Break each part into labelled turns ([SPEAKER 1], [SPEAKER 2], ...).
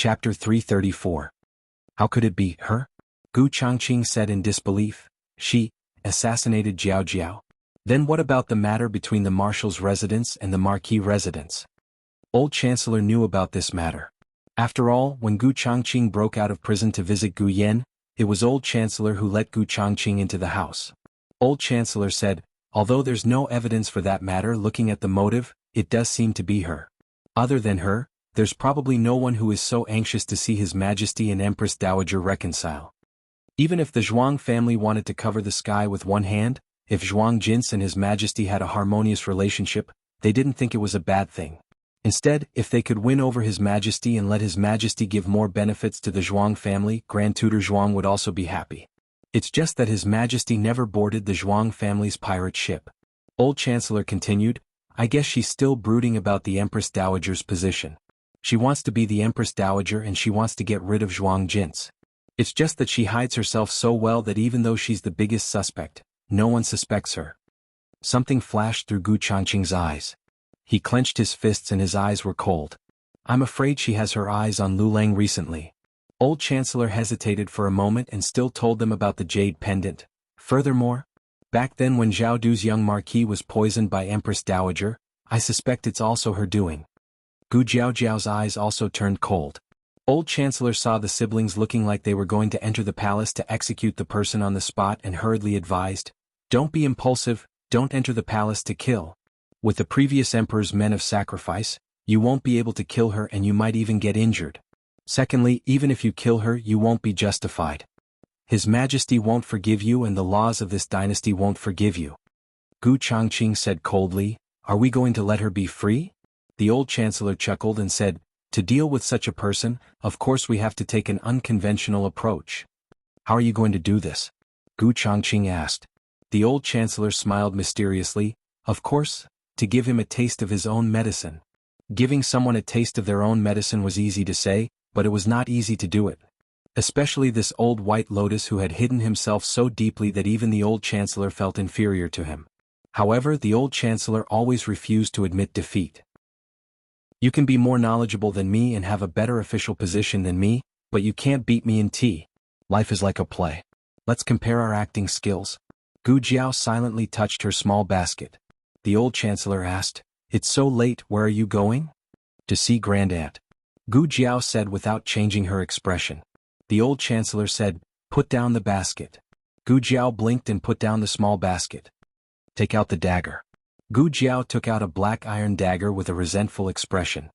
[SPEAKER 1] Chapter 334. How could it be her? Gu Changqing said in disbelief. She assassinated Jiao Jiao. Then what about the matter between the marshal's residence and the marquis residence? Old Chancellor knew about this matter. After all, when Gu Changqing broke out of prison to visit Gu Yan, it was Old Chancellor who let Gu Changqing into the house. Old Chancellor said, although there's no evidence for that matter, looking at the motive, it does seem to be her. Other than her, there's probably no one who is so anxious to see His Majesty and Empress Dowager reconcile. Even if the Zhuang family wanted to cover the sky with one hand, if Zhuang Jins and His Majesty had a harmonious relationship, they didn't think it was a bad thing. Instead, if they could win over His Majesty and let His Majesty give more benefits to the Zhuang family, Grand Tutor Zhuang would also be happy. It's just that His Majesty never boarded the Zhuang family's pirate ship. Old Chancellor continued, I guess she's still brooding about the Empress Dowager's position. She wants to be the Empress Dowager and she wants to get rid of Zhuang Jins. It's just that she hides herself so well that even though she's the biggest suspect, no one suspects her. Something flashed through Gu Changqing's eyes. He clenched his fists and his eyes were cold. I'm afraid she has her eyes on Lu Lang recently. Old Chancellor hesitated for a moment and still told them about the jade pendant. Furthermore, back then when Zhao Du's young marquis was poisoned by Empress Dowager, I suspect it's also her doing. Gu Jiaojiao's eyes also turned cold. Old Chancellor saw the siblings looking like they were going to enter the palace to execute the person on the spot and hurriedly advised, don't be impulsive, don't enter the palace to kill. With the previous emperor's men of sacrifice, you won't be able to kill her and you might even get injured. Secondly, even if you kill her, you won't be justified. His Majesty won't forgive you and the laws of this dynasty won't forgive you. Gu Changqing said coldly, are we going to let her be free? The old Chancellor chuckled and said, to deal with such a person, of course we have to take an unconventional approach. How are you going to do this? Gu Changqing asked. The old Chancellor smiled mysteriously, of course, to give him a taste of his own medicine. Giving someone a taste of their own medicine was easy to say, but it was not easy to do it. Especially this old White Lotus who had hidden himself so deeply that even the old Chancellor felt inferior to him. However, the old Chancellor always refused to admit defeat. You can be more knowledgeable than me and have a better official position than me, but you can't beat me in tea. Life is like a play. Let's compare our acting skills. Gu Jiao silently touched her small basket. The old Chancellor asked, it's so late, where are you going? To see Grandaunt. Gu Jiao said without changing her expression. The old Chancellor said, put down the basket. Gu Jiao blinked and put down the small basket. Take out the dagger. Gu Jiao took out a black iron dagger with a resentful expression.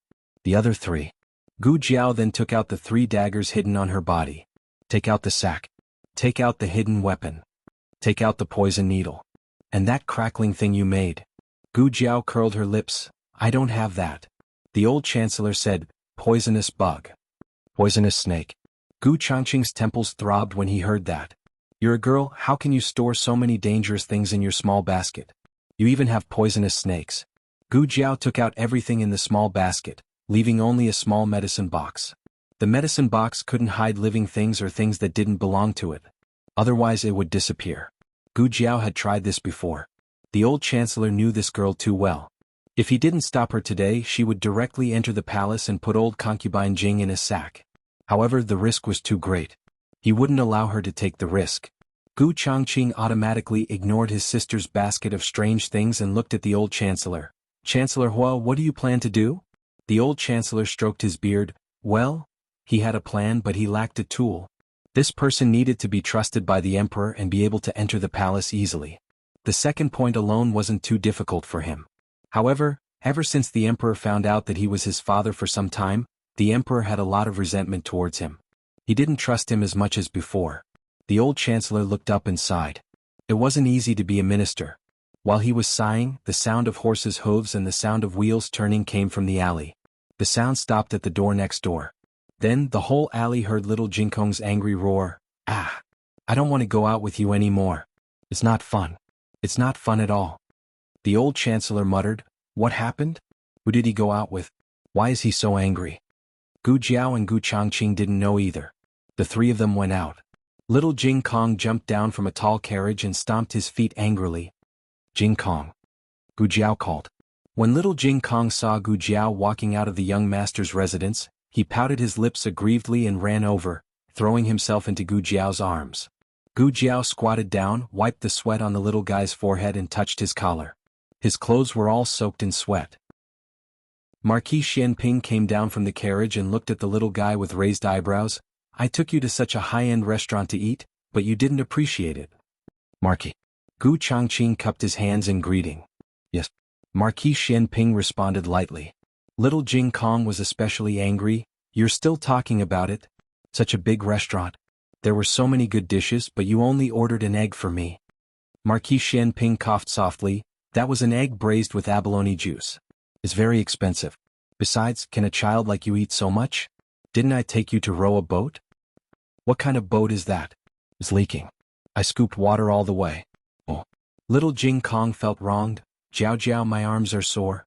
[SPEAKER 1] The other three. Gu Jiao then took out the 3 daggers hidden on her body. Take out the sack. Take out the hidden weapon. Take out the poison needle. And that crackling thing you made. Gu Jiao curled her lips, I don't have that. The old Chancellor said, poisonous bug. Poisonous snake. Gu Changqing's temples throbbed when he heard that. You're a girl, how can you store so many dangerous things in your small basket? You even have poisonous snakes. Gu Jiao took out everything in the small basket, leaving only a small medicine box. The medicine box couldn't hide living things or things that didn't belong to it. Otherwise it would disappear. Gu Jiao had tried this before. The old Chancellor knew this girl too well. If he didn't stop her today, she would directly enter the palace and put old concubine Jing in a sack. However, the risk was too great. He wouldn't allow her to take the risk. Gu Changqing automatically ignored his sister's basket of strange things and looked at the old Chancellor. Chancellor Hua, what do you plan to do? The old Chancellor stroked his beard. Well, he had a plan but he lacked a tool. This person needed to be trusted by the emperor and be able to enter the palace easily. The second point alone wasn't too difficult for him. However, ever since the emperor found out that he was his father for some time, the emperor had a lot of resentment towards him. He didn't trust him as much as before. The old Chancellor looked up and sighed. It wasn't easy to be a minister. While he was sighing, the sound of horses' hooves and the sound of wheels turning came from the alley. The sound stopped at the door next door. Then, the whole alley heard little Jinkong's angry roar. Ah! I don't want to go out with you anymore. It's not fun. It's not fun at all. The old Chancellor muttered, what happened? Who did he go out with? Why is he so angry? Gu Jiao and Gu Changqing didn't know either. The 3 of them went out. Little Jing Kong jumped down from a tall carriage and stomped his feet angrily. Jing Kong. Gu Jiao called. When little Jing Kong saw Gu Jiao walking out of the young master's residence, He pouted his lips aggrievedly and ran over, throwing himself into Gu Jiao's arms. Gu Jiao squatted down, wiped the sweat on the little guy's forehead and touched his collar. His clothes were all soaked in sweat. Marquis Xianping came down from the carriage and looked at the little guy with raised eyebrows. I took you to such a high-end restaurant to eat, but you didn't appreciate it. Marquis. Gu Changqing cupped his hands in greeting. Yes. Marquis Xianping responded lightly. Little Jing Kong was especially angry. You're still talking about it? Such a big restaurant. There were so many good dishes, but you only ordered an egg for me. Marquis Xianping coughed softly. That was an egg braised with abalone juice. It's very expensive. Besides, can a child like you eat so much? Didn't I take you to row a boat? What kind of boat is that? It's leaking. I scooped water all the way. Oh. Little Jing Kong felt wronged. Jiao Jiao, my arms are sore.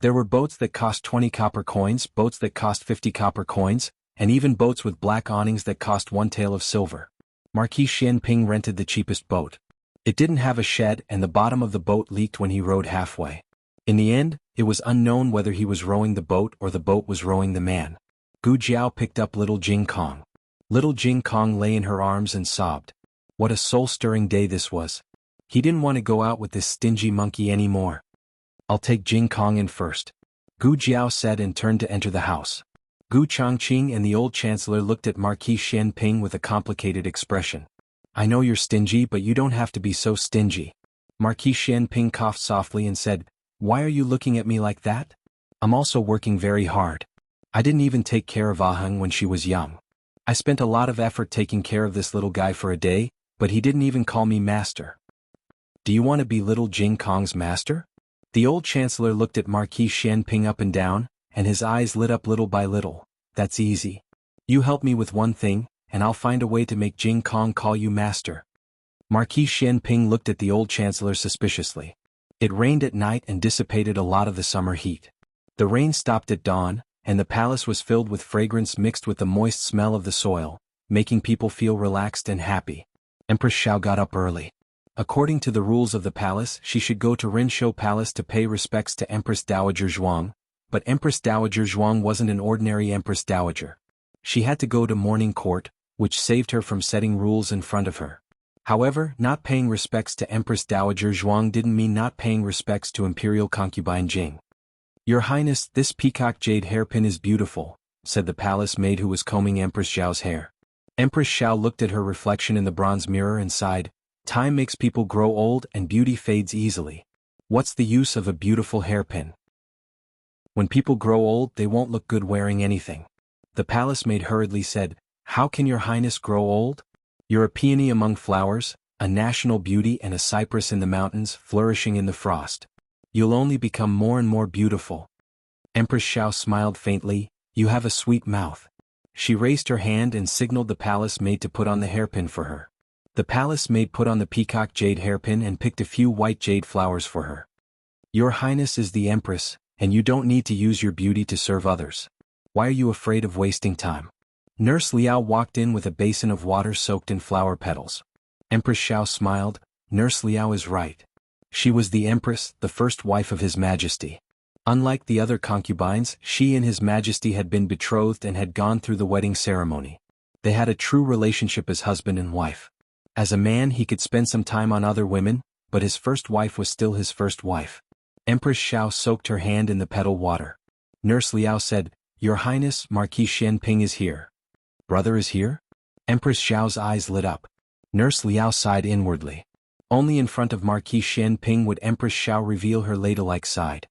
[SPEAKER 1] There were boats that cost 20 copper coins, boats that cost 50 copper coins, and even boats with black awnings that cost 1 tael of silver. Marquis Xianping rented the cheapest boat. It didn't have a shed and the bottom of the boat leaked when he rowed halfway. In the end, it was unknown whether he was rowing the boat or the boat was rowing the man. Gu Jiao picked up little Jing Kong. Little Jing Kong lay in her arms and sobbed. What a soul-stirring day this was. He didn't want to go out with this stingy monkey anymore. I'll take Jing Kong in first, Gu Jiao said and turned to enter the house. Gu Changqing and the old chancellor looked at Marquis Xianping with a complicated expression. I know you're stingy, but you don't have to be so stingy. Marquis Xianping coughed softly and said, Why are you looking at me like that? I'm also working very hard. I didn't even take care of Aheng when she was young. I spent a lot of effort taking care of this little guy for a day, but he didn't even call me master. Do you want to be little Jing Kong's master? The old chancellor looked at Marquis Xianping up and down, and his eyes lit up little by little. That's easy. You help me with one thing, and I'll find a way to make Jing Kong call you master. Marquis Xianping looked at the old chancellor suspiciously. It rained at night and dissipated a lot of the summer heat. The rain stopped at dawn, and the palace was filled with fragrance mixed with the moist smell of the soil, making people feel relaxed and happy. Empress Xiao got up early. According to the rules of the palace, she should go to Rinshou Palace to pay respects to Empress Dowager Zhuang, but Empress Dowager Zhuang wasn't an ordinary Empress Dowager. She had to go to morning court, which saved her from setting rules in front of her. However, not paying respects to Empress Dowager Zhuang didn't mean not paying respects to imperial concubine Jing. Your Highness, this peacock jade hairpin is beautiful, said the palace maid who was combing Empress Xiao's hair. Empress Xiao looked at her reflection in the bronze mirror and sighed. Time makes people grow old and beauty fades easily. What's the use of a beautiful hairpin? When people grow old, they won't look good wearing anything. The palace maid hurriedly said, How can your highness grow old? You're a peony among flowers, a national beauty and a cypress in the mountains flourishing in the frost. You'll only become more and more beautiful. Empress Xiao smiled faintly, You have a sweet mouth. She raised her hand and signaled the palace maid to put on the hairpin for her. The palace maid put on the peacock jade hairpin and picked a few white jade flowers for her. Your Highness is the Empress, and you don't need to use your beauty to serve others. Why are you afraid of wasting time? Nurse Liao walked in with a basin of water soaked in flower petals. Empress Xiao smiled. Nurse Liao is right. She was the Empress, the first wife of His Majesty. Unlike the other concubines, she and His Majesty had been betrothed and had gone through the wedding ceremony. They had a true relationship as husband and wife. As a man he could spend some time on other women, but his first wife was still his first wife. Empress Xiao soaked her hand in the petal water. Nurse Liao said, Your Highness, Marquis Xianping is here. Brother is here? Empress Xiao's eyes lit up. Nurse Liao sighed inwardly. Only in front of Marquis Xianping would Empress Xiao reveal her ladle-like side.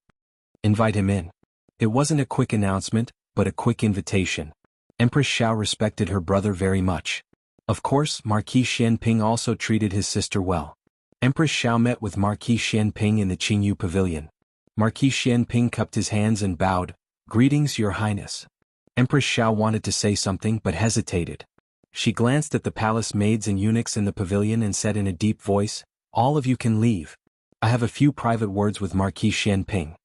[SPEAKER 1] Invite him in. It wasn't a quick announcement, but a quick invitation. Empress Xiao respected her brother very much. Of course, Marquis Xianping also treated his sister well. Empress Xiao met with Marquis Xianping in the Qingyu Pavilion. Marquis Xianping cupped his hands and bowed. Greetings, Your Highness. Empress Xiao wanted to say something but hesitated. She glanced at the palace maids and eunuchs in the pavilion and said in a deep voice, All of you can leave. I have a few private words with Marquis Xianping.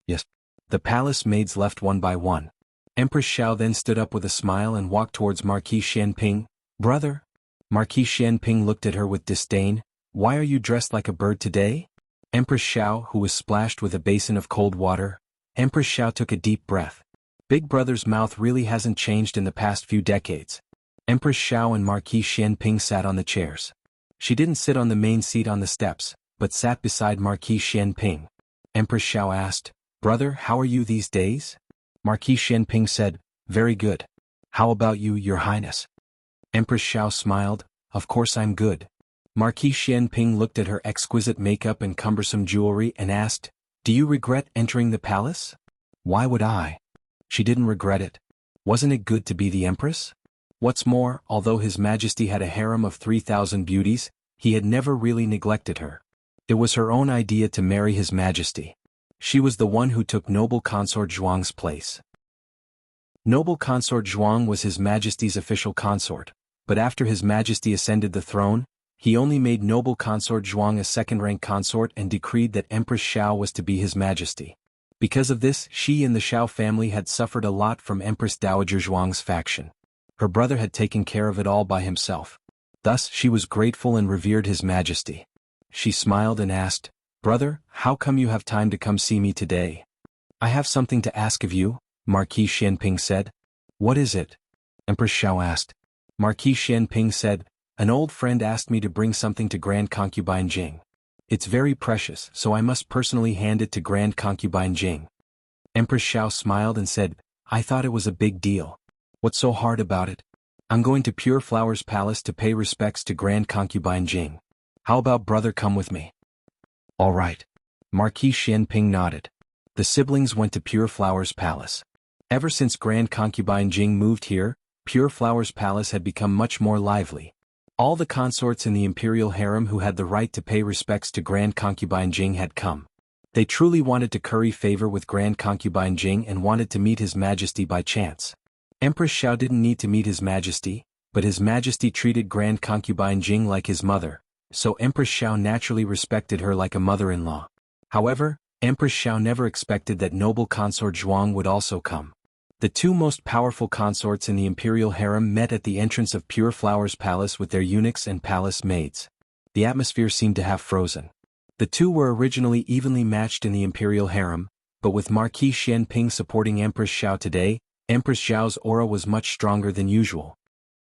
[SPEAKER 1] Yes. The palace maids left one by one. Empress Xiao then stood up with a smile and walked towards Marquis Xianping. Brother? Marquis Xianping looked at her with disdain. Why are you dressed like a bird today? Empress Xiao, who was splashed with a basin of cold water. Empress Xiao took a deep breath. Big Brother's mouth really hasn't changed in the past few decades. Empress Xiao and Marquis Xianping sat on the chairs. She didn't sit on the main seat on the steps, but sat beside Marquis Xianping. Empress Xiao asked, "Brother, how are you these days?" Marquis Xianping said, "Very good. How about you, Your Highness?" Empress Xiao smiled, "Of course I'm good." Marquis Xianping looked at her exquisite makeup and cumbersome jewelry and asked, "Do you regret entering the palace?" "Why would I?" She didn't regret it. Wasn't it good to be the empress? What's more, although His Majesty had a harem of 3,000 beauties, he had never really neglected her. It was her own idea to marry His Majesty. She was the one who took noble consort Zhuang's place. Noble consort Zhuang was His Majesty's official consort, but after His Majesty ascended the throne, he only made noble consort Zhuang a second-rank consort and decreed that Empress Xiao was to be His Majesty. Because of this, she and the Xiao family had suffered a lot from Empress Dowager Zhuang's faction. Her brother had taken care of it all by himself. Thus, she was grateful and revered His Majesty. She smiled and asked, "Brother, how come you have time to come see me today?" "I have something to ask of you," Marquis Xianping said. "What is it?" Empress Xiao asked. Marquis Xianping said, "An old friend asked me to bring something to Grand Concubine Jing. It's very precious, so I must personally hand it to Grand Concubine Jing." Empress Xiao smiled and said, "I thought it was a big deal. What's so hard about it? I'm going to Pure Flower's palace to pay respects to Grand Concubine Jing. How about brother come with me?" "All right." Marquis Xianping nodded. The siblings went to Pure Flower's palace. Ever since Grand Concubine Jing moved here, Pure Flower's palace had become much more lively. All the consorts in the imperial harem who had the right to pay respects to Grand Concubine Jing had come. They truly wanted to curry favor with Grand Concubine Jing and wanted to meet His Majesty by chance. Empress Xiao didn't need to meet His Majesty, but His Majesty treated Grand Concubine Jing like his mother, so Empress Xiao naturally respected her like a mother-in-law. However, Empress Xiao never expected that noble consort Zhuang would also come. The two most powerful consorts in the imperial harem met at the entrance of Pure Flower's palace with their eunuchs and palace maids. The atmosphere seemed to have frozen. The two were originally evenly matched in the imperial harem, but with Marquis Xianping supporting Empress Xiao today, Empress Xiao's aura was much stronger than usual.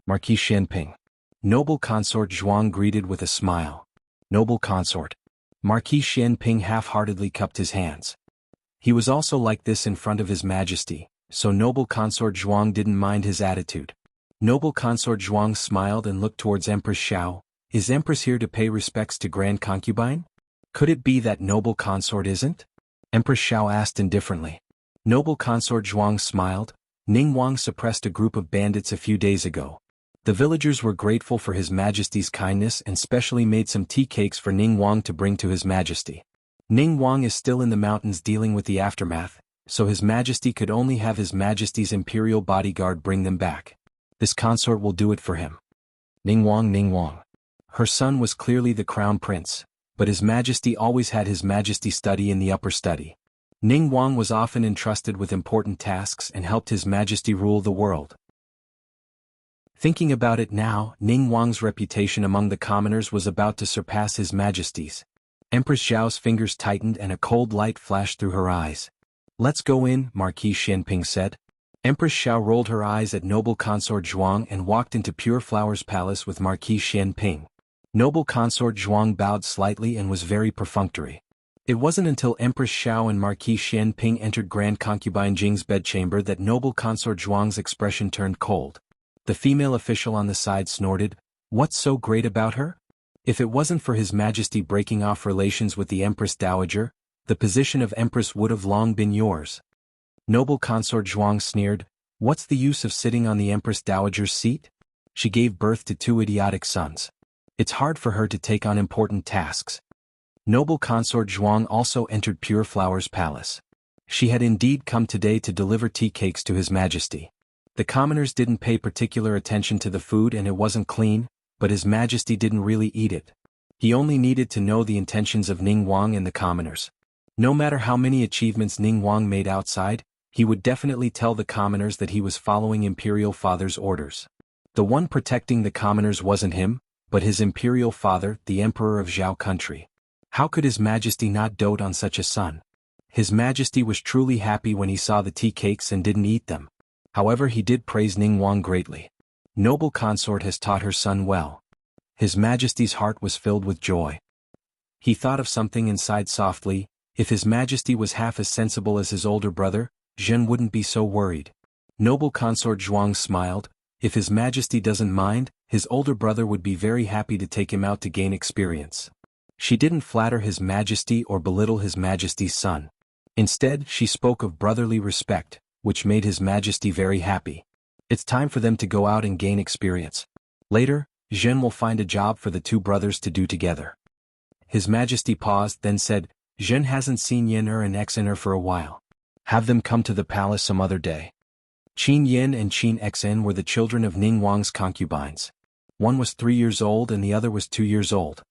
[SPEAKER 1] Marquis Xianping. Noble consort Zhuang greeted with a smile. Noble consort. Marquis Xianping half-heartedly cupped his hands. He was also like this in front of His Majesty, so noble consort Zhuang didn't mind his attitude. Noble consort Zhuang smiled and looked towards Empress Xiao. "Is Empress here to pay respects to Grand Concubine? Could it be that noble consort isn't?" Empress Xiao asked indifferently. Noble consort Zhuang smiled. "Ning Wang suppressed a group of bandits a few days ago. The villagers were grateful for His Majesty's kindness and specially made some tea cakes for Ning Wang to bring to His Majesty. Ning Wang is still in the mountains dealing with the aftermath, so His Majesty could only have His Majesty's imperial bodyguard bring them back. This consort will do it for him." Ning Wang, Ning Wang. Her son was clearly the crown prince, but His Majesty always had His Majesty study in the upper study. Ning Wang was often entrusted with important tasks and helped His Majesty rule the world. Thinking about it now, Ning Wang's reputation among the commoners was about to surpass His Majesty's. Empress Xiao's fingers tightened and a cold light flashed through her eyes. "Let's go in," Marquis Xianping said. Empress Xiao rolled her eyes at noble consort Zhuang and walked into Pure Flower's palace with Marquis Xianping. Noble consort Zhuang bowed slightly and was very perfunctory. It wasn't until Empress Xiao and Marquis Xianping entered Grand Concubine Jing's bedchamber that noble consort Zhuang's expression turned cold. The female official on the side snorted, "What's so great about her? If it wasn't for His Majesty breaking off relations with the Empress Dowager, the position of Empress would have long been yours." Noble consort Zhuang sneered, "What's the use of sitting on the Empress Dowager's seat? She gave birth to two idiotic sons. It's hard for her to take on important tasks." Noble consort Zhuang also entered Pure Flower's palace. She had indeed come today to deliver tea cakes to His Majesty. The commoners didn't pay particular attention to the food and it wasn't clean, but His Majesty didn't really eat it. He only needed to know the intentions of Ning Wang and the commoners. No matter how many achievements Ning Wang made outside, he would definitely tell the commoners that he was following Imperial Father's orders. The one protecting the commoners wasn't him, but his Imperial Father, the Emperor of Zhao country. How could His Majesty not dote on such a son? His Majesty was truly happy when he saw the tea cakes and didn't eat them. However, he did praise Ningguang greatly. Noble consort has taught her son well. His Majesty's heart was filled with joy. He thought of something and sighed softly. If His Majesty was half as sensible as his older brother, Zhen wouldn't be so worried. Noble consort Zhuang smiled. If His Majesty doesn't mind, his older brother would be very happy to take him out to gain experience. She didn't flatter His Majesty or belittle His Majesty's son. Instead, she spoke of brotherly respect, which made His Majesty very happy. It's time for them to go out and gain experience. Later, Zhen will find a job for the two brothers to do together. His Majesty paused, then said, Zhen hasn't seen Yin and Xen for a while. Have them come to the palace some other day. Qin Yin and Qin Xen were the children of Ningguang's concubines. One was 3 years old and the other was 2 years old.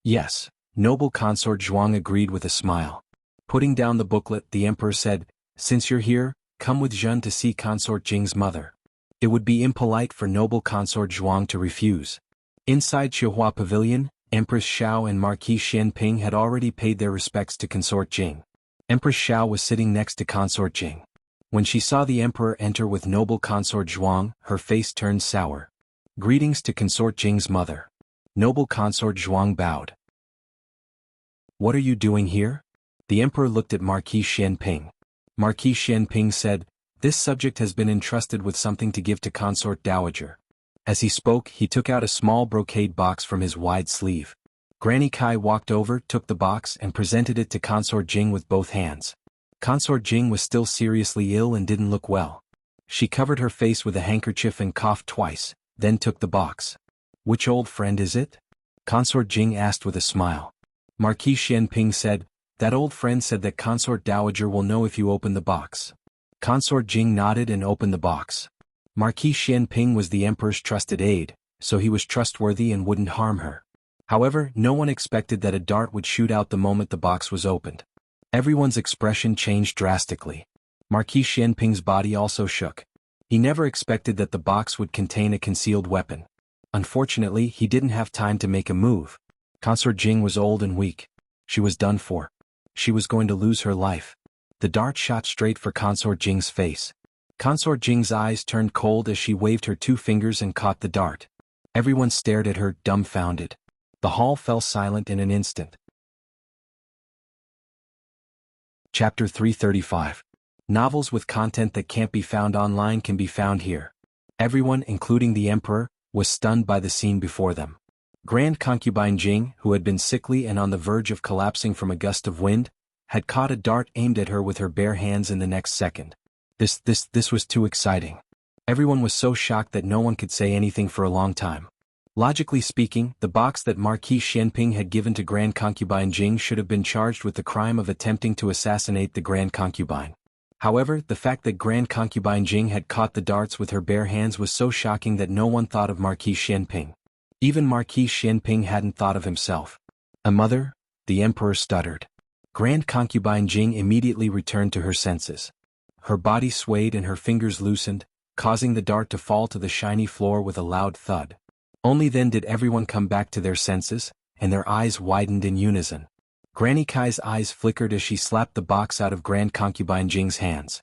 [SPEAKER 1] Yes, noble consort Zhuang agreed with a smile. Putting down the booklet, the emperor said, Since you're here, come with Zhen to see consort Jing's mother. It would be impolite for noble consort Zhuang to refuse. Inside Chihua Pavilion, Empress Xiao and Marquis Xianping had already paid their respects to consort Jing. Empress Xiao was sitting next to consort Jing. When she saw the emperor enter with noble consort Zhuang, her face turned sour. Greetings to consort Jing's mother. Noble consort Zhuang bowed. What are you doing here? The emperor looked at Marquis Xianping. Marquis Xianping said, This subject has been entrusted with something to give to consort dowager. As he spoke, he took out a small brocade box from his wide sleeve. Granny Kai walked over, took the box and presented it to consort Jing with both hands. Consort Jing was still seriously ill and didn't look well. She covered her face with a handkerchief and coughed twice, then took the box. Which old friend is it? Consort Jing asked with a smile. Marquis Xianping said, That old friend said that consort dowager will know if you open the box. Consort Jing nodded and opened the box. Marquis Xianping was the emperor's trusted aide, so he was trustworthy and wouldn't harm her. However, no one expected that a dart would shoot out the moment the box was opened. Everyone's expression changed drastically. Marquis Xianping's body also shook. He never expected that the box would contain a concealed weapon. Unfortunately, he didn't have time to make a move. Consort Jing was old and weak. She was done for. She was going to lose her life. The dart shot straight for consort Jing's face. Consort Jing's eyes turned cold as she waved her 2 fingers and caught the dart. Everyone stared at her, dumbfounded. The hall fell silent in an instant. Chapter 335. Novels with content that can't be found online can be found here. Everyone, including the emperor, was stunned by the scene before them. Grand concubine Jing, who had been sickly and on the verge of collapsing from a gust of wind, had caught a dart aimed at her with her bare hands in the next second. This was too exciting. Everyone was so shocked that no one could say anything for a long time. Logically speaking, the box that Marquis Xianping had given to Grand Concubine Jing should have been charged with the crime of attempting to assassinate the Grand Concubine. However, the fact that Grand Concubine Jing had caught the darts with her bare hands was so shocking that no one thought of Marquis Xianping. Even Marquis Xianping hadn't thought of himself. A mother? The emperor stuttered. Grand Concubine Jing immediately returned to her senses. Her body swayed and her fingers loosened, causing the dart to fall to the shiny floor with a loud thud. Only then did everyone come back to their senses, and their eyes widened in unison. Granny Kai's eyes flickered as she slapped the box out of Grand Concubine Jing's hands.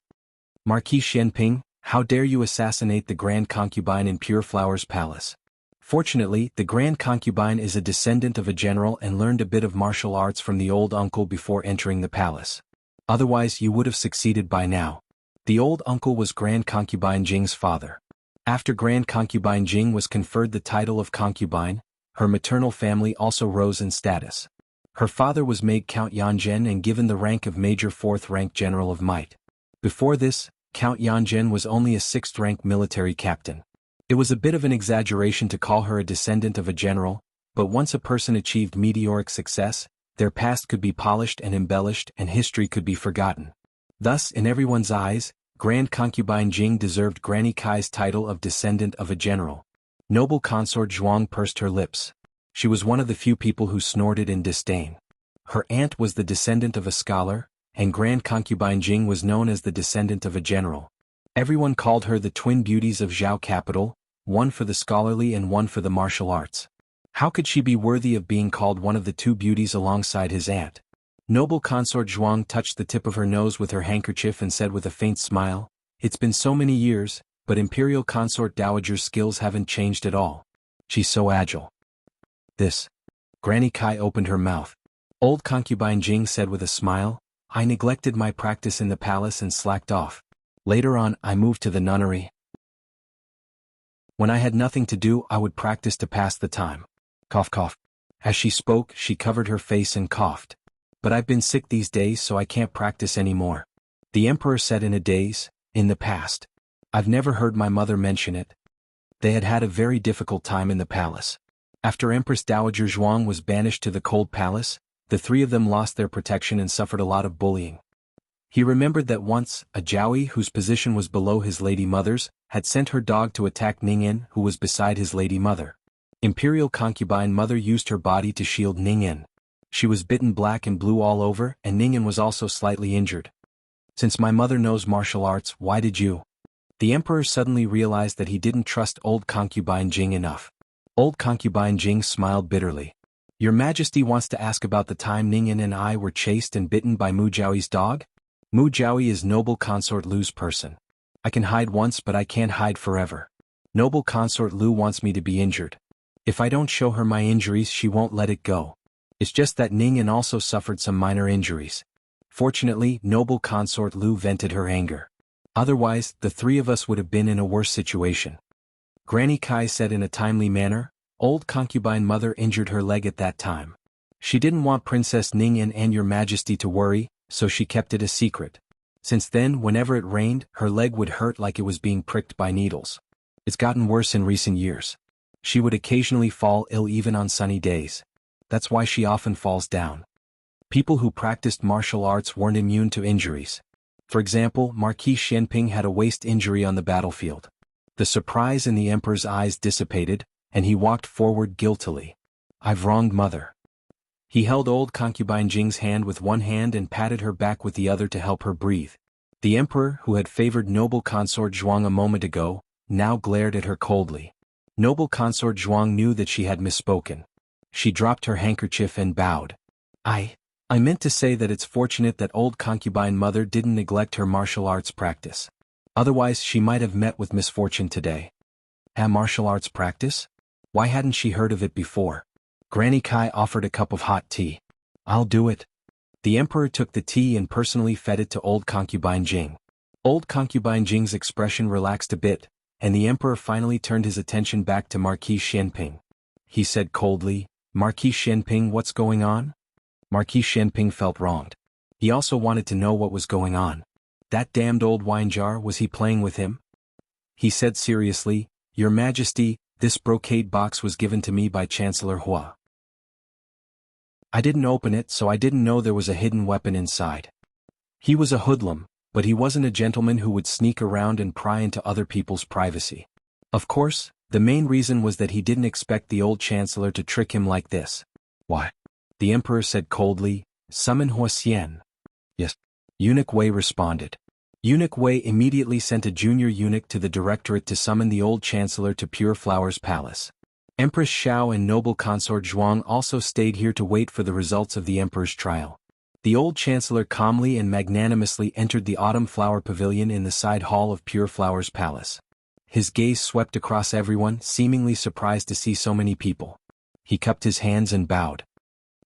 [SPEAKER 1] Marquis Xianping, how dare you assassinate the Grand Concubine in Pure Flower's palace? Fortunately, the Grand Concubine is a descendant of a general and learned a bit of martial arts from the old uncle before entering the palace. Otherwise you would have succeeded by now. The old uncle was Grand Concubine Jing's father. After Grand Concubine Jing was conferred the title of concubine, her maternal family also rose in status. Her father was made Count Yanzhen and given the rank of Major 4th rank General of Might. Before this, Count Yanzhen was only a 6th rank military captain. It was a bit of an exaggeration to call her a descendant of a general, but once a person achieved meteoric success, their past could be polished and embellished and history could be forgotten. Thus, in everyone's eyes, Grand Concubine Jing deserved Granny Kai's title of descendant of a general. Noble consort Zhuang pursed her lips. She was one of the few people who snorted in disdain. Her aunt was the descendant of a scholar, and Grand Concubine Jing was known as the descendant of a general. Everyone called her the twin beauties of Zhao capital, one for the scholarly and one for the martial arts. How could she be worthy of being called one of the two beauties alongside his aunt? Noble consort Zhuang touched the tip of her nose with her handkerchief and said with a faint smile, "It's been so many years, but Imperial Consort Dowager's skills haven't changed at all. She's so agile." This. Granny Kai opened her mouth. Old concubine Jing said with a smile, "I neglected my practice in the palace and slacked off. Later on, I moved to the nunnery. When I had nothing to do, I would practice to pass the time." Cough cough. As she spoke, she covered her face and coughed. "But I've been sick these days, so I can't practice anymore," the emperor said in a daze. "In the past. I've never heard my mother mention it." They had had a very difficult time in the palace. After Empress Dowager Zhuang was banished to the Cold Palace, the three of them lost their protection and suffered a lot of bullying. He remembered that once, a Jiaoyi whose position was below his lady mother's, had sent her dog to attack Ningyan, who was beside his lady mother. Imperial concubine mother used her body to shield Ningyan. She was bitten black and blue all over, and Ningyan was also slightly injured. "Since my mother knows martial arts, why did you?" The emperor suddenly realized that he didn't trust old concubine Jing enough. Old concubine Jing smiled bitterly. "Your Majesty wants to ask about the time Ningyan and I were chased and bitten by Mu Jiaoyi's dog? Mu Jiaoyi is noble consort Lu's person. I can hide once, but I can't hide forever. Noble consort Lu wants me to be injured. If I don't show her my injuries, she won't let it go. It's just that Ningyan also suffered some minor injuries. Fortunately, noble consort Lu vented her anger. Otherwise, the three of us would have been in a worse situation." Granny Kai said in a timely manner, "Old concubine mother injured her leg at that time. She didn't want Princess Ningyan and your Majesty to worry, so she kept it a secret. Since then, whenever it rained, her leg would hurt like it was being pricked by needles. It's gotten worse in recent years. She would occasionally fall ill even on sunny days. That's why she often falls down. People who practiced martial arts weren't immune to injuries. For example, Marquis Xianping had a waist injury on the battlefield." The surprise in the emperor's eyes dissipated, and he walked forward guiltily. "I've wronged mother." He held old concubine Jing's hand with one hand and patted her back with the other to help her breathe. The emperor, who had favored noble consort Zhuang a moment ago, now glared at her coldly. Noble consort Zhuang knew that she had misspoken. She dropped her handkerchief and bowed. I meant to say that it's fortunate that old concubine mother didn't neglect her martial arts practice. Otherwise she might have met with misfortune today." A martial arts practice? Why hadn't she heard of it before? Granny Kai offered a cup of hot tea. "I'll do it." The emperor took the tea and personally fed it to old concubine Jing. Old concubine Jing's expression relaxed a bit, and the emperor finally turned his attention back to Marquis Xianping. He said coldly, "Marquis Xianping, what's going on?" Marquis Xianping felt wronged. He also wanted to know what was going on. That damned old wine jar, was he playing with him? He said seriously, "Your Majesty, this brocade box was given to me by Chancellor Hua. I didn't open it, so I didn't know there was a hidden weapon inside." He was a hoodlum, but he wasn't a gentleman who would sneak around and pry into other people's privacy. Of course, the main reason was that he didn't expect the old chancellor to trick him like this. "Why?" the emperor said coldly, "Summon Hua Xian." "Yes." Eunuch Wei responded. Eunuch Wei immediately sent a junior eunuch to the directorate to summon the old chancellor to Pure Flowers Palace. Empress Xiao and noble consort Zhuang also stayed here to wait for the results of the emperor's trial. The old chancellor calmly and magnanimously entered the autumn flower pavilion in the side hall of Pure Flowers Palace. His gaze swept across everyone, seemingly surprised to see so many people. He cupped his hands and bowed.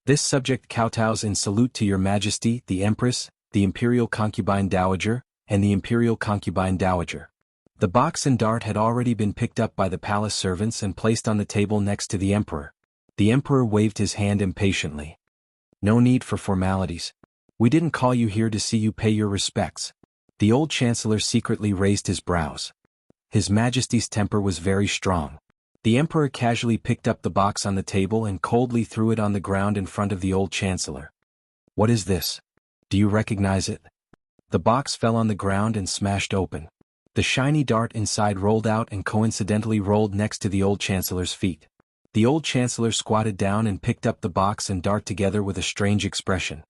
[SPEAKER 1] "This subject kowtows in salute to your Majesty, the Empress, the Imperial Concubine Dowager, and the Imperial Concubine Dowager." The box and dart had already been picked up by the palace servants and placed on the table next to the emperor. The emperor waved his hand impatiently. "No need for formalities. We didn't call you here to see you pay your respects." The old chancellor secretly raised his brows. His Majesty's temper was very strong. The emperor casually picked up the box on the table and coldly threw it on the ground in front of the old chancellor. "What is this? Do you recognize it?" The box fell on the ground and smashed open. The shiny dart inside rolled out and coincidentally rolled next to the old chancellor's feet. The old chancellor squatted down and picked up the box and dart together with a strange expression.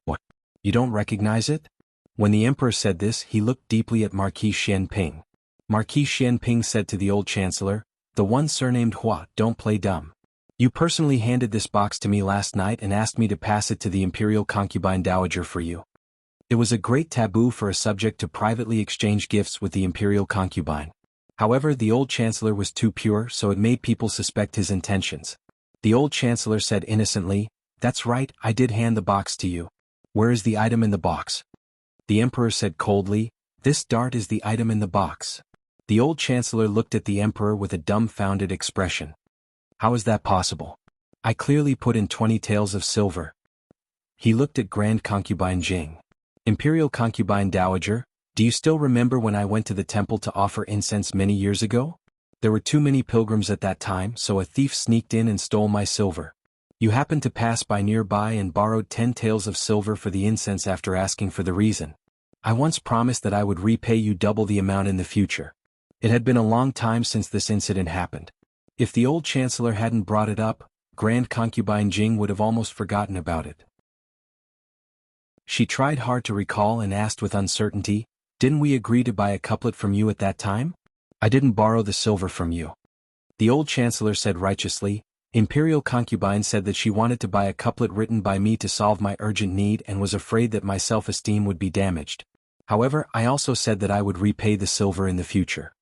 [SPEAKER 1] "What? You don't recognize it?" When the emperor said this, he looked deeply at Marquis Xianping. Marquis Xianping said to the old chancellor, "The one surnamed Hua, don't play dumb. You personally handed this box to me last night and asked me to pass it to the Imperial Concubine Dowager for you. It was a great taboo for a subject to privately exchange gifts with the Imperial Concubine. However, the old Chancellor was too pure, so it made people suspect his intentions. The old Chancellor said innocently, "That's right, I did hand the box to you. Where is the item in the box?" The Emperor said coldly, "This dart is the item in the box." The old Chancellor looked at the Emperor with a dumbfounded expression. "How is that possible? I clearly put in 20 taels of silver." He looked at Grand Concubine Jing. "Imperial Concubine Dowager, do you still remember when I went to the temple to offer incense many years ago? There were too many pilgrims at that time, so a thief sneaked in and stole my silver. You happened to pass by nearby and borrowed 10 taels of silver for the incense after asking for the reason. I once promised that I would repay you double the amount in the future. It had been a long time since this incident happened. If the old Chancellor hadn't brought it up, Grand Concubine Jing would have almost forgotten about it. She tried hard to recall and asked with uncertainty, "Didn't we agree to buy a couplet from you at that time? I didn't borrow the silver from you." The old Chancellor said righteously, "Imperial Concubine said that she wanted to buy a couplet written by me to solve my urgent need and was afraid that my self-esteem would be damaged. However, I also said that I would repay the silver in the future."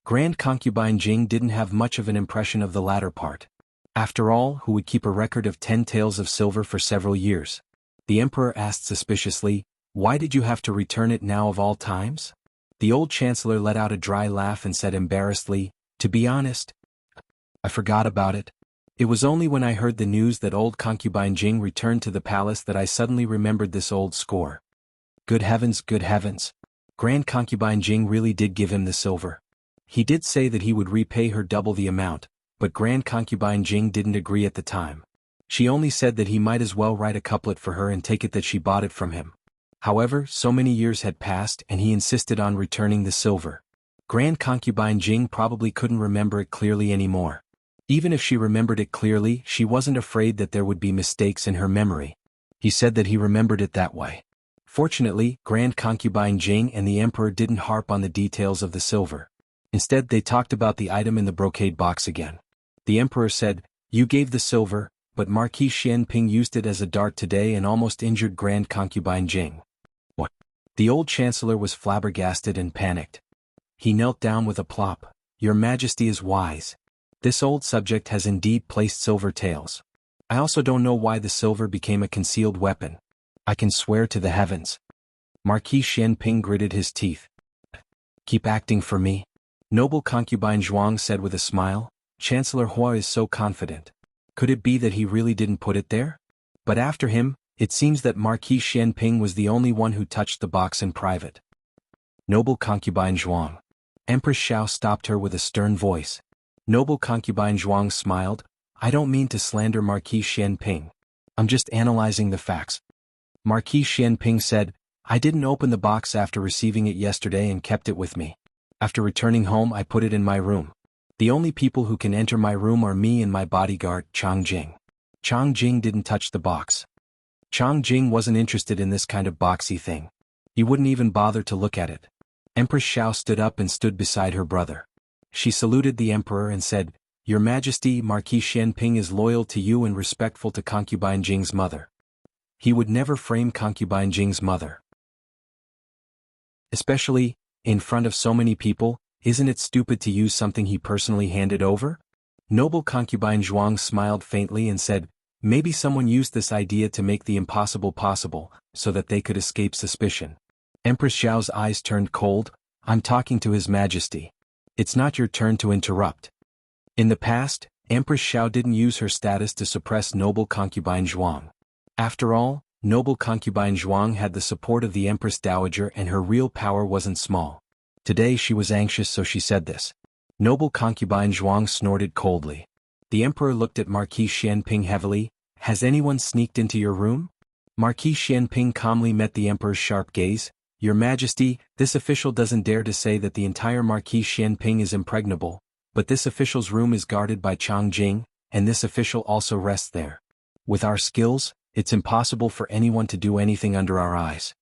[SPEAKER 1] Grand Concubine Jing didn't have much of an impression of the latter part. After all, who would keep a record of 10 taels of silver for several years? The Emperor asked suspiciously, "Why did you have to return it now of all times?" The old Chancellor let out a dry laugh and said embarrassedly, "To be honest, I forgot about it. It was only when I heard the news that old Concubine Jing returned to the palace that I suddenly remembered this old score." Good heavens, good heavens. Grand Concubine Jing really did give him the silver. He did say that he would repay her double the amount, but Grand Concubine Jing didn't agree at the time. She only said that he might as well write a couplet for her and take it that she bought it from him. However, so many years had passed and he insisted on returning the silver. Grand Concubine Jing probably couldn't remember it clearly anymore. Even if she remembered it clearly, she wasn't afraid that there would be mistakes in her memory. He said that he remembered it that way. Fortunately, Grand Concubine Jing and the Emperor didn't harp on the details of the silver. Instead, they talked about the item in the brocade box again. The Emperor said, "You gave the silver, but Marquis Xianping used it as a dart today and almost injured Grand Concubine Jing." What? The old Chancellor was flabbergasted and panicked. He knelt down with a plop. "Your Majesty is wise. This old subject has indeed placed silver taels. I also don't know why the silver became a concealed weapon. I can swear to the heavens." Marquis Xianping gritted his teeth. "Keep acting for me," Noble Concubine Zhuang said with a smile. "Chancellor Hua is so confident. Could it be that he really didn't put it there? But after him, it seems that Marquis Xianping was the only one who touched the box in private." Noble Concubine Zhuang. Empress Xiao stopped her with a stern voice. Noble Concubine Zhuang smiled. "I don't mean to slander Marquis Xianping. I'm just analyzing the facts." Marquis Xianping said, "I didn't open the box after receiving it yesterday and kept it with me. After returning home I put it in my room. The only people who can enter my room are me and my bodyguard, Chang Jing. Chang Jing didn't touch the box. Chang Jing wasn't interested in this kind of boxy thing. He wouldn't even bother to look at it." Empress Xiao stood up and stood beside her brother. She saluted the Emperor and said, "Your Majesty, Marquis Xianping is loyal to you and respectful to Concubine Jing's mother. He would never frame Concubine Jing's mother. Especially, in front of so many people, isn't it stupid to use something he personally handed over?" Noble Concubine Zhuang smiled faintly and said, "Maybe someone used this idea to make the impossible possible, so that they could escape suspicion." Empress Xiao's eyes turned cold. "I'm talking to His Majesty. It's not your turn to interrupt." In the past, Empress Xiao didn't use her status to suppress Noble Concubine Zhuang. After all, Noble Concubine Zhuang had the support of the Empress Dowager and her real power wasn't small. Today she was anxious, so she said this. Noble Concubine Zhuang snorted coldly. The Emperor looked at Marquis Xianping heavily. "Has anyone sneaked into your room?" Marquis Xianping calmly met the Emperor's sharp gaze. "Your Majesty, this official doesn't dare to say that the entire Marquis Xianping is impregnable, but this official's room is guarded by Chang Jing, and this official also rests there. With our skills, it's impossible for anyone to do anything under our eyes."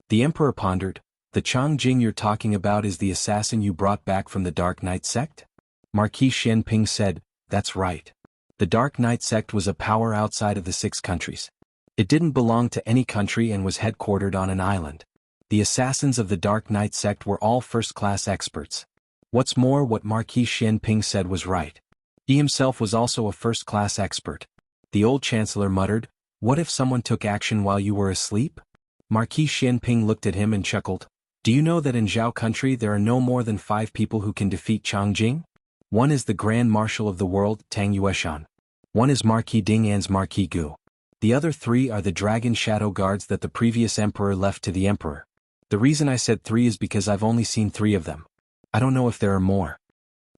[SPEAKER 1] The Emperor pondered. "The Chang Jing you're talking about is the assassin you brought back from the Dark Knight sect?" Marquis Xianping said, "That's right. The Dark Knight sect was a power outside of the 6 countries. It didn't belong to any country and was headquartered on an island. The assassins of the Dark Knight sect were all first-class experts. What's more, what Marquis Xianping said was right. He himself was also a first-class expert. The old chancellor muttered, "What if someone took action while you were asleep?" Marquis Xianping looked at him and chuckled. "Do you know that in Zhao country there are no more than 5 people who can defeat Changjing? One is the Grand Marshal of the world, Tang Yueshan. One is Marquis Ding'an's Marquis Gu. The other 3 are the Dragon Shadow Guards that the previous emperor left to the emperor. The reason I said 3 is because I've only seen 3 of them. I don't know if there are more."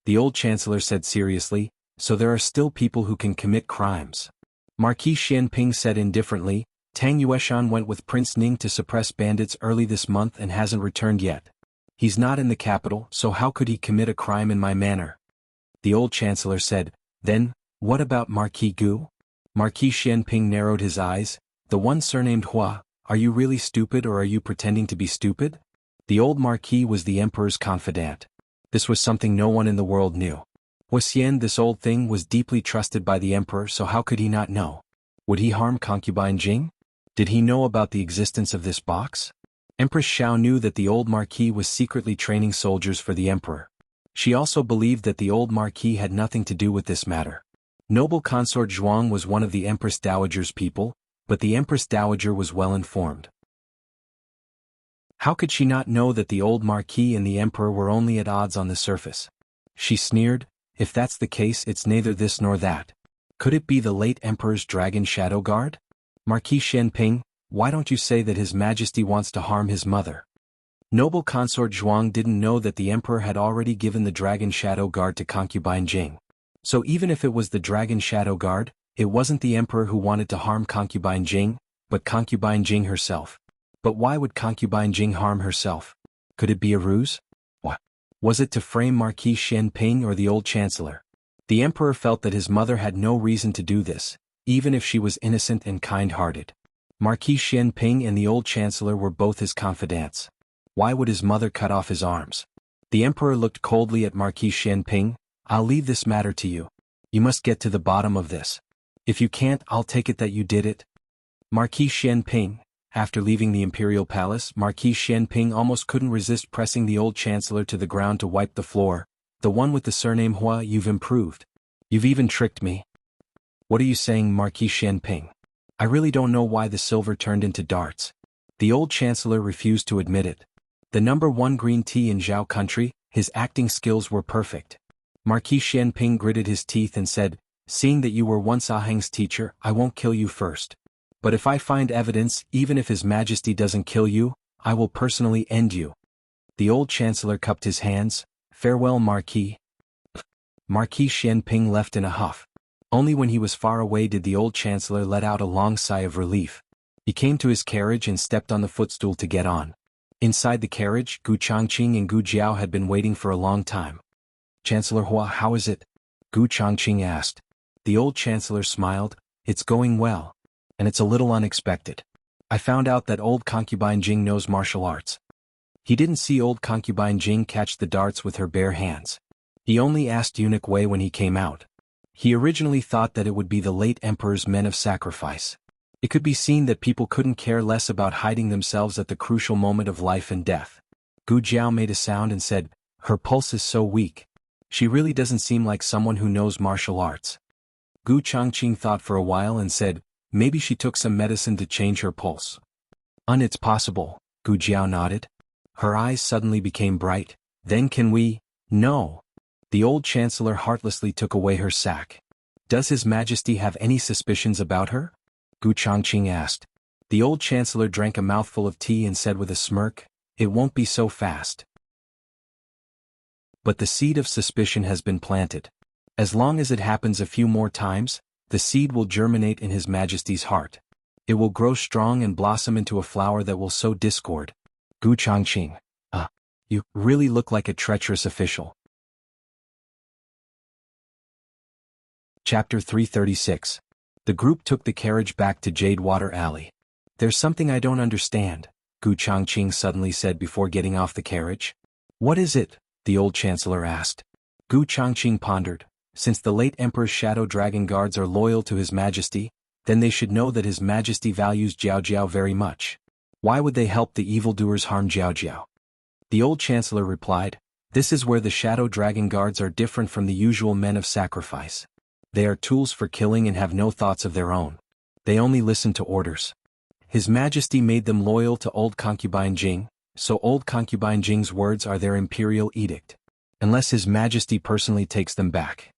[SPEAKER 1] The old chancellor said seriously, "So there are still people who can commit crimes." Marquis Xianping said indifferently, "Tang Yueshan went with Prince Ning to suppress bandits early this month and hasn't returned yet. He's not in the capital, so how could he commit a crime in my manor?" The old chancellor said, "Then, what about Marquis Gu?" Marquis Xianping narrowed his eyes. "The one surnamed Hua, are you really stupid or are you pretending to be stupid?" The old marquis was the emperor's confidant. This was something no one in the world knew. Wuxia, this old thing, was deeply trusted by the emperor, so how could he not know? Would he harm concubine Jing? Did he know about the existence of this box? Empress Xiao knew that the old marquis was secretly training soldiers for the emperor. She also believed that the old marquis had nothing to do with this matter. Noble consort Zhuang was one of the Empress Dowager's people, but the Empress Dowager was well informed. How could she not know that the old marquis and the emperor were only at odds on the surface? She sneered, "If that's the case, it's neither this nor that. Could it be the late emperor's Dragon Shadow Guard? Marquis Xianping, why don't you say that His Majesty wants to harm his mother?" Noble consort Zhuang didn't know that the emperor had already given the Dragon Shadow Guard to concubine Jing. So even if it was the Dragon Shadow Guard, it wasn't the emperor who wanted to harm concubine Jing, but concubine Jing herself. But why would concubine Jing harm herself? Could it be a ruse? What? Was it to frame Marquis Xianping or the old chancellor? The emperor felt that his mother had no reason to do this, even if she was innocent and kind-hearted. Marquis Xianping and the old chancellor were both his confidants. Why would his mother cut off his arms? The emperor looked coldly at Marquis Xianping. "I'll leave this matter to you. You must get to the bottom of this. If you can't, I'll take it that you did it." Marquis Xianping. After leaving the imperial palace, Marquis Xianping almost couldn't resist pressing the old chancellor to the ground to wipe the floor. "The one with the surname Hua, you've improved. You've even tricked me." "What are you saying, Marquis Xianping? I really don't know why the silver turned into darts." The old chancellor refused to admit it. The number 1 green tea in Zhao country, his acting skills were perfect. Marquis Xianping gritted his teeth and said, "Seeing that you were once Aheng's teacher, I won't kill you first. But if I find evidence, even if His Majesty doesn't kill you, I will personally end you." The old chancellor cupped his hands. "Farewell, Marquis." Marquis Xianping left in a huff. Only when he was far away did the old chancellor let out a long sigh of relief. He came to his carriage and stepped on the footstool to get on. Inside the carriage, Gu Changqing and Gu Jiao had been waiting for a long time. "Chancellor Hua, how is it?" Gu Changqing asked. The old chancellor smiled. "It's going well. And it's a little unexpected. I found out that old concubine Jing knows martial arts." He didn't see old concubine Jing catch the darts with her bare hands. He only asked eunuch Wei when he came out. He originally thought that it would be the late emperor's men of sacrifice. It could be seen that people couldn't care less about hiding themselves at the crucial moment of life and death. Gu Jiao made a sound and said, "Her pulse is so weak. She really doesn't seem like someone who knows martial arts." Gu Changqing thought for a while and said, "Maybe she took some medicine to change her pulse." It's possible," Gu Jiao nodded. Her eyes suddenly became bright. "Then can we?" "No." The old chancellor heartlessly took away her sack. "Does His Majesty have any suspicions about her?" Gu Changqing asked. The old chancellor drank a mouthful of tea and said with a smirk, "It won't be so fast. But the seed of suspicion has been planted. As long as it happens a few more times, the seed will germinate in His Majesty's heart. It will grow strong and blossom into a flower that will sow discord." Gu Changqing. You really look like a treacherous official." Chapter 336. The group took the carriage back to Jadewater Alley. "There's something I don't understand," Gu Changqing suddenly said before getting off the carriage. "What is it?" the old chancellor asked. Gu Changqing pondered. Since the late Emperor's Shadow Dragon Guards are loyal to His Majesty, then they should know that His Majesty values Jiao Jiao very much. Why would they help the evildoers harm Jiao Jiao? The old Chancellor replied, "This is where the Shadow Dragon Guards are different from the usual men of sacrifice. They are tools for killing and have no thoughts of their own. They only listen to orders. His Majesty made them loyal to old concubine Jing, so old concubine Jing's words are their imperial edict. Unless His Majesty personally takes them back."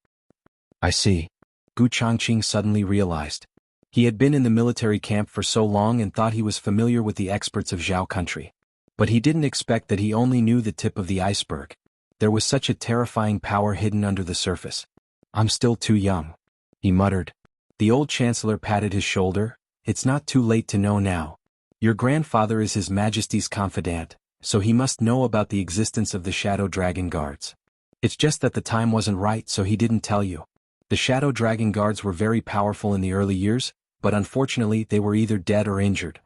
[SPEAKER 1] I see. Gu Changqing suddenly realized. He had been in the military camp for so long and thought he was familiar with the experts of Zhao country. But he didn't expect that he only knew the tip of the iceberg. There was such a terrifying power hidden under the surface. "I'm still too young," he muttered. The old Chancellor patted his shoulder. "It's not too late to know now. Your grandfather is His Majesty's confidant, so he must know about the existence of the Shadow Dragon Guards. It's just that the time wasn't right, so he didn't tell you. The Shadow Dragon Guards were very powerful in the early years, but unfortunately they were either dead or injured.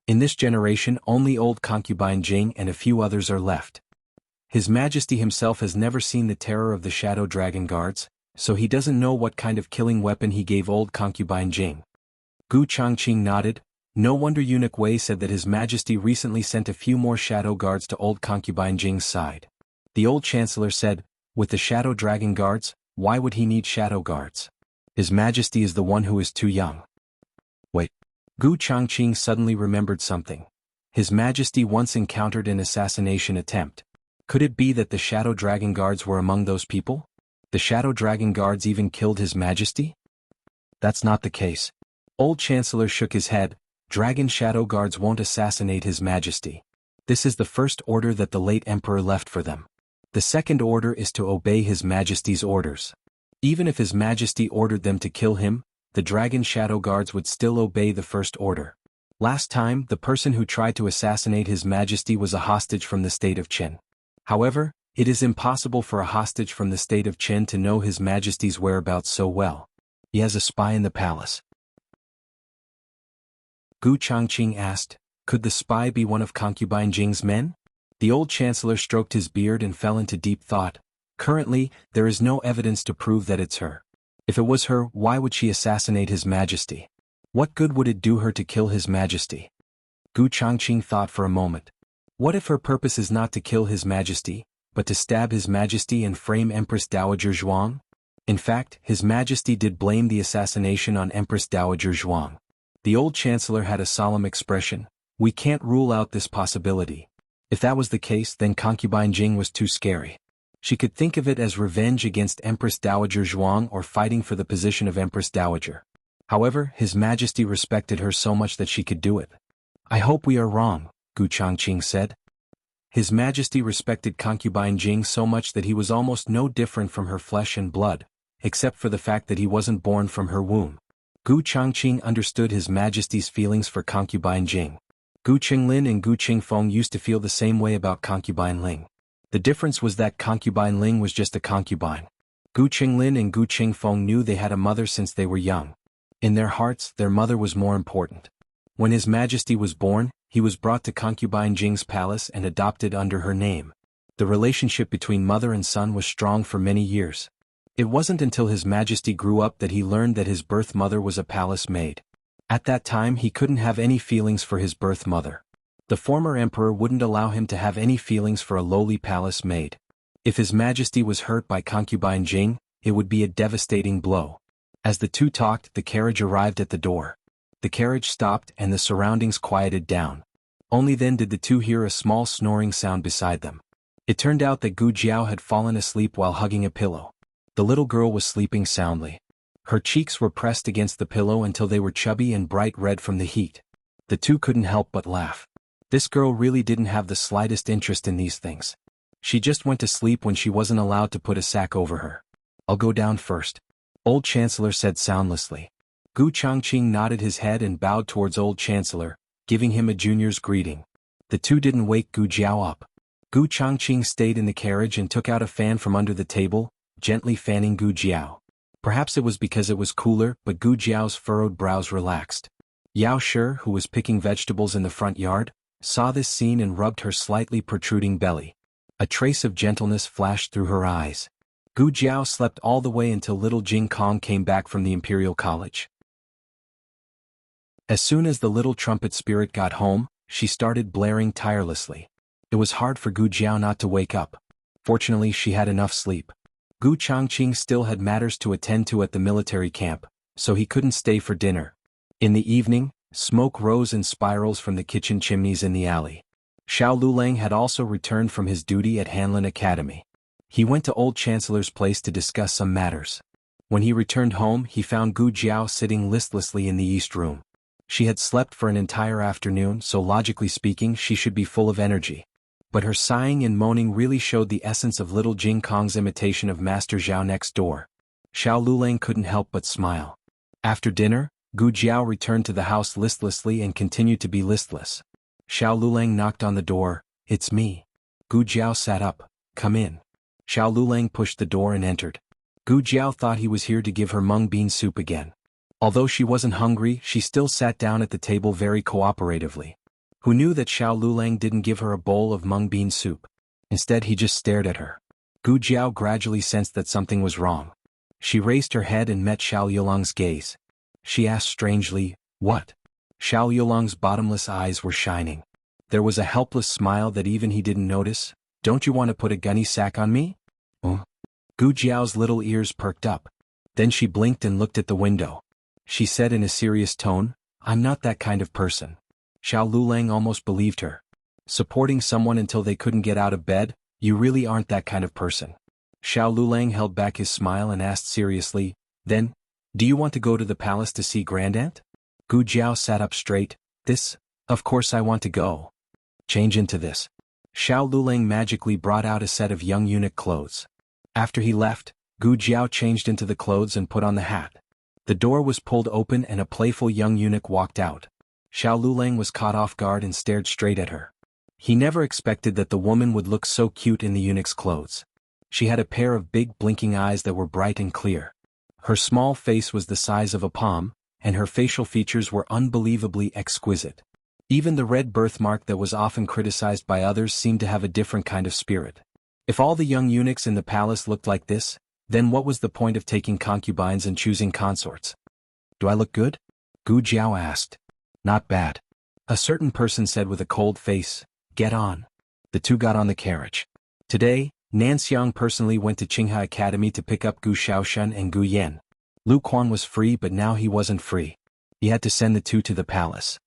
[SPEAKER 1] In this generation only old concubine Jing and a few others are left. His Majesty himself has never seen the terror of the Shadow Dragon Guards, so he doesn't know what kind of killing weapon he gave old concubine Jing." Gu Changqing nodded. No wonder Eunuch Wei said that His Majesty recently sent a few more Shadow Guards to old concubine Jing's side. The old Chancellor said, "With the Shadow Dragon Guards, why would he need Shadow Guards? His Majesty is the one who is too young." Wait. Gu Changqing suddenly remembered something. His Majesty once encountered an assassination attempt. Could it be that the Shadow Dragon Guards were among those people? The Shadow Dragon Guards even killed His Majesty? That's not the case. Old Chancellor shook his head. Dragon Shadow Guards won't assassinate His Majesty. This is the first order that the late Emperor left for them. The second order is to obey His Majesty's orders. Even if His Majesty ordered them to kill him, the Dragon Shadow Guards would still obey the first order. Last time, the person who tried to assassinate His Majesty was a hostage from the state of Qin. However, it is impossible for a hostage from the state of Qin to know His Majesty's whereabouts so well. He has a spy in the palace. Gu Changqing asked, "Could the spy be one of concubine Jing's men?" The old Chancellor stroked his beard and fell into deep thought. Currently, there is no evidence to prove that it's her. If it was her, why would she assassinate His Majesty? What good would it do her to kill His Majesty? Gu Changqing thought for a moment. What if her purpose is not to kill His Majesty, but to stab His Majesty and frame Empress Dowager Zhuang? In fact, His Majesty did blame the assassination on Empress Dowager Zhuang. The old Chancellor had a solemn expression. "We can't rule out this possibility." If that was the case, then concubine Jing was too scary. She could think of it as revenge against Empress Dowager Zhuang or fighting for the position of Empress Dowager. However, His Majesty respected her so much that she could do it. "I hope we are wrong," Gu Changqing said. His Majesty respected concubine Jing so much that he was almost no different from her flesh and blood, except for the fact that he wasn't born from her womb. Gu Changqing understood His Majesty's feelings for concubine Jing. Gu Qinglin and Gu Qingfeng used to feel the same way about concubine Ling. The difference was that concubine Ling was just a concubine. Gu Qinglin and Gu Qingfeng knew they had a mother since they were young. In their hearts, their mother was more important. When His Majesty was born, he was brought to concubine Jing's palace and adopted under her name. The relationship between mother and son was strong for many years. It wasn't until His Majesty grew up that he learned that his birth mother was a palace maid. At that time he couldn't have any feelings for his birth mother. The former emperor wouldn't allow him to have any feelings for a lowly palace maid. If His Majesty was hurt by concubine Jing, it would be a devastating blow. As the two talked, the carriage arrived at the door. The carriage stopped and the surroundings quieted down. Only then did the two hear a small snoring sound beside them. It turned out that Gu Jiao had fallen asleep while hugging a pillow. The little girl was sleeping soundly. Her cheeks were pressed against the pillow until they were chubby and bright red from the heat. The two couldn't help but laugh. This girl really didn't have the slightest interest in these things. She just went to sleep when she wasn't allowed to put a sack over her. "I'll go down first," Old Chancellor said soundlessly. Gu Changqing nodded his head and bowed towards Old Chancellor, giving him a junior's greeting. The two didn't wake Gu Jiao up. Gu Changqing stayed in the carriage and took out a fan from under the table, gently fanning Gu Jiao. Perhaps it was because it was cooler, but Gu Jiao's furrowed brows relaxed. Yao Shi, who was picking vegetables in the front yard, saw this scene and rubbed her slightly protruding belly. A trace of gentleness flashed through her eyes. Gu Jiao slept all the way until little Jing Kong came back from the Imperial College. As soon as the little trumpet spirit got home, she started blaring tirelessly. It was hard for Gu Jiao not to wake up. Fortunately, she had enough sleep. Gu Changqing still had matters to attend to at the military camp, so he couldn't stay for dinner. In the evening, smoke rose in spirals from the kitchen chimneys in the alley. Xiao Lulang had also returned from his duty at Hanlin Academy. He went to Old Chancellor's place to discuss some matters. When he returned home, he found Gu Jiao sitting listlessly in the east room. She had slept for an entire afternoon, so logically speaking she should be full of energy. But her sighing and moaning really showed the essence of little Jing Kong's imitation of Master Zhao next door. Xiao Lulang couldn't help but smile. After dinner, Gu Jiao returned to the house listlessly and continued to be listless. Xiao Lulang knocked on the door. "It's me." Gu Jiao sat up. "Come in." Xiao Lulang pushed the door and entered. Gu Jiao thought he was here to give her mung bean soup again. Although she wasn't hungry, she still sat down at the table very cooperatively. Who knew that Xiao Lulang didn't give her a bowl of mung bean soup? Instead, he just stared at her. Gu Jiao gradually sensed that something was wrong. She raised her head and met Xiao Yulong's gaze. She asked strangely, "What?" Xiao Yulong's bottomless eyes were shining. There was a helpless smile that even he didn't notice. "Don't you want to put a gunny sack on me?" Gu Jiao's little ears perked up. Then she blinked and looked at the window. She said in a serious tone, "I'm not that kind of person." Xiao Lulang almost believed her. Supporting someone until they couldn't get out of bed, you really aren't that kind of person. Xiao Lulang held back his smile and asked seriously, "Then, do you want to go to the palace to see Grandaunt?" Gu Jiao sat up straight. Of course I want to go." "Change into this." Xiao Lulang magically brought out a set of young eunuch clothes. After he left, Gu Jiao changed into the clothes and put on the hat. The door was pulled open and a playful young eunuch walked out. Xiao Lulang was caught off guard and stared straight at her. He never expected that the woman would look so cute in the eunuch's clothes. She had a pair of big blinking eyes that were bright and clear. Her small face was the size of a palm, and her facial features were unbelievably exquisite. Even the red birthmark that was often criticized by others seemed to have a different kind of spirit. If all the young eunuchs in the palace looked like this, then what was the point of taking concubines and choosing consorts? "Do I look good?" Gu Jiao asked. "Not bad." A certain person said with a cold face, "Get on." The two got on the carriage. Today, Nanxiang personally went to Qinghe Academy to pick up Gu Shaoshan and Gu Yan. Lu Quan was free, but now he wasn't free. He had to send the two to the palace.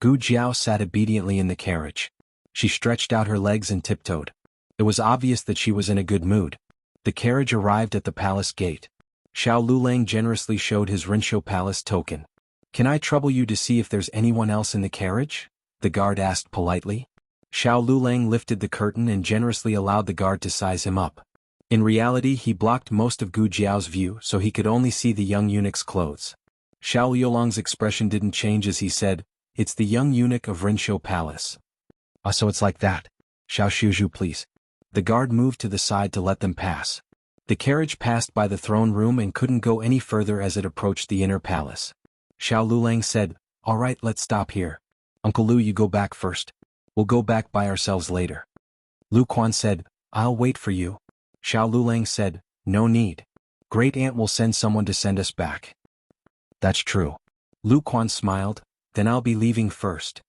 [SPEAKER 1] Gu Jiao sat obediently in the carriage. She stretched out her legs and tiptoed. It was obvious that she was in a good mood. The carriage arrived at the palace gate. Xiao Lulang generously showed his Rinshou Palace token. "Can I trouble you to see if there's anyone else in the carriage?" the guard asked politely. Xiao Lulang lifted the curtain and generously allowed the guard to size him up. In reality, he blocked most of Gu Jiao's view, so he could only see the young eunuch's clothes. Xiao Yulong's expression didn't change as he said, "It's the young eunuch of Rinshou Palace." So it's like that. "Xiao Shuzhu, please." The guard moved to the side to let them pass. The carriage passed by the throne room and couldn't go any further as it approached the inner palace. Xiao Lulang said, "All right, let's stop here. Uncle Lu, you go back first. We'll go back by ourselves later." Lu Quan said, "I'll wait for you." Xiao Lulang said, "No need. Great Aunt will send someone to send us back." "That's true." Lu Quan smiled, "Then I'll be leaving first."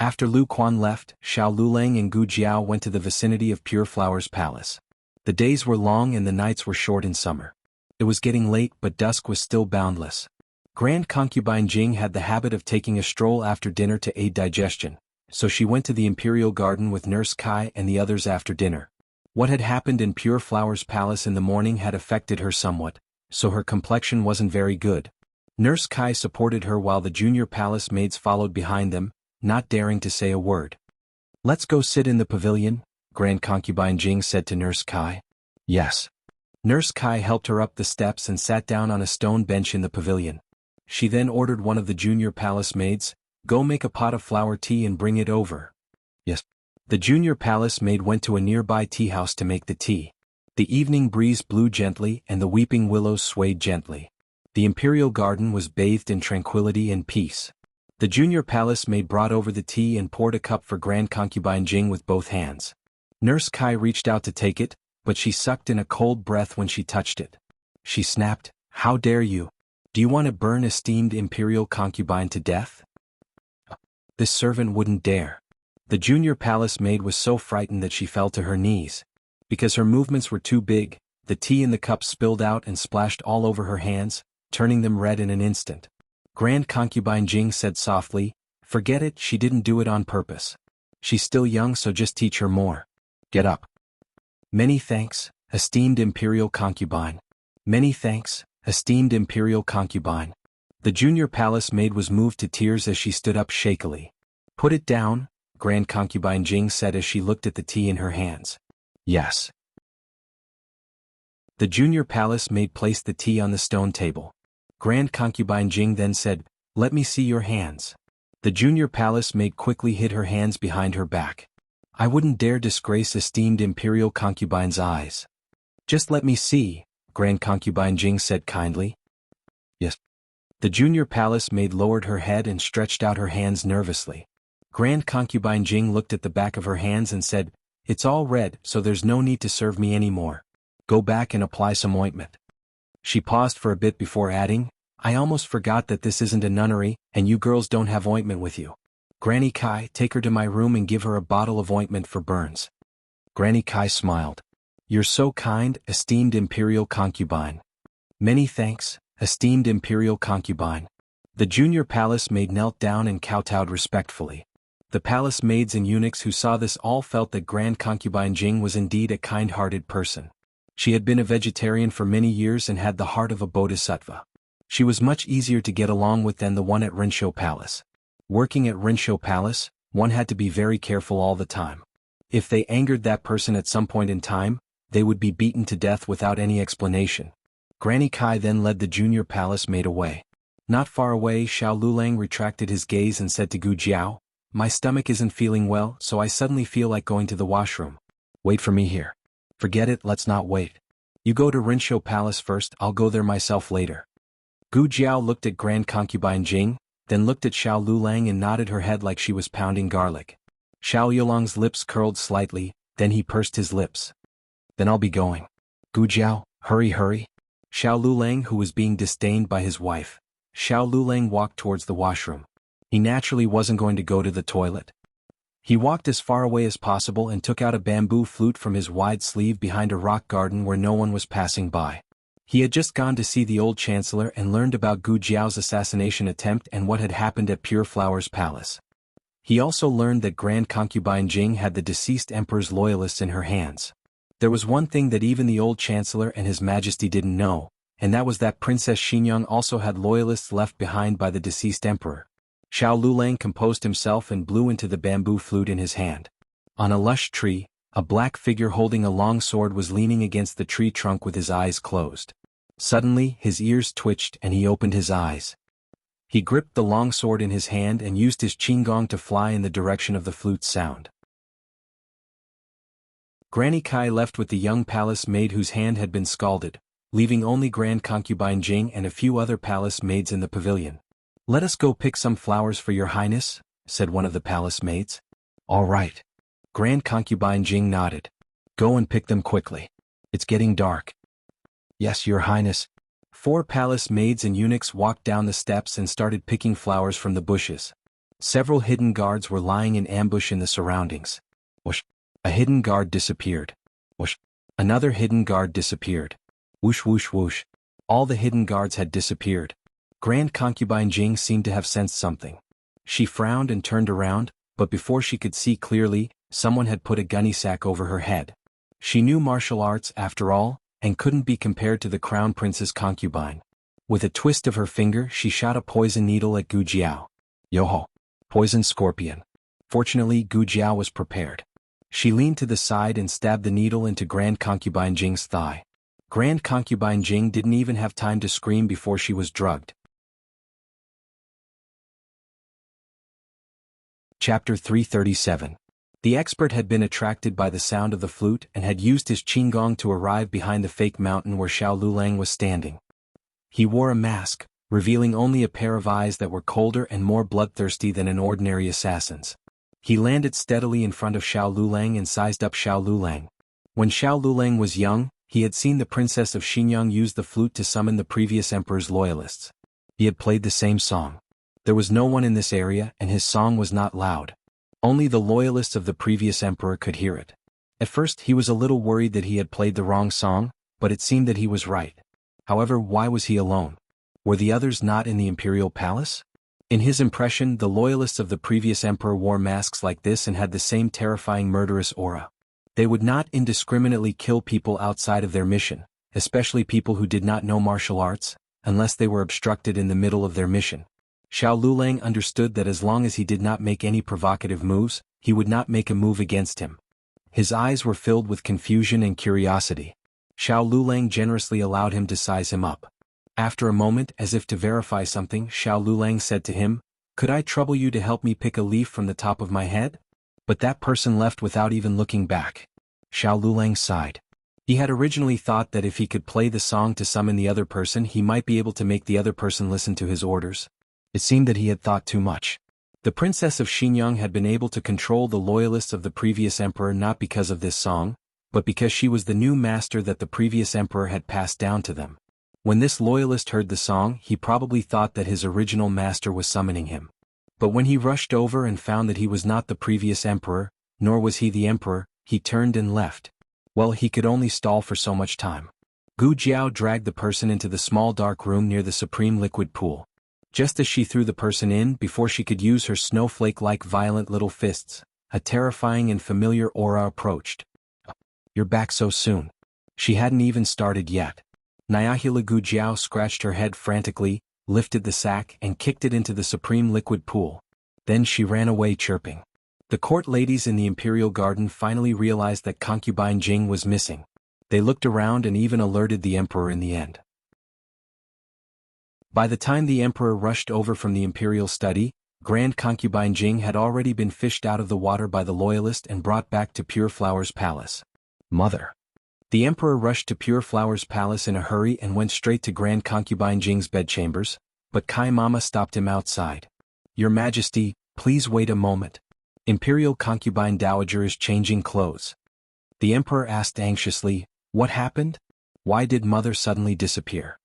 [SPEAKER 1] After Lu Quan left, Xiao Lulang and Gu Jiao went to the vicinity of Pure Flower's palace. The days were long and the nights were short in summer. It was getting late, but dusk was still boundless. Grand concubine Jing had the habit of taking a stroll after dinner to aid digestion, so she went to the imperial garden with Nurse Kai and the others after dinner. What had happened in Pure Flower's palace in the morning had affected her somewhat, so her complexion wasn't very good. Nurse Kai supported her while the junior palace maids followed behind them, not daring to say a word. "Let's go sit in the pavilion," Grand concubine Jing said to Nurse Kai. "Yes." Nurse Kai helped her up the steps and sat down on a stone bench in the pavilion. She then ordered one of the junior palace maids, "Go make a pot of flower tea and bring it over." "Yes." The junior palace maid went to a nearby tea house to make the tea. The evening breeze blew gently and the weeping willows swayed gently. The imperial garden was bathed in tranquility and peace. The junior palace maid brought over the tea and poured a cup for Grand concubine Jing with both hands. Nurse Kai reached out to take it, but she sucked in a cold breath when she touched it. She snapped, "How dare you? Do you want to burn esteemed imperial concubine to death?" This servant wouldn't dare. The junior palace maid was so frightened that she fell to her knees. Because her movements were too big, the tea in the cup spilled out and splashed all over her hands, turning them red in an instant. Grand concubine Jing said softly, "Forget it, she didn't do it on purpose. She's still young, so just teach her more. Get up." "Many thanks, esteemed imperial concubine. Many thanks, esteemed imperial concubine." The junior palace maid was moved to tears as she stood up shakily. "Put it down," Grand concubine Jing said as she looked at the tea in her hands. "Yes." The junior palace maid placed the tea on the stone table. Grand concubine Jing then said, "Let me see your hands." The junior palace maid quickly hid her hands behind her back. "I wouldn't dare disgrace esteemed imperial concubine's eyes." "Just let me see," Grand concubine Jing said kindly. "Yes." The junior palace maid lowered her head and stretched out her hands nervously. Grand concubine Jing looked at the back of her hands and said, "It's all red, so there's no need to serve me anymore. Go back and apply some ointment." She paused for a bit before adding, "I almost forgot that this isn't a nunnery, and you girls don't have ointment with you. Granny Kai, take her to my room and give her a bottle of ointment for burns." Granny Kai smiled. "You're so kind, esteemed imperial concubine." "Many thanks, esteemed imperial concubine." The junior palace maid knelt down and kowtowed respectfully. The palace maids and eunuchs who saw this all felt that Grand concubine Jing was indeed a kind-hearted person. She had been a vegetarian for many years and had the heart of a bodhisattva. She was much easier to get along with than the one at Rinshou Palace. Working at Rinshou Palace, one had to be very careful all the time. If they angered that person at some point in time, they would be beaten to death without any explanation. Granny Kai then led the junior palace maid away. Not far away, Xiao Lulang retracted his gaze and said to Gu Jiao, "My stomach isn't feeling well, so I suddenly feel like going to the washroom. Wait for me here." "Forget it, let's not wait. You go to Rinshou Palace first, I'll go there myself later." Gu Jiao looked at Grand concubine Jing, then looked at Xiao Lulang and nodded her head like she was pounding garlic. Xiao Yulang's lips curled slightly, then he pursed his lips. "Then I'll be going." "Gu Jiao, hurry hurry." Xiao Lulang, who was being disdained by his wife. Xiao Lulang walked towards the washroom. He naturally wasn't going to go to the toilet. He walked as far away as possible and took out a bamboo flute from his wide sleeve behind a rock garden where no one was passing by. He had just gone to see the old chancellor and learned about Gu Jiao's assassination attempt and what had happened at Pure Flower's palace. He also learned that Grand concubine Jing had the deceased emperor's loyalists in her hands. There was one thing that even the old chancellor and his majesty didn't know, and that was that Princess Xinyang also had loyalists left behind by the deceased emperor. Xiao Lulang composed himself and blew into the bamboo flute in his hand. On a lush tree, a black figure holding a long sword was leaning against the tree trunk with his eyes closed. Suddenly, his ears twitched and he opened his eyes. He gripped the long sword in his hand and used his qinggong to fly in the direction of the flute's sound. Granny Kai left with the young palace maid whose hand had been scalded, leaving only Grand concubine Jing and a few other palace maids in the pavilion. "Let us go pick some flowers for your highness," said one of the palace maids. "All right." Grand concubine Jing nodded. "Go and pick them quickly. It's getting dark." "Yes, your highness." 4 palace maids and eunuchs walked down the steps and started picking flowers from the bushes. Several hidden guards were lying in ambush in the surroundings. Whoosh! A hidden guard disappeared. Whoosh! Another hidden guard disappeared. Whoosh whoosh whoosh. All the hidden guards had disappeared. Grand concubine Jing seemed to have sensed something. She frowned and turned around, but before she could see clearly, someone had put a gunny sack over her head. She knew martial arts, after all, and couldn't be compared to the crown prince's concubine. With a twist of her finger, she shot a poison needle at Gu Jiao. Yo-ho! Poison scorpion. Fortunately, Gu Jiao was prepared. She leaned to the side and stabbed the needle into Grand concubine Jing's thigh. Grand concubine Jing didn't even have time to scream before she was drugged. Chapter 337. The expert had been attracted by the sound of the flute and had used his qinggong to arrive behind the fake mountain where Xiao Lulang was standing. He wore a mask, revealing only a pair of eyes that were colder and more bloodthirsty than an ordinary assassin's. He landed steadily in front of Xiao Lulang and sized up Xiao Lulang. When Xiao Lulang was young, he had seen the princess of Xinjiang use the flute to summon the previous emperor's loyalists. He had played the same song. There was no one in this area and his song was not loud. Only the loyalists of the previous emperor could hear it. At first he was a little worried that he had played the wrong song, but it seemed that he was right. However, why was he alone? Were the others not in the imperial palace? In his impression, the loyalists of the previous emperor wore masks like this and had the same terrifying murderous aura. They would not indiscriminately kill people outside of their mission, especially people who did not know martial arts, unless they were obstructed in the middle of their mission. Xiao Lulang understood that as long as he did not make any provocative moves, he would not make a move against him. His eyes were filled with confusion and curiosity. Xiao Lulang generously allowed him to size him up. After a moment, as if to verify something, Xiao Lulang said to him, "Could I trouble you to help me pick a leaf from the top of my head?" But that person left without even looking back. Xiao Lulang sighed. He had originally thought that if he could play the song to summon the other person, he might be able to make the other person listen to his orders. It seemed that he had thought too much. The princess of Xinjiang had been able to control the loyalists of the previous emperor not because of this song, but because she was the new master that the previous emperor had passed down to them. When this loyalist heard the song, he probably thought that his original master was summoning him. But when he rushed over and found that he was not the previous emperor, nor was he the emperor, he turned and left. Well, he could only stall for so much time. Gu Jiao dragged the person into the small dark room near the supreme liquid pool. Just as she threw the person in, before she could use her snowflake-like violent little fists, a terrifying and familiar aura approached. "You're back so soon." She hadn't even started yet. Nyahila Gu Jiao scratched her head frantically, lifted the sack and kicked it into the supreme liquid pool. Then she ran away chirping. The court ladies in the imperial garden finally realized that concubine Jing was missing. They looked around and even alerted the emperor in the end. By the time the emperor rushed over from the imperial study, Grand Concubine Jing had already been fished out of the water by the loyalist and brought back to Pure Flower's palace. "Mother." The emperor rushed to Pure Flower's palace in a hurry and went straight to Grand Concubine Jing's bedchambers, but Kai Mama stopped him outside. "Your Majesty, please wait a moment. Imperial Concubine Dowager is changing clothes." The emperor asked anxiously, "What happened? Why did Mother suddenly disappear?"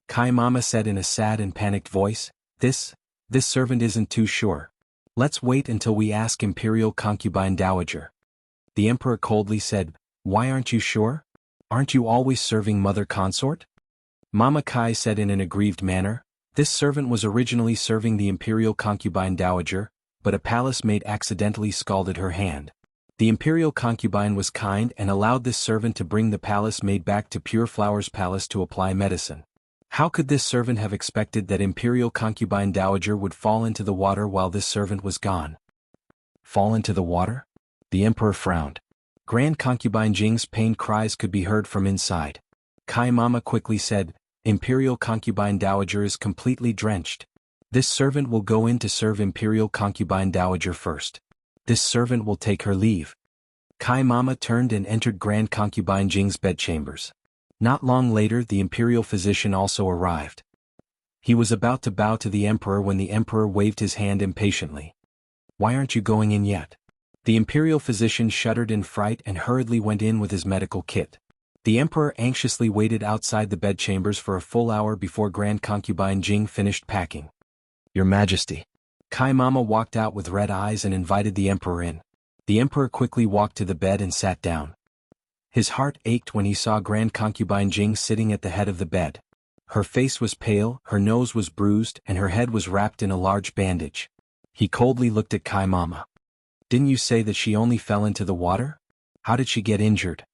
[SPEAKER 1] Kai Mama said in a sad and panicked voice, This servant isn't too sure. Let's wait until we ask Imperial Concubine Dowager." The emperor coldly said, "Why aren't you sure? Aren't you always serving Mother Consort?" Mama Kai said in an aggrieved manner, "This servant was originally serving the Imperial Concubine Dowager, but a palace maid accidentally scalded her hand. The Imperial Concubine was kind and allowed this servant to bring the palace maid back to Pure Flower's palace to apply medicine. How could this servant have expected that Imperial Concubine Dowager would fall into the water while this servant was gone?" "Fall into the water?" The emperor frowned. Grand Concubine Jing's pained cries could be heard from inside. Kai Mama quickly said, "Imperial Concubine Dowager is completely drenched. This servant will go in to serve Imperial Concubine Dowager first. This servant will take her leave." Kai Mama turned and entered Grand Concubine Jing's bedchambers. Not long later, the imperial physician also arrived. He was about to bow to the emperor when the emperor waved his hand impatiently. "Why aren't you going in yet?" The imperial physician shuddered in fright and hurriedly went in with his medical kit. The emperor anxiously waited outside the bedchambers for a full hour before Grand Concubine Jing finished packing. "Your Majesty." Kai Mama walked out with red eyes and invited the emperor in. The emperor quickly walked to the bed and sat down. His heart ached when he saw Grand Concubine Jing sitting at the head of the bed. Her face was pale, her nose was bruised, and her head was wrapped in a large bandage. He coldly looked at Kai Mama. "Didn't you say that she only fell into the water? How did she get injured?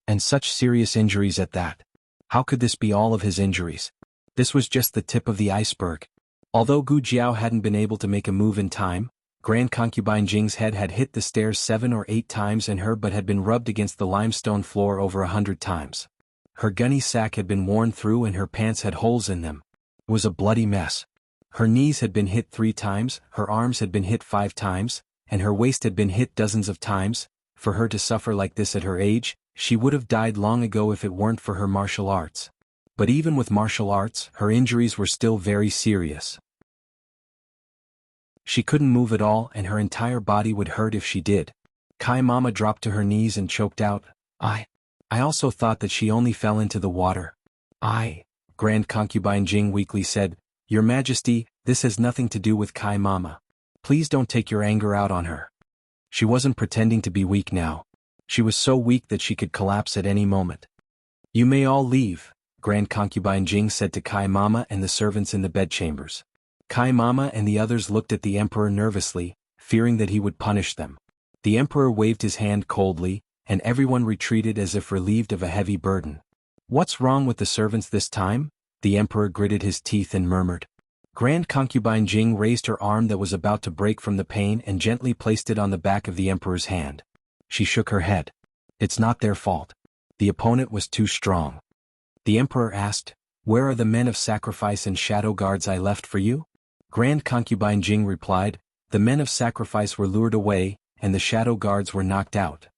[SPEAKER 1] And such serious injuries at that. How could this be all of his injuries? This was just the tip of the iceberg." Although Gu Jiao hadn't been able to make a move in time, Grand Concubine Jing's head had hit the stairs 7 or 8 times and her butt had been rubbed against the limestone floor over 100 times. Her gunny sack had been worn through and her pants had holes in them. It was a bloody mess. Her knees had been hit 3 times, her arms had been hit 5 times, and her waist had been hit dozens of times. For her to suffer like this at her age, she would have died long ago if it weren't for her martial arts. But even with martial arts, her injuries were still very serious. She couldn't move at all and her entire body would hurt if she did. Kai Mama dropped to her knees and choked out, I also thought that she only fell into the water. Grand Concubine Jing weakly said, Your Majesty, this has nothing to do with Kai Mama. Please don't take your anger out on her. She wasn't pretending to be weak now. She was so weak that she could collapse at any moment. You may all leave, Grand Concubine Jing said to Kai Mama and the servants in the bedchambers. Kai Mama and the others looked at the emperor nervously, fearing that he would punish them. The emperor waved his hand coldly, and everyone retreated as if relieved of a heavy burden. What's wrong with the servants this time? The emperor gritted his teeth and murmured. Grand Concubine Jing raised her arm that was about to break from the pain and gently placed it on the back of the emperor's hand. She shook her head. It's not their fault. The opponent was too strong. The emperor asked, Where are the men of sacrifice and shadow guards I left for you? Grand Concubine Jing replied, The men of sacrifice were lured away, and the shadow guards were knocked out.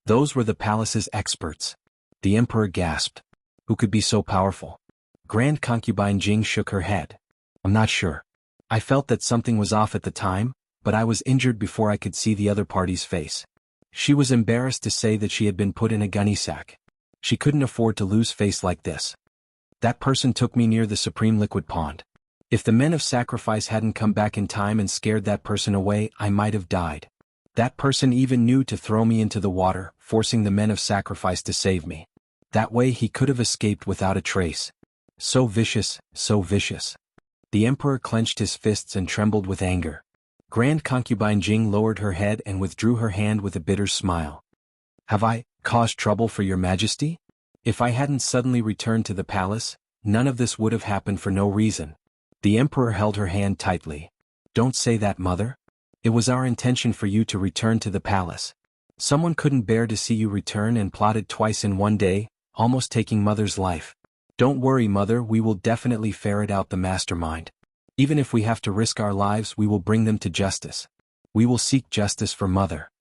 [SPEAKER 1] Those were the palace's experts. The emperor gasped. Who could be so powerful? Grand Concubine Jing shook her head. I'm not sure. I felt that something was off at the time, but I was injured before I could see the other party's face. She was embarrassed to say that she had been put in a gunny sack. She couldn't afford to lose face like this. That person took me near the Supreme Liquid Pond. If the men of sacrifice hadn't come back in time and scared that person away, I might have died. That person even knew to throw me into the water, forcing the men of sacrifice to save me. That way he could have escaped without a trace. So vicious, so vicious. The emperor clenched his fists and trembled with anger. Grand Concubine Jing lowered her head and withdrew her hand with a bitter smile. Have I caused trouble for your majesty? If I hadn't suddenly returned to the palace, none of this would have happened for no reason. The emperor held her hand tightly. Don't say that, mother. It was our intention for you to return to the palace. Someone couldn't bear to see you return and plotted twice in one day, almost taking mother's life. Don't worry, mother, we will definitely ferret out the mastermind. Even if we have to risk our lives, we will bring them to justice. We will seek justice for mother.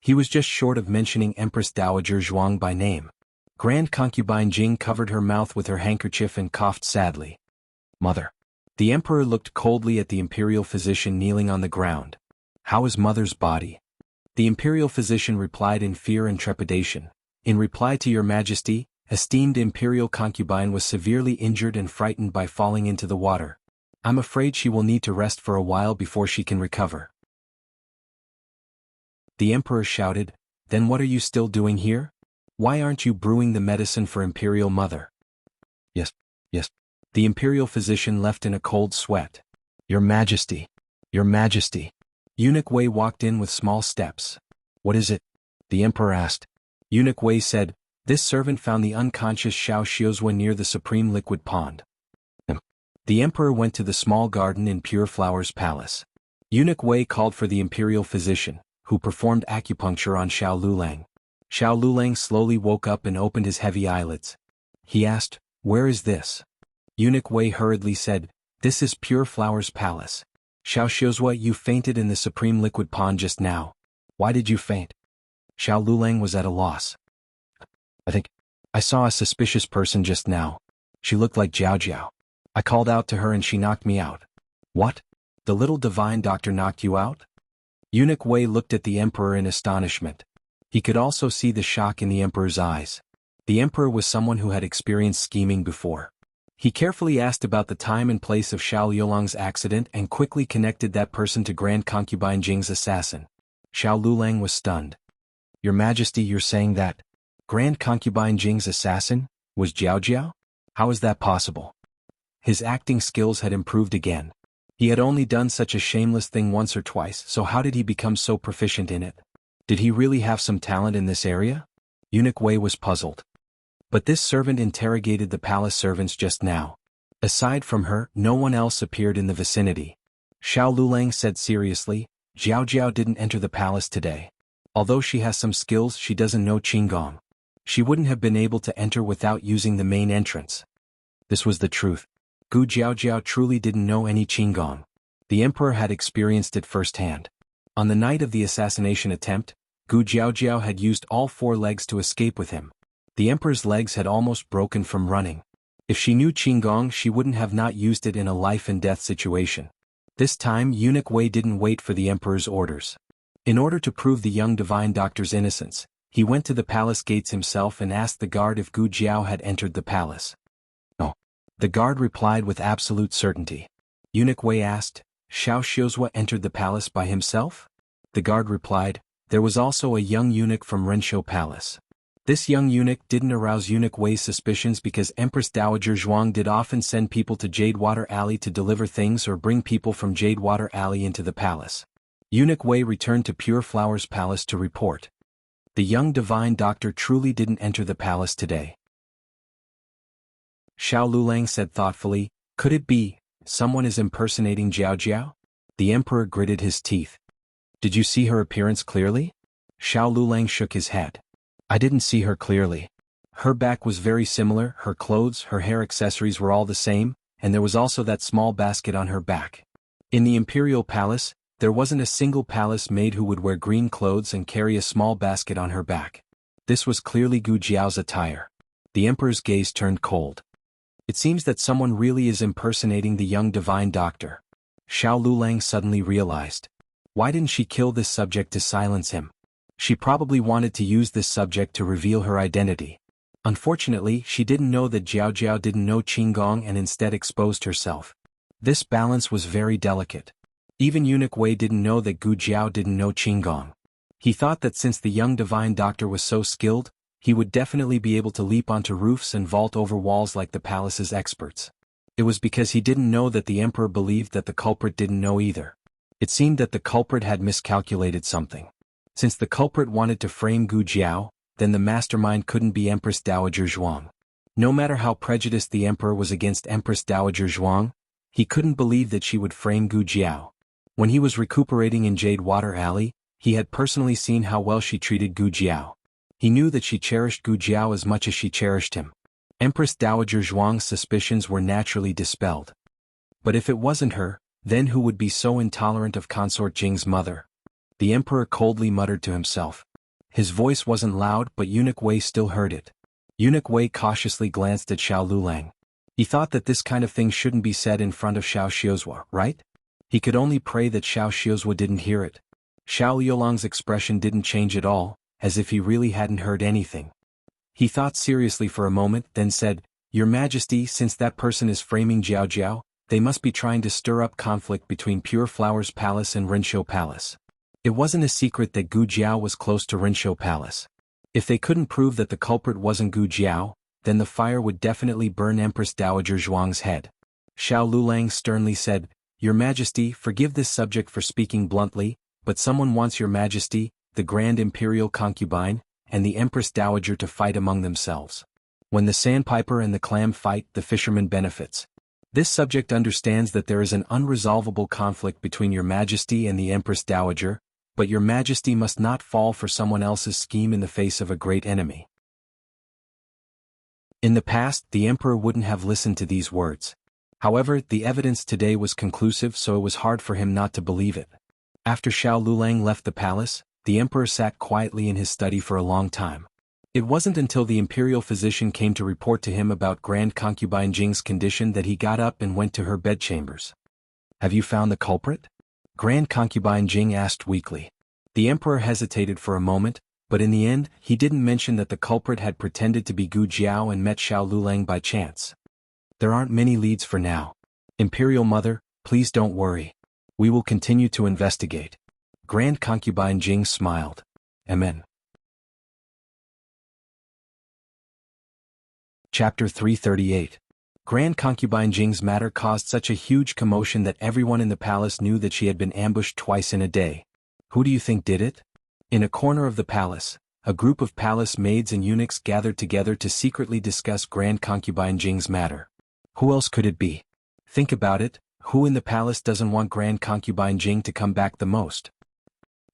[SPEAKER 1] He was just short of mentioning Empress Dowager Zhuang by name. Grand Concubine Jing covered her mouth with her handkerchief and coughed sadly. Mother. The emperor looked coldly at the imperial physician kneeling on the ground. How is mother's body? The imperial physician replied in fear and trepidation. In reply to your majesty, esteemed imperial concubine was severely injured and frightened by falling into the water. I'm afraid she will need to rest for a while before she can recover. The emperor shouted, Then what are you still doing here? Why aren't you brewing the medicine for imperial mother? Yes. The imperial physician left in a cold sweat. Your majesty. Your majesty. Eunuch Wei walked in with small steps. What is it? The emperor asked. Eunuch Wei said, This servant found the unconscious Xiao Xiuzhua near the Supreme Liquid Pond. The emperor went to the small garden in Pure Flowers Palace. Eunuch Wei called for the imperial physician, who performed acupuncture on Xiao Lulang. Xiao Lulang slowly woke up and opened his heavy eyelids. He asked, Where is this? Eunuch Wei hurriedly said, This is Pure Flowers Palace. Xiao Xiuzhua, you fainted in the Supreme Liquid Pond just now. Why did you faint? Xiao Lulang was at a loss. I think I saw a suspicious person just now. She looked like Jiao Jiao. I called out to her and she knocked me out. What? The little divine doctor knocked you out? Eunuch Wei looked at the emperor in astonishment. He could also see the shock in the emperor's eyes. The emperor was someone who had experienced scheming before. He carefully asked about the time and place of Xiao Liulang's accident and quickly connected that person to Grand Concubine Jing's assassin. Xiao Lulang was stunned. Your Majesty, you're saying that Grand Concubine Jing's assassin was Jiao Jiao? How is that possible? His acting skills had improved again. He had only done such a shameless thing once or twice, so how did he become so proficient in it? Did he really have some talent in this area? Eunuch Wei was puzzled. But this servant interrogated the palace servants just now. Aside from her, no one else appeared in the vicinity. Xiao Lulang said seriously, Jiao Jiao didn't enter the palace today. Although she has some skills, she doesn't know Qinggong. She wouldn't have been able to enter without using the main entrance. This was the truth. Gu Jiao Jiao truly didn't know any Qinggong. The emperor had experienced it firsthand. On the night of the assassination attempt, Gu Jiao Jiao had used all 4 legs to escape with him. The emperor's legs had almost broken from running. If she knew Qinggong, she wouldn't have not used it in a life-and-death situation. This time, Eunuch Wei didn't wait for the emperor's orders. In order to prove the young divine doctor's innocence, He went to the palace gates himself and asked the guard if Gu Jiao had entered the palace. No. The guard replied with absolute certainty. Eunuch Wei asked, Xiao Xiuzhua entered the palace by himself? The guard replied, there was also a young eunuch from Renshou Palace. This young eunuch didn't arouse Eunuch Wei's suspicions because Empress Dowager Zhuang did often send people to Jadewater Alley to deliver things or bring people from Jadewater Alley into the palace. Eunuch Wei returned to Pure Flowers Palace to report. The young divine doctor truly didn't enter the palace today. Xiao Lulang said thoughtfully, could it be, someone is impersonating Jiao Jiao? The emperor gritted his teeth. Did you see her appearance clearly? Xiao Lulang shook his head. I didn't see her clearly. Her back was very similar, her clothes, her hair accessories were all the same, and there was also that small basket on her back. In the imperial palace, there wasn't a single palace maid who would wear green clothes and carry a small basket on her back. This was clearly Gu Jiao's attire. The emperor's gaze turned cold. It seems that someone really is impersonating the young divine doctor. Xiao Lulang suddenly realized. Why didn't she kill this subject to silence him? She probably wanted to use this subject to reveal her identity. Unfortunately, she didn't know that Jiao Jiao didn't know Qinggong and instead exposed herself. This balance was very delicate. Even Eunuch Wei didn't know that Gu Jiao didn't know Qinggong. He thought that since the young divine doctor was so skilled, he would definitely be able to leap onto roofs and vault over walls like the palace's experts. It was because he didn't know that the emperor believed that the culprit didn't know either. It seemed that the culprit had miscalculated something. Since the culprit wanted to frame Gu Jiao, then the mastermind couldn't be Empress Dowager Zhuang. No matter how prejudiced the emperor was against Empress Dowager Zhuang, he couldn't believe that she would frame Gu Jiao. When he was recuperating in Jadewater Alley, he had personally seen how well she treated Gu Jiao. He knew that she cherished Gu Jiao as much as she cherished him. Empress Dowager Zhuang's suspicions were naturally dispelled. But if it wasn't her, then who would be so intolerant of Consort Jing's mother? The emperor coldly muttered to himself. His voice wasn't loud, but Eunuch Wei still heard it. Eunuch Wei cautiously glanced at Xiao Lulang. He thought that this kind of thing shouldn't be said in front of Xiao Xiuzhua, right? He could only pray that Xiao Xiuzhua didn't hear it. Xiao Liulang's expression didn't change at all, as if he really hadn't heard anything. He thought seriously for a moment, then said, Your Majesty, since that person is framing Jiao Jiao, they must be trying to stir up conflict between Pure Flowers Palace and Renshou Palace. It wasn't a secret that Gu Jiao was close to Renshou Palace. If they couldn't prove that the culprit wasn't Gu Jiao, then the fire would definitely burn Empress Dowager Zhuang's head. Xiao Lulang sternly said, Your Majesty, forgive this subject for speaking bluntly, but someone wants Your Majesty, the Grand Imperial Concubine, and the Empress Dowager to fight among themselves. When the sandpiper and the clam fight, the fisherman benefits. This subject understands that there is an unresolvable conflict between Your Majesty and the Empress Dowager, but Your Majesty must not fall for someone else's scheme in the face of a great enemy. In the past, the emperor wouldn't have listened to these words. However, the evidence today was conclusive, so it was hard for him not to believe it. After Xiao Lulang left the palace, the emperor sat quietly in his study for a long time. It wasn't until the imperial physician came to report to him about Grand Concubine Jing's condition that he got up and went to her bedchambers. Have you found the culprit? Grand Concubine Jing asked weakly. The emperor hesitated for a moment, but in the end, he didn't mention that the culprit had pretended to be Gu Jiao and met Xiao Lulang by chance. There aren't many leads for now. Imperial Mother, please don't worry. We will continue to investigate. Grand Concubine Jing smiled. Amen. Chapter 338. Grand Concubine Jing's matter caused such a huge commotion that everyone in the palace knew that she had been ambushed twice in a day. Who do you think did it? In a corner of the palace, a group of palace maids and eunuchs gathered together to secretly discuss Grand Concubine Jing's matter. Who else could it be? Think about it, who in the palace doesn't want Grand Concubine Jing to come back the most?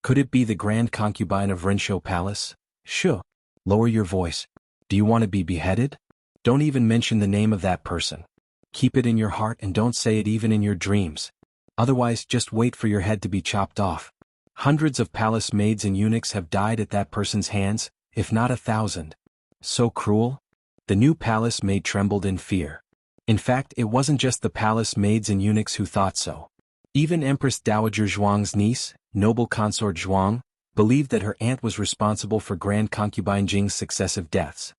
[SPEAKER 1] Could it be the Grand Concubine of Renshou Palace? Shoo! Lower your voice. Do you want to be beheaded? Don't even mention the name of that person. Keep it in your heart and don't say it even in your dreams. Otherwise, just wait for your head to be chopped off. Hundreds of palace maids and eunuchs have died at that person's hands, if not 1,000. So cruel? The new palace maid trembled in fear. In fact, it wasn't just the palace maids and eunuchs who thought so. Even Empress Dowager Zhuang's niece, noble consort Zhuang, believed that her aunt was responsible for Grand Concubine Jing's successive deaths.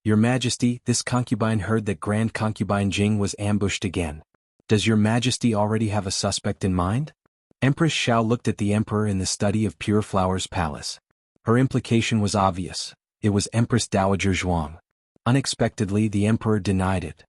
[SPEAKER 1] Your Majesty, this concubine heard that Grand Concubine Jing was ambushed again. Does your Majesty already have a suspect in mind? Empress Xiao looked at the emperor in the study of Pure Flower's palace. Her implication was obvious. It was Empress Dowager Zhuang. Unexpectedly, the emperor denied it.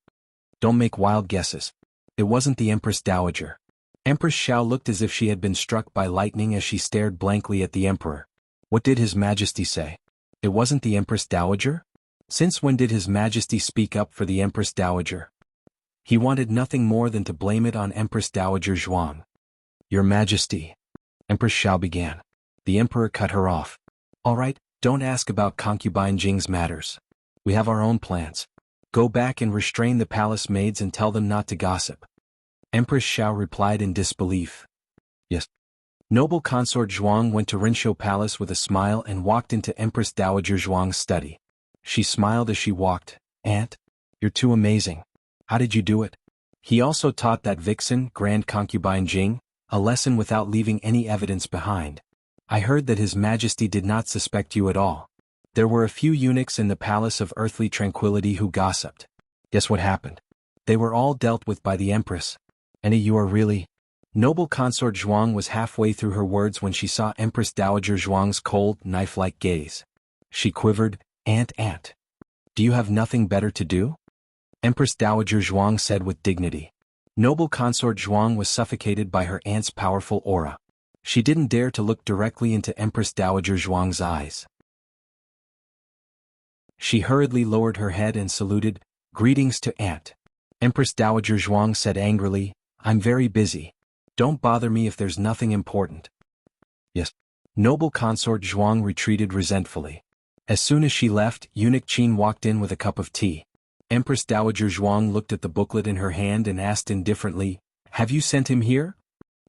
[SPEAKER 1] Don't make wild guesses. It wasn't the Empress Dowager. Empress Xiao looked as if she had been struck by lightning as she stared blankly at the emperor. What did His Majesty say? It wasn't the Empress Dowager? Since when did His Majesty speak up for the Empress Dowager? He wanted nothing more than to blame it on Empress Dowager Zhuang. Your Majesty. Empress Xiao began. The emperor cut her off. All right, don't ask about Concubine Jing's matters. We have our own plans. Go back and restrain the palace maids and tell them not to gossip. Empress Xiao replied in disbelief. Yes. Noble consort Zhuang went to Rinshou Palace with a smile and walked into Empress Dowager Zhuang's study. She smiled as she walked. Aunt, you're too amazing. How did you do it? He also taught that vixen, Grand Concubine Jing, a lesson without leaving any evidence behind. I heard that His Majesty did not suspect you at all. There were a few eunuchs in the Palace of Earthly Tranquility who gossiped. Guess what happened? They were all dealt with by the Empress. And you are really... Noble consort Zhuang was halfway through her words when she saw Empress Dowager Zhuang's cold, knife-like gaze. She quivered. Aunt. Do you have nothing better to do? Empress Dowager Zhuang said with dignity. Noble consort Zhuang was suffocated by her aunt's powerful aura. She didn't dare to look directly into Empress Dowager Zhuang's eyes. She hurriedly lowered her head and saluted. Greetings to Aunt. Empress Dowager Zhuang said angrily, I'm very busy. Don't bother me if there's nothing important. Yes. Noble consort Zhuang retreated resentfully. As soon as she left, Eunuch Qin walked in with a cup of tea. Empress Dowager Zhuang looked at the booklet in her hand and asked indifferently, Have you sent him here?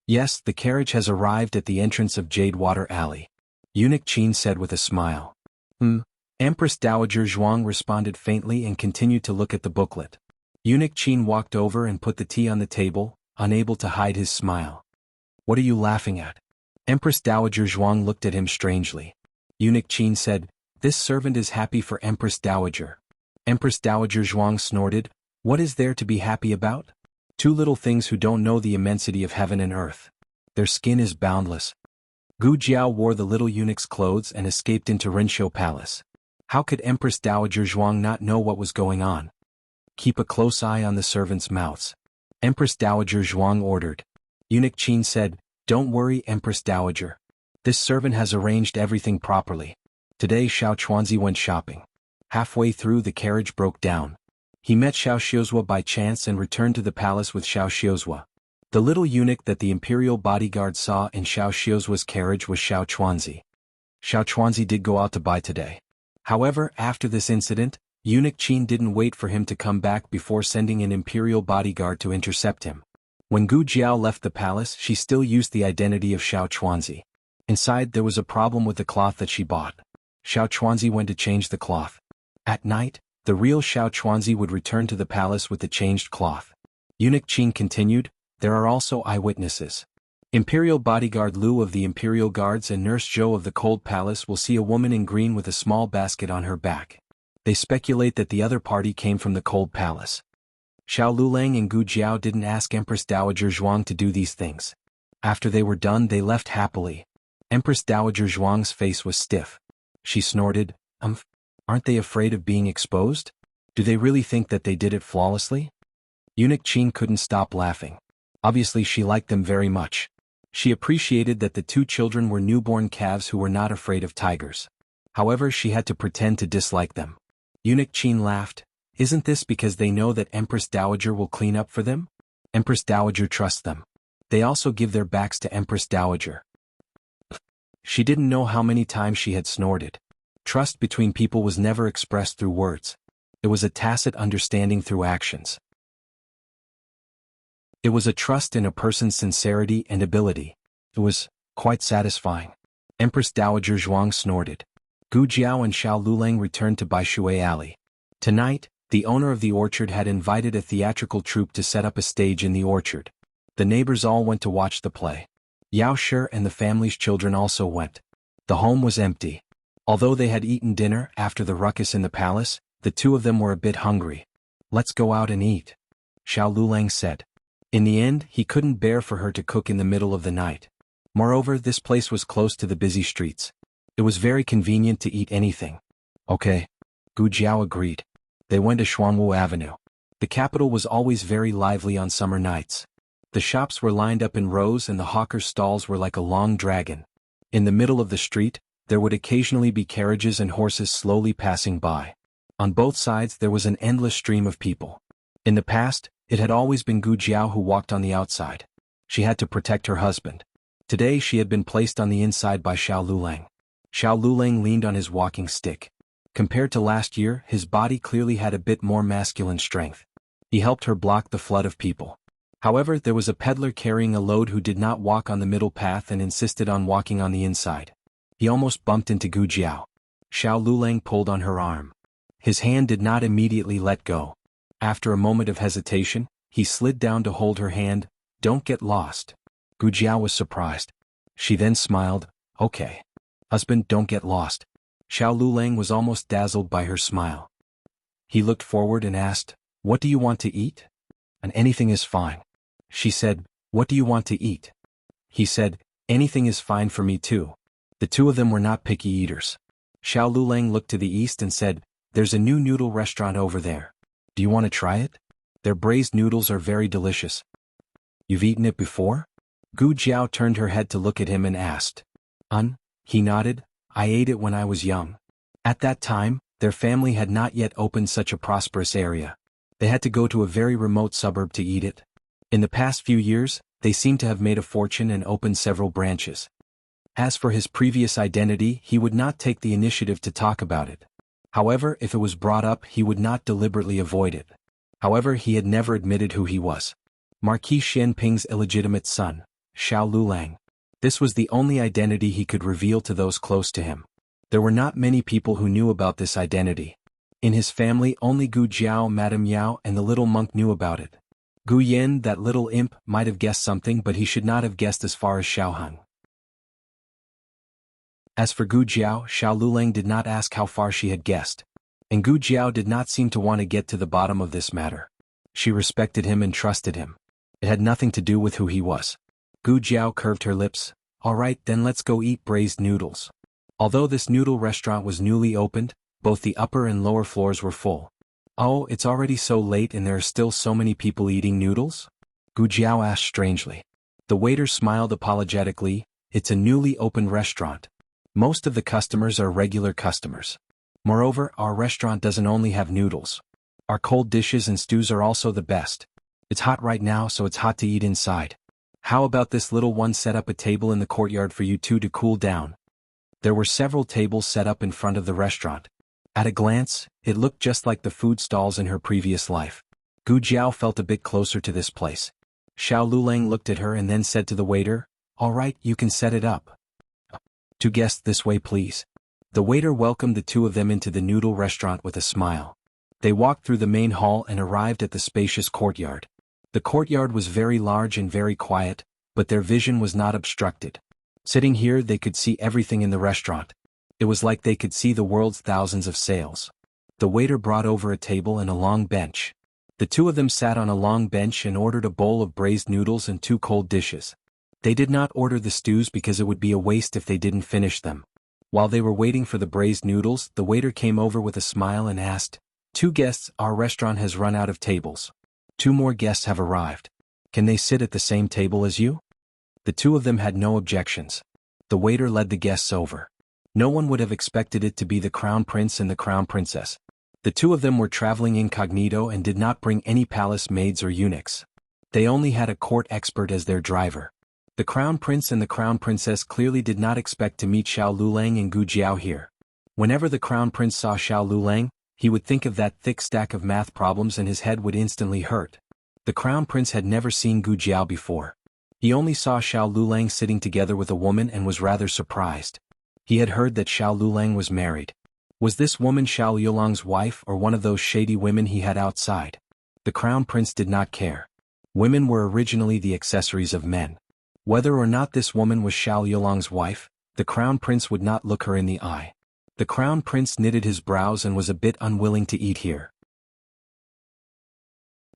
[SPEAKER 1] Yes, the carriage has arrived at the entrance of Jadewater Alley. Eunuch Qin said with a smile. Empress Dowager Zhuang responded faintly and continued to look at the booklet. Eunuch Qin walked over and put the tea on the table, unable to hide his smile. What are you laughing at? Empress Dowager Zhuang looked at him strangely. Eunuch Qin said, This servant is happy for Empress Dowager. Empress Dowager Zhuang snorted, What is there to be happy about? Two little things who don't know the immensity of heaven and earth. Their skin is boundless. Gu Jiao wore the little eunuch's clothes and escaped into Rinshou Palace. How could Empress Dowager Zhuang not know what was going on? Keep a close eye on the servants' mouths. Empress Dowager Zhuang ordered. Eunuch Qin said, Don't worry, Empress Dowager. This servant has arranged everything properly. Today Xiao Chuanzi went shopping. Halfway through the carriage broke down. He met Xiao Xiuzhua by chance and returned to the palace with Xiao Xiuzhua. The little eunuch that the imperial bodyguard saw in Xiao Xiuzhua's carriage was Xiao Chuanzi. Xiao Chuanzi did go out to buy today. However, after this incident, Eunuch Qin didn't wait for him to come back before sending an imperial bodyguard to intercept him. When Gu Jiao left the palace, she still used the identity of Xiao Chuanzi. Inside there was a problem with the cloth that she bought. Xiao Chuanzi went to change the cloth. At night, the real Xiao Chuanzi would return to the palace with the changed cloth. Eunuch Qin continued, There are also eyewitnesses. Imperial bodyguard Lu of the Imperial Guards and Nurse Zhou of the Cold Palace will see a woman in green with a small basket on her back. They speculate that the other party came from the Cold Palace. Xiao Lulang and Gu Jiao didn't ask Empress Dowager Zhuang to do these things. After they were done, they left happily. Empress Dowager Zhuang's face was stiff. She snorted, Aren't they afraid of being exposed? Do they really think that they did it flawlessly? Eunuch Qin couldn't stop laughing. Obviously she liked them very much. She appreciated that the two children were newborn calves who were not afraid of tigers. However, she had to pretend to dislike them. Eunuch Qin laughed. Isn't this because they know that Empress Dowager will clean up for them? Empress Dowager trusts them. They also give their backs to Empress Dowager. She didn't know how many times she had snorted. Trust between people was never expressed through words. It was a tacit understanding through actions. It was a trust in a person's sincerity and ability. It was quite satisfying. Empress Dowager Zhuang snorted. Gu Jiao and Xiao Lulang returned to Baishui Alley. Tonight, the owner of the orchard had invited a theatrical troupe to set up a stage in the orchard. The neighbors all went to watch the play. Yao Shi and the family's children also went. The home was empty. Although they had eaten dinner after the ruckus in the palace, the two of them were a bit hungry. "Let's go out and eat," Xiao Lulang said. In the end, he couldn't bear for her to cook in the middle of the night. Moreover, this place was close to the busy streets. It was very convenient to eat anything. Okay. Gu Jiao agreed. They went to Xuanwu Avenue. The capital was always very lively on summer nights. The shops were lined up in rows and the hawkers' stalls were like a long dragon. In the middle of the street, there would occasionally be carriages and horses slowly passing by. On both sides there was an endless stream of people. In the past, it had always been Gu Jiao who walked on the outside. She had to protect her husband. Today she had been placed on the inside by Xiao Lulang. Xiao Lulang leaned on his walking stick. Compared to last year, his body clearly had a bit more masculine strength. He helped her block the flood of people. However, there was a peddler carrying a load who did not walk on the middle path and insisted on walking on the inside. He almost bumped into Gu Jiao. Xiao Lulang pulled on her arm. His hand did not immediately let go. After a moment of hesitation, he slid down to hold her hand. "Don't get lost." Gu Jiao was surprised. She then smiled. "Okay. Husband, don't get lost." Xiao Lulang was almost dazzled by her smile. He looked forward and asked, "What do you want to eat?" "And anything is fine." She said, "What do you want to eat?" He said, "Anything is fine for me too." The two of them were not picky eaters. Xiao Lulang looked to the east and said, "There's a new noodle restaurant over there. Do you want to try it? Their braised noodles are very delicious." "You've eaten it before?" Gu Jiao turned her head to look at him and asked. He nodded. "I ate it when I was young." At that time, their family had not yet opened such a prosperous area. They had to go to a very remote suburb to eat it. In the past few years, they seemed to have made a fortune and opened several branches. As for his previous identity, he would not take the initiative to talk about it. However, if it was brought up, he would not deliberately avoid it. However, he had never admitted who he was. Marquis Xianping's illegitimate son, Xiao Lulang. This was the only identity he could reveal to those close to him. There were not many people who knew about this identity. In his family, only Gu Jiao, Madame Yao, and the little monk knew about it. Gu Yin, that little imp, might have guessed something, but he should not have guessed as far as Xiao Heng. As for Gu Jiao, Xiao Lulang did not ask how far she had guessed. And Gu Jiao did not seem to want to get to the bottom of this matter. She respected him and trusted him. It had nothing to do with who he was. Gu Jiao curved her lips. "All right, then let's go eat braised noodles." Although this noodle restaurant was newly opened, both the upper and lower floors were full. "Oh, it's already so late and there are still so many people eating noodles?" Gu Jiao asked strangely. The waiter smiled apologetically. "It's a newly opened restaurant. Most of the customers are regular customers. Moreover, our restaurant doesn't only have noodles. Our cold dishes and stews are also the best. It's hot right now, so it's hot to eat inside. How about this little one set up a table in the courtyard for you two to cool down?" There were several tables set up in front of the restaurant. At a glance, it looked just like the food stalls in her previous life. Gu Jiao felt a bit closer to this place. Xiao Lulang looked at her and then said to the waiter, "All right, you can set it up. 2 guests this way, please." The waiter welcomed the two of them into the noodle restaurant with a smile. They walked through the main hall and arrived at the spacious courtyard. The courtyard was very large and very quiet, but their vision was not obstructed. Sitting here, they could see everything in the restaurant. It was like they could see the world's thousands of sails. The waiter brought over a table and a long bench. The two of them sat on a long bench and ordered a bowl of braised noodles and 2 cold dishes. They did not order the stews because it would be a waste if they didn't finish them. While they were waiting for the braised noodles, the waiter came over with a smile and asked, "2 guests, our restaurant has run out of tables. 2 more guests have arrived. Can they sit at the same table as you?" The two of them had no objections. The waiter led the guests over. No one would have expected it to be the crown prince and the crown princess. The two of them were traveling incognito and did not bring any palace maids or eunuchs. They only had a court expert as their driver. The crown prince and the crown princess clearly did not expect to meet Xiao Lulang and Gu Jiao here. Whenever the crown prince saw Xiao Lulang, he would think of that thick stack of math problems and his head would instantly hurt. The crown prince had never seen Gu Jiao before. He only saw Xiao Lulang sitting together with a woman and was rather surprised. He had heard that Xiao Lulang was married. Was this woman Xiao Yulang's wife or one of those shady women he had outside? The crown prince did not care. Women were originally the accessories of men. Whether or not this woman was Xiao Yulang's wife, The crown prince would not look her in the eye. The crown prince knitted his brows and was a bit unwilling to eat here.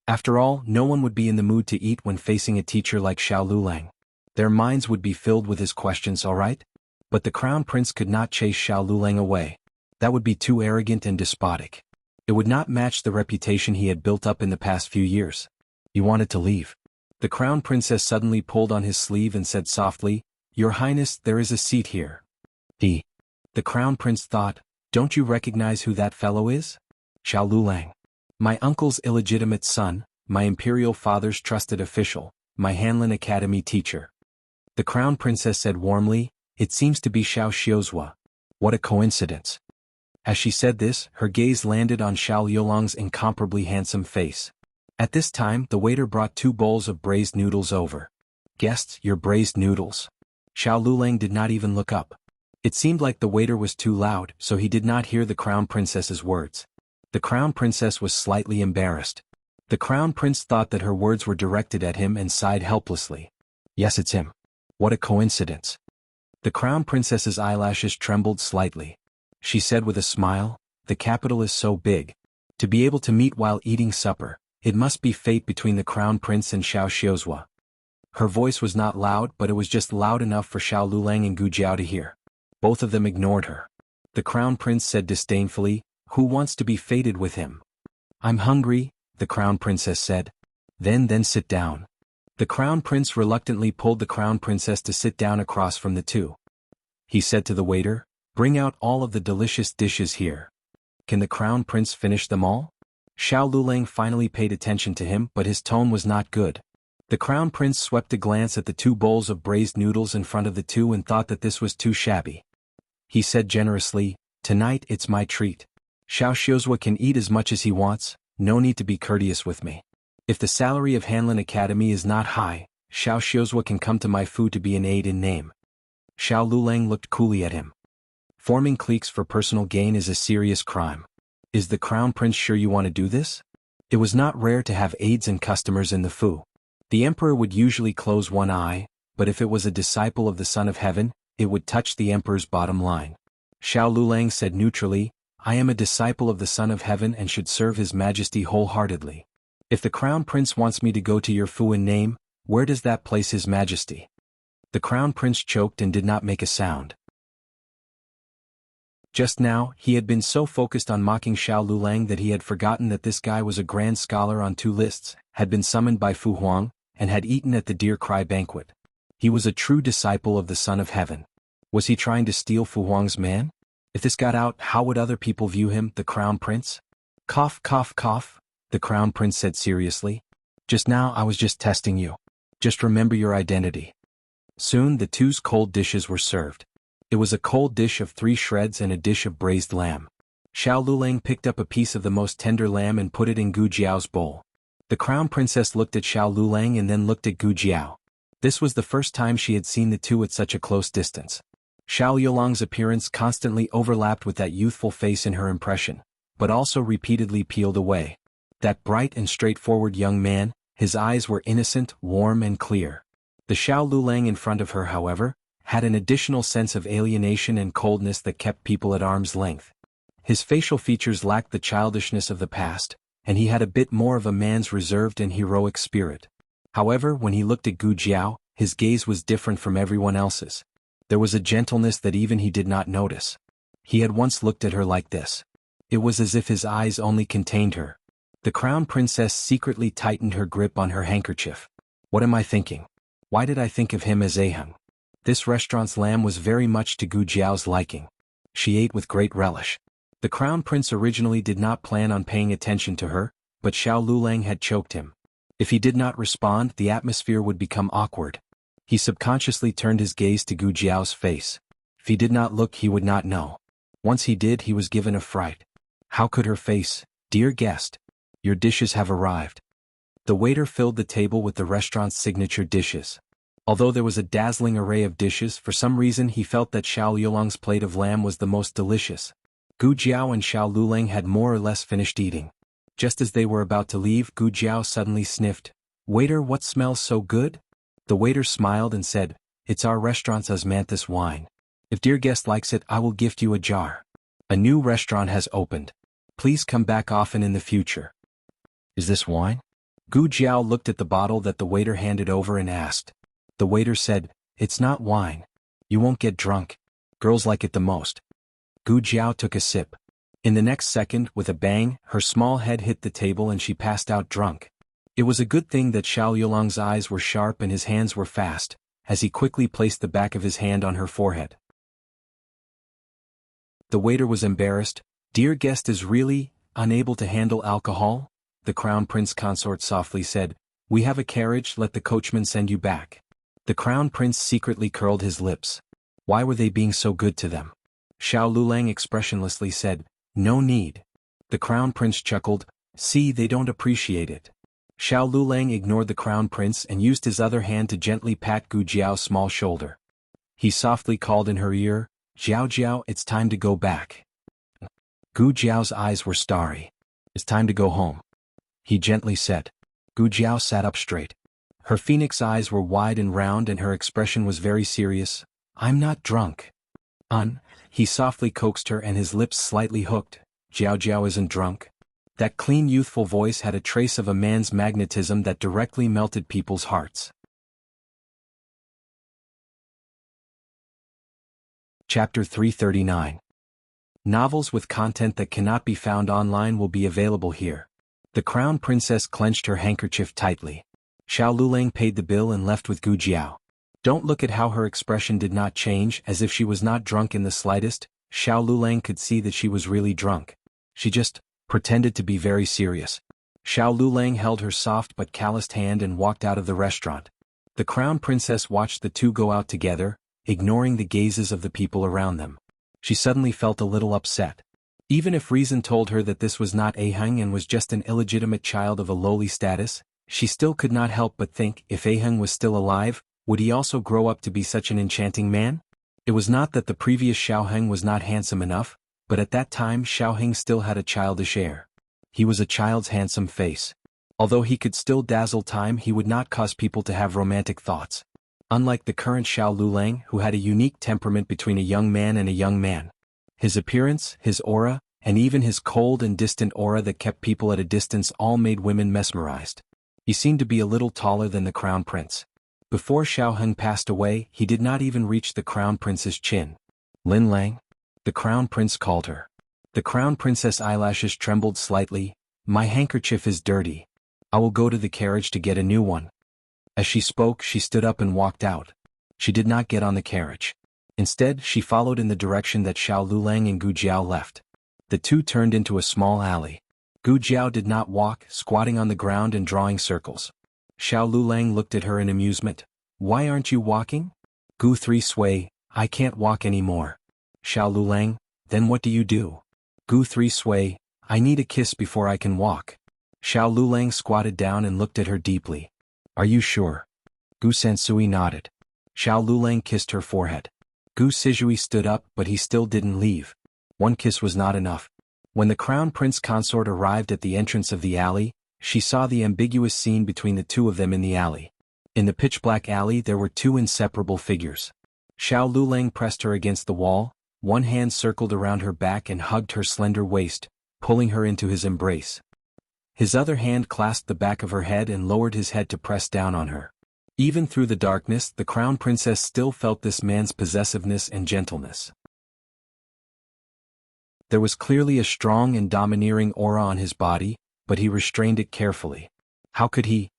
[SPEAKER 1] After all, no one would be in the mood to eat when facing a teacher like Xiao Lulang. Their minds would be filled with his questions, all right? But the crown prince could not chase Xiao Lulang away. That would be too arrogant and despotic. It would not match the reputation he had built up in the past few years. He wanted to leave. The crown princess suddenly pulled on his sleeve and said softly, "Your Highness, there is a seat here." The crown prince thought, "Don't you recognize who that fellow is? Xiao Lulang. My uncle's illegitimate son, my imperial father's trusted official, my Hanlin Academy teacher." The crown princess said warmly, "It seems to be Xiao Xiuzhua. What a coincidence." As she said this, her gaze landed on Xiao Yolang's incomparably handsome face. At this time, the waiter brought 2 bowls of braised noodles over. "Guests, your braised noodles." Xiao Lulang did not even look up. It seemed like the waiter was too loud, so he did not hear the crown princess's words. The crown princess was slightly embarrassed. The crown prince thought that her words were directed at him and sighed helplessly. "Yes, it's him. What a coincidence." The crown princess's eyelashes trembled slightly. She said with a smile, "The capital is so big. To be able to meet while eating supper, it must be fate between the crown prince and Xiao Xiuzhua." Her voice was not loud, but it was just loud enough for Xiao Lulang and Gu Jiao to hear. Both of them ignored her. The crown prince said disdainfully, "Who wants to be fated with him?" "I'm hungry," the crown princess said. Then sit down." The crown prince reluctantly pulled the crown princess to sit down across from the two. He said to the waiter, "Bring out all of the delicious dishes here." "Can the crown prince finish them all?" Xiao Lulang finally paid attention to him, but his tone was not good. The crown prince swept a glance at the 2 bowls of braised noodles in front of the two and thought that this was too shabby. He said generously, "Tonight it's my treat. Xiao Xiuzhua can eat as much as he wants, no need to be courteous with me. If the salary of Hanlin Academy is not high, Xiao Xiuzhua can come to my food to be an aide in name." Xiao Lulang looked coolly at him. "Forming cliques for personal gain is a serious crime. Is the crown prince sure you want to do this?" It was not rare to have aides and customers in the Fu. The emperor would usually close one eye, but if it was a disciple of the Son of Heaven, it would touch the emperor's bottom line. Xiao Lulang said neutrally, "I am a disciple of the Son of Heaven and should serve His Majesty wholeheartedly. If the crown prince wants me to go to your Fu in name, where does that place His Majesty?" The crown prince choked and did not make a sound. Just now, he had been so focused on mocking Xiao Lulang that he had forgotten that this guy was a grand scholar on 2 lists, had been summoned by Fu Huang, and had eaten at the Deer Cry banquet. He was a true disciple of the Son of Heaven. Was he trying to steal Fu Huang's man? If this got out, how would other people view him, the crown prince? "Cough, cough, cough," the crown prince said seriously. "Just now I was just testing you. Just remember your identity." Soon the 2's cold dishes were served. It was a cold dish of 3 shreds and a dish of braised lamb. Xiao Lulang picked up a piece of the most tender lamb and put it in Gu Jiao's bowl. The crown princess looked at Xiao Lulang and then looked at Gu Jiao. This was the first time she had seen the two at such a close distance. Xiao Yolang's appearance constantly overlapped with that youthful face in her impression, but also repeatedly peeled away. That bright and straightforward young man, his eyes were innocent, warm and clear. The Xiao Lulang in front of her, however, had an additional sense of alienation and coldness that kept people at arm's length. His facial features lacked the childishness of the past, and he had a bit more of a man's reserved and heroic spirit. However, when he looked at Gu Jiao, his gaze was different from everyone else's. There was a gentleness that even he did not notice. He had once looked at her like this. It was as if his eyes only contained her. The crown princess secretly tightened her grip on her handkerchief. What am I thinking? Why did I think of him as Aheng? This restaurant's lamb was very much to Gu Jiao's liking. She ate with great relish. The crown prince originally did not plan on paying attention to her, but Xiao Lulang had choked him. If he did not respond, the atmosphere would become awkward. He subconsciously turned his gaze to Gu Jiao's face. If he did not look, he would not know. Once he did, he was given a fright. How could her face? "Dear guest, your dishes have arrived." The waiter filled the table with the restaurant's signature dishes. Although there was a dazzling array of dishes, for some reason he felt that Xiao Yolang's plate of lamb was the most delicious. Gu Jiao and Xiao Lulang had more or less finished eating. Just as they were about to leave, Gu Jiao suddenly sniffed. "Waiter, what smells so good?" The waiter smiled and said, "It's our restaurant's osmanthus wine." If dear guest likes it, I will gift you a jar. A new restaurant has opened. Please come back often in the future. Is this wine? Gu Jiao looked at the bottle that the waiter handed over and asked. The waiter said, It's not wine. You won't get drunk. Girls like it the most. Gu Jiao took a sip. In the next second, with a bang, her small head hit the table and she passed out drunk. It was a good thing that Xiao Yulong's eyes were sharp and his hands were fast, as he quickly placed the back of his hand on her forehead. The waiter was embarrassed. Dear guest is really unable to handle alcohol? The Crown Prince consort softly said, We have a carriage, let the coachman send you back. The Crown Prince secretly curled his lips. Why were they being so good to them? Xiao Lulang expressionlessly said, No need. The Crown Prince chuckled, See, they don't appreciate it. Xiao Lulang ignored the Crown Prince and used his other hand to gently pat Gu Jiao's small shoulder. He softly called in her ear, Jiao Jiao, it's time to go back. Gu Jiao's eyes were starry. It's time to go home. He gently said. Gu Jiao sat up straight. Her phoenix eyes were wide and round and her expression was very serious. I'm not drunk. He softly coaxed her and his lips slightly hooked. Jiao Jiao isn't drunk. That clean youthful voice had a trace of a man's magnetism that directly melted people's hearts. Chapter 339. Novels with content that cannot be found online will be available here. The Crown Princess clenched her handkerchief tightly. Xiao Lulang paid the bill and left with Gu Jiao. Don't look at how her expression did not change, as if she was not drunk in the slightest. Xiao Lulang could see that she was really drunk. She just pretended to be very serious. Xiao Lulang held her soft but calloused hand and walked out of the restaurant. The Crown Princess watched the two go out together, ignoring the gazes of the people around them. She suddenly felt a little upset. Even if reason told her that this was not Aheng and was just an illegitimate child of a lowly status, she still could not help but think, if Aheng was still alive, would he also grow up to be such an enchanting man? It was not that the previous Xiaoheng was not handsome enough, but at that time Xiaoheng still had a childish air. He was a child's handsome face. Although he could still dazzle time, he would not cause people to have romantic thoughts. Unlike the current Xiao Lulang, who had a unique temperament between a young man and a young man. His appearance, his aura, and even his cold and distant aura that kept people at a distance all made women mesmerized. He seemed to be a little taller than the Crown Prince. Before Xiaoheng passed away, he did not even reach the Crown Prince's chin. Lin Lang? The Crown Prince called her. The Crown Princess' eyelashes trembled slightly. My handkerchief is dirty. I will go to the carriage to get a new one. As she spoke, she stood up and walked out. She did not get on the carriage. Instead, she followed in the direction that Xiao Lulang and Gu Jiao left. The two turned into a small alley. Gu Jiao did not walk, squatting on the ground and drawing circles. Xiao Lulang looked at her in amusement. Why aren't you walking? Gu Three Sui, I can't walk anymore. Xiao Lulang, then what do you do? Gu Three Sui, I need a kiss before I can walk. Xiao Lulang squatted down and looked at her deeply. Are you sure? Gu Sansui nodded. Xiao Lulang kissed her forehead. Gu Sizhui stood up, but he still didn't leave. One kiss was not enough. When the Crown Prince consort arrived at the entrance of the alley, she saw the ambiguous scene between the two of them in the alley. In the pitch-black alley there were two inseparable figures. Xiao Lulang pressed her against the wall, one hand circled around her back and hugged her slender waist, pulling her into his embrace. His other hand clasped the back of her head and lowered his head to press down on her. Even through the darkness, the Crown Princess still felt this man's possessiveness and gentleness. There was clearly a strong and domineering aura on his body, but he restrained it carefully. How could he,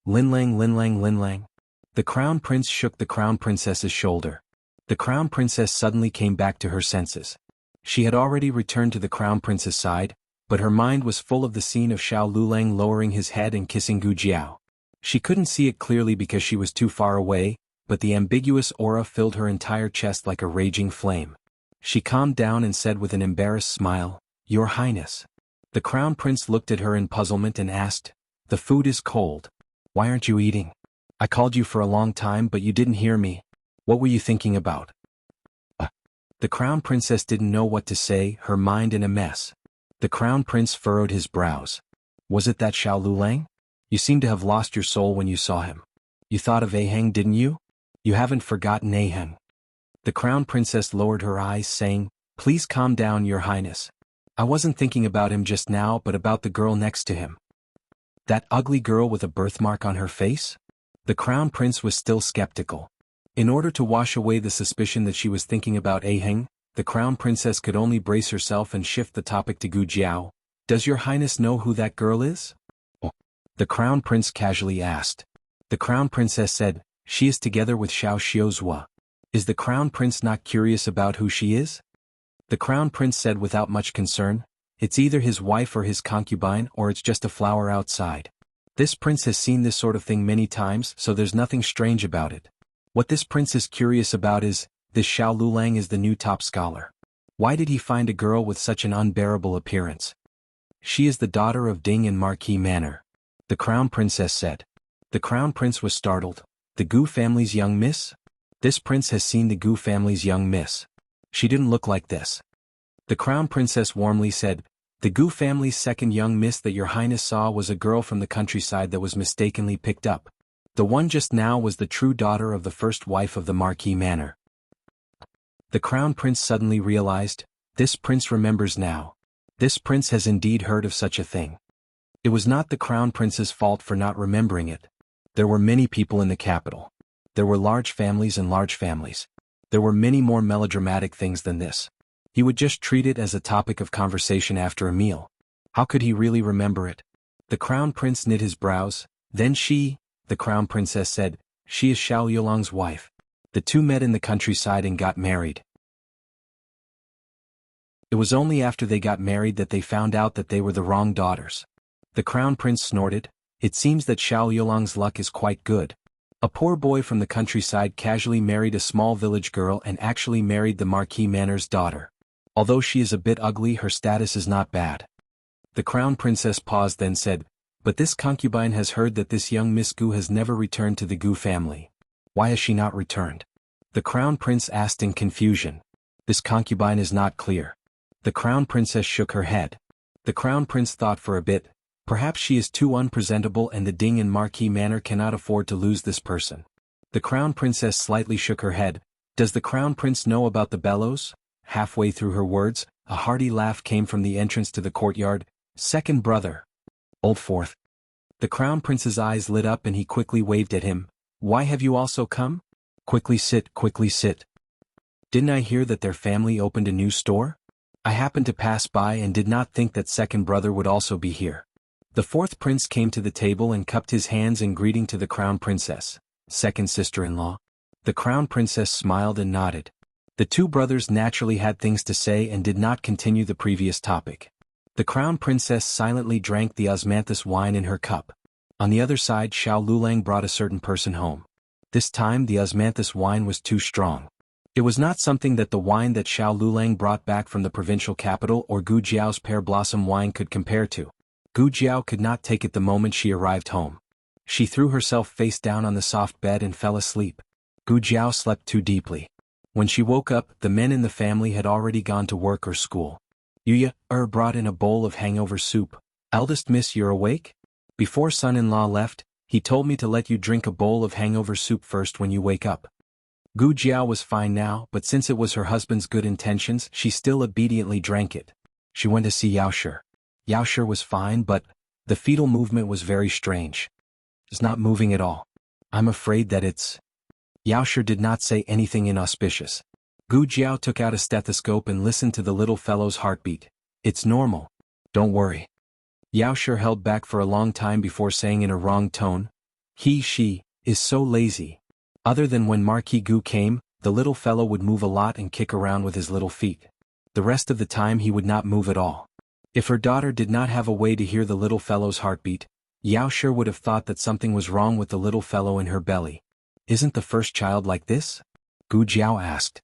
[SPEAKER 1] Linlang, Linlang, Linlang? The Crown Prince shook the Crown Princess's shoulder. The Crown Princess suddenly came back to her senses. She had already returned to the Crown Prince's side, but her mind was full of the scene of Xiao Lulang lowering his head and kissing Gu Jiao. She couldn't see it clearly because she was too far away, but the ambiguous aura filled her entire chest like a raging flame. She calmed down and said with an embarrassed smile, Your Highness. The Crown Prince looked at her in puzzlement and asked, The food is cold. Why aren't you eating? I called you for a long time but you didn't hear me. What were you thinking about? The Crown Princess didn't know what to say, her mind in a mess. The Crown Prince furrowed his brows. Was it that Xiao Lulang? You seem to have lost your soul when you saw him. You thought of Aheng, didn't you? You haven't forgotten Aheng. The crown princess lowered her eyes, saying, "Please calm down, your highness. I wasn't thinking about him just now but about the girl next to him." That ugly girl with a birthmark on her face? The crown prince was still skeptical. In order to wash away the suspicion that she was thinking about Aheng, the crown princess could only brace herself and shift the topic to Gu Jiao. "Does your highness know who that girl is?" "Oh," the crown prince casually asked. The crown princess said, "She is together with Xiao Xiuzhua." "Is the crown prince not curious about who she is?" The crown prince said without much concern, "It's either his wife or his concubine, or it's just a flower outside. This prince has seen this sort of thing many times, so there's nothing strange about it. What this prince is curious about is, this Xiao Lulang is the new top scholar. Why did he find a girl with such an unbearable appearance?" "She is the daughter of Ding in Marquis Manor," the crown princess said. The crown prince was startled. "The Gu family's young miss? This prince has seen the Gu family's young miss. She didn't look like this." The crown princess warmly said, "The Gu family's second young miss that your highness saw was a girl from the countryside that was mistakenly picked up. The one just now was the true daughter of the first wife of the Marquis Manor." The crown prince suddenly realized, this prince remembers now. This prince has indeed heard of such a thing. It was not the crown prince's fault for not remembering it. There were many people in the capital. There were large families and large families. There were many more melodramatic things than this. He would just treat it as a topic of conversation after a meal. How could he really remember it? The crown prince knit his brows. "Then she," the crown princess said, "she is Xiao Yulong's wife. The two met in the countryside and got married. It was only after they got married that they found out that they were the wrong daughters." The crown prince snorted. "It seems that Xiao Yulong's luck is quite good. A poor boy from the countryside casually married a small village girl and actually married the Marquis Manor's daughter. Although she is a bit ugly, her status is not bad." The crown princess paused, then said, "But this concubine has heard that this young Miss Gu has never returned to the Gu family. Why has she not returned?" The crown prince asked in confusion. "This concubine is not clear." The crown princess shook her head. The crown prince thought for a bit. Perhaps she is too unpresentable and the Ding and Marquis Manor cannot afford to lose this person. The crown princess slightly shook her head. "Does the crown prince know about the bellows?" Halfway through her words, a hearty laugh came from the entrance to the courtyard. "Second brother. Old fourth." The crown prince's eyes lit up and he quickly waved at him. "Why have you also come? Quickly sit, quickly sit. Didn't I hear that their family opened a new store? I happened to pass by and did not think that second brother would also be here." The fourth prince came to the table and cupped his hands in greeting to the crown princess. "Second sister-in-law." The crown princess smiled and nodded. The two brothers naturally had things to say and did not continue the previous topic. The crown princess silently drank the osmanthus wine in her cup. On the other side, Xiao Lulang brought a certain person home. This time the osmanthus wine was too strong. It was not something that the wine that Xiao Lulang brought back from the provincial capital or Gu Jiao's pear blossom wine could compare to. Gu Jiao could not take it the moment she arrived home. She threw herself face down on the soft bed and fell asleep. Gu Jiao slept too deeply. When she woke up, the men in the family had already gone to work or school. "Yuya, brought in a bowl of hangover soup. Eldest miss, you're awake?" "Before son-in-law left, he told me to let you drink a bowl of hangover soup first when you wake up." Gu Jiao was fine now, but since it was her husband's good intentions, she still obediently drank it. She went to see Yaoshi. Yaoshi was fine, but the fetal movement was very strange. "It's not moving at all. I'm afraid that it's—" Yaoshi did not say anything inauspicious. Gu Jiao took out a stethoscope and listened to the little fellow's heartbeat. "It's normal. Don't worry." Yaoshi held back for a long time before saying in a wrong tone, She is so lazy. Other than when Marquis Gu came, the little fellow would move a lot and kick around with his little feet. The rest of the time he would not move at all. If her daughter did not have a way to hear the little fellow's heartbeat, Yaoshi would have thought that something was wrong with the little fellow in her belly. "Isn't the first child like this?" Gu Jiao asked.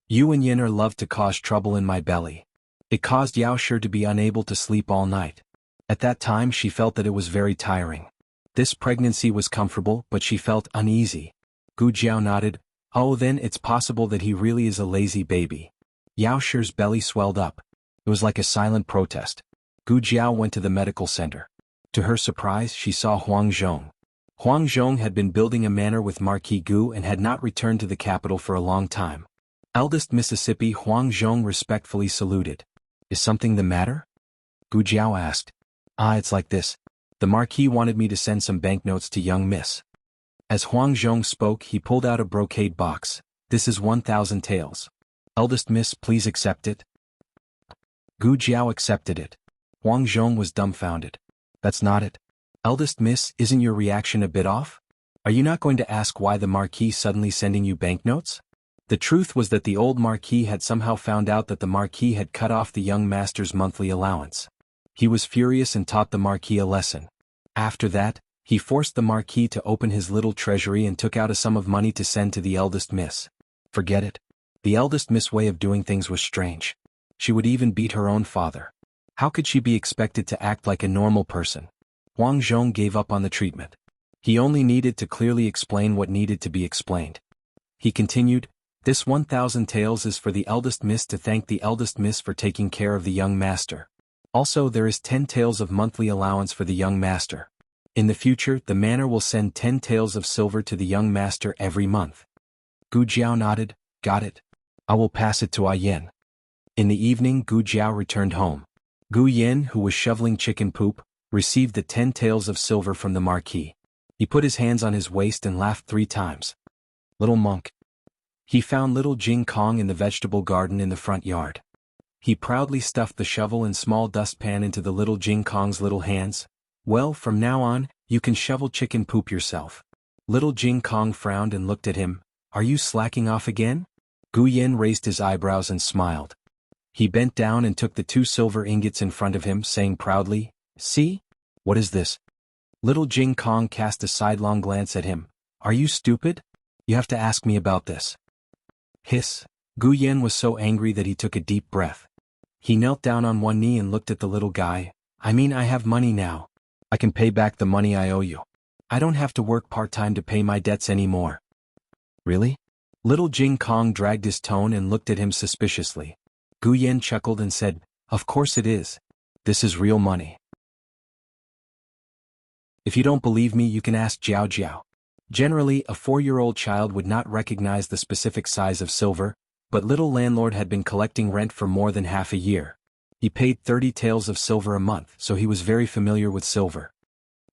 [SPEAKER 1] "You and Yin love to cause trouble in my belly." It caused Yaoshi to be unable to sleep all night. At that time she felt that it was very tiring. This pregnancy was comfortable, but she felt uneasy. Gu Jiao nodded. "Oh, then it's possible that he really is a lazy baby." Yaoshi's belly swelled up. It was like a silent protest. Gu Jiao went to the medical center. To her surprise, she saw Huang Zhong. Huang Zhong had been building a manor with Marquis Gu and had not returned to the capital for a long time. Eldest Mississippi Huang Zhong respectfully saluted. Is something the matter? Gu Jiao asked. It's like this. The Marquis wanted me to send some banknotes to young Miss. As Huang Zhong spoke, he pulled out a brocade box. This is 1,000 taels. Eldest Miss, please accept it. Gu Jiao accepted it. Huang Zhong was dumbfounded. That's not it. Eldest Miss, isn't your reaction a bit off? Are you not going to ask why the Marquis suddenly sending you banknotes? The truth was that the old Marquis had somehow found out that the Marquis had cut off the young master's monthly allowance. He was furious and taught the Marquis a lesson. After that, he forced the Marquis to open his little treasury and took out a sum of money to send to the eldest Miss. Forget it. The eldest Miss' way of doing things was strange. She would even beat her own father. How could she be expected to act like a normal person? Huang Zhong gave up on the treatment. He only needed to clearly explain what needed to be explained. He continued, this 1,000 taels is for the eldest Miss to thank the eldest Miss for taking care of the young master. Also there is 10 taels of monthly allowance for the young master. In the future, the manor will send 10 taels of silver to the young master every month. Gu Jiao nodded, got it. I will pass it to Ai Yin. In the evening, Gu Jiao returned home. Gu Yin, who was shoveling chicken poop, received the 10 taels of silver from the Marquis. He put his hands on his waist and laughed 3 times. Little monk. He found little Jing Kong in the vegetable garden in the front yard. He proudly stuffed the shovel and small dustpan into the little Jing Kong's little hands. Well, from now on, you can shovel chicken poop yourself. Little Jing Kong frowned and looked at him. Are you slacking off again? Gu Yin raised his eyebrows and smiled. He bent down and took the 2 silver ingots in front of him, saying proudly, see? What is this? Little Jing Kong cast a sidelong glance at him. Are you stupid? You have to ask me about this. Hiss. Gu Yin was so angry that he took a deep breath. He knelt down on one knee and looked at the little guy. I mean, I have money now. I can pay back the money I owe you. I don't have to work part-time to pay my debts anymore. Really? Little Jing Kong dragged his tone and looked at him suspiciously. Gu Yin chuckled and said, of course it is. This is real money. If you don't believe me, you can ask Jiao Jiao. Generally, a 4-year-old child would not recognize the specific size of silver, but little landlord had been collecting rent for more than half a year. He paid 30 taels of silver a month, so he was very familiar with silver.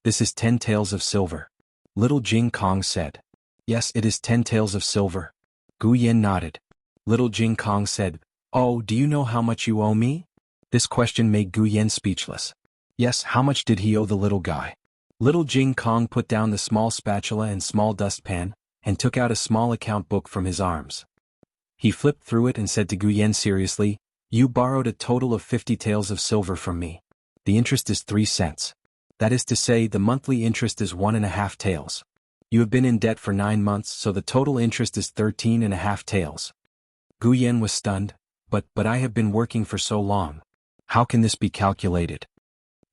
[SPEAKER 1] This is 10 taels of silver. Little Jing Kong said. Yes, it is 10 taels of silver. Gu Yin nodded. Little Jing Kong said, oh, do you know how much you owe me? This question made Gu Yin speechless. Yes, how much did he owe the little guy? Little Jing Kong put down the small spatula and small dustpan, and took out a small account book from his arms. He flipped through it and said to Gu Yin seriously, you borrowed a total of 50 taels of silver from me. The interest is 3 cents. That is to say, the monthly interest is 1.5 taels. You have been in debt for 9 months, so the total interest is 13.5 taels. Gu Yin was stunned. But I have been working for so long. How can this be calculated?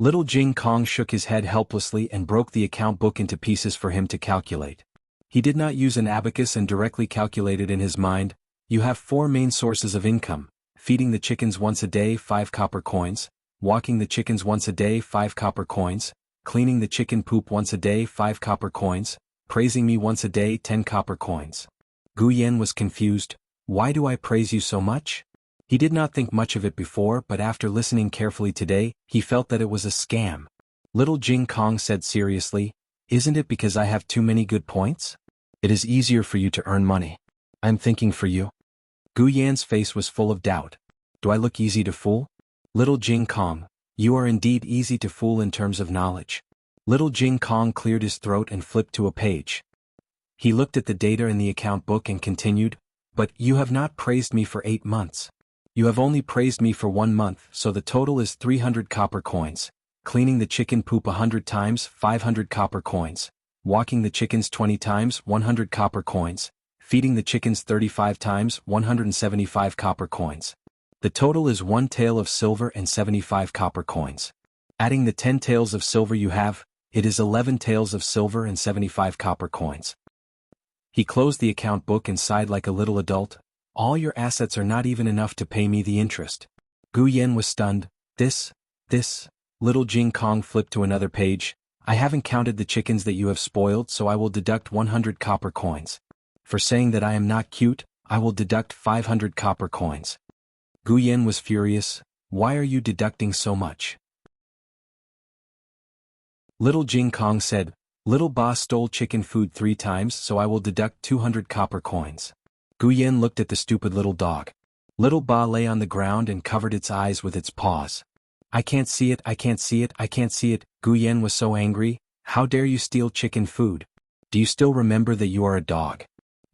[SPEAKER 1] Little Jing Kong shook his head helplessly and broke the account book into pieces for him to calculate. He did not use an abacus and directly calculated in his mind. You have 4 main sources of income: feeding the chickens once a day 5 copper coins, walking the chickens once a day 5 copper coins, cleaning the chicken poop once a day 5 copper coins, praising me once a day 10 copper coins. Gu Yin was confused. Why do I praise you so much? He did not think much of it before, but after listening carefully today, he felt that it was a scam. Little Jing Kong said seriously, isn't it because I have too many good points? It is easier for you to earn money. I'm thinking for you. Gu Yan's face was full of doubt. Do I look easy to fool? Little Jing Kong, you are indeed easy to fool in terms of knowledge. Little Jing Kong cleared his throat and flipped to a page. He looked at the data in the account book and continued, but you have not praised me for 8 months. You have only praised me for 1 month, so the total is 300 copper coins. Cleaning the chicken poop 100 times, 500 copper coins. Walking the chickens 20 times, 100 copper coins. Feeding the chickens 35 times, 175 copper coins. The total is 1 tael of silver and 75 copper coins. Adding the 10 taels of silver you have, it is 11 taels of silver and 75 copper coins. He closed the account book and sighed like a little adult. All your assets are not even enough to pay me the interest. Gu Yin was stunned. This, little Jing Kong flipped to another page. I haven't counted the chickens that you have spoiled, so I will deduct 100 copper coins. For saying that I am not cute, I will deduct 500 copper coins. Gu Yan was furious. Why are you deducting so much? Little Jing Kong said, Little Ba stole chicken food 3 times, so I will deduct 200 copper coins. Gu Yan looked at the stupid little dog. Little Ba lay on the ground and covered its eyes with its paws. I can't see it, I can't see it, I can't see it. Gu Yan was so angry. How dare you steal chicken food? Do you still remember that you are a dog?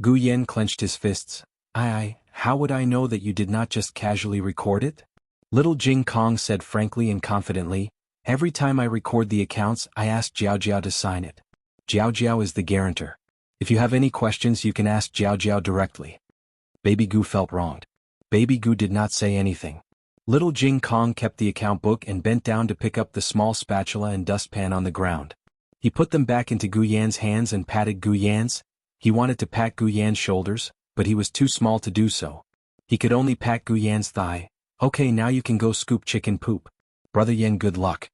[SPEAKER 1] Gu Yan clenched his fists. How would I know that you did not just casually record it? Little Jing Kong said frankly and confidently, every time I record the accounts I ask Jiao Jiao to sign it. Jiao Jiao is the guarantor. If you have any questions you can ask Jiao Jiao directly. Baby Gu felt wronged. Baby Gu did not say anything. Little Jing Kong kept the account book and bent down to pick up the small spatula and dustpan on the ground. He put them back into Gu Yan's hands and patted Gu Yan's. He wanted to pat Gu Yan's shoulders, but he was too small to do so. He could only pat Gu Yan's thigh. Okay, now you can go scoop chicken poop. Brother Yan, good luck.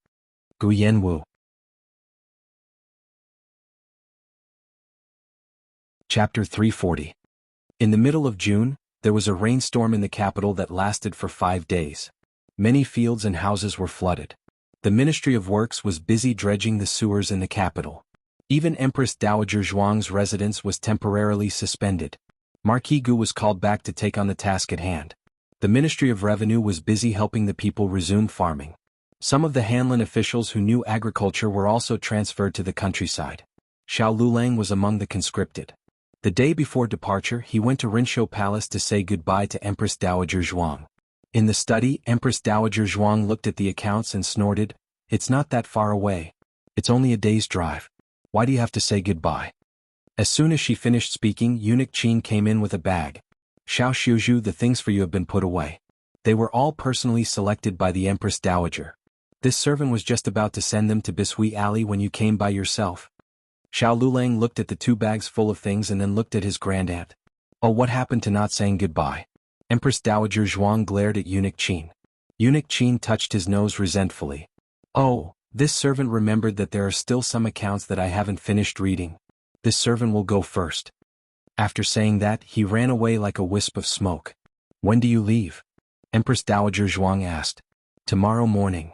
[SPEAKER 1] Gu Yan Wu. Chapter 340. In the middle of June, there was a rainstorm in the capital that lasted for 5 days. Many fields and houses were flooded. The Ministry of Works was busy dredging the sewers in the capital. Even Empress Dowager Zhuang's residence was temporarily suspended. Marquis Gu was called back to take on the task at hand. The Ministry of Revenue was busy helping the people resume farming. Some of the Hanlin officials who knew agriculture were also transferred to the countryside. Xiao Lulang was among the conscripted. The day before departure he went to Rinshou Palace to say goodbye to Empress Dowager Zhuang. In the study, Empress Dowager Zhuang looked at the accounts and snorted, It's not that far away. It's only a day's drive. Why do you have to say goodbye? As soon as she finished speaking, Eunuch Qin came in with a bag. Xiao Xiuzhu, the things for you have been put away. They were all personally selected by the Empress Dowager. This servant was just about to send them to Bishui Alley when you came by yourself. Xiao Lulang looked at the 2 bags full of things and then looked at his grandaunt. Oh, what happened to not saying goodbye? Empress Dowager Zhuang glared at Eunuch Qin. Eunuch Qin touched his nose resentfully. Oh, this servant remembered that there are still some accounts that I haven't finished reading. This servant will go first. After saying that, he ran away like a wisp of smoke. When do you leave? Empress Dowager Zhuang asked. Tomorrow morning.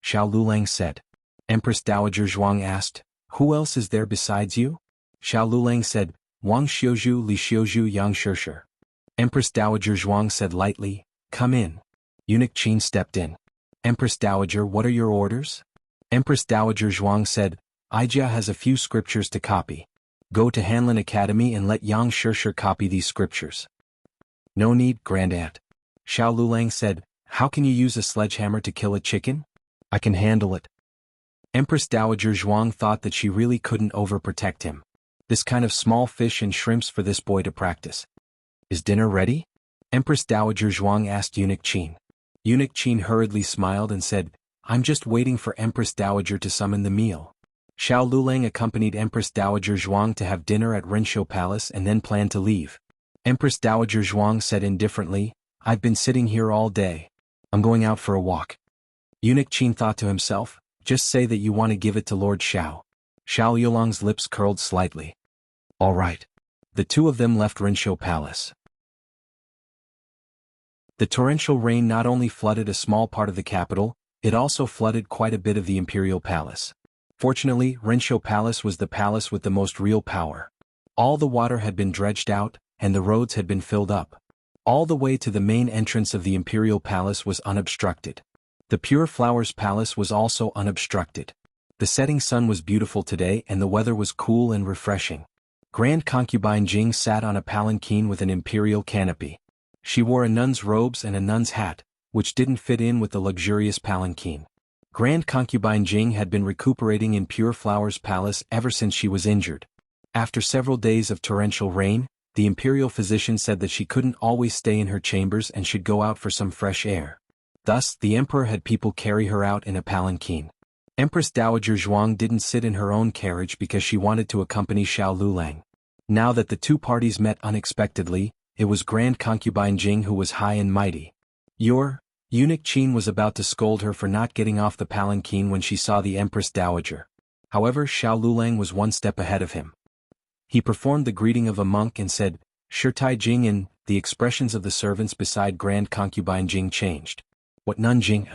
[SPEAKER 1] Xiao Lulang said. Empress Dowager Zhuang asked, Who else is there besides you? Xiao Lulang said, Wang Xiuzhu, Li Xiuzhu, Yang Shishir. Empress Dowager Zhuang said lightly, Come in. Eunuch Qin stepped in. Empress Dowager, what are your orders? Empress Dowager Zhuang said, Ijia has a few scriptures to copy. Go to Hanlin Academy and let Yang Shishir copy these scriptures. No need, Grandaunt. Xiao Lulang said, How can you use a sledgehammer to kill a chicken? I can handle it. Empress Dowager Zhuang thought that she really couldn't overprotect him. This kind of small fish and shrimps for this boy to practice. Is dinner ready? Empress Dowager Zhuang asked Eunuch Qin. Eunuch Qin hurriedly smiled and said, I'm just waiting for Empress Dowager to summon the meal. Xiao Lulang accompanied Empress Dowager Zhuang to have dinner at Rinshou Palace and then planned to leave. Empress Dowager Zhuang said indifferently, I've been sitting here all day. I'm going out for a walk. Eunuch Qin thought to himself, just say that you want to give it to Lord Xiao. Xiao Yulong's lips curled slightly. All right. The 2 of them left Rinshou Palace. The torrential rain not only flooded a small part of the capital, it also flooded quite a bit of the imperial palace. Fortunately, Rinshou Palace was the palace with the most real power. All the water had been dredged out, and the roads had been filled up. All the way to the main entrance of the imperial palace was unobstructed. The Pure Flowers Palace was also unobstructed. The setting sun was beautiful today and the weather was cool and refreshing. Grand Concubine Jing sat on a palanquin with an imperial canopy. She wore a nun's robes and a nun's hat, which didn't fit in with the luxurious palanquin. Grand Concubine Jing had been recuperating in Pure Flowers Palace ever since she was injured. After several days of torrential rain, the imperial physician said that she couldn't always stay in her chambers and should go out for some fresh air. Thus, the emperor had people carry her out in a palanquin. Empress Dowager Zhuang didn't sit in her own carriage because she wanted to accompany Xiao Lulang. Now that the 2 parties met unexpectedly, it was Grand Concubine Jing who was high and mighty. Eunuch Qin was about to scold her for not getting off the palanquin when she saw the Empress Dowager. However, Xiao Lulang was one step ahead of him. He performed the greeting of a monk and said, "Shirtai Jing," and the expressions of the servants beside Grand Concubine Jing changed. "What Nun Jing?"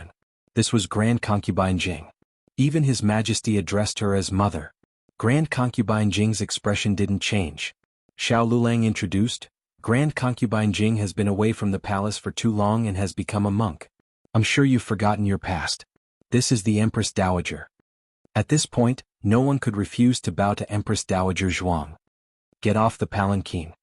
[SPEAKER 1] This was Grand Concubine Jing. Even His Majesty addressed her as Mother. Grand Concubine Jing's expression didn't change. Xiao Lulang introduced, "Grand Concubine Jing has been away from the palace for too long and has become a monk. I'm sure you've forgotten your past. This is the Empress Dowager." At this point, no one could refuse to bow to Empress Dowager Zhuang. "Get off the palanquin."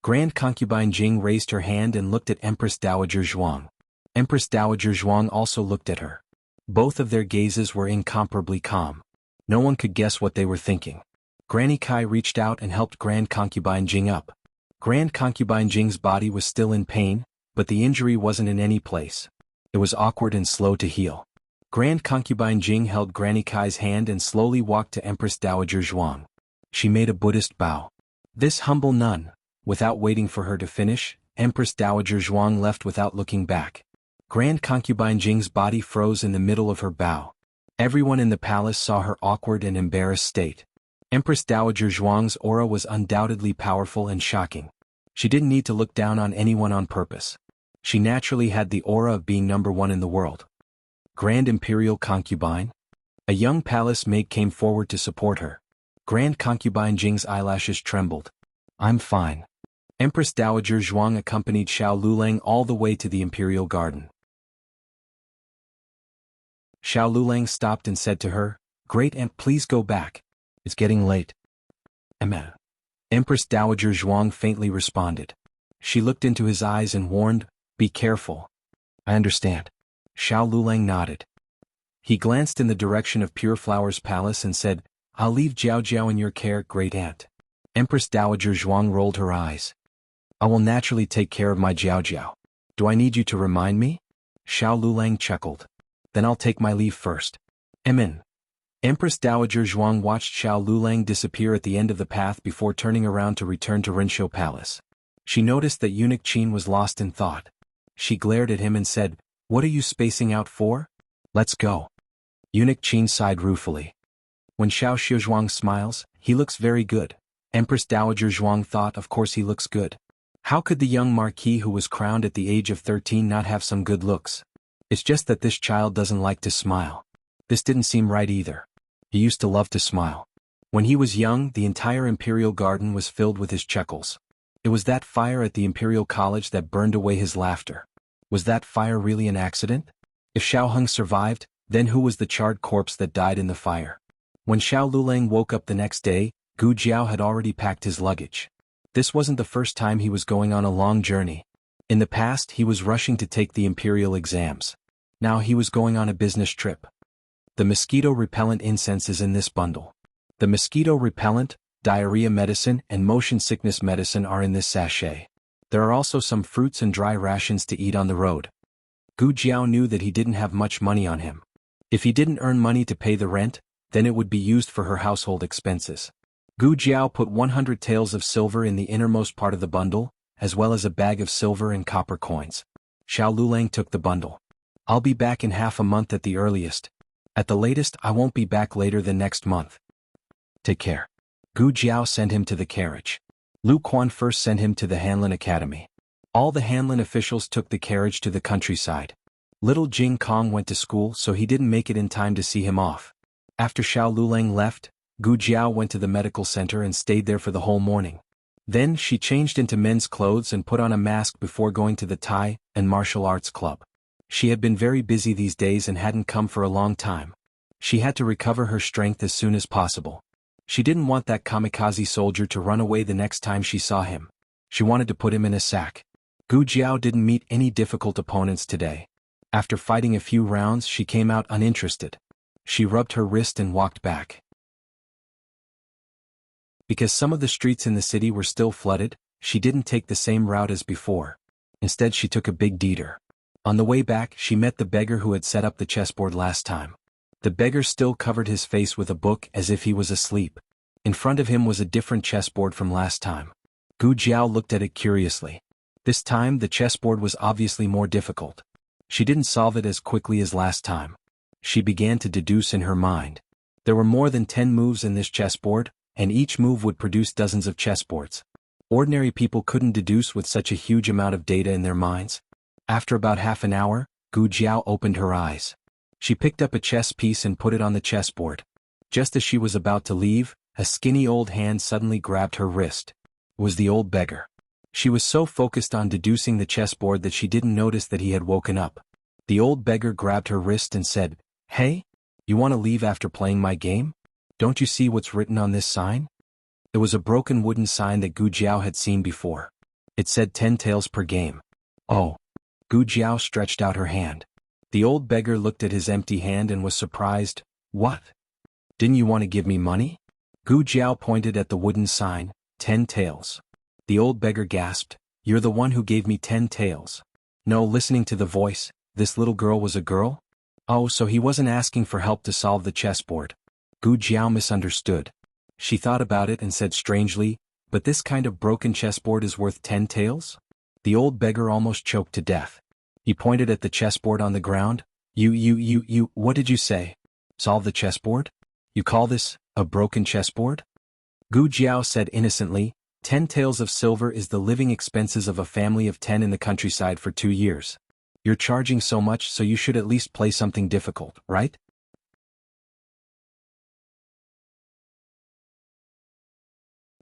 [SPEAKER 1] Grand Concubine Jing raised her hand and looked at Empress Dowager Zhuang. Empress Dowager Zhuang also looked at her. Both of their gazes were incomparably calm. No one could guess what they were thinking. Granny Kai reached out and helped Grand Concubine Jing up. Grand Concubine Jing's body was still in pain, but the injury wasn't in any place. It was awkward and slow to heal. Grand Concubine Jing held Granny Kai's hand and slowly walked to Empress Dowager Zhuang. She made a Buddhist bow. This humble nun, without waiting for her to finish, Empress Dowager Zhuang left without looking back. Grand Concubine Jing's body froze in the middle of her bow. Everyone in the palace saw her awkward and embarrassed state. Empress Dowager Zhuang's aura was undoubtedly powerful and shocking. She didn't need to look down on anyone on purpose. She naturally had the aura of being number one in the world. Grand Imperial Concubine? A young palace maid came forward to support her. Grand Concubine Jing's eyelashes trembled. "I'm fine." Empress Dowager Zhuang accompanied Xiao Lulang all the way to the Imperial Garden. Xiao Lulang stopped and said to her, "Great Aunt, please go back. It's getting late." Empress Dowager Zhuang faintly responded. She looked into his eyes and warned, "Be careful." "I understand." Xiao Lulang nodded. He glanced in the direction of Pure Flower's palace and said, "I'll leave Jiao Jiao in your care, Great Aunt." Empress Dowager Zhuang rolled her eyes. "I will naturally take care of my Jiao Jiao. Do I need you to remind me?" Xiao Lulang chuckled. "Then I'll take my leave first." Empress Dowager Zhuang watched Xiao Lulang disappear at the end of the path before turning around to return to Rinshou Palace. She noticed that Eunuch Qin was lost in thought. She glared at him and said, "What are you spacing out for? Let's go." Eunuch Qin sighed ruefully. When Xiao Zhuang smiles, he looks very good. Empress Dowager Zhuang thought, of course he looks good. How could the young marquis who was crowned at the age of 13 not have some good looks? It's just that this child doesn't like to smile. This didn't seem right either. He used to love to smile. When he was young, the entire Imperial Garden was filled with his chuckles. It was that fire at the Imperial College that burned away his laughter. Was that fire really an accident? If Xiao Heng survived, then who was the charred corpse that died in the fire? When Xiao Lulang woke up the next day, Gu Jiao had already packed his luggage. This wasn't the first time he was going on a long journey. In the past, he was rushing to take the imperial exams. Now he was going on a business trip. The mosquito repellent incense is in this bundle. The mosquito repellent, diarrhea medicine, and motion sickness medicine are in this sachet. There are also some fruits and dry rations to eat on the road. Gu Jiao knew that he didn't have much money on him. If he didn't earn money to pay the rent, then it would be used for her household expenses. Gu Jiao put 100 taels of silver in the innermost part of the bundle, as well as a bag of silver and copper coins. Xiao Lulang took the bundle. "I'll be back in half a month at the earliest. At the latest, I won't be back later than next month. Take care." Gu Jiao sent him to the carriage. Lu Quan first sent him to the Hanlin Academy. All the Hanlin officials took the carriage to the countryside. Little Jing Kong went to school, so he didn't make it in time to see him off. After Xiao Lulang left, Gu Jiao went to the medical center and stayed there for the whole morning. Then she changed into men's clothes and put on a mask before going to the Thai and martial arts club. She had been very busy these days and hadn't come for a long time. She had to recover her strength as soon as possible. She didn't want that kamikaze soldier to run away the next time she saw him. She wanted to put him in a sack. Gu Jiao didn't meet any difficult opponents today. After fighting a few rounds, she came out uninterested. She rubbed her wrist and walked back. Because some of the streets in the city were still flooded, she didn't take the same route as before. Instead, she took a big detour. On the way back, she met the beggar who had set up the chessboard last time. The beggar still covered his face with a book as if he was asleep. In front of him was a different chessboard from last time. Gu Jiao looked at it curiously. This time, the chessboard was obviously more difficult. She didn't solve it as quickly as last time. She began to deduce in her mind. There were more than 10 moves in this chessboard, and each move would produce dozens of chessboards. Ordinary people couldn't deduce with such a huge amount of data in their minds. After about half an hour, Gu Jiao opened her eyes. She picked up a chess piece and put it on the chessboard. Just as she was about to leave, a skinny old hand suddenly grabbed her wrist. It was the old beggar. She was so focused on deducing the chessboard that she didn't notice that he had woken up. The old beggar grabbed her wrist and said, "Hey, you want to leave after playing my game? Don't you see what's written on this sign?" It was a broken wooden sign that Gu Jiao had seen before. It said 10 taels per game. Oh. Gu Jiao stretched out her hand. The old beggar looked at his empty hand and was surprised. "What? Didn't you want to give me money?" Gu Jiao pointed at the wooden sign, 10 taels. The old beggar gasped, "You're the one who gave me 10 taels." No, listening to the voice, this little girl was a girl? Oh, so he wasn't asking for help to solve the chessboard. Gu Jiao misunderstood. She thought about it and said strangely, "But this kind of broken chessboard is worth 10 taels?" The old beggar almost choked to death. He pointed at the chessboard on the ground. What did you say? Solve the chessboard? You call this a broken chessboard?" Gu Jiao said innocently, 10 taels of silver is the living expenses of a family of 10 in the countryside for 2 years. You're charging so much, so you should at least play something difficult, right?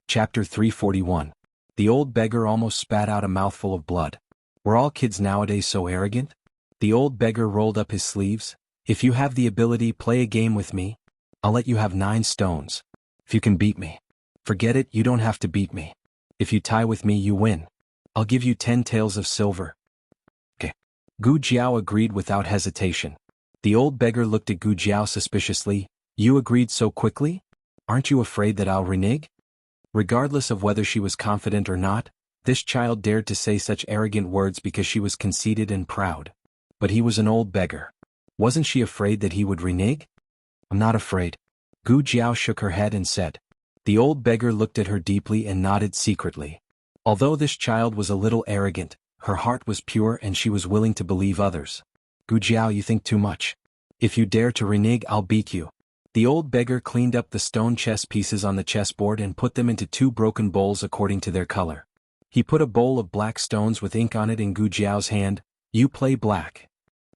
[SPEAKER 1] Chapter 341. The old beggar almost spat out a mouthful of blood. Were all kids nowadays so arrogant? The old beggar rolled up his sleeves. "If you have the ability, play a game with me. I'll let you have 9 stones. If you can beat me. Forget it, you don't have to beat me. If you tie with me, you win. I'll give you 10 taels of silver." Okay. Gu Jiao agreed without hesitation. The old beggar looked at Gu Jiao suspiciously. "You agreed so quickly? Aren't you afraid that I'll renege?" Regardless of whether she was confident or not, this child dared to say such arrogant words because she was conceited and proud. But he was an old beggar. Wasn't she afraid that he would renege? "I'm not afraid." Gu Jiao shook her head and said. The old beggar looked at her deeply and nodded secretly. Although this child was a little arrogant, her heart was pure and she was willing to believe others. "Gu Jiao, you think too much. If you dare to renege, I'll beat you." The old beggar cleaned up the stone chess pieces on the chessboard and put them into 2 broken bowls according to their color. He put a bowl of black stones with ink on it in Gu Jiao's hand. "You play black."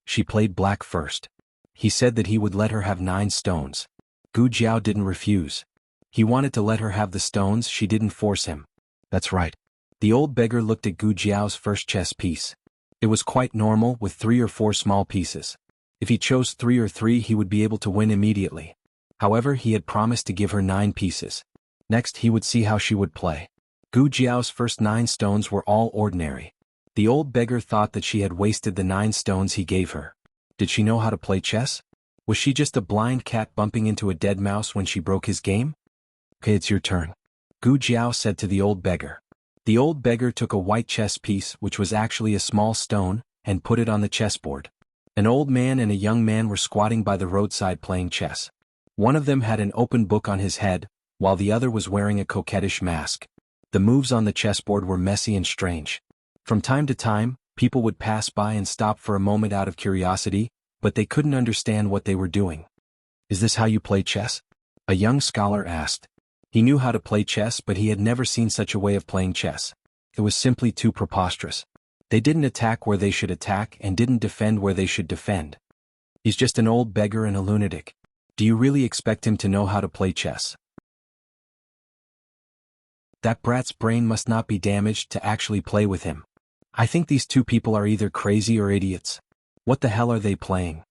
[SPEAKER 1] She played black first. He said that he would let her have 9 stones. Gu Jiao didn't refuse. He wanted to let her have the stones, she didn't force him. That's right. The old beggar looked at Gu Jiao's first chess piece. It was quite normal, with 3 or 4 small pieces. If he chose 3 or 3, he would be able to win immediately. However, he had promised to give her 9 pieces. Next, he would see how she would play. Gu Jiao's first 9 stones were all ordinary. The old beggar thought that she had wasted the 9 stones he gave her. Did she know how to play chess? Was she just a blind cat bumping into a dead mouse when she broke his game? "Okay, it's your turn," Gu Jiao said to the old beggar. The old beggar took a white chess piece, which was actually a small stone, and put it on the chessboard. An old man and a young man were squatting by the roadside playing chess. One of them had an open book on his head, while the other was wearing a coquettish mask. The moves on the chessboard were messy and strange. From time to time, people would pass by and stop for a moment out of curiosity, but they couldn't understand what they were doing. "Is this how you play chess?" a young scholar asked. He knew how to play chess, but he had never seen such a way of playing chess. It was simply too preposterous. They didn't attack where they should attack and didn't defend where they should defend. "He's just an old beggar and a lunatic. Do you really expect him to know how to play chess? That brat's brain must not be damaged to actually play with him. I think these 2 people are either crazy or idiots. What the hell are they playing?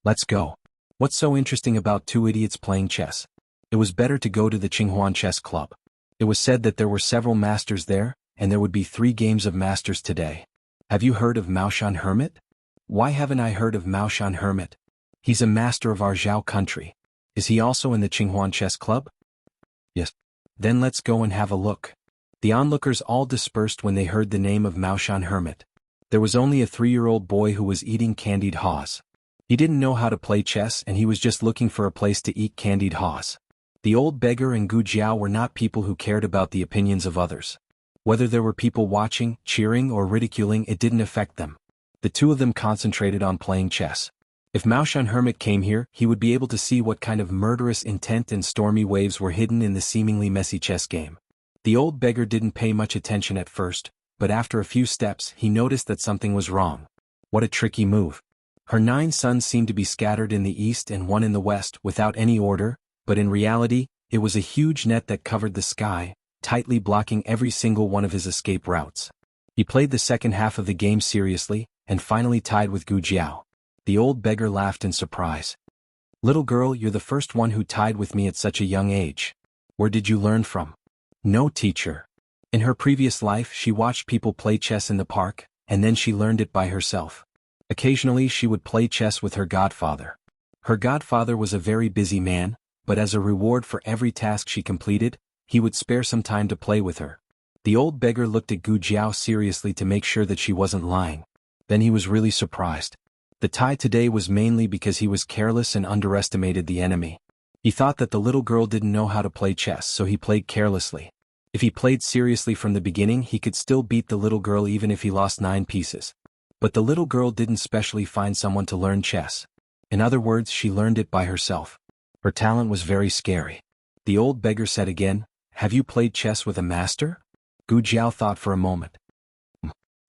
[SPEAKER 1] Let's go. What's so interesting about 2 idiots playing chess? It was better to go to the Qinghuan Chess Club. It was said that there were several masters there, and there would be 3 games of masters today. Have you heard of Maoshan Hermit? Why haven't I heard of Maoshan Hermit? He's a master of our Zhao country. Is he also in the Qinghuan Chess Club? Yes. Then let's go and have a look. The onlookers all dispersed when they heard the name of Maoshan Hermit. There was only a 3-year-old boy who was eating candied haws. He didn't know how to play chess and he was just looking for a place to eat candied haws. The old beggar and Gu Jiao were not people who cared about the opinions of others. Whether there were people watching, cheering, or ridiculing, it didn't affect them. The 2 of them concentrated on playing chess. If Maoshan Hermit came here, he would be able to see what kind of murderous intent and stormy waves were hidden in the seemingly messy chess game. The old beggar didn't pay much attention at first, but after a few steps he noticed that something was wrong. What a tricky move. Her 9 sons seemed to be scattered in the east and 1 in the west without any order, but in reality, it was a huge net that covered the sky, tightly blocking every single one of his escape routes. He played the second half of the game seriously, and finally tied with Gu Jiao. The old beggar laughed in surprise. "Little girl, you're the first one who tied with me at such a young age. Where did you learn from?" "No teacher. In her previous life she watched people play chess in the park, and then she learned it by herself. Occasionally she would play chess with her godfather. Her godfather was a very busy man, but as a reward for every task she completed, he would spare some time to play with her." The old beggar looked at Gu Jiao seriously to make sure that she wasn't lying. Then he was really surprised. The tie today was mainly because he was careless and underestimated the enemy. He thought that the little girl didn't know how to play chess, so he played carelessly. If he played seriously from the beginning, he could still beat the little girl even if he lost 9 pieces. But the little girl didn't specially find someone to learn chess. In other words, she learned it by herself. Her talent was very scary. The old beggar said again, "Have you played chess with a master?" Gu Jiao thought for a moment.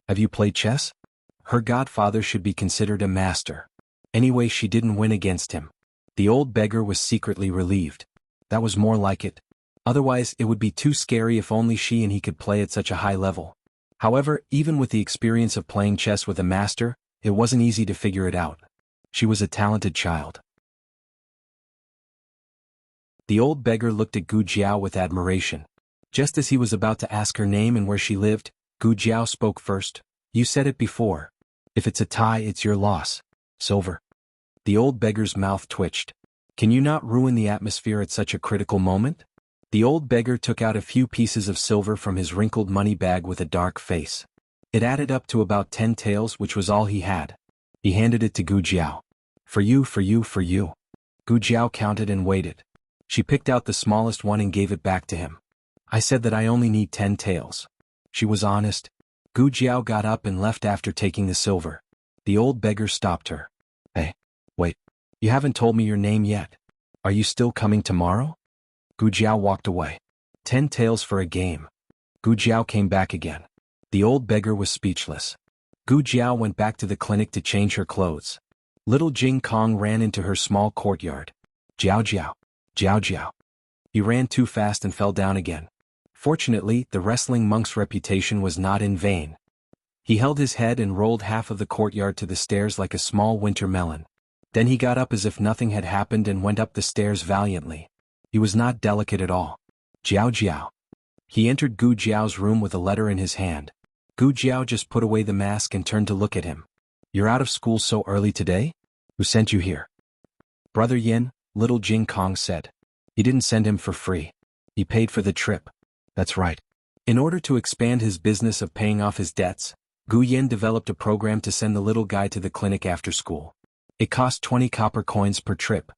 [SPEAKER 1] "Have you played chess?" Her godfather should be considered a master. Anyway, she didn't win against him. The old beggar was secretly relieved. That was more like it. Otherwise, it would be too scary if only she and he could play at such a high level. However, even with the experience of playing chess with a master, it wasn't easy to figure it out. She was a talented child. The old beggar looked at Gu Jiao with admiration. Just as he was about to ask her name and where she lived, Gu Jiao spoke first. "You said it before. If it's a tie, it's your loss. Silver." The old beggar's mouth twitched. "Can you not ruin the atmosphere at such a critical moment?" The old beggar took out a few pieces of silver from his wrinkled money bag with a dark face. It added up to about 10 taels, which was all he had. He handed it to Gu Jiao. "For you, for you, for you." Gu Jiao counted and waited. She picked out the smallest one and gave it back to him. "I said that I only need 10 taels." She was honest. Gu Jiao got up and left after taking the silver. The old beggar stopped her. "Hey, wait. You haven't told me your name yet. Are you still coming tomorrow?" Gu Jiao walked away. 10 taels for a game. Gu Jiao came back again. The old beggar was speechless. Gu Jiao went back to the clinic to change her clothes. Little Jing Kong ran into her small courtyard. "Jiao Jiao, Jiao Jiao." He ran too fast and fell down again. Fortunately, the wrestling monk's reputation was not in vain. He held his head and rolled half of the courtyard to the stairs like a small winter melon. Then he got up as if nothing had happened and went up the stairs valiantly. He was not delicate at all. "Jiao Jiao." He entered Gu Jiao's room with a letter in his hand. Gu Jiao just put away the mask and turned to look at him. "You're out of school so early today? Who sent you here?" "Brother Yin," little Jing Kong said. "He didn't send him for free. He paid for the trip." "That's right." In order to expand his business of paying off his debts, Gu Yin developed a program to send the little guy to the clinic after school. It cost 20 copper coins per trip.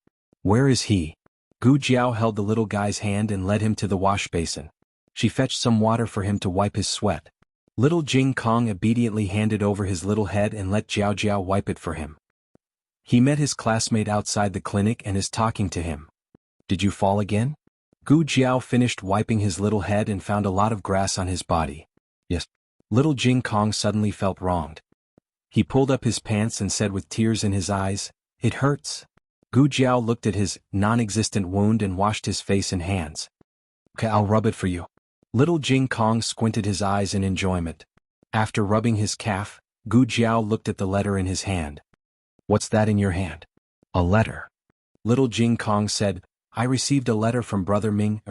[SPEAKER 1] "Where is he?" Gu Jiao held the little guy's hand and led him to the wash basin. She fetched some water for him to wipe his sweat. Little Jing Kong obediently handed over his little head and let Jiao Jiao wipe it for him. He met his classmate outside the clinic and is talking to him. "Did you fall again?" Gu Jiao finished wiping his little head and found a lot of grass on his body. "Yes." Little Jing Kong suddenly felt wronged. He pulled up his pants and said with tears in his eyes, "It hurts." Gu Jiao looked at his non-existent wound and washed his face and hands. "Okay, I'll rub it for you." Little Jing Kong squinted his eyes in enjoyment. After rubbing his calf, Gu Jiao looked at the letter in his hand. "What's that in your hand?" "A letter." Little Jing Kong said, "I received a letter from Brother Ming.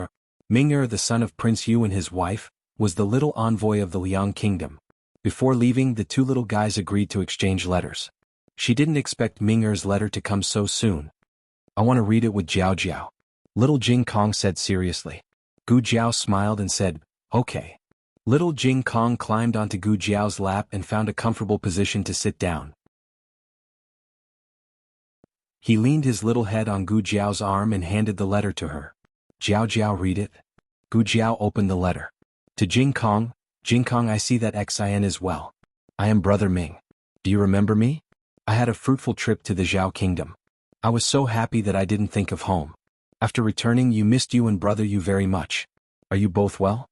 [SPEAKER 1] Ming, the son of Prince Yu and his wife, was the little envoy of the Liang Kingdom. Before leaving, the 2 little guys agreed to exchange letters. She didn't expect Ming's letter to come so soon. I want to read it with Jiao Jiao." Little Jing Kong said seriously. Gu Jiao smiled and said, "Okay." Little Jing Kong climbed onto Gu Jiao's lap and found a comfortable position to sit down. He leaned his little head on Gu Jiao's arm and handed the letter to her. "Jiao Jiao, read it." Gu Jiao opened the letter. To Jing Kong, "Jing Kong, I see that Xin as well. I am Brother Ming. Do you remember me?" I had a fruitful trip to the Zhao kingdom. I was so happy that I didn't think of home. After returning, you missed you and brother you very much. Are you both well?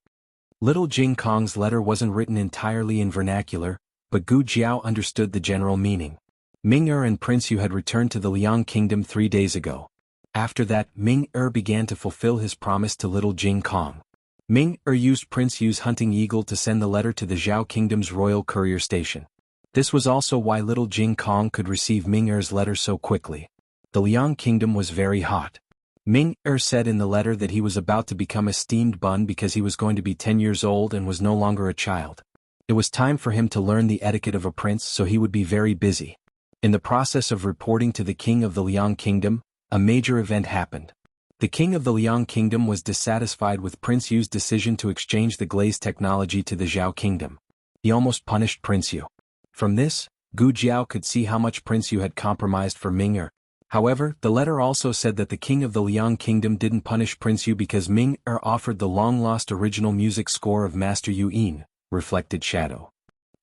[SPEAKER 1] Little Jing Kong's letter wasn't written entirely in vernacular, but Gu Jiao understood the general meaning. Ming-Er and Prince Yu had returned to the Liang kingdom 3 days ago. After that, Ming-Er began to fulfill his promise to little Jing Kong. Ming-Er used Prince Yu's hunting eagle to send the letter to the Zhao kingdom's royal courier station. This was also why little Jing Kong could receive Ming-Er's letter so quickly. The Liang kingdom was very hot. Ming-Er said in the letter that he was about to become a steamed bun because he was going to be 10 years old and was no longer a child. It was time for him to learn the etiquette of a prince, so he would be very busy. In the process of reporting to the king of the Liang kingdom, a major event happened. The king of the Liang kingdom was dissatisfied with Prince Yu's decision to exchange the glaze technology to the Zhao kingdom. He almost punished Prince Yu. From this, Gu Jiao could see how much Prince Yu had compromised for Ming-Er. However, the letter also said that the king of the Liang kingdom didn't punish Prince Yu because Ming-Er offered the long-lost original music score of Master Yu Yin, Reflected Shadow.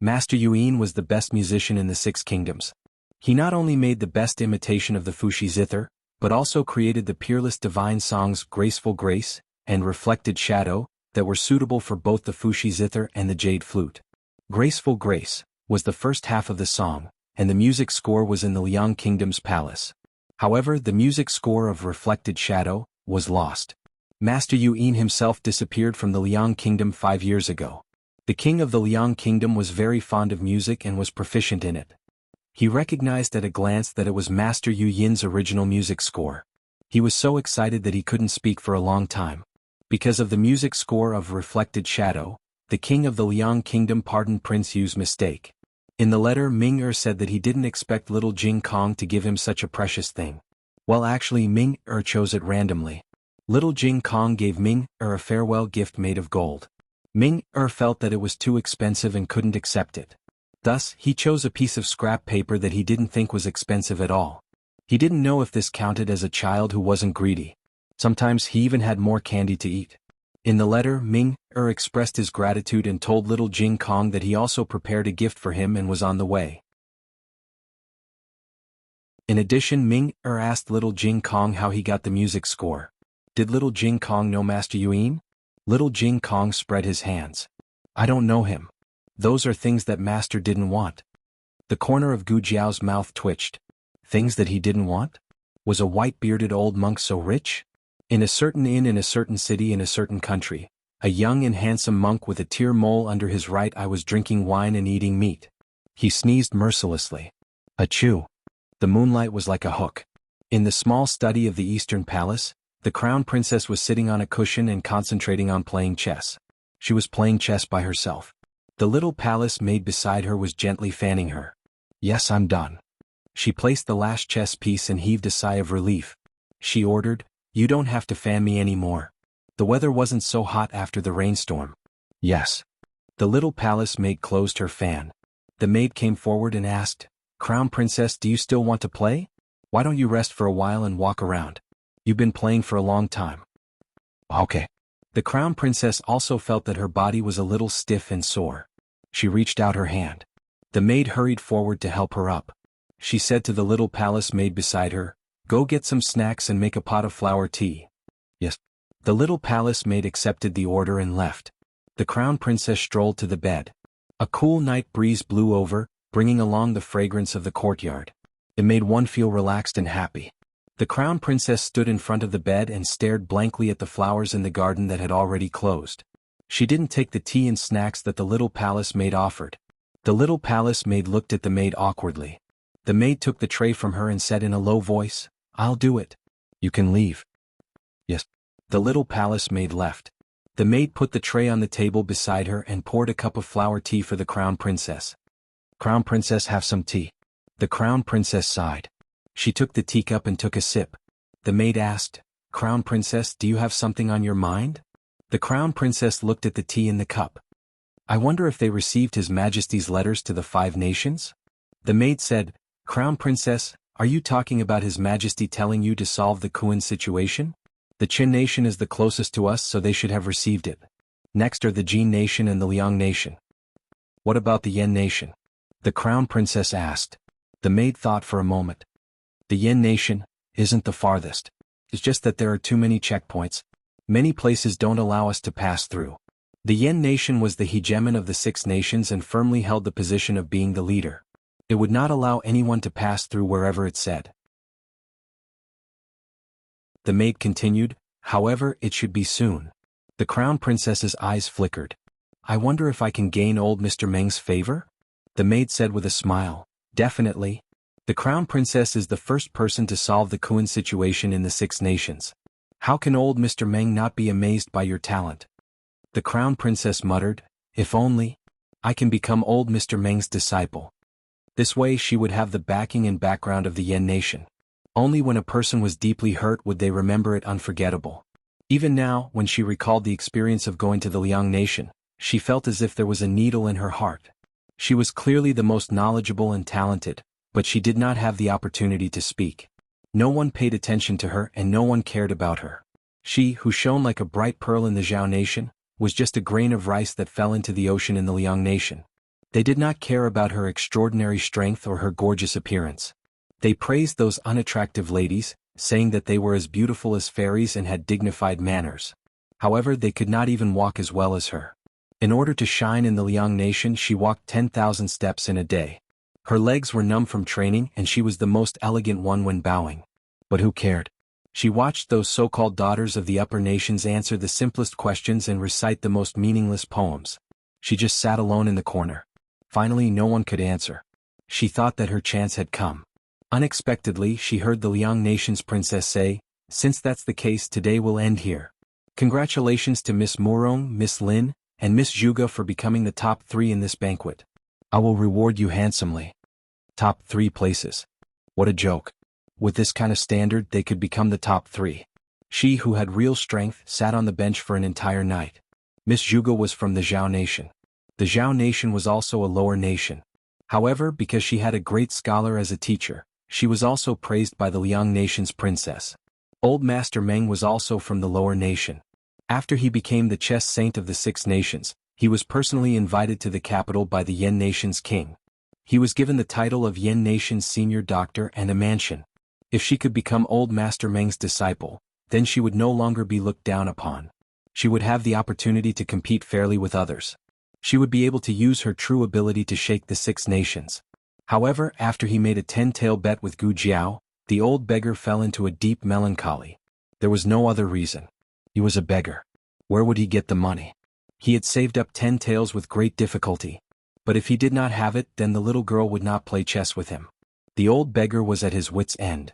[SPEAKER 1] Master Yu Yin was the best musician in the 6 kingdoms. He not only made the best imitation of the Fuxi zither, but also created the peerless divine songs Graceful Grace and Reflected Shadow that were suitable for both the Fuxi zither and the jade flute. Graceful Grace was the first half of the song, and the music score was in the Liang kingdom's palace. However, the music score of Reflected Shadow was lost. Master Yu Yin himself disappeared from the Liang kingdom 5 years ago. The king of the Liang kingdom was very fond of music and was proficient in it. He recognized at a glance that it was Master Yu Yin's original music score. He was so excited that he couldn't speak for a long time. Because of the music score of Reflected Shadow, the king of the Liang kingdom pardoned Prince Yu's mistake. In the letter, Ming-Er said that he didn't expect little Jing Kong to give him such a precious thing. Well, actually, Ming-Er chose it randomly. Little Jing Kong gave Ming-Er a farewell gift made of gold. Ming-Er felt that it was too expensive and couldn't accept it. Thus, he chose a piece of scrap paper that he didn't think was expensive at all. He didn't know if this counted as a child who wasn't greedy. Sometimes he even had more candy to eat. In the letter, Ming-Er expressed his gratitude and told little Jing Kong that he also prepared a gift for him and was on the way. In addition, Ming-Er asked little Jing Kong how he got the music score. Did little Jing Kong know Master Yu Yin? Little Jing Kong spread his hands. I don't know him. Those are things that Master didn't want. The corner of Gu Jiao's mouth twitched. Things that he didn't want? Was a white-bearded old monk so rich? In a certain inn in a certain city in a certain country, a young and handsome monk with a tear mole under his right eye was drinking wine and eating meat. He sneezed mercilessly. Achoo! The moonlight was like a hook. In the small study of the Eastern Palace, the crown princess was sitting on a cushion and concentrating on playing chess. She was playing chess by herself. The little palace maid beside her was gently fanning her. Yes, I'm done. She placed the last chess piece and heaved a sigh of relief. She ordered, You don't have to fan me anymore. The weather wasn't so hot after the rainstorm. Yes. The little palace maid closed her fan. The maid came forward and asked, Crown Princess, do you still want to play? Why don't you rest for a while and walk around? You've been playing for a long time. Okay. The Crown Princess also felt that her body was a little stiff and sore. She reached out her hand. The maid hurried forward to help her up. She said to the little palace maid beside her, Go get some snacks and make a pot of flower tea. Yes. The little palace maid accepted the order and left. The crown princess strolled to the bed. A cool night breeze blew over, bringing along the fragrance of the courtyard. It made one feel relaxed and happy. The crown princess stood in front of the bed and stared blankly at the flowers in the garden that had already closed. She didn't take the tea and snacks that the little palace maid offered. The little palace maid looked at the maid awkwardly. The maid took the tray from her and said in a low voice, I'll do it. You can leave. Yes. The little palace maid left. The maid put the tray on the table beside her and poured a cup of flower tea for the crown princess. Crown princess, have some tea. The crown princess sighed. She took the teacup and took a sip. The maid asked, Crown princess, do you have something on your mind? The crown princess looked at the tea in the cup. I wonder if they received His Majesty's letters to the 5 nations? The maid said, Crown princess, are you talking about His Majesty telling you to solve the Kuan situation? The Qin nation is the closest to us, so they should have received it. Next are the Jin nation and the Liang nation. What about the Yan nation? The crown princess asked. The maid thought for a moment. The Yen Nation isn't the farthest. It's just that there are too many checkpoints. Many places don't allow us to pass through. The Yen Nation was the hegemon of the 6 nations and firmly held the position of being the leader. It would not allow anyone to pass through wherever it said. The maid continued, however, it should be soon. The crown princess's eyes flickered. I wonder if I can gain old Mr. Meng's favor? The maid said with a smile, definitely. The crown princess is the first person to solve the Kuan situation in the 6 nations. How can old Mr. Meng not be amazed by your talent? The crown princess muttered, if only I can become old Mr. Meng's disciple. This way she would have the backing and background of the Yen Nation. Only when a person was deeply hurt would they remember it unforgettable. Even now, when she recalled the experience of going to the Liang Nation, she felt as if there was a needle in her heart. She was clearly the most knowledgeable and talented, but she did not have the opportunity to speak. No one paid attention to her and no one cared about her. She, who shone like a bright pearl in the Zhao Nation, was just a grain of rice that fell into the ocean in the Liang Nation. They did not care about her extraordinary strength or her gorgeous appearance. They praised those unattractive ladies, saying that they were as beautiful as fairies and had dignified manners. However, they could not even walk as well as her. In order to shine in the Liang Nation, she walked 10,000 steps in a day. Her legs were numb from training and she was the most elegant one when bowing. But who cared? She watched those so-called daughters of the upper nations answer the simplest questions and recite the most meaningless poems. She just sat alone in the corner. Finally, no one could answer. She thought that her chance had come. Unexpectedly, she heard the Liang Nation's princess say, since that's the case, today will end here. Congratulations to Miss Murong, Miss Lin, and Miss Zhuge for becoming the top 3 in this banquet. I will reward you handsomely. Top 3 places. What a joke. With this kind of standard, they could become the top 3. She, who had real strength, sat on the bench for an entire night. Miss Zhuge was from the Zhao Nation. The Zhao Nation was also a lower nation. However, because she had a great scholar as a teacher, she was also praised by the Liang Nation's princess. Old Master Meng was also from the lower nation. After he became the chess saint of the 6 nations, he was personally invited to the capital by the Yen Nation's king. He was given the title of Yen Nation's senior doctor and a mansion. If she could become old Master Meng's disciple, then she would no longer be looked down upon. She would have the opportunity to compete fairly with others. She would be able to use her true ability to shake the 6 nations. However, after he made a 10-tail bet with Gu Jiao, the old beggar fell into a deep melancholy. There was no other reason. He was a beggar. Where would he get the money? He had saved up 10 taels with great difficulty. But if he did not have it, then the little girl would not play chess with him. The old beggar was at his wits' end.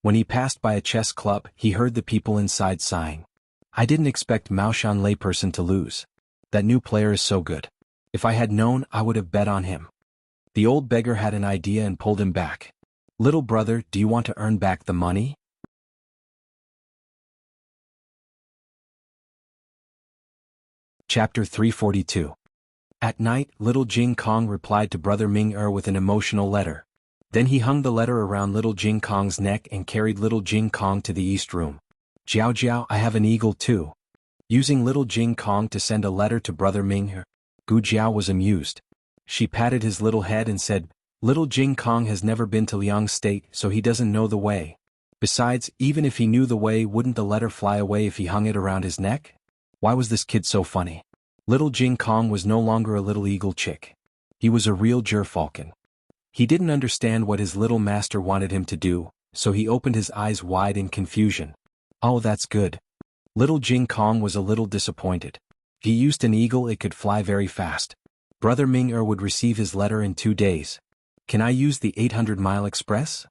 [SPEAKER 1] When he passed by a chess club, he heard the people inside sighing. I didn't expect Mao Shan layperson to lose. That new player is so good. If I had known, I would have bet on him. The old beggar had an idea and pulled him back. Little brother, do you want to earn back the money? Chapter 342. At night, little Jing Kong replied to brother Ming with an emotional letter. Then he hung the letter around little Jing Kong's neck and carried little Jing Kong to the east room. Jiao Jiao, I have an eagle too. Using little Jing Kong to send a letter to brother Ming, Gu Jiao was amused. She patted his little head and said, little Jing Kong has never been to Liang State, so he doesn't know the way. Besides, even if he knew the way, wouldn't the letter fly away if he hung it around his neck? Why was this kid so funny? Little Jing Kong was no longer a little eagle chick. He was a real gerfalcon. He didn't understand what his little master wanted him to do, so he opened his eyes wide in confusion. Oh, that's good. Little Jing Kong was a little disappointed. He used an eagle, it could fly very fast. Brother Ming would receive his letter in 2 days. Can I use the 800-mile express?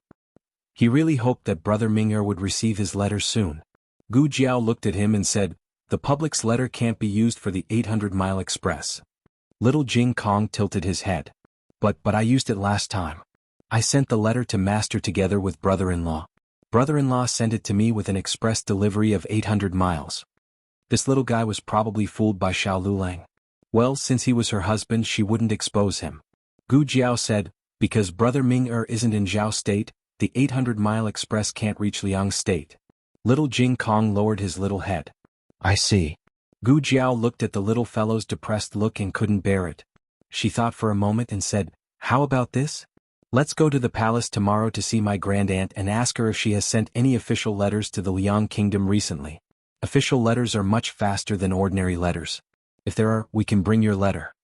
[SPEAKER 1] He really hoped that brother Ming would receive his letter soon. Gu Jiao looked at him and said, the public's letter can't be used for the 800-mile express. Little Jing Kong tilted his head. But I used it last time. I sent the letter to master together with brother-in-law. Brother-in-law sent it to me with an express delivery of 800 miles. This little guy was probably fooled by Xiao Lulang. Well, since he was her husband, she wouldn't expose him. Gu Jiao said, because brother Ming isn't in Zhao State, the 800-mile express can't reach Liang State. Little Jing Kong lowered his little head. I see. Gu Jiao looked at the little fellow's depressed look and couldn't bear it. She thought for a moment and said, How about this? Let's go to the palace tomorrow to see my grandaunt and ask her if she has sent any official letters to the Liang kingdom recently. Official letters are much faster than ordinary letters. If there are, we can bring your letter.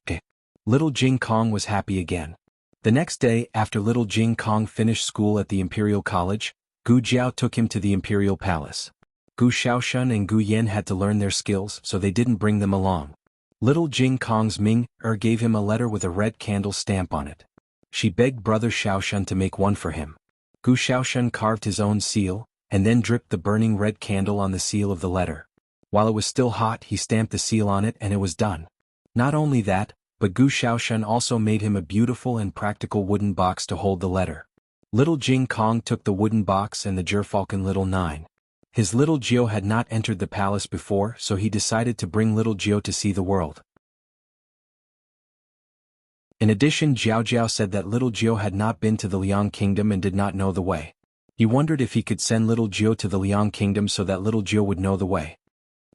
[SPEAKER 1] Okay. Little Jing Kong was happy again. The next day, after little Jing Kong finished school at the Imperial College, Gu Jiao took him to the Imperial Palace. Gu Xiaoshun and Gu Yen had to learn their skills, so they didn't bring them along. Little Jing Kong's Ming-er gave him a letter with a red candle stamp on it. She begged brother Xiaoshun to make one for him. Gu Xiaoshun carved his own seal, and then dripped the burning red candle on the seal of the letter. While it was still hot, he stamped the seal on it and it was done. Not only that, but Gu Xiaoshun also made him a beautiful and practical wooden box to hold the letter. Little Jing Kong took the wooden box and the gerfalcon little 9. His little Jiao had not entered the palace before, so he decided to bring little Jiao to see the world. In addition, Jiao Jiao said that little Jiao had not been to the Liang kingdom and did not know the way. He wondered if he could send little Jiao to the Liang kingdom so that little Jiao would know the way.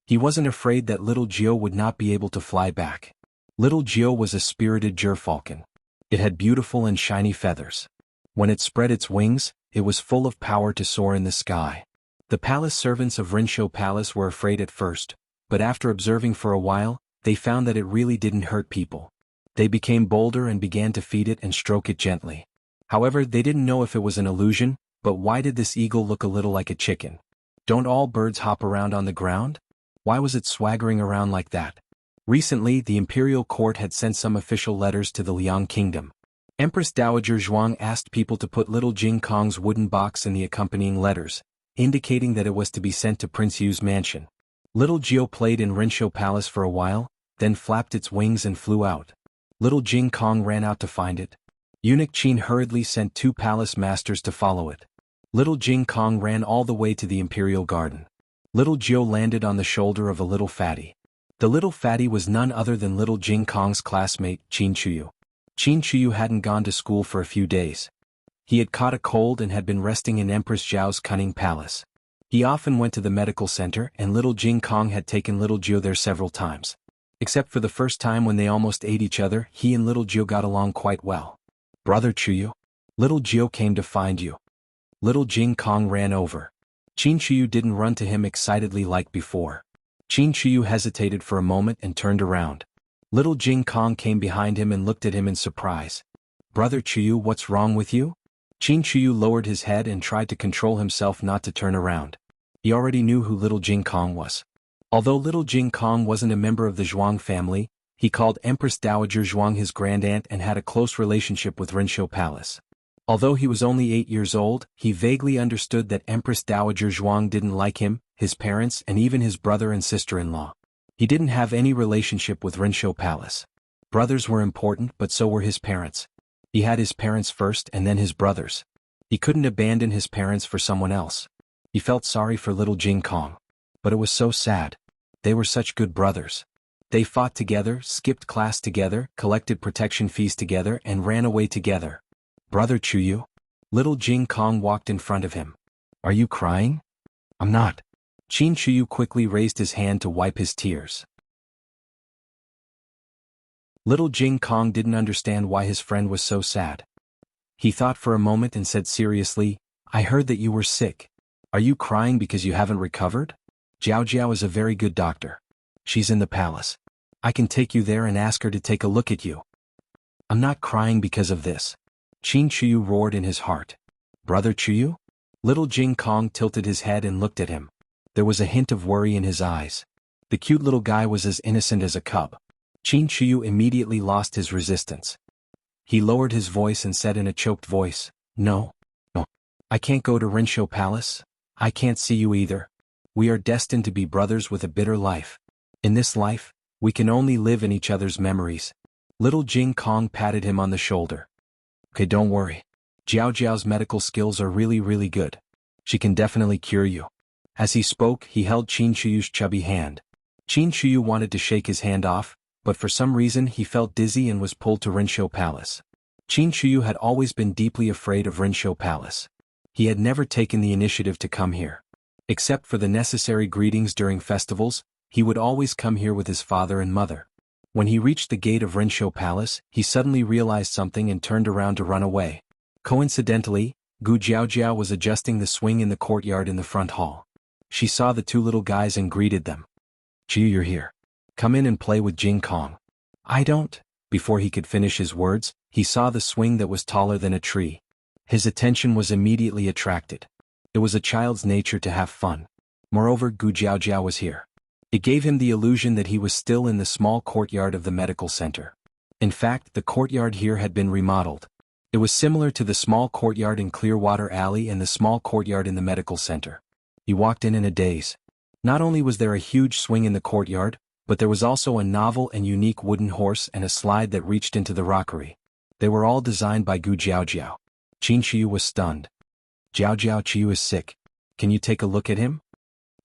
[SPEAKER 1] He wasn't afraid that little Jiao would not be able to fly back. Little Jiao was a spirited gerfalcon. It had beautiful and shiny feathers. When it spread its wings, it was full of power to soar in the sky. The palace servants of Rinshou Palace were afraid at first, but after observing for a while, they found that it really didn't hurt people. They became bolder and began to feed it and stroke it gently. However, they didn't know if it was an illusion, but why did this eagle look a little like a chicken? Don't all birds hop around on the ground? Why was it swaggering around like that? Recently, the imperial court had sent some official letters to the Liang kingdom. Empress Dowager Zhuang asked people to put little Jing Kong's wooden box in the accompanying letters, indicating that it was to be sent to Prince Yu's mansion. Little Jiao played in Rinshou Palace for a while, then flapped its wings and flew out. Little Jing Kong ran out to find it. Eunuch Qin hurriedly sent 2 palace masters to follow it. Little Jing Kong ran all the way to the imperial garden. Little Jiao landed on the shoulder of a little fatty. The little fatty was none other than little Jing Kong's classmate, Qin Chuyu. Qin Chuyu hadn't gone to school for a few days. He had caught a cold and had been resting in Empress Zhao's cunning palace. He often went to the medical center and little Jing Kong had taken little Jiao there several times. Except for the first time when they almost ate each other, he and little Jiao got along quite well. Brother Chuyu, little Jiao came to find you. Little Jing Kong ran over. Qin Chuyu didn't run to him excitedly like before. Qin Chuyu hesitated for a moment and turned around. Little Jing Kong came behind him and looked at him in surprise. Brother Chuyu, what's wrong with you? Qin Chuyu lowered his head and tried to control himself not to turn around. He already knew who little Jing Kong was. Although little Jing Kong wasn't a member of the Zhuang family, he called Empress Dowager Zhuang his grandaunt and had a close relationship with Rinshou Palace. Although he was only 8 years old, he vaguely understood that Empress Dowager Zhuang didn't like him, his parents and even his brother and sister-in-law. He didn't have any relationship with Rinshou Palace. Brothers were important but so were his parents. He had his parents first and then his brothers. He couldn't abandon his parents for someone else. He felt sorry for little Jing Kong. But it was so sad. They were such good brothers. They fought together, skipped class together, collected protection fees together and ran away together. Brother Chuyu? Little Jing Kong walked in front of him. Are you crying? I'm not. Qin Chuyu quickly raised his hand to wipe his tears. Little Jing Kong didn't understand why his friend was so sad. He thought for a moment and said seriously, I heard that you were sick. Are you crying because you haven't recovered? Jiao Jiao is a very good doctor. She's in the palace. I can take you there and ask her to take a look at you. I'm not crying because of this. Qin Chuyu roared in his heart. Brother Chuyu? Little Jing Kong tilted his head and looked at him. There was a hint of worry in his eyes. The cute little guy was as innocent as a cub. Qin Chuyu immediately lost his resistance. He lowered his voice and said in a choked voice, No. I can't go to Rinshou Palace. I can't see you either. We are destined to be brothers with a bitter life. In this life, we can only live in each other's memories. Little Jing Kong patted him on the shoulder. Okay, don't worry. Jiao Jiao's medical skills are really good. She can definitely cure you. As he spoke, he held Qin Chuyu's chubby hand. Qin Chuyu wanted to shake his hand off, but for some reason he felt dizzy and was pulled to Rinshou Palace. Qin Chuyu had always been deeply afraid of Rinshou Palace. He had never taken the initiative to come here. Except for the necessary greetings during festivals, he would always come here with his father and mother. When he reached the gate of Rinshou Palace, he suddenly realized something and turned around to run away. Coincidentally, Gu Jiaojiao was adjusting the swing in the courtyard in the front hall. She saw the two little guys and greeted them. "Jiu, you're here. Come in and play with Jing Kong." "I don't." Before he could finish his words, he saw the swing that was taller than a tree. His attention was immediately attracted. It was a child's nature to have fun. Moreover, Gu Jiaojiao was here. It gave him the illusion that he was still in the small courtyard of the medical center. In fact, the courtyard here had been remodeled. It was similar to the small courtyard in Clearwater Alley and the small courtyard in the medical center. He walked in a daze. Not only was there a huge swing in the courtyard, but there was also a novel and unique wooden horse and a slide that reached into the rockery. They were all designed by Gu Jiaojiao. Qin Shiyu was stunned. "Jiaojiao, Qiyu is sick. Can you take a look at him?"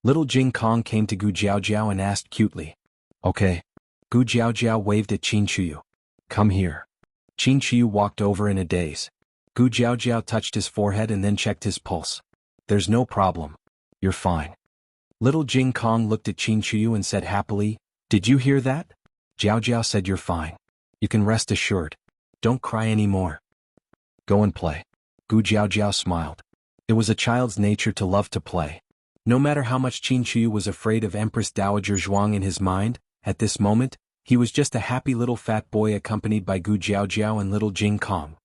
[SPEAKER 1] Little Jing Kong came to Gu Jiaojiao and asked cutely. "Okay." Gu Jiaojiao waved at Qin Shiyu. "Come here." Qin Shiyu walked over in a daze. Gu Jiaojiao touched his forehead and then checked his pulse. "There's no problem. You're fine." Little Jing Kong looked at Qin Shiyu and said happily, "Did you hear that? Jiaojiao said you're fine. You can rest assured. Don't cry anymore. Go and play." Gu Jiaojiao smiled. It was a child's nature to love to play. No matter how much Qin Shiyu was afraid of Empress Dowager Zhuang in his mind, at this moment, he was just a happy little fat boy accompanied by Gu Jiaojiao and little Jing Kong.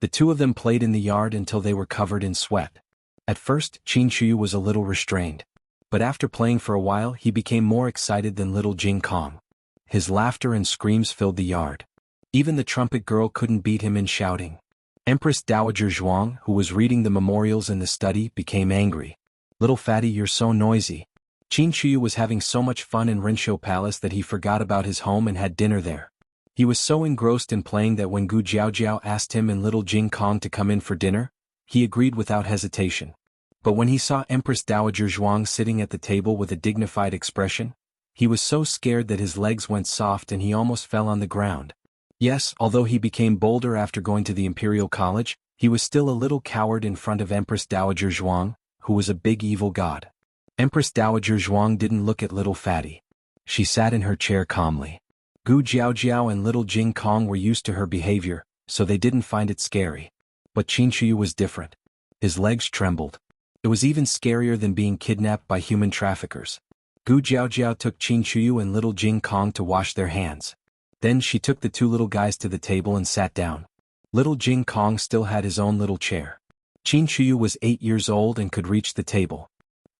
[SPEAKER 1] The two of them played in the yard until they were covered in sweat. At first, Qin Shiyu was a little restrained. But after playing for a while he became more excited than little Jing Kong. His laughter and screams filled the yard. Even the trumpet girl couldn't beat him in shouting. Empress Dowager Zhuang, who was reading the memorials in the study, became angry. "Little fatty, you're so noisy." Qin Shiyu was having so much fun in Rinshou Palace that he forgot about his home and had dinner there. He was so engrossed in playing that when Gu Jiaojiao asked him and little Jing Kong to come in for dinner, he agreed without hesitation. But when he saw Empress Dowager Zhuang sitting at the table with a dignified expression, he was so scared that his legs went soft and he almost fell on the ground. Yes, although he became bolder after going to the Imperial College, he was still a little coward in front of Empress Dowager Zhuang, who was a big evil god. Empress Dowager Zhuang didn't look at little fatty. She sat in her chair calmly. Gu Jiaojiao and little Jing Kong were used to her behavior, so they didn't find it scary. But Qin Shiyu was different. His legs trembled. It was even scarier than being kidnapped by human traffickers. Gu Jiaojiao took Qin Shiyu and little Jing Kong to wash their hands. Then she took the two little guys to the table and sat down. Little Jing Kong still had his own little chair. Qin Shiyu was 8 years old and could reach the table.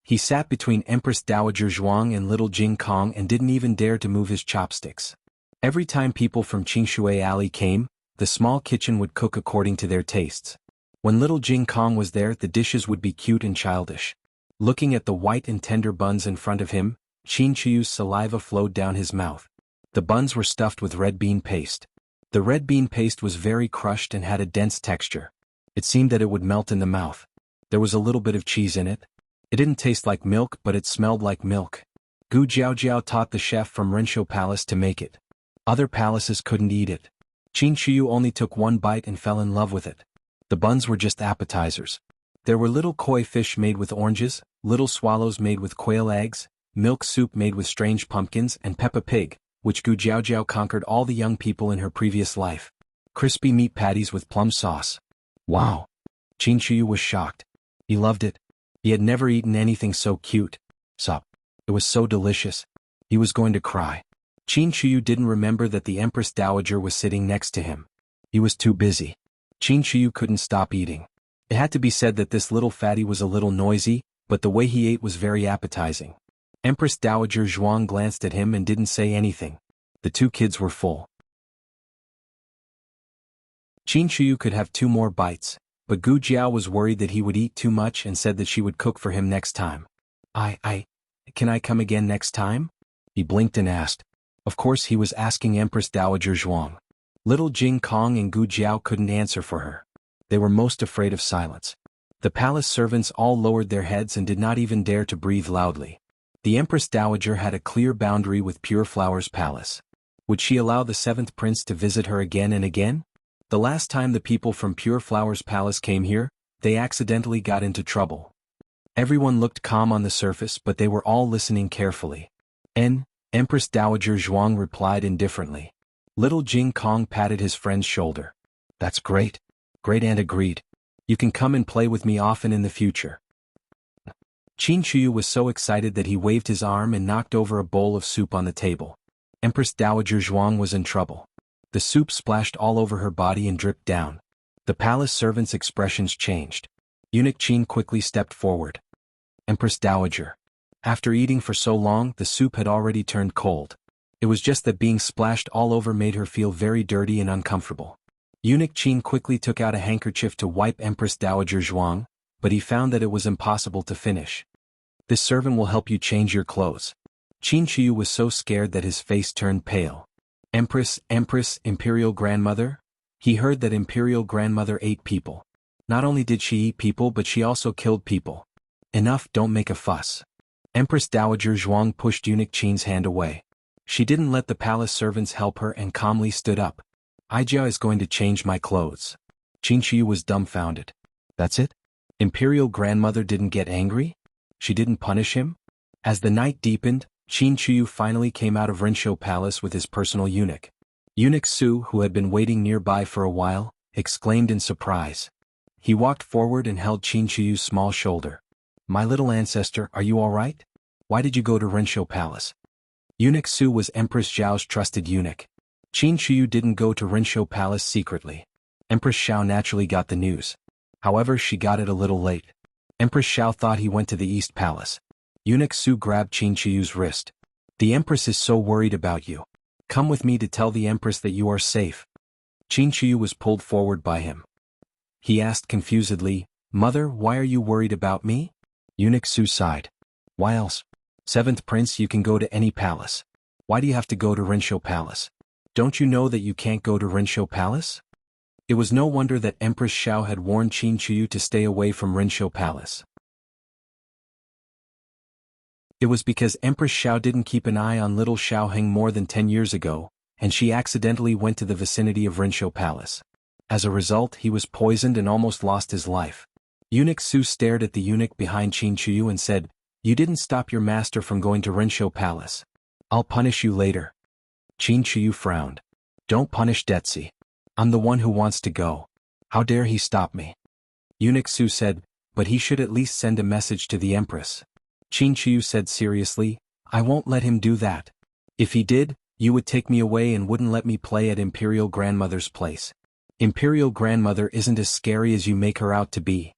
[SPEAKER 1] He sat between Empress Dowager Zhuang and little Jing Kong and didn't even dare to move his chopsticks. Every time people from Qingshui Alley came, the small kitchen would cook according to their tastes. When little Jing Kong was there, the dishes would be cute and childish. Looking at the white and tender buns in front of him, Qin Shiyu's saliva flowed down his mouth. The buns were stuffed with red bean paste. The red bean paste was very crushed and had a dense texture. It seemed that it would melt in the mouth. There was a little bit of cheese in it. It didn't taste like milk, but it smelled like milk. Gu Jiaojiao taught the chef from Rinshou Palace to make it. Other palaces couldn't eat it. Qin Shiyu only took one bite and fell in love with it. The buns were just appetizers. There were little koi fish made with oranges, little swallows made with quail eggs, milk soup made with strange pumpkins, and Peppa Pig, which Gu Jiaojiao conquered all the young people in her previous life. Crispy meat patties with plum sauce. Wow! Qin Shiyu was shocked. He loved it. He had never eaten anything so cute. Sup. It was so delicious. He was going to cry. Qin Shiyu didn't remember that the Empress Dowager was sitting next to him. He was too busy. Qin Shiyu couldn't stop eating. It had to be said that this little fatty was a little noisy, but the way he ate was very appetizing. Empress Dowager Zhuang glanced at him and didn't say anything. The two kids were full. Qin Shiyu could have 2 more bites, but Gu Jiao was worried that he would eat too much and said that she would cook for him next time. Can I come again next time? He blinked and asked. Of course he was asking Empress Dowager Zhuang. Little Jing Kong and Gu Jiao couldn't answer for her. They were most afraid of silence. The palace servants all lowered their heads and did not even dare to breathe loudly. The Empress Dowager had a clear boundary with Pure Flower's palace. Would she allow the 7th prince to visit her again and again? The last time the people from Pure Flower's palace came here, they accidentally got into trouble. Everyone looked calm on the surface, but they were all listening carefully. Empress Dowager Zhuang replied indifferently. Little Jing Kong patted his friend's shoulder. That's great. Great Aunt agreed. You can come and play with me often in the future. Qin Shuyu was so excited that he waved his arm and knocked over a bowl of soup on the table. Empress Dowager Zhuang was in trouble. The soup splashed all over her body and dripped down. The palace servants' expressions changed. Eunuch Qin quickly stepped forward. Empress Dowager. After eating for so long, the soup had already turned cold. It was just that being splashed all over made her feel very dirty and uncomfortable. Eunuch Qin quickly took out a handkerchief to wipe Empress Dowager Zhuang, but he found that it was impossible to finish. This servant will help you change your clothes. Qin Shuyu was so scared that his face turned pale. Empress, Imperial Grandmother? He heard that Imperial Grandmother ate people. Not only did she eat people but she also killed people. Enough, don't make a fuss. Empress Dowager Zhuang pushed Eunuch Qin's hand away. She didn't let the palace servants help her and calmly stood up. Ijia is going to change my clothes. Qin Shuyu was dumbfounded. That's it? Imperial Grandmother didn't get angry? She didn't punish him? As the night deepened, Qin Shuyu finally came out of Rinshou Palace with his personal eunuch. Eunuch Su, who had been waiting nearby for a while, exclaimed in surprise. He walked forward and held Qin Shuyu's small shoulder. My little ancestor, are you all right? Why did you go to Rinshou Palace? Eunuch Su was Empress Zhao's trusted eunuch. Qin Shuyu didn't go to Rinshou Palace secretly. Empress Zhao naturally got the news. However, she got it a little late. Empress Zhao thought he went to the East Palace. Eunuch Su grabbed Qin Shuyu's wrist. The Empress is so worried about you. Come with me to tell the Empress that you are safe. Qin Shuyu was pulled forward by him. He asked confusedly, Mother, why are you worried about me? Eunuch Su sighed. Why else? Seventh Prince, you can go to any palace. Why do you have to go to Rinshou Palace? Don't you know that you can't go to Rinshou Palace? It was no wonder that Empress Zhao had warned Qin Shuyu to stay away from Rinshou Palace. It was because Empress Zhao didn't keep an eye on little Xiaoheng more than 10 years ago, and she accidentally went to the vicinity of Rinshou Palace. As a result, he was poisoned and almost lost his life. Eunuch Su stared at the eunuch behind Qin Shuyu and said, You didn't stop your master from going to Rinshou Palace. I'll punish you later. Qin Shuyu frowned. Don't punish Detzi. I'm the one who wants to go. How dare he stop me? Eunuch Su said, But he should at least send a message to the Empress. Qin Shuyu said seriously, I won't let him do that. If he did, you would take me away and wouldn't let me play at Imperial Grandmother's place. Imperial Grandmother isn't as scary as you make her out to be.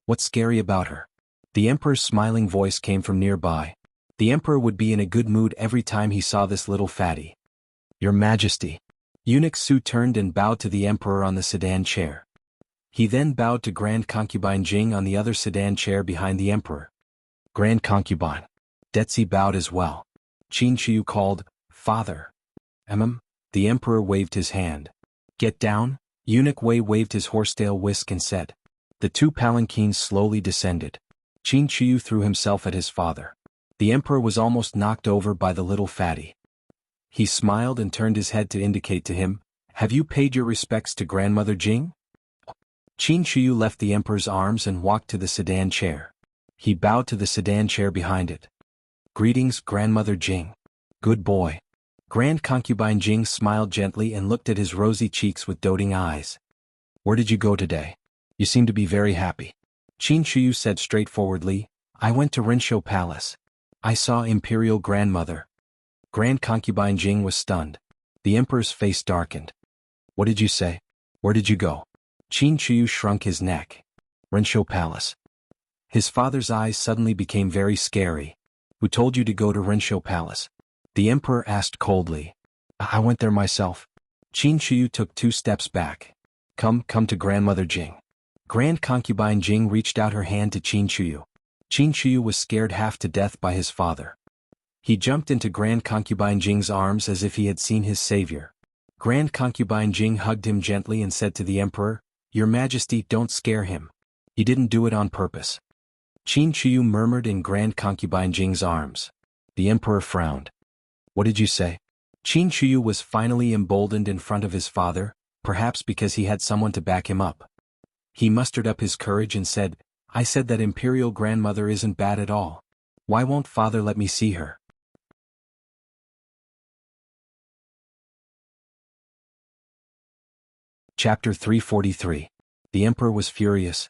[SPEAKER 1] What's scary about her? The Emperor's smiling voice came from nearby. The Emperor would be in a good mood every time he saw this little fatty. Your Majesty. Eunuch Su turned and bowed to the Emperor on the sedan chair. He then bowed to Grand Concubine Jing on the other sedan chair behind the Emperor. Grand Concubine. Detzi bowed as well. Qin Shuyu called, Father. The Emperor waved his hand. Get down. Eunuch Wei waved his horsetail whisk and said. The two palanquins slowly descended. Qin Shuyu threw himself at his father. The Emperor was almost knocked over by the little fatty. He smiled and turned his head to indicate to him, Have you paid your respects to Grandmother Jing? Qin Shuyu left the Emperor's arms and walked to the sedan chair. He bowed to the sedan chair behind it. Greetings, Grandmother Jing. Good boy. Grand Concubine Jing smiled gently and looked at his rosy cheeks with doting eyes. Where did you go today? You seem to be very happy. Qin Shuyu said straightforwardly, I went to Rinshou Palace. I saw Imperial Grandmother. Grand Concubine Jing was stunned. The Emperor's face darkened. What did you say? Where did you go? Qin Shuyu shrunk his neck. Rinshou Palace. His father's eyes suddenly became very scary. Who told you to go to Rinshou Palace? The Emperor asked coldly. I went there myself. Qin Shuyu took 2 steps back. Come to Grandmother Jing. Grand Concubine Jing reached out her hand to Qin Shuyu. Qin Shuyu was scared half to death by his father. He jumped into Grand Concubine Jing's arms as if he had seen his savior. Grand Concubine Jing hugged him gently and said to the Emperor, Your Majesty, don't scare him. He didn't do it on purpose. Qin Shuyu murmured in Grand Concubine Jing's arms. The Emperor frowned. What did you say? Qin Shuyu was finally emboldened in front of his father, perhaps because he had someone to back him up. He mustered up his courage and said, I said that Imperial Grandmother isn't bad at all. Why won't Father let me see her? Chapter 343. The Emperor was furious.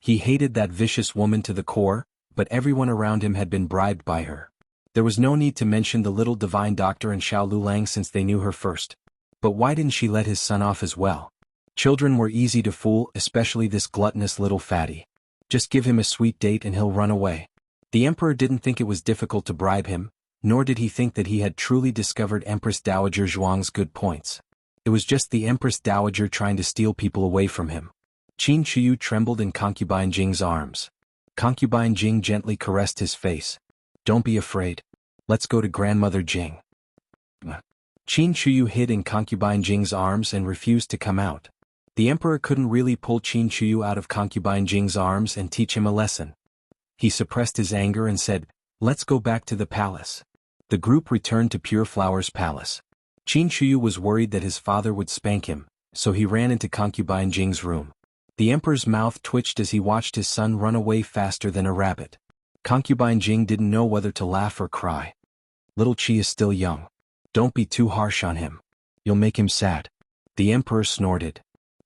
[SPEAKER 1] He hated that vicious woman to the core, but everyone around him had been bribed by her. There was no need to mention the little divine doctor and Xiao Lulang since they knew her first. But why didn't she let his son off as well? Children were easy to fool, especially this gluttonous little fatty. Just give him a sweet date and he'll run away. The Emperor didn't think it was difficult to bribe him, nor did he think that he had truly discovered Empress Dowager Zhuang's good points. It was just the Empress Dowager trying to steal people away from him. Qin Shiyu trembled in Concubine Jing's arms. Concubine Jing gently caressed his face. Don't be afraid. Let's go to Grandmother Jing. Qin Shiyu hid in Concubine Jing's arms and refused to come out. The Emperor couldn't really pull Qin Shiyu out of Concubine Jing's arms and teach him a lesson. He suppressed his anger and said, "Let's go back to the palace." The group returned to Pure Flower's palace. Qin Shiyu was worried that his father would spank him, so he ran into Concubine Jing's room. The Emperor's mouth twitched as he watched his son run away faster than a rabbit. Concubine Jing didn't know whether to laugh or cry. Little Qi is still young. Don't be too harsh on him. You'll make him sad. The Emperor snorted.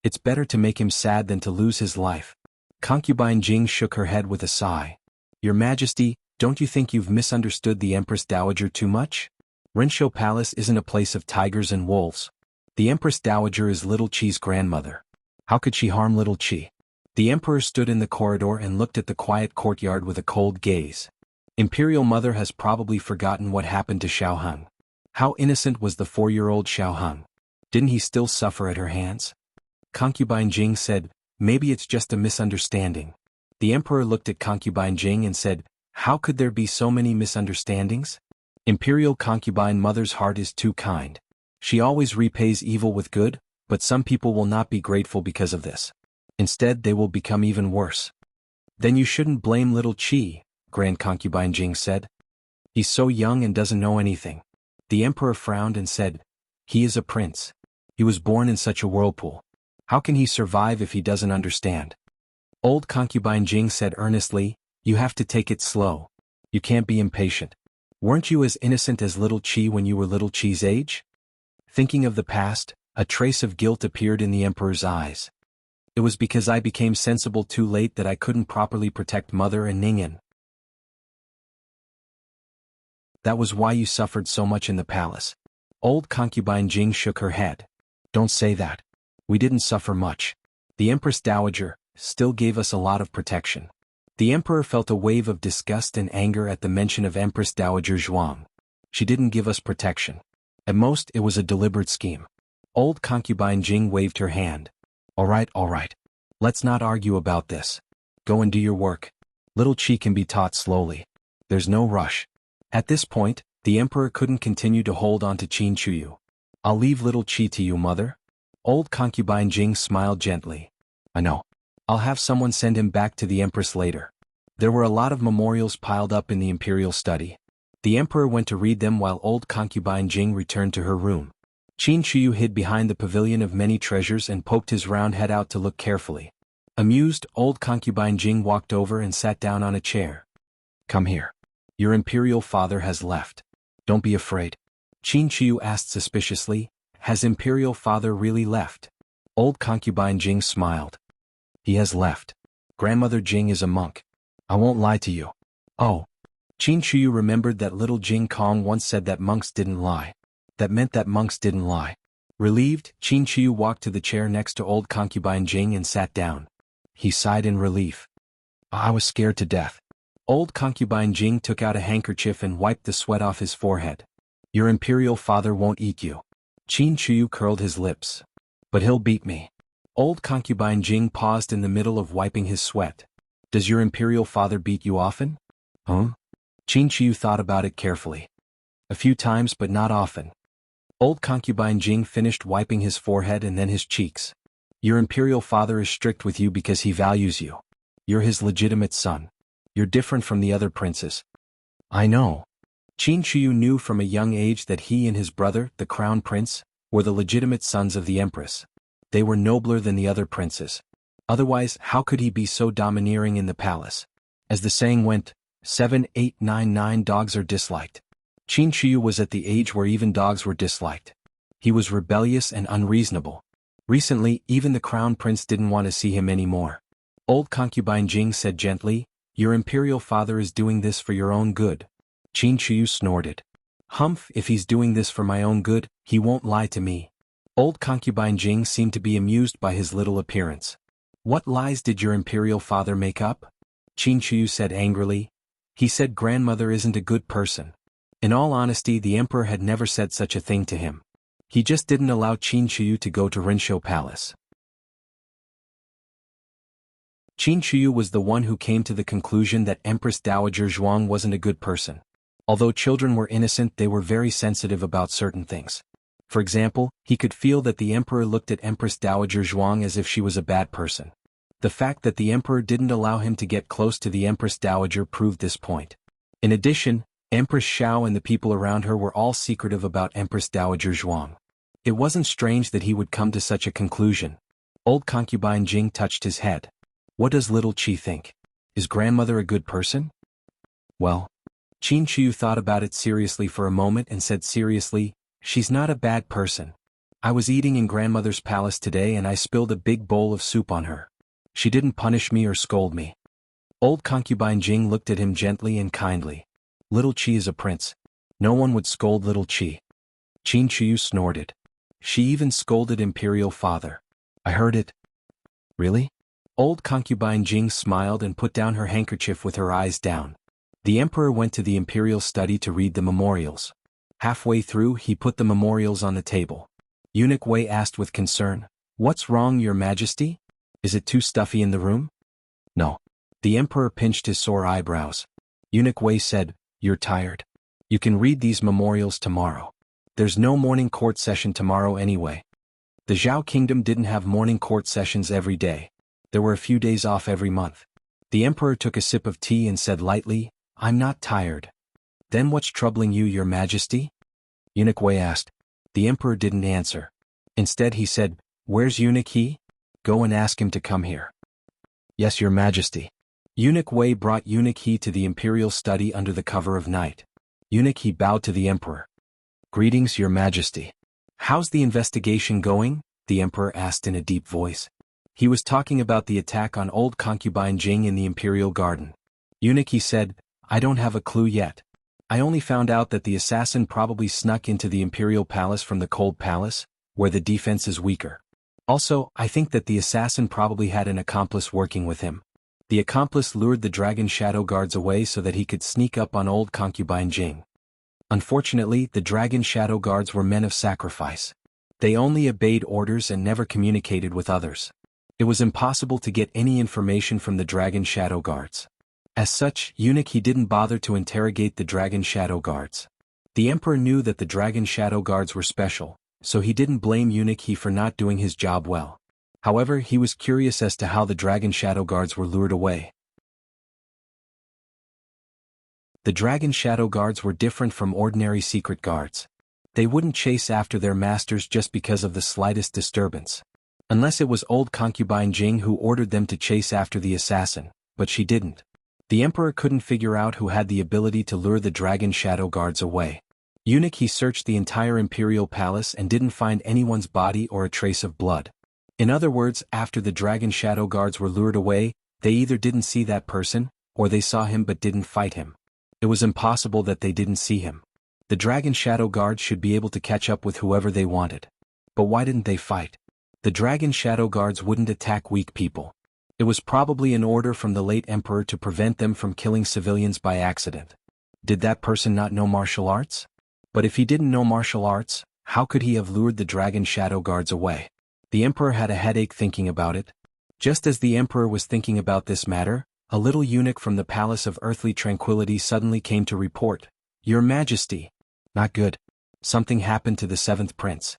[SPEAKER 1] It's better to make him sad than to lose his life. Concubine Jing shook her head with a sigh. Your Majesty, don't you think you've misunderstood the Empress Dowager too much? Renshou Palace isn't a place of tigers and wolves. The Empress Dowager is Little Qi's grandmother. How could she harm Little Qi? The Emperor stood in the corridor and looked at the quiet courtyard with a cold gaze. Imperial Mother has probably forgotten what happened to Xiao Heng. How innocent was the 4-year-old Xiao Heng? Didn't he still suffer at her hands? Concubine Jing said, maybe it's just a misunderstanding. The Emperor looked at Concubine Jing and said, how could there be so many misunderstandings? Imperial Concubine Mother's heart is too kind. She always repays evil with good, but some people will not be grateful because of this. Instead, they will become even worse. Then you shouldn't blame Little Qi, Grand Concubine Jing said. He's so young and doesn't know anything. The Emperor frowned and said, he is a prince. He was born in such a whirlpool. How can he survive if he doesn't understand? Old Concubine Jing said earnestly, you have to take it slow. You can't be impatient. Weren't you as innocent as Little Qi when you were Little Qi's age? Thinking of the past, a trace of guilt appeared in the Emperor's eyes. It was because I became sensible too late that I couldn't properly protect Mother and Ningyan. That was why you suffered so much in the palace. Old Concubine Jing shook her head. Don't say that. We didn't suffer much. The Empress Dowager still gave us a lot of protection. The Emperor felt a wave of disgust and anger at the mention of Empress Dowager Zhuang. She didn't give us protection. At most, it was a deliberate scheme. Old Concubine Jing waved her hand. All right. Let's not argue about this. Go and do your work. Little Qi can be taught slowly. There's no rush. At this point, the Emperor couldn't continue to hold on to Qin Shiyu. I'll leave Little Qi to you, Mother. Old Concubine Jing smiled gently. I know. I'll have someone send him back to the Empress later. There were a lot of memorials piled up in the Imperial study. The Emperor went to read them while Old Concubine Jing returned to her room. Qin Shiyu hid behind the pavilion of many treasures and poked his round head out to look carefully. Amused, Old Concubine Jing walked over and sat down on a chair. Come here. Your Imperial father has left. Don't be afraid. Qin Shiyu asked suspiciously, has Imperial father really left? Old Concubine Jing smiled. He has left. Grandmother Jing is a monk. I won't lie to you. Oh. Qin Shiyu remembered that little Jing Kong once said that monks didn't lie. That meant that monks didn't lie. Relieved, Qin Shiyu walked to the chair next to Old Concubine Jing and sat down. He sighed in relief. I was scared to death. Old Concubine Jing took out a handkerchief and wiped the sweat off his forehead. Your Imperial father won't eat you. Qin Shiyu curled his lips. But he'll beat me. Old Concubine Jing paused in the middle of wiping his sweat. Does your Imperial father beat you often? Huh? Qin Shiyu thought about it carefully. A few times but not often. Old Concubine Jing finished wiping his forehead and then his cheeks. Your Imperial father is strict with you because he values you. You're his legitimate son. You're different from the other princes. I know. Qin Shiyu knew from a young age that he and his brother, the Crown Prince, were the legitimate sons of the Empress. They were nobler than the other princes. Otherwise, how could he be so domineering in the palace? As the saying went, 7, 8, 9, 9 dogs are disliked. Qin Shiyu was at the age where even dogs were disliked. He was rebellious and unreasonable. Recently, even the crown prince didn't want to see him anymore. Old concubine Jing said gently, "Your imperial father is doing this for your own good." Qin Chuyu snorted. "Humph, if he's doing this for my own good, he won't lie to me." Old concubine Jing seemed to be amused by his little appearance. "What lies did your imperial father make up?" Qin Chuyu said angrily. "He said grandmother isn't a good person." In all honesty, the emperor had never said such a thing to him. He just didn't allow Qin Chuyu to go to Rinshou Palace. Qin Chuyu was the one who came to the conclusion that Empress Dowager Zhuang wasn't a good person. Although children were innocent, they were very sensitive about certain things. For example, he could feel that the emperor looked at Empress Dowager Zhuang as if she was a bad person. The fact that the emperor didn't allow him to get close to the Empress Dowager proved this point. In addition, Empress Xiao and the people around her were all secretive about Empress Dowager Zhuang. It wasn't strange that he would come to such a conclusion. Old concubine Jing touched his head. "What does little Qi think? Is grandmother a good person?" "Well." Qin Chuyu thought about it seriously for a moment and said seriously, "She's not a bad person. I was eating in grandmother's palace today and I spilled a big bowl of soup on her. She didn't punish me or scold me." Old concubine Jing looked at him gently and kindly. "Little Qi is a prince. No one would scold little Qi." Qin Chuyu snorted. "She even scolded imperial father. I heard it." "Really?" Old concubine Jing smiled and put down her handkerchief with her eyes down. The emperor went to the imperial study to read the memorials. Halfway through, he put the memorials on the table. Eunuch Wei asked with concern, "What's wrong, your majesty? Is it too stuffy in the room?" "No." The emperor pinched his sore eyebrows. Eunuch Wei said, "You're tired. You can read these memorials tomorrow. There's no morning court session tomorrow anyway." The Zhao kingdom didn't have morning court sessions every day. There were a few days off every month. The emperor took a sip of tea and said lightly, "I'm not tired." "Then what's troubling you, your majesty?" Eunuch Wei asked. The emperor didn't answer. Instead he said, "Where's Eunuch He? Go and ask him to come here." "Yes, your majesty." Eunuch Wei brought Eunuch He to the imperial study under the cover of night. Eunuch He bowed to the emperor. "Greetings, your majesty." "How's the investigation going?" the emperor asked in a deep voice. He was talking about the attack on old concubine Jing in the imperial garden. Eunuch He said, "I don't have a clue yet. I only found out that the assassin probably snuck into the imperial palace from the cold palace, where the defense is weaker. Also, I think that the assassin probably had an accomplice working with him. The accomplice lured the dragon shadow guards away so that he could sneak up on old concubine Jing. Unfortunately, the dragon shadow guards were men of sacrifice. They only obeyed orders and never communicated with others. It was impossible to get any information from the dragon shadow guards. As such, Eunuch He didn't bother to interrogate the dragon shadow guards. The emperor knew that the dragon shadow guards were special, so he didn't blame Eunuch He for not doing his job well. However, he was curious as to how the dragon shadow guards were lured away. The dragon shadow guards were different from ordinary secret guards. They wouldn't chase after their masters just because of the slightest disturbance. Unless it was old concubine Jing who ordered them to chase after the assassin, but she didn't. The emperor couldn't figure out who had the ability to lure the dragon shadow guards away. Eunuch He searched the entire imperial palace and didn't find anyone's body or a trace of blood. In other words, after the dragon shadow guards were lured away, they either didn't see that person, or they saw him but didn't fight him. It was impossible that they didn't see him. The dragon shadow guards should be able to catch up with whoever they wanted. But why didn't they fight? The dragon shadow guards wouldn't attack weak people. It was probably an order from the late emperor to prevent them from killing civilians by accident. Did that person not know martial arts? But if he didn't know martial arts, how could he have lured the dragon shadow guards away? The emperor had a headache thinking about it. Just as the emperor was thinking about this matter, a little eunuch from the palace of earthly tranquility suddenly came to report, "Your Majesty." "Not good. Something happened to the seventh prince."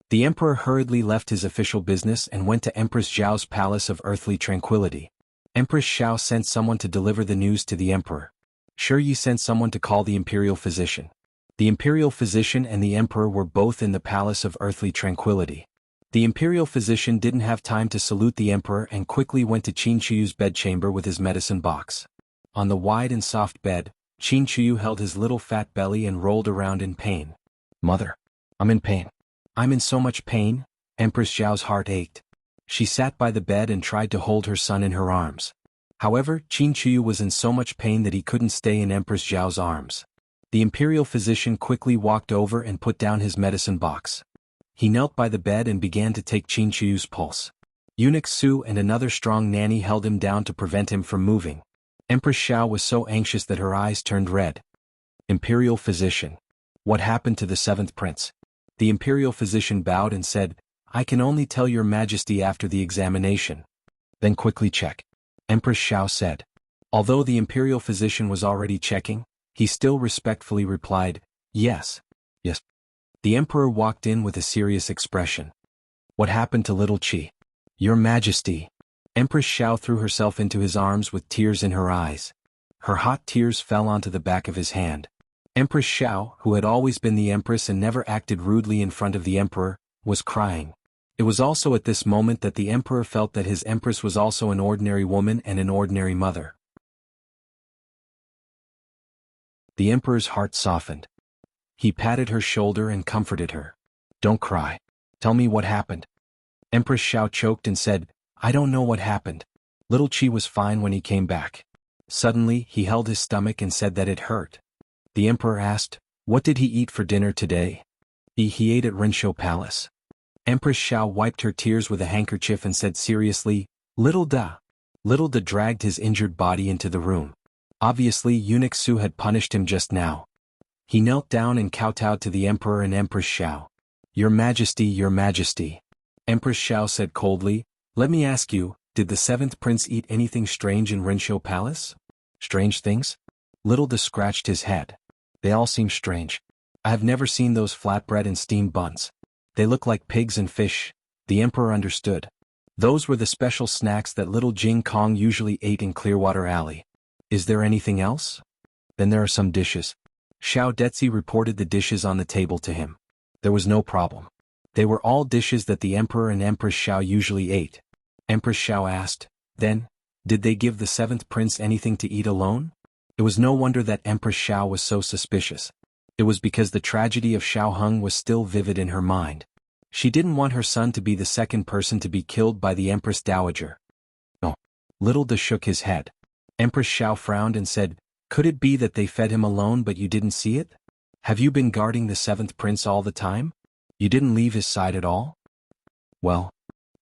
[SPEAKER 1] The emperor hurriedly left his official business and went to Empress Zhao's palace of earthly tranquility. Empress Zhao sent someone to deliver the news to the emperor. Sure, you sent someone to call the imperial physician. The imperial physician and the emperor were both in the palace of earthly tranquility. The imperial physician didn't have time to salute the emperor and quickly went to Qin Chuyu's bedchamber with his medicine box. On the wide and soft bed, Qin Chuyu held his little fat belly and rolled around in pain. "Mother, I'm in pain. I'm in so much pain," Empress Xiao's heart ached. She sat by the bed and tried to hold her son in her arms. However, Qin Chuyu was in so much pain that he couldn't stay in Empress Xiao's arms. The imperial physician quickly walked over and put down his medicine box. He knelt by the bed and began to take Qin Chuyu's pulse. Eunuch Su and another strong nanny held him down to prevent him from moving. Empress Xiao was so anxious that her eyes turned red. Imperial physician. What happened to the seventh prince? The imperial physician bowed and said, I can only tell your majesty after the examination. Then quickly check. Empress Xiao said. Although the imperial physician was already checking, he still respectfully replied, yes. Yes. The emperor walked in with a serious expression. What happened to little Qi? Your majesty. Empress Xiao threw herself into his arms with tears in her eyes. Her hot tears fell onto the back of his hand. Empress Xiao, who had always been the empress and never acted rudely in front of the emperor, was crying. It was also at this moment that the emperor felt that his empress was also an ordinary woman and an ordinary mother. The emperor's heart softened. He patted her shoulder and comforted her. Don't cry. Tell me what happened. Empress Xiao choked and said, I don't know what happened. Little Qi was fine when he came back. Suddenly, he held his stomach and said that it hurt. The emperor asked, what did he eat for dinner today? He ate at Rinshou Palace. Empress Xiao wiped her tears with a handkerchief and said seriously, Little Da. Little Da dragged his injured body into the room. Obviously, Eunuch Su had punished him just now. He knelt down and kowtowed to the emperor and Empress Xiao. Your majesty, your majesty. Empress Xiao said coldly, let me ask you, did the seventh prince eat anything strange in Rinshou Palace? Strange things? Little Da scratched his head. They all seem strange. I have never seen those flatbread and steamed buns. They look like pigs and fish. The emperor understood. Those were the special snacks that little Jing Kong usually ate in Clearwater Alley. Is there anything else? Then there are some dishes. Xiao Detzi reported the dishes on the table to him. There was no problem. They were all dishes that the emperor and Empress Xiao usually ate. Empress Xiao asked, then, did they give the seventh prince anything to eat alone? It was no wonder that Empress Xiao was so suspicious. It was because the tragedy of Xiao Heng was still vivid in her mind. She didn't want her son to be the second person to be killed by the Empress Dowager. No. Little Da shook his head. Empress Xiao frowned and said, could it be that they fed him alone but you didn't see it? Have you been guarding the seventh prince all the time? You didn't leave his side at all? Well.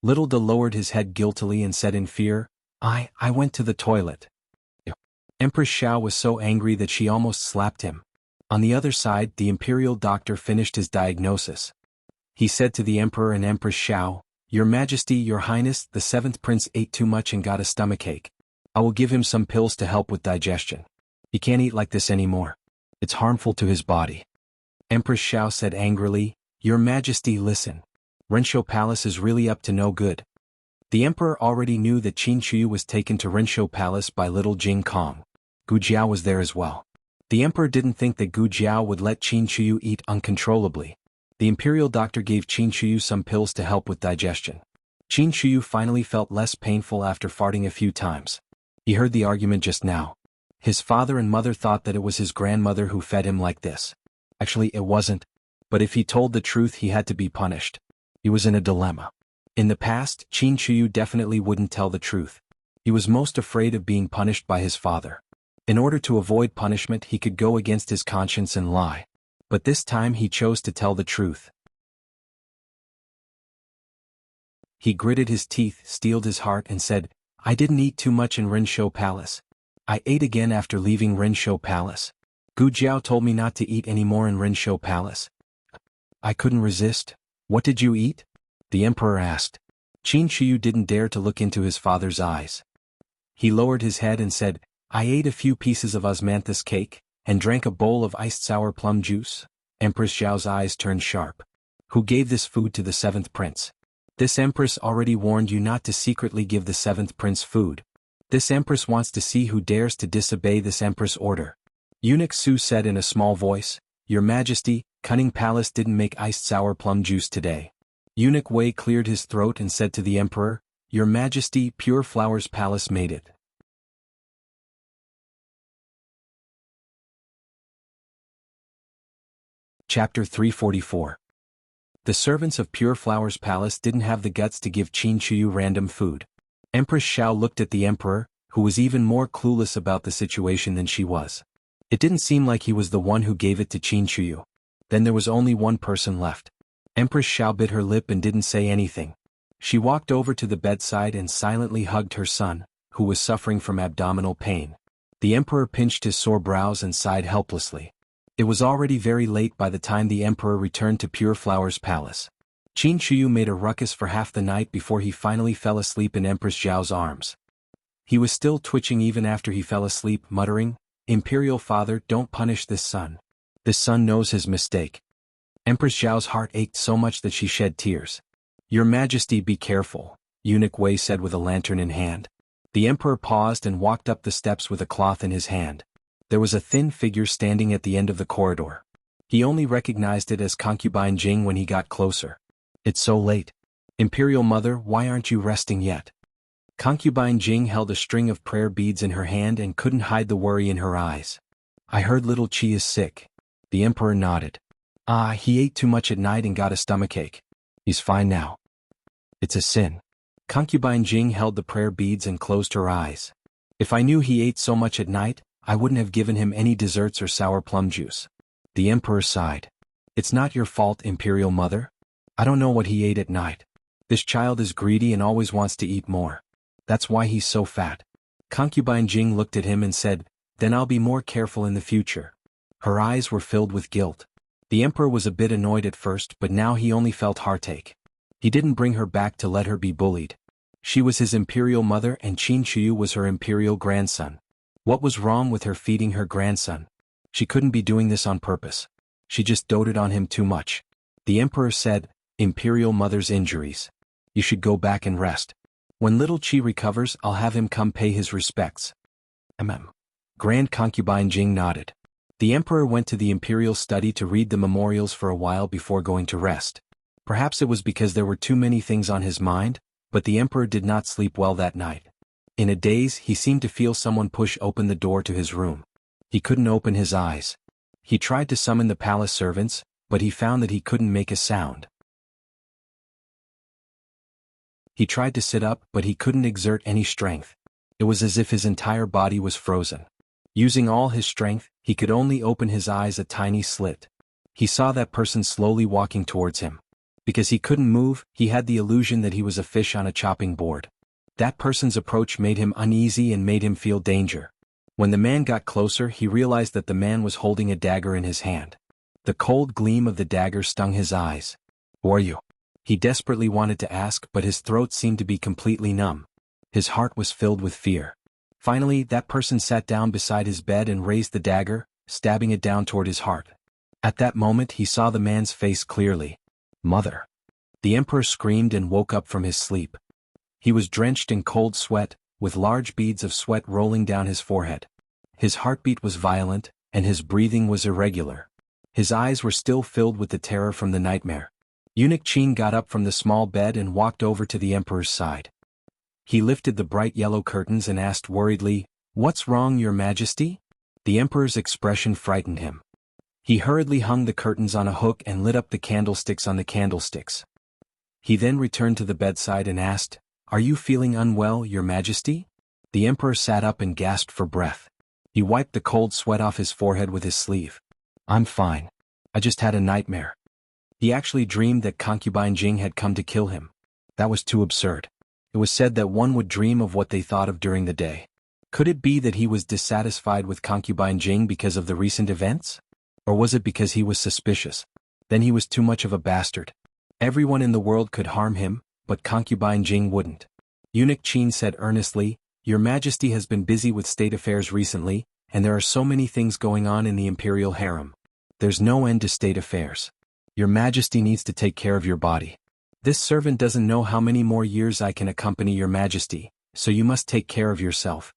[SPEAKER 1] Little Da lowered his head guiltily and said in fear, I went to the toilet. Empress Xiao was so angry that she almost slapped him. On the other side, the imperial doctor finished his diagnosis. He said to the emperor and Empress Xiao, Your Majesty, Your Highness, the seventh prince ate too much and got a stomachache. I will give him some pills to help with digestion. He can't eat like this anymore. It's harmful to his body. Empress Xiao said angrily, Your Majesty, listen. Rinshou Palace is really up to no good. The emperor already knew that Qin Chuyu was taken to Rinshou Palace by little Jing Kong. Gu Jiao was there as well. The emperor didn't think that Gu Jiao would let Qin Chuyu eat uncontrollably. The imperial doctor gave Qin Chuyu some pills to help with digestion. Qin Chuyu finally felt less painful after farting a few times. He heard the argument just now. His father and mother thought that it was his grandmother who fed him like this. Actually, it wasn't. But if he told the truth, he had to be punished. He was in a dilemma. In the past, Qin Chuyu definitely wouldn't tell the truth. He was most afraid of being punished by his father. In order to avoid punishment, he could go against his conscience and lie. But this time he chose to tell the truth. He gritted his teeth, steeled his heart and said, I didn't eat too much in Rinshou Palace. I ate again after leaving Rinshou Palace. Gu Jiao told me not to eat any more in Rinshou Palace. I couldn't resist. What did you eat? The emperor asked. Qin Chuyu didn't dare to look into his father's eyes. He lowered his head and said, I ate a few pieces of osmanthus cake, and drank a bowl of iced sour plum juice. Empress Xiao's eyes turned sharp. Who gave this food to the seventh prince? This empress already warned you not to secretly give the seventh prince food. This empress wants to see who dares to disobey this empress order. Eunuch Su said in a small voice, Your Majesty, Cunning Palace didn't make iced sour plum juice today. Eunuch Wei cleared his throat and said to the emperor, Your Majesty, Pure Flowers Palace made it. Chapter 344. The servants of Pure Flower's palace didn't have the guts to give Qin Chuyu random food. Empress Xiao looked at the emperor, who was even more clueless about the situation than she was. It didn't seem like he was the one who gave it to Qin Chuyu. Then there was only one person left. Empress Xiao bit her lip and didn't say anything. She walked over to the bedside and silently hugged her son, who was suffering from abdominal pain. The emperor pinched his sore brows and sighed helplessly. It was already very late by the time the emperor returned to Pure Flower's palace. Qin Chuyu made a ruckus for half the night before he finally fell asleep in Empress Xiao's arms. He was still twitching even after he fell asleep, muttering, "Imperial father, don't punish this son. This son knows his mistake." Empress Xiao's heart ached so much that she shed tears. "Your Majesty, be careful," Eunuch Wei said with a lantern in hand. The emperor paused and walked up the steps with a cloth in his hand. There was a thin figure standing at the end of the corridor. He only recognized it as concubine Jing when he got closer. "It's so late. Imperial Mother, why aren't you resting yet?" Concubine Jing held a string of prayer beads in her hand and couldn't hide the worry in her eyes. "I heard little Qi is sick." The emperor nodded. He ate too much at night and got a stomachache. He's fine now." "It's a sin." Concubine Jing held the prayer beads and closed her eyes. "If I knew he ate so much at night, I wouldn't have given him any desserts or sour plum juice." The emperor sighed. "It's not your fault, Imperial Mother. I don't know what he ate at night. This child is greedy and always wants to eat more. That's why he's so fat." Concubine Jing looked at him and said, "Then I'll be more careful in the future." Her eyes were filled with guilt. The emperor was a bit annoyed at first, but now he only felt heartache. He didn't bring her back to let her be bullied. She was his imperial mother and Qin Chuyu was her imperial grandson. What was wrong with her feeding her grandson? She couldn't be doing this on purpose. She just doted on him too much. The emperor said, "Imperial Mother's injuries. You should go back and rest. When little Qi recovers, I'll have him come pay his respects." Grand concubine Jing nodded. The emperor went to the imperial study to read the memorials for a while before going to rest. Perhaps it was because there were too many things on his mind, but the emperor did not sleep well that night. In a daze, he seemed to feel someone push open the door to his room. He couldn't open his eyes. He tried to summon the palace servants, but he found that he couldn't make a sound. He tried to sit up, but he couldn't exert any strength. It was as if his entire body was frozen. Using all his strength, he could only open his eyes a tiny slit. He saw that person slowly walking towards him. Because he couldn't move, he had the illusion that he was a fish on a chopping board. That person's approach made him uneasy and made him feel danger. When the man got closer, he realized that the man was holding a dagger in his hand. The cold gleam of the dagger stung his eyes. "Who are you?" He desperately wanted to ask, but his throat seemed to be completely numb. His heart was filled with fear. Finally, that person sat down beside his bed and raised the dagger, stabbing it down toward his heart. At that moment he saw the man's face clearly. "Mother!" The emperor screamed and woke up from his sleep. He was drenched in cold sweat, with large beads of sweat rolling down his forehead. His heartbeat was violent, and his breathing was irregular. His eyes were still filled with the terror from the nightmare. Eunuch Qin got up from the small bed and walked over to the emperor's side. He lifted the bright yellow curtains and asked worriedly, "What's wrong, Your Majesty?" The emperor's expression frightened him. He hurriedly hung the curtains on a hook and lit up the candlesticks on the candlesticks. He then returned to the bedside and asked, "Are you feeling unwell, Your Majesty?" The emperor sat up and gasped for breath. He wiped the cold sweat off his forehead with his sleeve. "I'm fine. I just had a nightmare." He actually dreamed that concubine Jing had come to kill him. That was too absurd. It was said that one would dream of what they thought of during the day. Could it be that he was dissatisfied with concubine Jing because of the recent events? Or was it because he was suspicious? Then he was too much of a bastard. Everyone in the world could harm him, but concubine Jing wouldn't. Eunuch Qin said earnestly, "Your Majesty has been busy with state affairs recently, and there are so many things going on in the imperial harem. There's no end to state affairs. Your Majesty needs to take care of your body. This servant doesn't know how many more years I can accompany Your Majesty, so you must take care of yourself."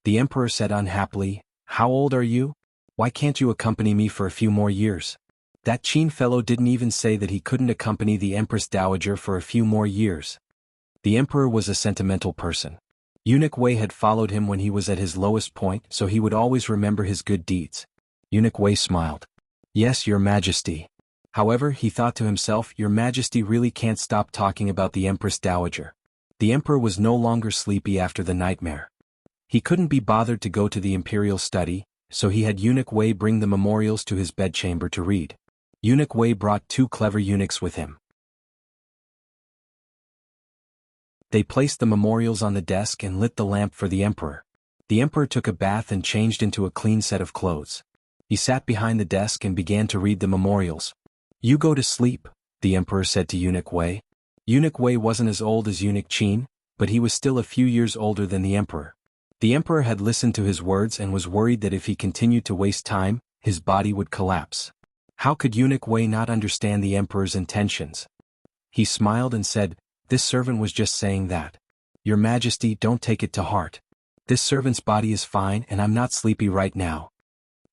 [SPEAKER 1] The emperor said unhappily, "How old are you? Why can't you accompany me for a few more years?" That Qin fellow didn't even say that he couldn't accompany the Empress Dowager for a few more years. The emperor was a sentimental person. Eunuch Wei had followed him when he was at his lowest point, so he would always remember his good deeds. Eunuch Wei smiled. "Yes, Your Majesty. However, he thought to himself, Your Majesty really can't stop talking about the Empress Dowager. The emperor was no longer sleepy after the nightmare. He couldn't be bothered to go to the imperial study, so he had Eunuch Wei bring the memorials to his bedchamber to read. Eunuch Wei brought 2 clever eunuchs with him. They placed the memorials on the desk and lit the lamp for the emperor. The emperor took a bath and changed into a clean set of clothes. He sat behind the desk and began to read the memorials. You go to sleep, the emperor said to Eunuch Wei. Eunuch Wei wasn't as old as Eunuch Qin, but he was still a few years older than the emperor. The emperor had listened to his words and was worried that if he continued to waste time, his body would collapse. How could Eunuch Wei not understand the emperor's intentions? He smiled and said, This servant was just saying that. Your Majesty, don't take it to heart. This servant's body is fine and I'm not sleepy right now.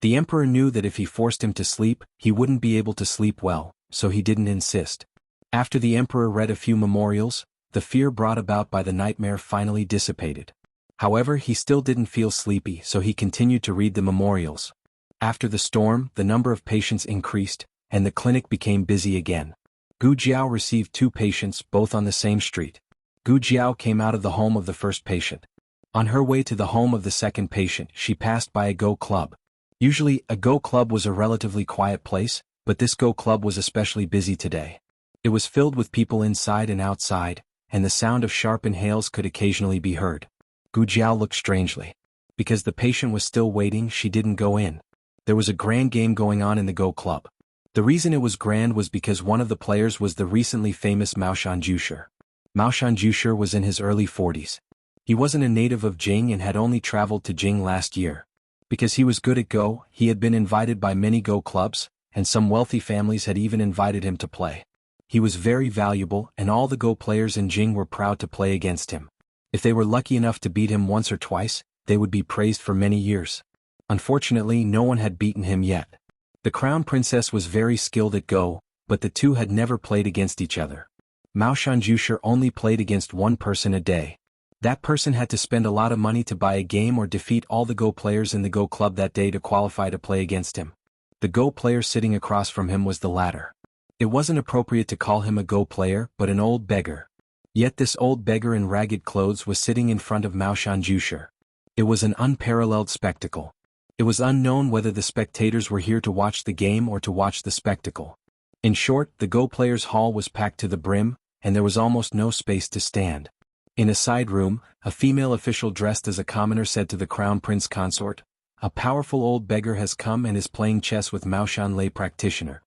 [SPEAKER 1] The emperor knew that if he forced him to sleep, he wouldn't be able to sleep well, so he didn't insist. After the emperor read a few memorials, the fear brought about by the nightmare finally dissipated. However, he still didn't feel sleepy, so he continued to read the memorials. After the storm, the number of patients increased, and the clinic became busy again. Gu Jiao received 2 patients, both on the same street. Gu Jiao came out of the home of the first patient. On her way to the home of the second patient, she passed by a Go Club. Usually, a Go Club was a relatively quiet place, but this Go Club was especially busy today. It was filled with people inside and outside, and the sound of sharp inhales could occasionally be heard. Gu Jiao looked strangely. Because the patient was still waiting, she didn't go in. There was a grand game going on in the Go Club. The reason it was grand was because one of the players was the recently famous Mao Shanjusher. Mao Shanjusher was in his early 40s. He wasn't a native of Jing and had only traveled to Jing last year. Because he was good at Go, he had been invited by many Go clubs, and some wealthy families had even invited him to play. He was very valuable, and all the Go players in Jing were proud to play against him. If they were lucky enough to beat him once or twice, they would be praised for many years. Unfortunately, no one had beaten him yet. The Crown Princess was very skilled at Go, but the two had never played against each other. Mao Shanjusher only played against one person a day. That person had to spend a lot of money to buy a game or defeat all the Go players in the Go club that day to qualify to play against him. The Go player sitting across from him was the latter. It wasn't appropriate to call him a Go player, but an old beggar. Yet this old beggar in ragged clothes was sitting in front of Mao Shanjusher. It was an unparalleled spectacle. It was unknown whether the spectators were here to watch the game or to watch the spectacle. In short, the Go players' hall was packed to the brim, and there was almost no space to stand. In a side room, a female official dressed as a commoner said to the Crown Prince consort, "A powerful old beggar has come and is playing chess with Mao Shan lay practitioner.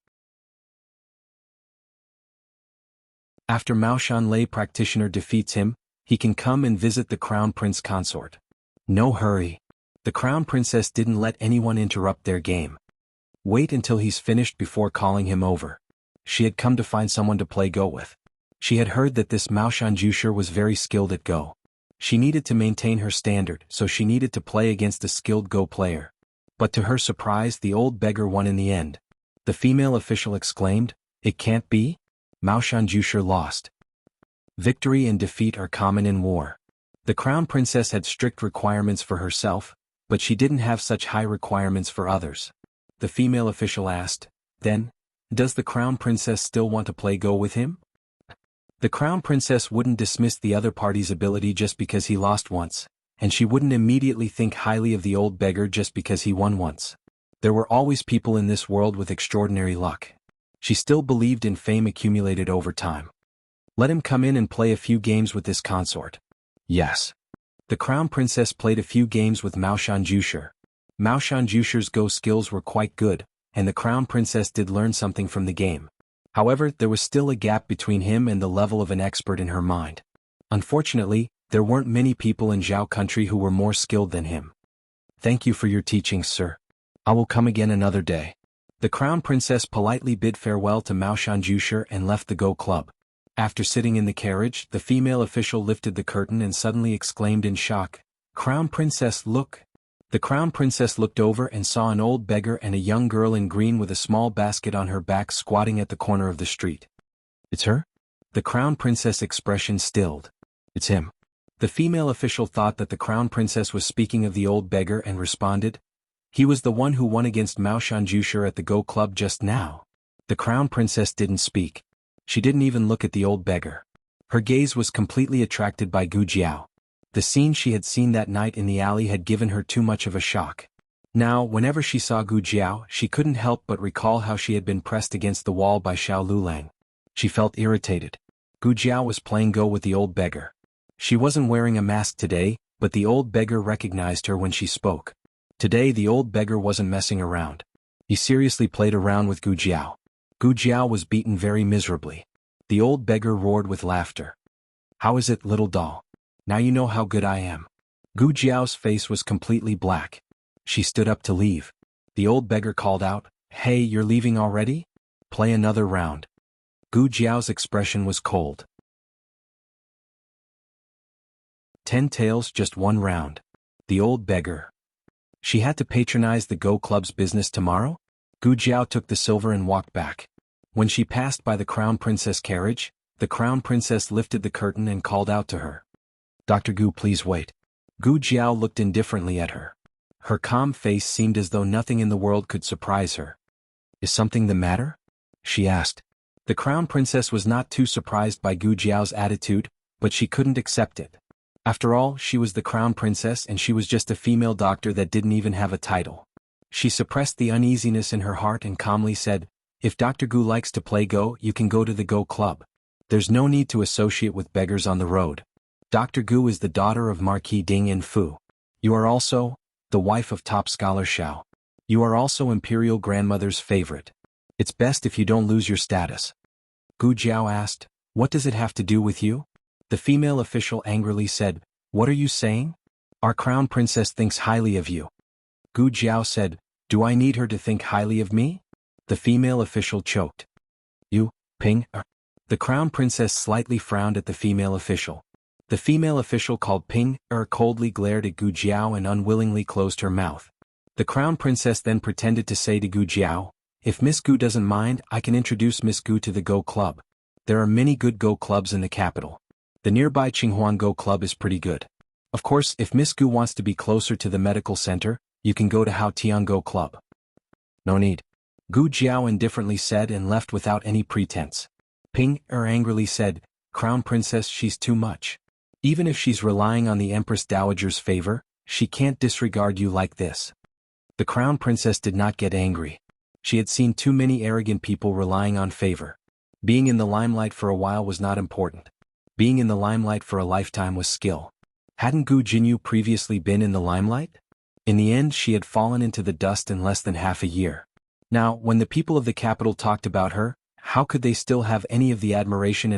[SPEAKER 1] After Mao Shan lay practitioner defeats him, he can come and visit the Crown Prince consort. No hurry. The Crown Princess didn't let anyone interrupt their game. Wait until he's finished before calling him over. She had come to find someone to play Go with. She had heard that this Mao Shanjusher was very skilled at Go. She needed to maintain her standard, so she needed to play against a skilled Go player. But to her surprise, the old beggar won in the end. The female official exclaimed, "It can't be? Mao Shanjusher lost." Victory and defeat are common in war. The Crown Princess had strict requirements for herself, but she didn't have such high requirements for others. The female official asked, "Then, does the Crown Princess still want to play Go with him?" The Crown Princess wouldn't dismiss the other party's ability just because he lost once, and she wouldn't immediately think highly of the old beggar just because he won once. There were always people in this world with extraordinary luck. She still believed in fame accumulated over time. Let him come in and play a few games with this consort. Yes. The Crown Princess played a few games with Mao Shanjusher. Mao Shanjusher's Go skills were quite good, and the Crown Princess did learn something from the game. However, there was still a gap between him and the level of an expert in her mind. Unfortunately, there weren't many people in Zhao country who were more skilled than him. "Thank you for your teachings, sir. I will come again another day." The Crown Princess politely bid farewell to Mao Shanjusher and left the Go club. After sitting in the carriage, the female official lifted the curtain and suddenly exclaimed in shock, "Crown Princess, look!" The Crown Princess looked over and saw an old beggar and a young girl in green with a small basket on her back squatting at the corner of the street. "It's her?" The Crown Princess' expression stilled. "It's him." The female official thought that the Crown Princess was speaking of the old beggar and responded, "He was the one who won against Mao Shanjusher at the Go club just now." The crown princess didn't speak. She didn't even look at the old beggar. Her gaze was completely attracted by Gu Jiao. The scene she had seen that night in the alley had given her too much of a shock. Now, whenever she saw Gu Jiao, she couldn't help but recall how she had been pressed against the wall by Xiao Lulang. She felt irritated. Gu Jiao was playing Go with the old beggar. She wasn't wearing a mask today, but the old beggar recognized her when she spoke. Today the old beggar wasn't messing around. He seriously played around with Gu Jiao. Gu Jiao was beaten very miserably. The old beggar roared with laughter. "How is it, little doll? Now you know how good I am." Gu Jiao's face was completely black. She stood up to leave. The old beggar called out, "Hey, you're leaving already? Play another round." Gu Jiao's expression was cold. 10 taels, just one round. The old beggar. She had to patronize the Go Club's business tomorrow? Gu Jiao took the silver and walked back. When she passed by the Crown Princess carriage, the Crown Princess lifted the curtain and called out to her. "Dr. Gu, please wait." Gu Jiao looked indifferently at her. Her calm face seemed as though nothing in the world could surprise her. "Is something the matter?" she asked. The Crown Princess was not too surprised by Gu Jiao's attitude, but she couldn't accept it. After all, she was the Crown Princess and she was just a female doctor that didn't even have a title. She suppressed the uneasiness in her heart and calmly said, "If Dr. Gu likes to play Go, you can go to the Go Club. There's no need to associate with beggars on the road. Dr. Gu is the daughter of Marquis Ding and Fu. You are also the wife of top scholar Xiao. You are also Imperial Grandmother's favorite. It's best if you don't lose your status." Gu Jiao asked, "What does it have to do with you?" The female official angrily said, "What are you saying? Our Crown Princess thinks highly of you." Gu Jiao said, "Do I need her to think highly of me?" The female official choked. "You, Ping." The Crown Princess slightly frowned at the female official. The female official called Ping coldly glared at Gu Jiao and unwillingly closed her mouth. The Crown Princess then pretended to say to Gu Jiao, "If Miss Gu doesn't mind, I can introduce Miss Gu to the Go Club. There are many good Go Clubs in the capital. The nearby Qinghuan Go Club is pretty good. Of course, if Miss Gu wants to be closer to the medical center, you can go to Hao Tian Go Club." "No need," Gu Jiao indifferently said and left without any pretense. Ping angrily said, "Crown Princess, she's too much. Even if she's relying on the Empress Dowager's favor, she can't disregard you like this." The Crown Princess did not get angry. She had seen too many arrogant people relying on favor. Being in the limelight for a while was not important. Being in the limelight for a lifetime was skill. Hadn't Gu Jinyu previously been in the limelight? In the end, she had fallen into the dust in less than half a year. Now, when the people of the capital talked about her, how could they still have any of the admiration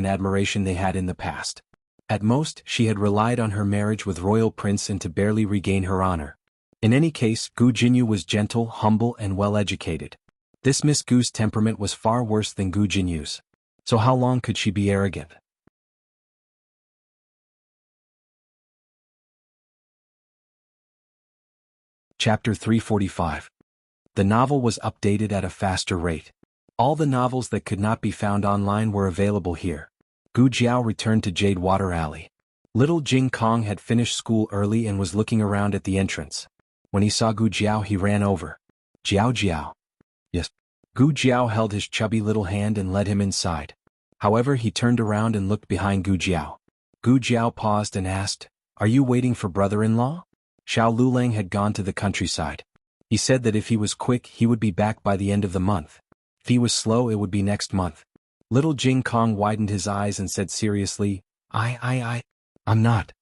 [SPEAKER 1] they had in the past? At most, she had relied on her marriage with Royal Prince and to barely regain her honor. In any case, Gu Jinyu was gentle, humble, and well-educated. This Miss Gu's temperament was far worse than Gu Jinyu's. So how long could she be arrogant? Chapter 345. The novel was updated at a faster rate. All the novels that could not be found online were available here. Gu Jiao returned to Jade Water Alley. Little Jing Kong had finished school early and was looking around at the entrance. When he saw Gu Jiao, he ran over. "Jiao Jiao." "Yes." Gu Jiao held his chubby little hand and led him inside. However, he turned around and looked behind Gu Jiao. Gu Jiao paused and asked, "Are you waiting for brother-in-law?" Xiao Lulang had gone to the countryside. He said that if he was quick, he would be back by the end of the month. If he was slow, it would be next month. Little Jing Kong widened his eyes and said seriously, I'm not."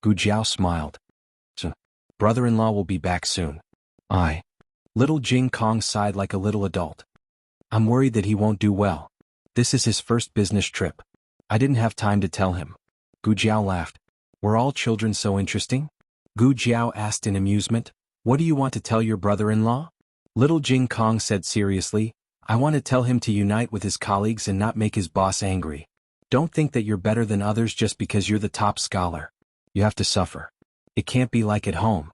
[SPEAKER 1] Gu Jiao smiled. "So, brother-in-law will be back soon." Little Jing Kong sighed like a little adult. "I'm worried that he won't do well. This is his first business trip. I didn't have time to tell him." Gu Jiao laughed. "Were all children so interesting?" Gu Jiao asked in amusement. "What do you want to tell your brother-in-law?" Little Jing Kong said seriously, "I want to tell him to unite with his colleagues and not make his boss angry. Don't think that you're better than others just because you're the top scholar. You have to suffer. It can't be like at home."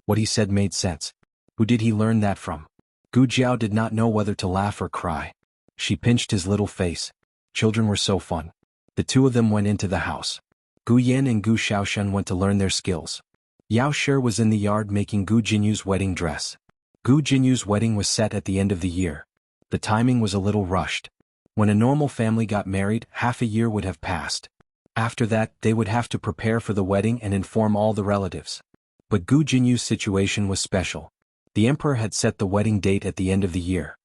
[SPEAKER 1] What he said made sense. Who did he learn that from? Gu Jiao did not know whether to laugh or cry. She pinched his little face. Children were so fun. The two of them went into the house. Gu Yan and Gu Xiaoshen went to learn their skills. Yao Shi was in the yard making Gu Jinyu's wedding dress. Gu Jinyu's wedding was set at the end of the year. The timing was a little rushed. When a normal family got married, half a year would have passed. After that, they would have to prepare for the wedding and inform all the relatives. But Gu Jinyu's situation was special. The emperor had set the wedding date at the end of the year.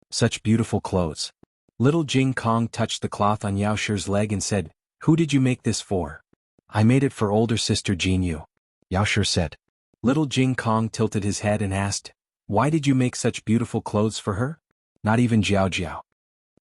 [SPEAKER 1] Such beautiful clothes. Little Jing Kong touched the cloth on Yao Shi's leg and said, "Who did you make this for?" "I made it for older sister Jinyu," Yao Shi said. Little Jing Kong tilted his head and asked, "Why did you make such beautiful clothes for her?" "Not even Jiao Jiao."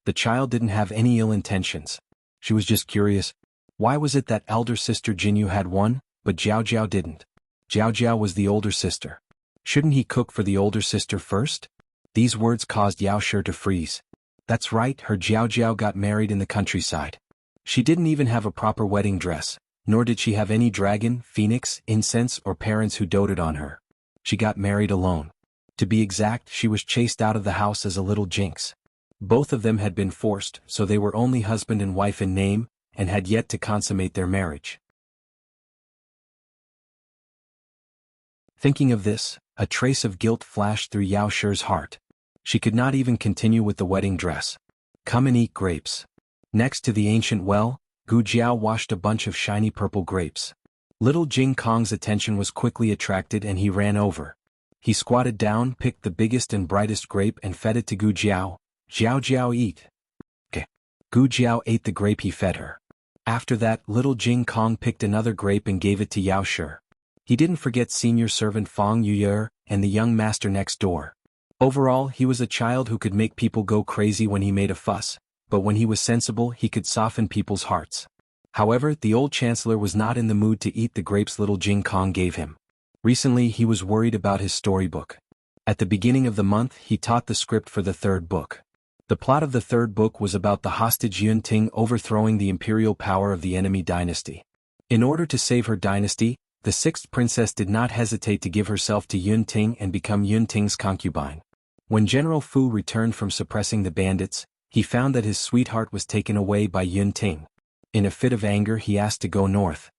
[SPEAKER 1] The child didn't have any ill intentions. She was just curious. Why was it that elder sister Jinyu had one, but Jiao Jiao didn't? Jiao Jiao was the older sister. Shouldn't he cook for the older sister first? These words caused Yao Shi to freeze. That's right, her Jiao Jiao got married in the countryside. She didn't even have a proper wedding dress, nor did she have any dragon, phoenix, incense or parents who doted on her. She got married alone. To be exact, she was chased out of the house as a little jinx. Both of them had been forced, so they were only husband and wife in name, and had yet to consummate their marriage. Thinking of this, a trace of guilt flashed through Yao Shi's heart. She could not even continue with the wedding dress. Come and eat grapes. Next to the ancient well, Gu Jiao washed a bunch of shiny purple grapes. Little Jing Kong's attention was quickly attracted and he ran over. He squatted down, picked the biggest and brightest grape and fed it to Gu Jiao. "Jiao Jiao, eat." "Okay." Gu Jiao ate the grape he fed her. After that, little Jing Kong picked another grape and gave it to Yao Shi. He didn't forget senior servant Fang Yuye and the young master next door. Overall, he was a child who could make people go crazy when he made a fuss, but when he was sensible he could soften people's hearts. However, the old chancellor was not in the mood to eat the grapes little Jing Kong gave him. Recently he was worried about his storybook. At the beginning of the month he taught the script for the third book. The plot of the third book was about the hostage Yun Ting overthrowing the imperial power of the enemy dynasty. In order to save her dynasty, the sixth princess did not hesitate to give herself to Yun Ting and become Yun Ting's concubine. When General Fu returned from suppressing the bandits, he found that his sweetheart was taken away by Yun Ting. In a fit of anger he asked to go north.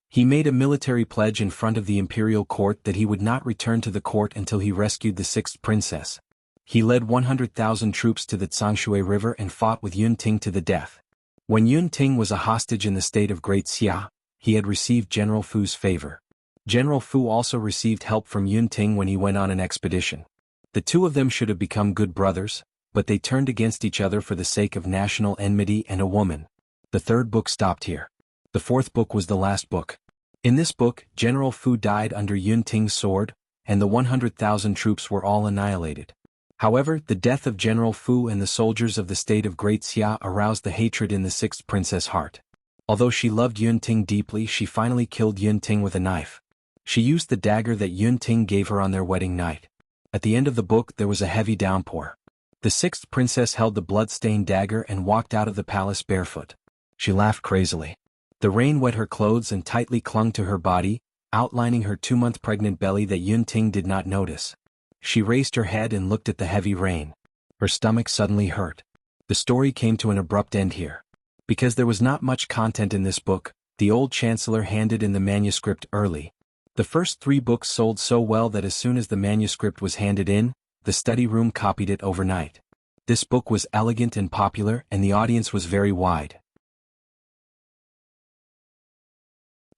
[SPEAKER 1] He made a military pledge in front of the imperial court that he would not return to the court until he rescued the sixth princess. He led 100,000 troops to the Tsangshui River and fought with Yun Ting to the death. When Yun Ting was a hostage in the state of Great Xia, he had received General Fu's favor. General Fu also received help from Yun Ting when he went on an expedition. The two of them should have become good brothers, but they turned against each other for the sake of national enmity and a woman. The third book stopped here. The fourth book was the last book. In this book, General Fu died under Yun Ting's sword, and the 100,000 troops were all annihilated. However, the death of General Fu and the soldiers of the state of Great Xia aroused the hatred in the sixth princess' heart. Although she loved Yun Ting deeply, she finally killed Yun Ting with a knife. She used the dagger that Yun Ting gave her on their wedding night. At the end of the book there was a heavy downpour. The sixth princess held the blood-stained dagger and walked out of the palace barefoot. She laughed crazily. The rain wet her clothes and tightly clung to her body, outlining her 2-month pregnant belly that Yun Ting did not notice. She raised her head and looked at the heavy rain. Her stomach suddenly hurt. The story came to an abrupt end here. Because there was not much content in this book, the old chancellor handed in the manuscript early. The first 3 books sold so well that as soon as the manuscript was handed in, the study room copied it overnight. This book was elegant and popular, and the audience was very wide.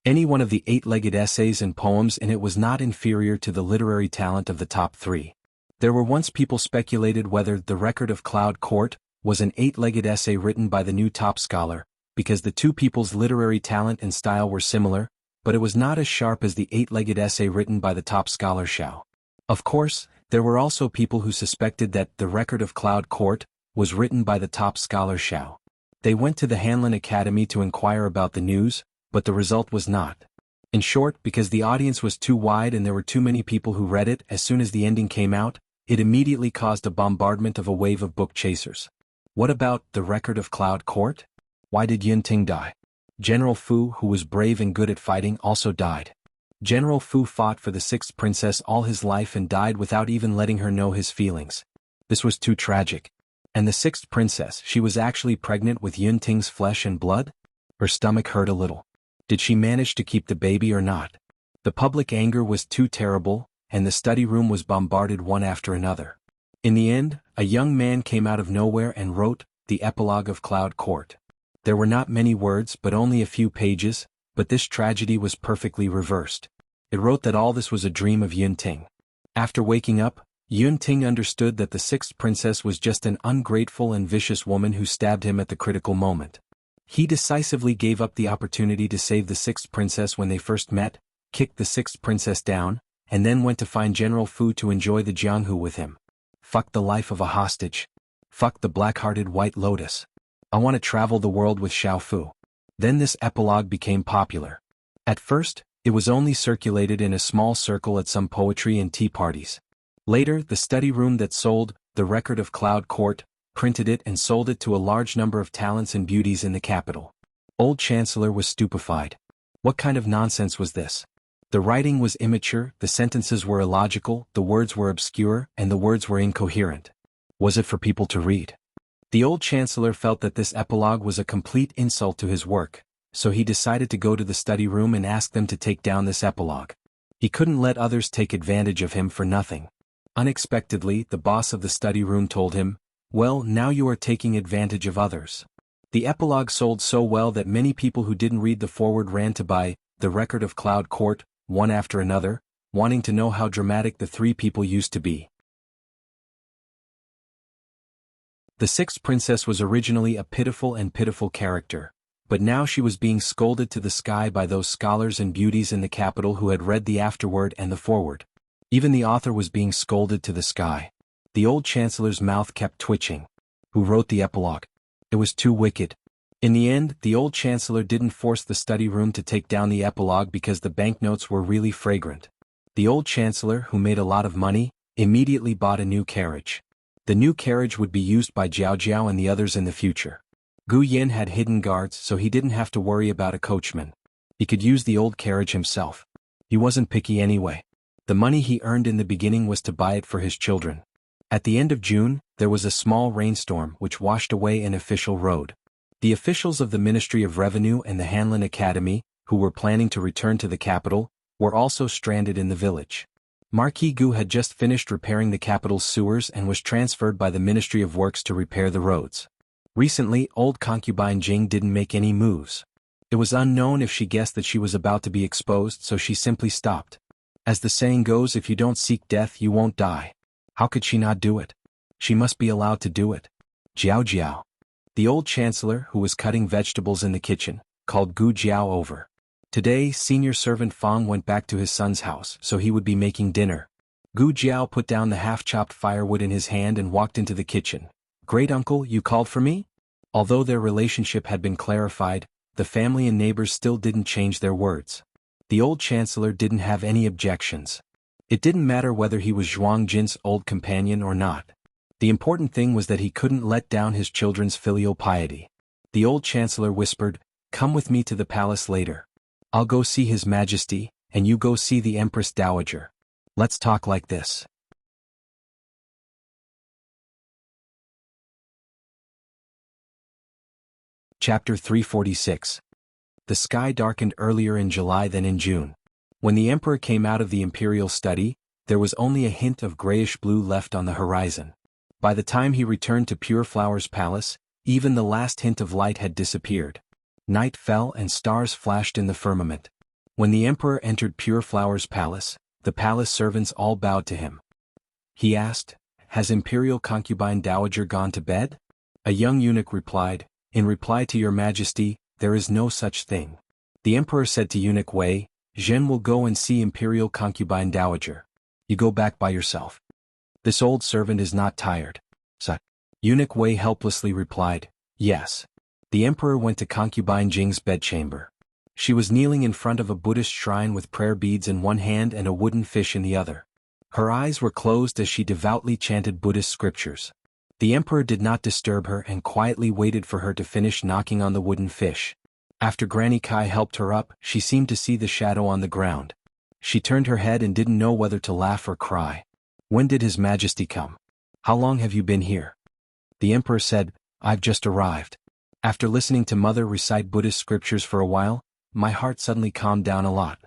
[SPEAKER 1] Any one of the 8-legged essays and poems in it was not inferior to the literary talent of the top 3. There were once people speculated whether The Record of Cloud Court was an 8-legged essay written by the new top scholar, because the two people's literary talent and style were similar, but it was not as sharp as the 8-legged essay written by the top scholar Xiao. Of course, there were also people who suspected that The Record of Cloud Court was written by the top scholar Xiao. They went to the Hanlin Academy to inquire about the news, but the result was not. In short, because the audience was too wide and there were too many people who read it as soon as the ending came out, it immediately caused a bombardment of a wave of book chasers. What about The Record of Cloud Court? Why did Yun Ting die? General Fu, who was brave and good at fighting, also died. General Fu fought for the sixth princess all his life and died without even letting her know his feelings. This was too tragic. And the sixth princess, she was actually pregnant with Yun Ting's flesh and blood? Her stomach hurt a little. Did she manage to keep the baby or not? The public anger was too terrible, and the study room was bombarded one after another. In the end, a young man came out of nowhere and wrote, The Epilogue of Cloud Court. There were not many words but only a few pages, but this tragedy was perfectly reversed. It wrote that all this was a dream of Yun Ting. After waking up, Yun Ting understood that the sixth princess was just an ungrateful and vicious woman who stabbed him at the critical moment. He decisively gave up the opportunity to save the sixth princess when they first met, kicked the sixth princess down, and then went to find General Fu to enjoy the Jianghu with him. Fuck the life of a hostage. Fuck the black-hearted White Lotus. I want to travel the world with Xiao Fu. Then this epilogue became popular. At first, it was only circulated in a small circle at some poetry and tea parties. Later, the study room that sold The Record of Cloud Court printed it and sold it to a large number of talents and beauties in the capital. Old Chancellor was stupefied. What kind of nonsense was this? The writing was immature, the sentences were illogical, the words were obscure, and the words were incoherent. Was it for people to read? The old chancellor felt that this epilogue was a complete insult to his work, so he decided to go to the study room and ask them to take down this epilogue. He couldn't let others take advantage of him for nothing. Unexpectedly, the boss of the study room told him, Well, now you are taking advantage of others. The epilogue sold so well that many people who didn't read the foreword ran to buy The Record of Cloud Court, one after another, wanting to know how dramatic the three people used to be. The sixth princess was originally a pitiful character, but now she was being scolded to the sky by those scholars and beauties in the capital who had read the afterword and the foreword. Even the author was being scolded to the sky. The old chancellor's mouth kept twitching. Who wrote the epilogue? It was too wicked. In the end, the old chancellor didn't force the study room to take down the epilogue because the banknotes were really fragrant. The old chancellor, who made a lot of money, immediately bought a new carriage. The new carriage would be used by Jiao Jiao and the others in the future. Gu Yin had hidden guards, so he didn't have to worry about a coachman. He could use the old carriage himself. He wasn't picky anyway. The money he earned in the beginning was to buy it for his children. At the end of June, there was a small rainstorm which washed away an official road. The officials of the Ministry of Revenue and the Hanlin Academy, who were planning to return to the capital, were also stranded in the village. Marquis Gu had just finished repairing the capital's sewers and was transferred by the Ministry of Works to repair the roads. Recently, old concubine Jing didn't make any moves. It was unknown if she guessed that she was about to be exposed, so she simply stopped. As the saying goes, if you don't seek death, you won't die. How could she not do it? She must be allowed to do it. Jiao Jiao. The old chancellor, who was cutting vegetables in the kitchen, called Gu Jiao over. Today, senior servant Fang went back to his son's house, so he would be making dinner. Gu Jiao put down the half-chopped firewood in his hand and walked into the kitchen. Great uncle, you called for me? Although their relationship had been clarified, the family and neighbors still didn't change their words. The old chancellor didn't have any objections. It didn't matter whether he was Zhuang Jin's old companion or not. The important thing was that he couldn't let down his children's filial piety. The old chancellor whispered, Come with me to the palace later. I'll go see His Majesty, and you go see the Empress Dowager. Let's talk like this. Chapter 346. The sky darkened earlier in July than in June. When the emperor came out of the imperial study, there was only a hint of grayish-blue left on the horizon. By the time he returned to Pure Flower's palace, even the last hint of light had disappeared. Night fell and stars flashed in the firmament. When the emperor entered Pure Flower's palace, the palace servants all bowed to him. He asked, Has imperial concubine Dowager gone to bed? A young eunuch replied, In reply to your majesty, there is no such thing. The emperor said to eunuch Wei, Zhen will go and see imperial concubine Dowager. You go back by yourself. This old servant is not tired. Eunuch Wei helplessly replied, Yes. The emperor went to concubine Jing's bedchamber. She was kneeling in front of a Buddhist shrine with prayer beads in one hand and a wooden fish in the other. Her eyes were closed as she devoutly chanted Buddhist scriptures. The emperor did not disturb her and quietly waited for her to finish knocking on the wooden fish. After Granny Kai helped her up, she seemed to see the shadow on the ground. She turned her head and didn't know whether to laugh or cry. When did His Majesty come? How long have you been here? The emperor said, I've just arrived. After listening to Mother recite Buddhist scriptures for a while, my heart suddenly calmed down a lot.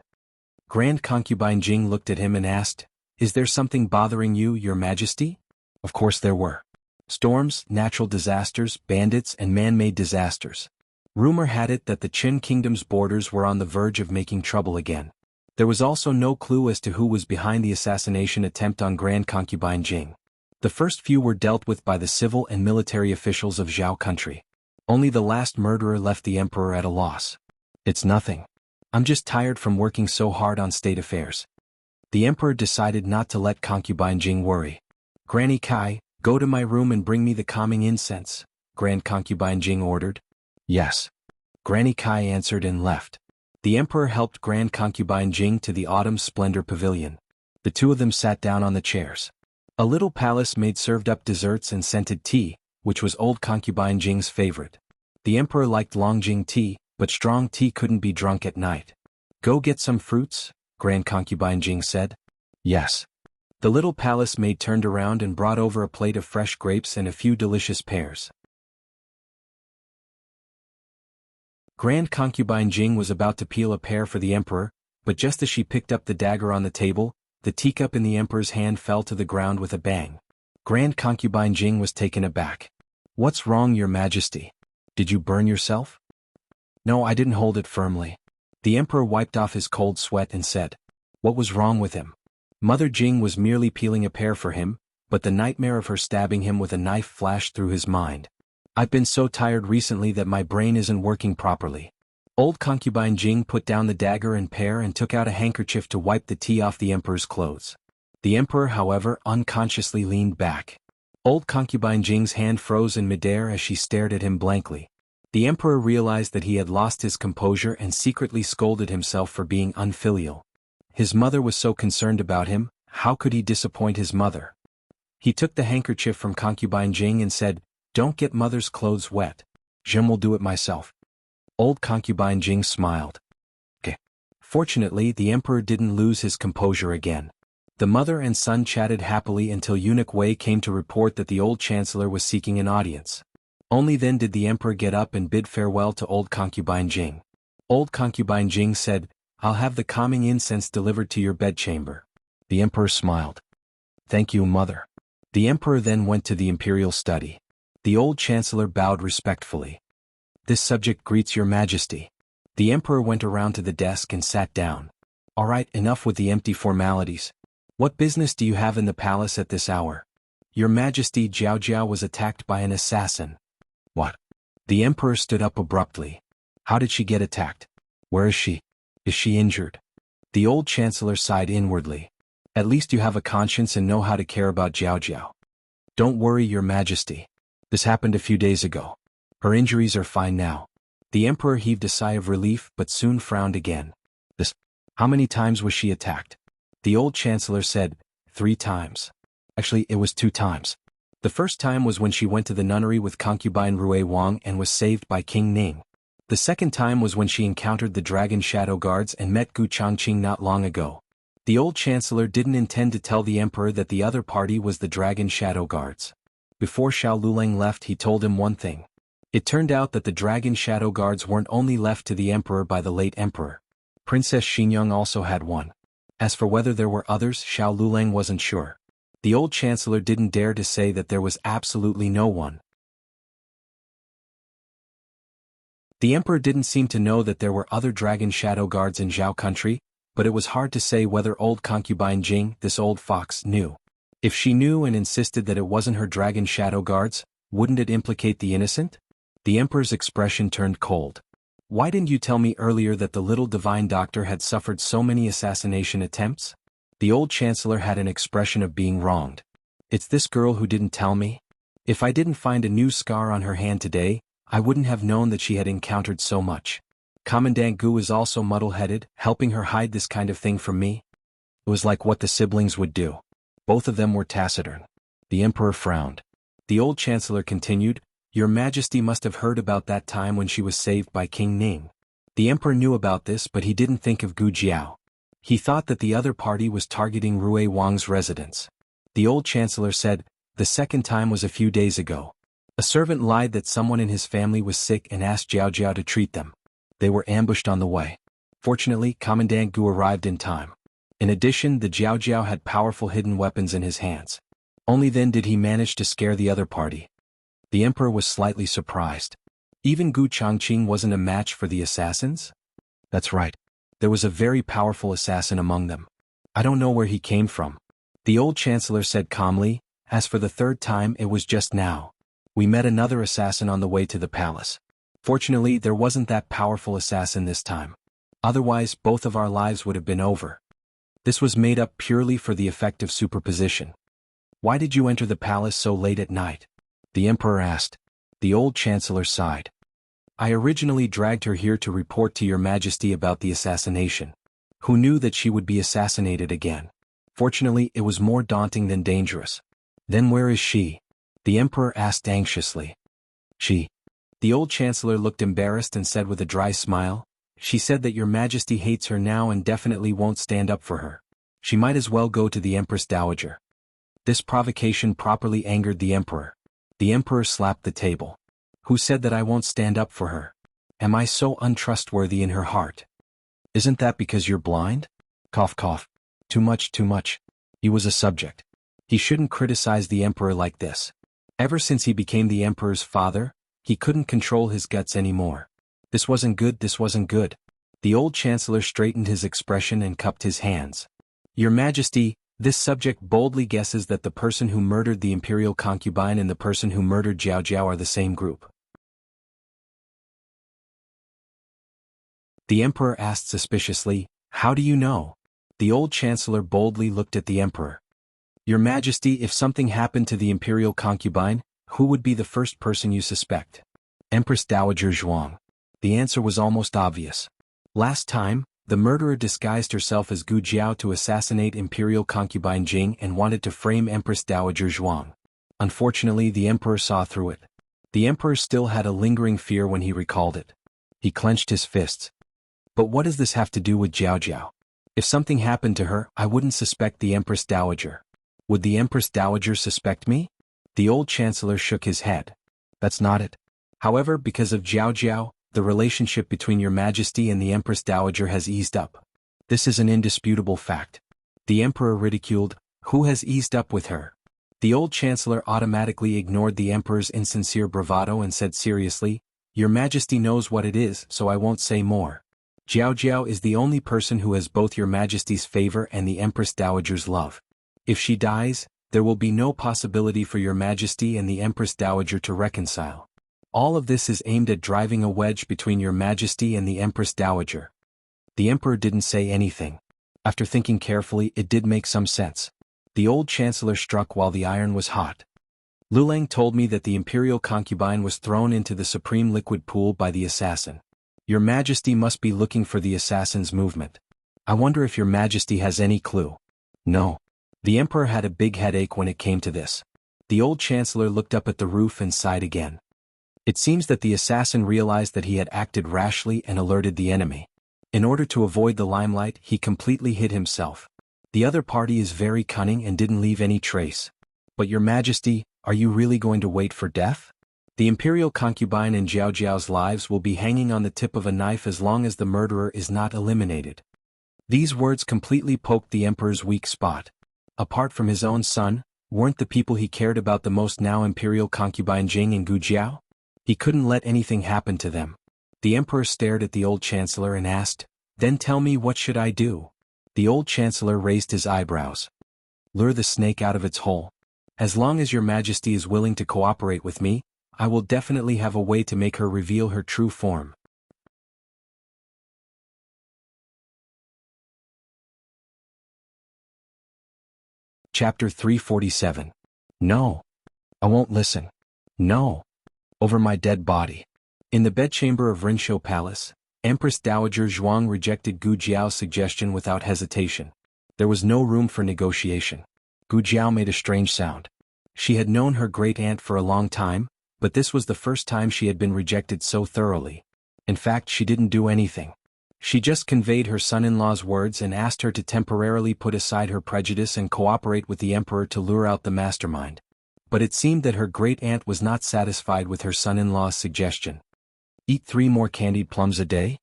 [SPEAKER 1] Grand concubine Jing looked at him and asked, Is there something bothering you, Your Majesty? Of course there were. Storms, natural disasters, bandits, and man-made disasters. Rumor had it that the Qin kingdom's borders were on the verge of making trouble again. There was also no clue as to who was behind the assassination attempt on Grand Concubine Jing. The first few were dealt with by the civil and military officials of Zhao country. Only the last murderer left the emperor at a loss. It's nothing. I'm just tired from working so hard on state affairs. The emperor decided not to let Concubine Jing worry. Granny Kai, go to my room and bring me the calming incense, Grand Concubine Jing ordered. Yes. Granny Kai answered and left. The emperor helped Grand Concubine Jing to the Autumn Splendor Pavilion. The two of them sat down on the chairs. A little palace maid served up desserts and scented tea, which was old Concubine Jing's favorite. The emperor liked Longjing tea, but strong tea couldn't be drunk at night. Go get some fruits, Grand Concubine Jing said. Yes. The little palace maid turned around and brought over a plate of fresh grapes and a few delicious pears. Grand Concubine Jing was about to peel a pear for the emperor, but just as she picked up the dagger on the table, the teacup in the emperor's hand fell to the ground with a bang. Grand Concubine Jing was taken aback. What's wrong, Your Majesty? Did you burn yourself? No, I didn't hold it firmly. The emperor wiped off his cold sweat and said, what was wrong with him? Mother Jing was merely peeling a pear for him, but the nightmare of her stabbing him with a knife flashed through his mind. I've been so tired recently that my brain isn't working properly. Old Concubine Jing put down the dagger and pear and took out a handkerchief to wipe the tea off the emperor's clothes. The emperor, however, unconsciously leaned back. Old Concubine Jing's hand froze in midair as she stared at him blankly. The emperor realized that he had lost his composure and secretly scolded himself for being unfilial. His mother was so concerned about him, how could he disappoint his mother? He took the handkerchief from Concubine Jing and said, don't get mother's clothes wet. Jim will do it myself. Old Concubine Jing smiled. Okay. Fortunately, the emperor didn't lose his composure again. The mother and son chatted happily until Eunuch Wei came to report that the old chancellor was seeking an audience. Only then did the emperor get up and bid farewell to old Concubine Jing. Old Concubine Jing said, I'll have the calming incense delivered to your bedchamber. The emperor smiled. Thank you, mother. The emperor then went to the imperial study. The old chancellor bowed respectfully. This subject greets your majesty. The emperor went around to the desk and sat down. All right, enough with the empty formalities. What business do you have in the palace at this hour? Your majesty, Jiao Jiao was attacked by an assassin. What? The emperor stood up abruptly. How did she get attacked? Where is she? Is she injured? The old chancellor sighed inwardly. At least you have a conscience and know how to care about Jiao Jiao. Don't worry, your majesty. This happened a few days ago. Her injuries are fine now. The emperor heaved a sigh of relief but soon frowned again. How many times was she attacked? The old chancellor said, 3 times. Actually, it was 2 times. The first time was when she went to the nunnery with concubine Rui Wang and was saved by King Ning. The second time was when she encountered the Dragon Shadow Guards and met Gu Changqing not long ago. The old chancellor didn't intend to tell the emperor that the other party was the Dragon Shadow Guards. Before Xiao Luleng left, he told him one thing. It turned out that the Dragon Shadow Guards weren't only left to the emperor by the late emperor. Princess Xingyang also had one. As for whether there were others, Xiao Luleng wasn't sure. The old chancellor didn't dare to say that there was absolutely no one. The emperor didn't seem to know that there were other Dragon Shadow Guards in Zhao country, but it was hard to say whether old Concubine Jing, this old fox, knew. If she knew and insisted that it wasn't her Dragon Shadow Guards, wouldn't it implicate the innocent? The emperor's expression turned cold. Why didn't you tell me earlier that the little divine doctor had suffered so many assassination attempts? The old chancellor had an expression of being wronged. It's this girl who didn't tell me? If I didn't find a new scar on her hand today, I wouldn't have known that she had encountered so much. Commandant Gu is also muddle-headed, helping her hide this kind of thing from me. It was like what the siblings would do. Both of them were taciturn. The emperor frowned. The old chancellor continued, Your Majesty must have heard about that time when she was saved by King Ning. The emperor knew about this, but he didn't think of Gu Jiao. He thought that the other party was targeting Rui Wang's residence. The old chancellor said, The second time was a few days ago. A servant lied that someone in his family was sick and asked Jiao Jiao to treat them. They were ambushed on the way. Fortunately, Commandant Gu arrived in time. In addition, the Jiao Jiao had powerful hidden weapons in his hands. Only then did he manage to scare the other party. The emperor was slightly surprised. Even Gu Changqing wasn't a match for the assassins? That's right. There was a very powerful assassin among them. I don't know where he came from. The old chancellor said calmly, as for the third time it was just now. We met another assassin on the way to the palace. Fortunately, there wasn't that powerful assassin this time. Otherwise, both of our lives would have been over. This was made up purely for the effect of superposition. Why did you enter the palace so late at night? The emperor asked. The old chancellor sighed. I originally dragged her here to report to your majesty about the assassination. Who knew that she would be assassinated again? Fortunately, it was more daunting than dangerous. Then where is she? The emperor asked anxiously. She. The old chancellor looked embarrassed and said with a dry smile, she said that your majesty hates her now and definitely won't stand up for her. She might as well go to the empress dowager. This provocation properly angered the emperor. The emperor slapped the table. Who said that I won't stand up for her? Am I so untrustworthy in her heart? Isn't that because you're blind? Cough cough. Too much, too much. He was a subject. He shouldn't criticize the emperor like this. Ever since he became the emperor's father, he couldn't control his guts anymore. This wasn't good, this wasn't good. The old chancellor straightened his expression and cupped his hands. Your majesty, this subject boldly guesses that the person who murdered the imperial concubine and the person who murdered Jiao Jiao are the same group. The emperor asked suspiciously, how do you know? The old chancellor boldly looked at the emperor. Your majesty, if something happened to the imperial concubine, who would be the first person you suspect? Empress Dowager Zhuang. The answer was almost obvious. Last time, the murderer disguised herself as Gu Jiao to assassinate imperial concubine Jing and wanted to frame Empress Dowager Zhuang. Unfortunately, the emperor saw through it. The emperor still had a lingering fear when he recalled it. He clenched his fists. But what does this have to do with Jiao Jiao? If something happened to her, I wouldn't suspect the Empress Dowager. Would the Empress Dowager suspect me? The old chancellor shook his head. That's not it. However, because of Jiao Jiao, the relationship between your majesty and the Empress Dowager has eased up. This is an indisputable fact. The emperor ridiculed, who has eased up with her? The old chancellor automatically ignored the emperor's insincere bravado and said seriously, your majesty knows what it is, so I won't say more. Jiao Jiao is the only person who has both your majesty's favor and the Empress Dowager's love. If she dies, there will be no possibility for your majesty and the Empress Dowager to reconcile. All of this is aimed at driving a wedge between your majesty and the Empress Dowager. The emperor didn't say anything. After thinking carefully, it did make some sense. The old chancellor struck while the iron was hot. Lulang told me that the imperial concubine was thrown into the supreme liquid pool by the assassin. Your majesty must be looking for the assassin's movement. I wonder if your majesty has any clue. No. The emperor had a big headache when it came to this. The old chancellor looked up at the roof and sighed again. It seems that the assassin realized that he had acted rashly and alerted the enemy. In order to avoid the limelight, he completely hid himself. The other party is very cunning and didn't leave any trace. But your majesty, are you really going to wait for death? The imperial concubine and Jiao Jiao's lives will be hanging on the tip of a knife as long as the murderer is not eliminated. These words completely poked the emperor's weak spot. Apart from his own son, weren't the people he cared about the most now imperial concubine Jing and Gu Jiao? He couldn't let anything happen to them. The emperor stared at the old chancellor and asked, then tell me, what should I do? The old chancellor raised his eyebrows. Lure the snake out of its hole. As long as your majesty is willing to cooperate with me, I will definitely have a way to make her reveal her true form. Chapter 347. No. I won't listen. No. Over my dead body. In the bedchamber of Rinshou Palace, Empress Dowager Zhuang rejected Gu Jiao's suggestion without hesitation. There was no room for negotiation. Gu Jiao made a strange sound. She had known her great-aunt for a long time, but this was the first time she had been rejected so thoroughly. In fact, she didn't do anything. She just conveyed her son-in-law's words and asked her to temporarily put aside her prejudice and cooperate with the emperor to lure out the mastermind. But it seemed that her great-aunt was not satisfied with her son-in-law's suggestion. Eat 3 more candied plums a day?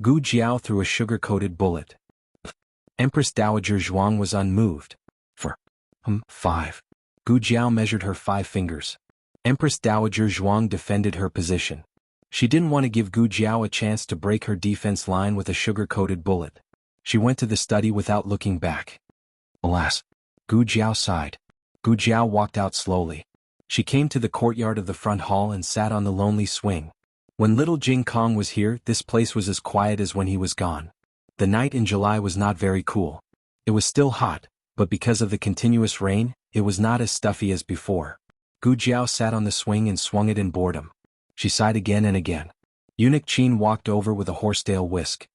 [SPEAKER 1] Gu Jiao threw a sugar-coated bullet. Empress Dowager Zhuang was unmoved. For 5. Gu Jiao measured her 5 fingers. Empress Dowager Zhuang defended her position. She didn't want to give Gu Jiao a chance to break her defense line with a sugar-coated bullet. She went to the study without looking back. Alas! Gu Jiao sighed. Gu Jiao walked out slowly. She came to the courtyard of the front hall and sat on the lonely swing. When little Jing Kong was here, this place was as quiet as when he was gone. The night in July was not very cool. It was still hot, but because of the continuous rain, it was not as stuffy as before. Gu Jiao sat on the swing and swung it in boredom. She sighed again and again. Eunuch Qin walked over with a horsetail whisk.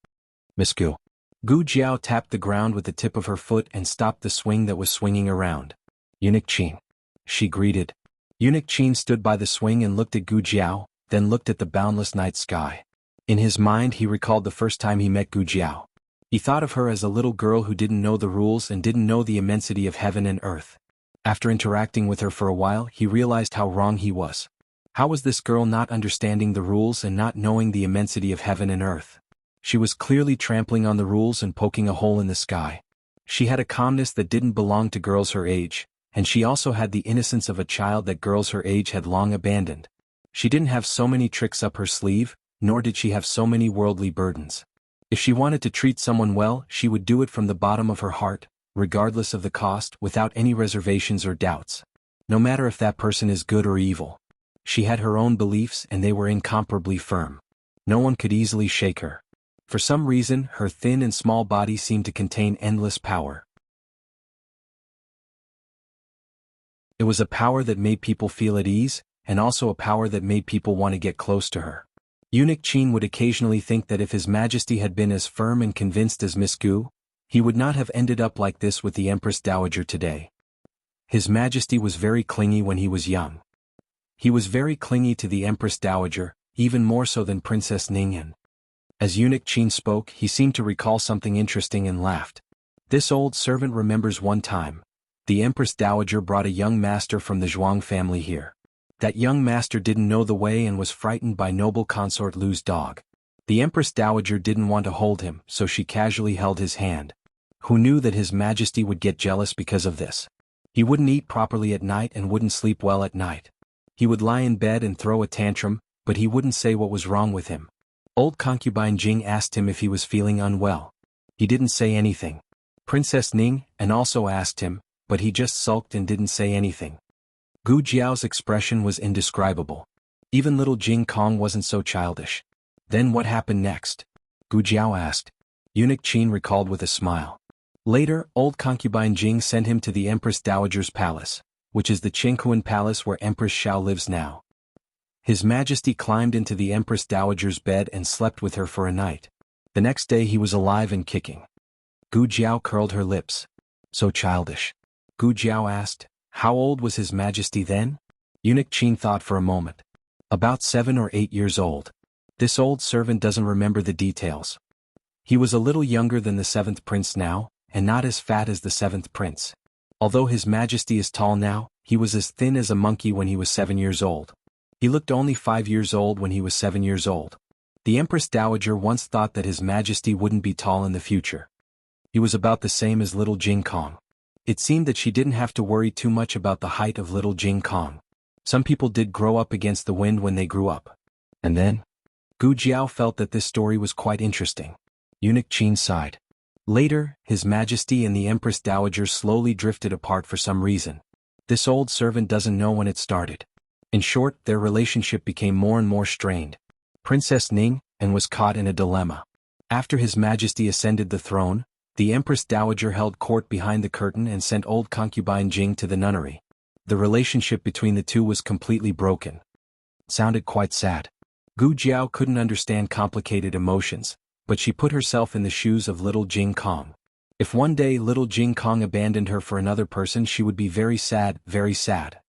[SPEAKER 1] Miss Gu. Gu Jiao tapped the ground with the tip of her foot and stopped the swing that was swinging around. Eunuch Qin. She greeted. Eunuch Qin stood by the swing and looked at Gu Jiao, then looked at the boundless night sky. In his mind he recalled the first time he met Gu Jiao. He thought of her as a little girl who didn't know the rules and didn't know the immensity of heaven and earth. After interacting with her for a while, he realized how wrong he was. How was this girl not understanding the rules and not knowing the immensity of heaven and earth? She was clearly trampling on the rules and poking a hole in the sky. She had a calmness that didn't belong to girls her age, and she also had the innocence of a child that girls her age had long abandoned. She didn't have so many tricks up her sleeve, nor did she have so many worldly burdens. If she wanted to treat someone well, she would do it from the bottom of her heart, regardless of the cost, without any reservations or doubts. No matter if that person is good or evil. She had her own beliefs and they were incomparably firm. No one could easily shake her. For some reason, her thin and small body seemed to contain endless power. It was a power that made people feel at ease, and also a power that made people want to get close to her. Eunuch Qin would occasionally think that if His Majesty had been as firm and convinced as Miss Gu, he would not have ended up like this with the Empress Dowager today. His Majesty was very clingy when he was young. He was very clingy to the Empress Dowager, even more so than Princess Ningyan. As Eunuch Qin spoke, he seemed to recall something interesting and laughed. This old servant remembers one time. The Empress Dowager brought a young master from the Zhuang family here. That young master didn't know the way and was frightened by noble consort Lu's dog. The Empress Dowager didn't want to hold him, so she casually held his hand. Who knew that His Majesty would get jealous because of this? He wouldn't eat properly at night and wouldn't sleep well at night. He would lie in bed and throw a tantrum, but he wouldn't say what was wrong with him. Old concubine Jing asked him if he was feeling unwell. He didn't say anything. Princess Ning also asked him, but he just sulked and didn't say anything. Gu Jiao's expression was indescribable. Even little Jing Kong wasn't so childish. Then what happened next? Gu Jiao asked. Eunuch Qin recalled with a smile. Later, old concubine Jing sent him to the Empress Dowager's palace, which is the Qinghuan Palace where Empress Xiao lives now. His Majesty climbed into the Empress Dowager's bed and slept with her for a night. The next day he was alive and kicking. Gu Jiao curled her lips. So childish. Gu Jiao asked, how old was His Majesty then? Eunuch Qin thought for a moment. About 7 or 8 years old. This old servant doesn't remember the details. He was a little younger than the 7th prince now, and not as fat as the 7th prince. Although His Majesty is tall now, he was as thin as a monkey when he was 7 years old. He looked only 5 years old when he was 7 years old. The Empress Dowager once thought that His Majesty wouldn't be tall in the future. He was about the same as little Jing Kong. It seemed that she didn't have to worry too much about the height of little Jing Kong. Some people did grow up against the wind when they grew up. And then? Gu Jiao felt that this story was quite interesting. Eunuch Qin sighed. Later, His Majesty and the Empress Dowager slowly drifted apart for some reason. This old servant doesn't know when it started. In short, their relationship became more and more strained. Princess Ning was caught in a dilemma. After His Majesty ascended the throne, the Empress Dowager held court behind the curtain and sent old concubine Jing to the nunnery. The relationship between the two was completely broken. It sounded quite sad. Gu Jiao couldn't understand complicated emotions, but she put herself in the shoes of little Jing Kong. If one day little Jing Kong abandoned her for another person, she would be very sad, very sad.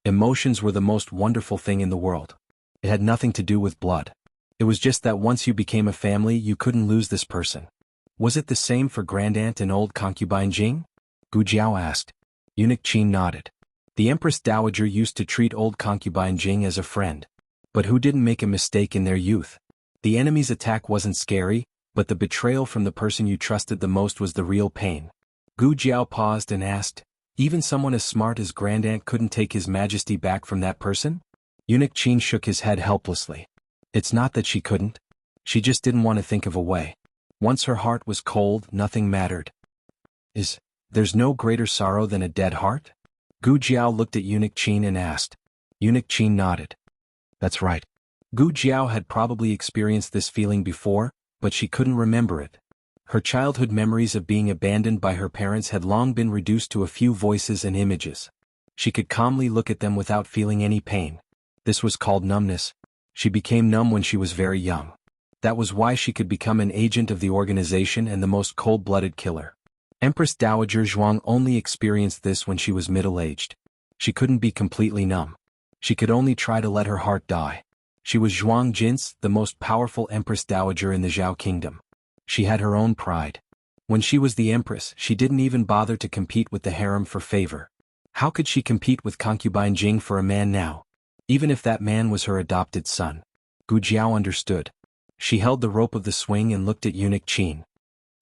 [SPEAKER 1] Emotions were the most wonderful thing in the world. It had nothing to do with blood. It was just that once you became a family, you couldn't lose this person. Was it the same for Grandaunt and old concubine Jing? Gu Jiao asked. Eunuch Qin nodded. The Empress Dowager used to treat old concubine Jing as a friend. But who didn't make a mistake in their youth? The enemy's attack wasn't scary, but the betrayal from the person you trusted the most was the real pain. Gu Jiao paused and asked, even someone as smart as Grandaunt couldn't take his majesty back from that person? Eunuch Qin shook his head helplessly. It's not that she couldn't. She just didn't want to think of a way. Once her heart was cold, nothing mattered. There's no greater sorrow than a dead heart? Gu Jiao looked at Eunuch Qin and asked. Eunuch Qin nodded. That's right. Gu Jiao had probably experienced this feeling before, but she couldn't remember it. Her childhood memories of being abandoned by her parents had long been reduced to a few voices and images. She could calmly look at them without feeling any pain. This was called numbness. She became numb when she was very young. That was why she could become an agent of the organization and the most cold-blooded killer. Empress Dowager Zhuang only experienced this when she was middle-aged. She couldn't be completely numb. She could only try to let her heart die. She was Zhuang Jin's, the most powerful Empress Dowager in the Zhao Kingdom. She had her own pride. When she was the empress, she didn't even bother to compete with the harem for favor. How could she compete with concubine Jing for a man now? Even if that man was her adopted son. Gu Jiao understood. She held the rope of the swing and looked at Eunuch Qin.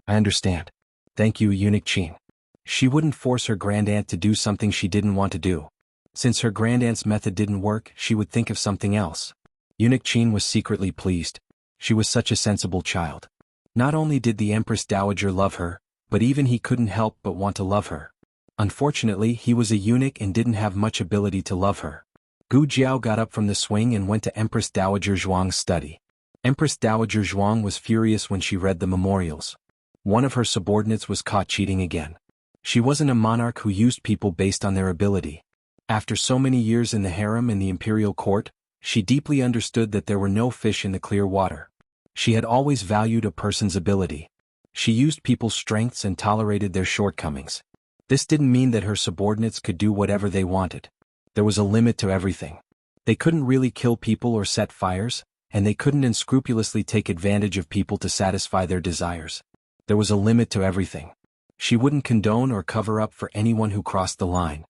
[SPEAKER 1] I understand. Thank you, Eunuch Qin. She wouldn't force her grandaunt to do something she didn't want to do. Since her grandaunt's method didn't work, she would think of something else. Eunuch Qin was secretly pleased. She was such a sensible child. Not only did the Empress Dowager love her, but even he couldn't help but want to love her. Unfortunately, he was a eunuch and didn't have much ability to love her. Gu Jiao got up from the swing and went to Empress Dowager Zhuang's study. Empress Dowager Zhuang was furious when she read the memorials. One of her subordinates was caught cheating again. She wasn't a monarch who used people based on their ability. After so many years in the harem and the imperial court, she deeply understood that there were no fish in the clear water. She had always valued a person's ability. She used people's strengths and tolerated their shortcomings. This didn't mean that her subordinates could do whatever they wanted. There was a limit to everything. They couldn't really kill people or set fires, and they couldn't unscrupulously take advantage of people to satisfy their desires. There was a limit to everything. She wouldn't condone or cover up for anyone who crossed the line.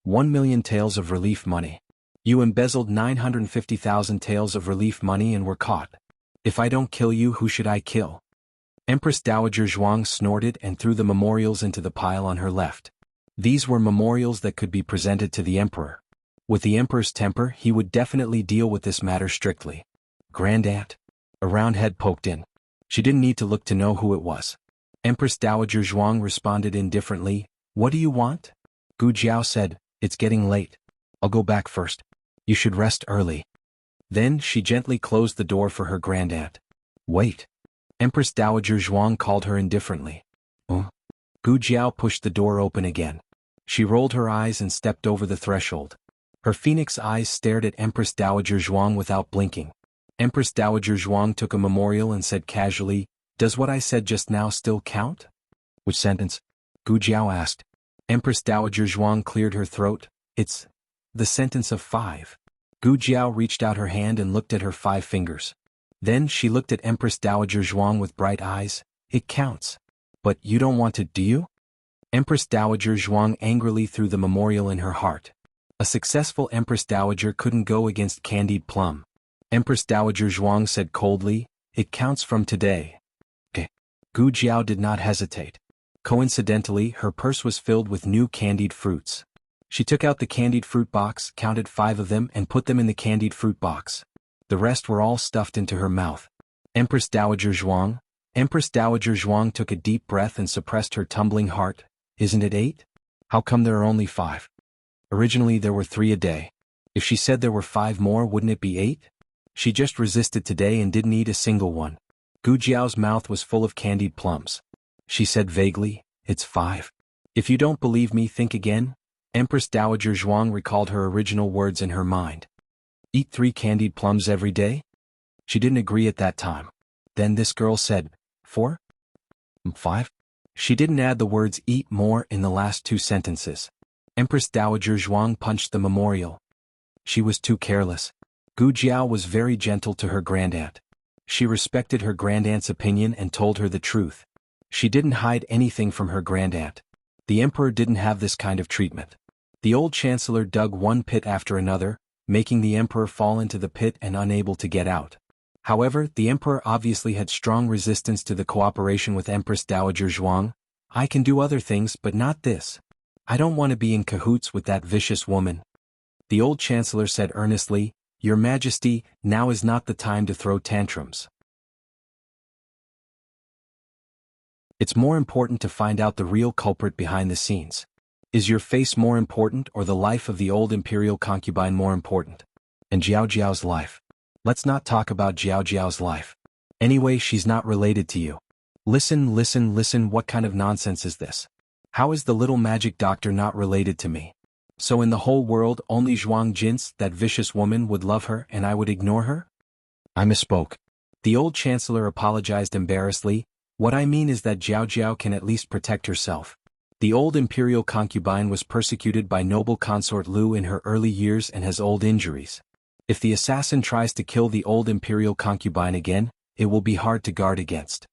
[SPEAKER 1] 1,000,000 taels of relief money. You embezzled 950,000 taels of relief money and were caught. If I don't kill you, who should I kill? Empress Dowager Zhuang snorted and threw the memorials into the pile on her left. These were memorials that could be presented to the emperor. With the emperor's temper, he would definitely deal with this matter strictly. Grandaunt? A round head poked in. She didn't need to look to know who it was. Empress Dowager Zhuang responded indifferently. What do you want? Gu Jiao said, it's getting late. I'll go back first. You should rest early. Then she gently closed the door for her grandaunt. Wait. Empress Dowager Zhuang called her indifferently. Oh. Gu Jiao pushed the door open again. She rolled her eyes and stepped over the threshold. Her phoenix eyes stared at Empress Dowager Zhuang without blinking. Empress Dowager Zhuang took a memorial and said casually, does what I said just now still count? Which sentence? Gu Jiao asked. Empress Dowager Zhuang cleared her throat. It's the sentence of 5. Gu Jiao reached out her hand and looked at her 5 fingers. Then she looked at Empress Dowager Zhuang with bright eyes. It counts. But you don't want it, do you? Empress Dowager Zhuang angrily threw the memorial in her heart. A successful Empress Dowager couldn't go against candied plum. Empress Dowager Zhuang said coldly, it counts from today. Gu Jiao did not hesitate. Coincidentally, her purse was filled with new candied fruits. She took out the candied fruit box, counted 5 of them, and put them in the candied fruit box. The rest were all stuffed into her mouth. Empress Dowager Zhuang took a deep breath and suppressed her tumbling heart. Isn't it 8? How come there are only 5? Originally there were 3 a day. If she said there were 5 more, wouldn't it be 8? She just resisted today and didn't eat a single one. Gu Jiao's mouth was full of candied plums. She said vaguely, it's 5. If you don't believe me, think again. Empress Dowager Zhuang recalled her original words in her mind. Eat 3 candied plums every day? She didn't agree at that time. Then this girl said, 4? 5? She didn't add the words eat more in the last 2 sentences. Empress Dowager Zhuang punched the memorial. She was too careless. Gu Jiao was very gentle to her grandaunt. She respected her grandaunt's opinion and told her the truth. She didn't hide anything from her grandaunt. The emperor didn't have this kind of treatment. The old chancellor dug one pit after another, making the emperor fall into the pit and unable to get out. However, the emperor obviously had strong resistance to the cooperation with Empress Dowager Zhuang. I can do other things but not this. I don't want to be in cahoots with that vicious woman. The old chancellor said earnestly, Your Majesty, now is not the time to throw tantrums. It's more important to find out the real culprit behind the scenes. Is your face more important or the life of the old imperial concubine more important? And Jiao Jiao's life. Let's not talk about Jiao Jiao's life. Anyway, she's not related to you. Listen, what kind of nonsense is this? How is the little magic doctor not related to me? So in the whole world only Zhuang Jin's, that vicious woman, would love her and I would ignore her? I misspoke. The old chancellor apologized embarrassedly. What I mean is that Jiao Jiao can at least protect herself. The old imperial concubine was persecuted by noble consort Lu in her early years and has old injuries. If the assassin tries to kill the old imperial concubine again, it will be hard to guard against.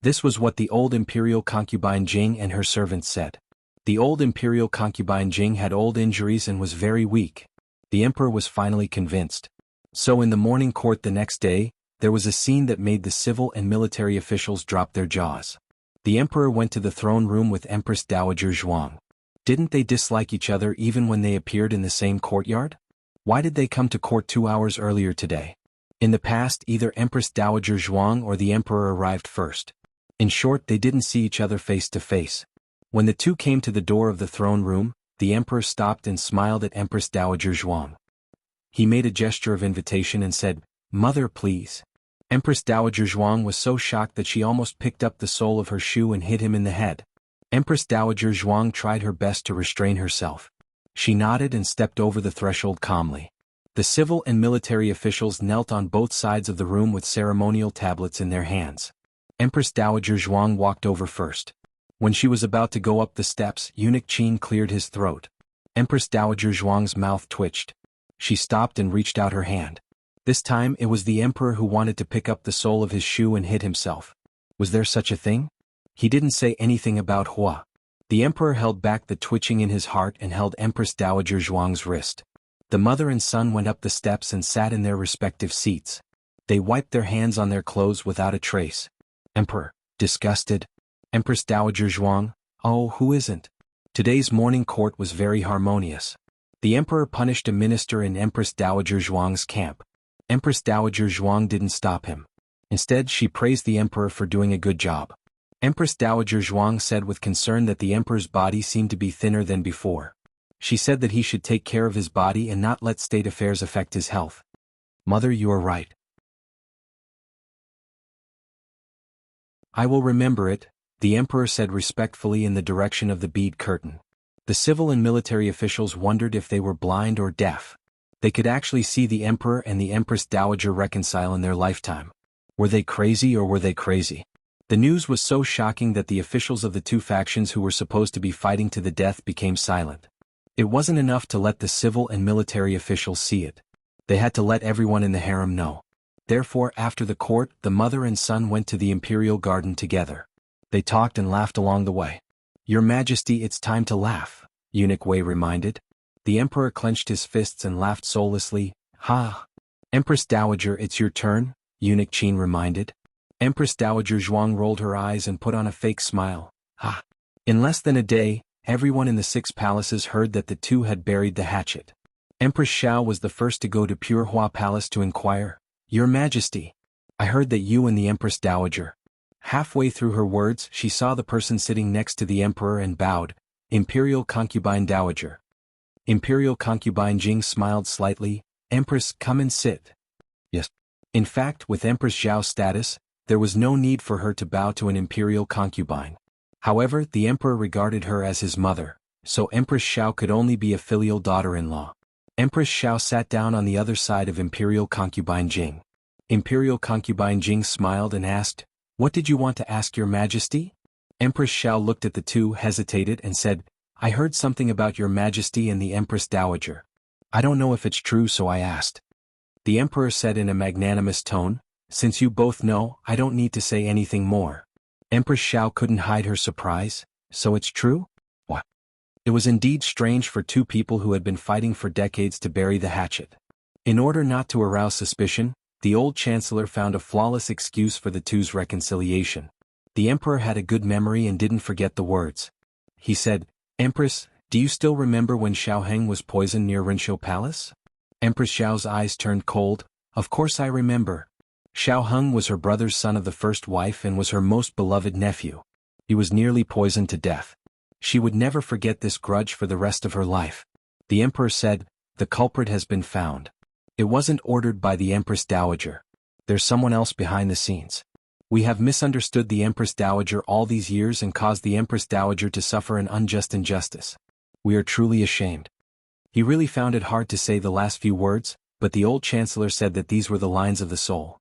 [SPEAKER 1] This was what the old imperial concubine Jing and her servants said. The old imperial concubine Jing had old injuries and was very weak. The emperor was finally convinced. So in the morning court the next day, there was a scene that made the civil and military officials drop their jaws. The emperor went to the throne room with Empress Dowager Zhuang. Didn't they dislike each other even when they appeared in the same courtyard? Why did they come to court 2 hours earlier today? In the past, either Empress Dowager Zhuang or the emperor arrived first. In short, they didn't see each other face to face. When the two came to the door of the throne room, the emperor stopped and smiled at Empress Dowager Zhuang. He made a gesture of invitation and said, Mother, please. Empress Dowager Zhuang was so shocked that she almost picked up the sole of her shoe and hit him in the head. Empress Dowager Zhuang tried her best to restrain herself. She nodded and stepped over the threshold calmly. The civil and military officials knelt on both sides of the room with ceremonial tablets in their hands. Empress Dowager Zhuang walked over first. When she was about to go up the steps, Eunuch Qin cleared his throat. Empress Dowager Zhuang's mouth twitched. She stopped and reached out her hand. This time it was the emperor who wanted to pick up the sole of his shoe and hit himself. Was there such a thing? He didn't say anything about Hua. The emperor held back the twitching in his heart and held Empress Dowager Zhuang's wrist. The mother and son went up the steps and sat in their respective seats. They wiped their hands on their clothes without a trace. Emperor, disgusted. Empress Dowager Zhuang, oh, who isn't? Today's morning court was very harmonious. The emperor punished a minister in Empress Dowager Zhuang's camp. Empress Dowager Zhuang didn't stop him. Instead, she praised the emperor for doing a good job. Empress Dowager Zhuang said with concern that the emperor's body seemed to be thinner than before. She said that he should take care of his body and not let state affairs affect his health. Mother, you are right. I will remember it, the emperor said respectfully in the direction of the bead curtain. The civil and military officials wondered if they were blind or deaf. They could actually see the emperor and the Empress Dowager reconcile in their lifetime. Were they crazy or were they crazy? The news was so shocking that the officials of the two factions who were supposed to be fighting to the death became silent. It wasn't enough to let the civil and military officials see it. They had to let everyone in the harem know. Therefore, after the court, the mother and son went to the imperial garden together. They talked and laughed along the way. Your Majesty, it's time to laugh, Eunuch Wei reminded. The emperor clenched his fists and laughed soullessly. Ha! Empress Dowager, it's your turn, Eunuch Qin reminded. Empress Dowager Zhuang rolled her eyes and put on a fake smile. Ha! In less than a day, everyone in the 6 palaces heard that the two had buried the hatchet. Empress Xiao was the first to go to Pure Hua Palace to inquire, Your Majesty, I heard that you and the Empress Dowager. Halfway through her words, she saw the person sitting next to the emperor and bowed, Imperial Concubine Dowager. Imperial Concubine Jing smiled slightly, Empress, come and sit. Yes. In fact, with Empress Xiao's status, there was no need for her to bow to an imperial concubine. However, the emperor regarded her as his mother, so Empress Xiao could only be a filial daughter-in-law. Empress Xiao sat down on the other side of Imperial Concubine Jing. Imperial Concubine Jing smiled and asked, What did you want to ask your Majesty? Empress Xiao looked at the two, hesitated and said, I heard something about your Majesty and the Empress Dowager. I don't know if it's true, so I asked. The emperor said in a magnanimous tone, Since you both know, I don't need to say anything more. Empress Xiao couldn't hide her surprise. So it's true? What? It was indeed strange for two people who had been fighting for decades to bury the hatchet. In order not to arouse suspicion, the old chancellor found a flawless excuse for the two's reconciliation. The emperor had a good memory and didn't forget the words. He said, "Empress, do you still remember when Xiao Heng was poisoned near Rinshou Palace?" Empress Xiao's eyes turned cold. "Of course I remember. Xiao Heng was her brother's son of the first wife and was her most beloved nephew. He was nearly poisoned to death. She would never forget this grudge for the rest of her life." The emperor said, "The culprit has been found. It wasn't ordered by the Empress Dowager. There's someone else behind the scenes. We have misunderstood the Empress Dowager all these years and caused the Empress Dowager to suffer an unjust injustice. We are truly ashamed." He really found it hard to say the last few words, but the old chancellor said that these were the lines of the soul.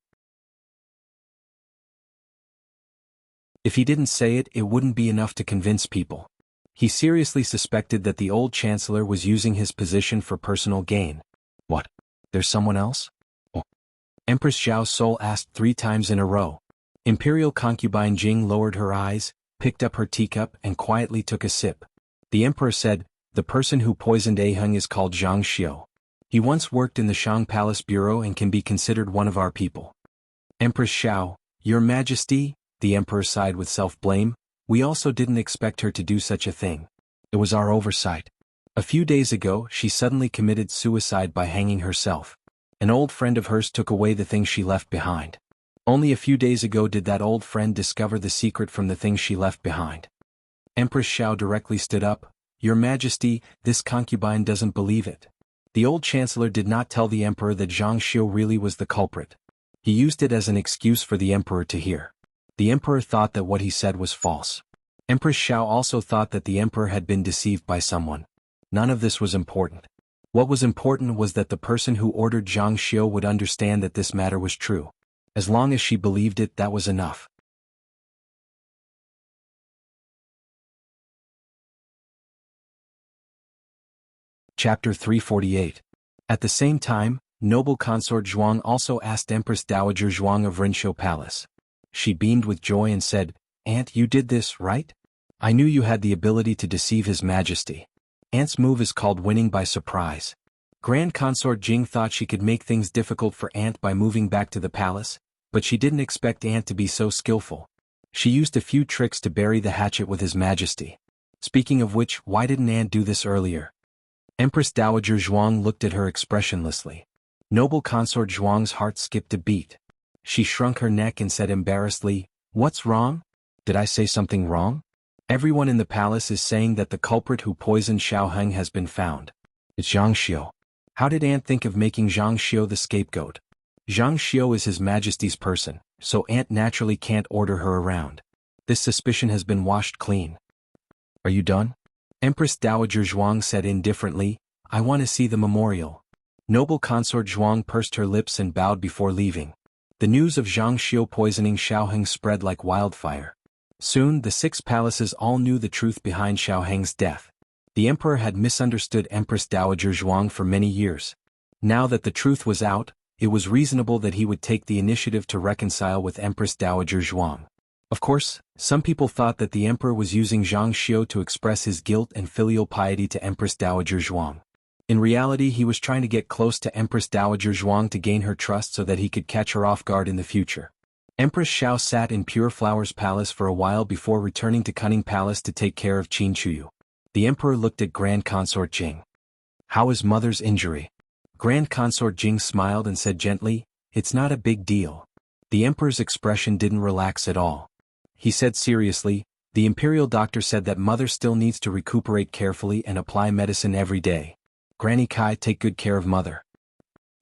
[SPEAKER 1] If he didn't say it, it wouldn't be enough to convince people. He seriously suspected that the old chancellor was using his position for personal gain. "What? There's someone else?" "Oh." Empress Xiao's soul asked 3 times in a row. Imperial concubine Jing lowered her eyes, picked up her teacup and quietly took a sip. The emperor said, "The person who poisoned A Heng is called Zhang Xiu. He once worked in the Shang Palace Bureau and can be considered one of our people." Empress Xiao, "Your Majesty," the emperor sighed with self-blame, "we also didn't expect her to do such a thing. It was our oversight. A few days ago she suddenly committed suicide by hanging herself. An old friend of hers took away the things she left behind. Only a few days ago did that old friend discover the secret from the things she left behind." Empress Xiao directly stood up. "Your Majesty, this concubine doesn't believe it." The old chancellor did not tell the emperor that Zhang Xiu really was the culprit. He used it as an excuse for the emperor to hear. The emperor thought that what he said was false. Empress Xiao also thought that the emperor had been deceived by someone. None of this was important. What was important was that the person who ordered Zhang Xiu would understand that this matter was true. As long as she believed it, that was enough. Chapter 348. At the same time, noble consort Zhuang also asked Empress Dowager Zhuang of Rinshou Palace. She beamed with joy and said, "Aunt, you did this, right? I knew you had the ability to deceive His Majesty. Aunt's move is called winning by surprise." Grand Consort Jing thought she could make things difficult for Aunt by moving back to the palace, but she didn't expect Aunt to be so skillful. She used a few tricks to bury the hatchet with His Majesty. Speaking of which, why didn't Aunt do this earlier? Empress Dowager Zhuang looked at her expressionlessly. Noble Consort Zhuang's heart skipped a beat. She shrunk her neck and said embarrassedly, "What's wrong? Did I say something wrong? Everyone in the palace is saying that the culprit who poisoned Xiao Heng has been found. It's Zhang Xiu. How did Aunt think of making Zhang Xiu the scapegoat? Zhang Xiu is His Majesty's person, so Aunt naturally can't order her around. This suspicion has been washed clean." "Are you done?" Empress Dowager Zhuang said indifferently, "I want to see the memorial." Noble Consort Zhuang pursed her lips and bowed before leaving. The news of Zhang Xiu poisoning Xiao Heng spread like wildfire. Soon the 6 palaces all knew the truth behind Xiao Heng's death. The emperor had misunderstood Empress Dowager Zhuang for many years. Now that the truth was out, it was reasonable that he would take the initiative to reconcile with Empress Dowager Zhuang. Of course, some people thought that the emperor was using Zhang Xiu to express his guilt and filial piety to Empress Dowager Zhuang. In reality, he was trying to get close to Empress Dowager Zhuang to gain her trust so that he could catch her off guard in the future. Empress Xiao sat in Pure Flower's palace for a while before returning to Cunning Palace to take care of Qin Chuyu. The emperor looked at Grand Consort Jing. "How is mother's injury?" Grand Consort Jing smiled and said gently, "It's not a big deal." The emperor's expression didn't relax at all. He said seriously, "The imperial doctor said that mother still needs to recuperate carefully and apply medicine every day. Granny Kai, take good care of mother."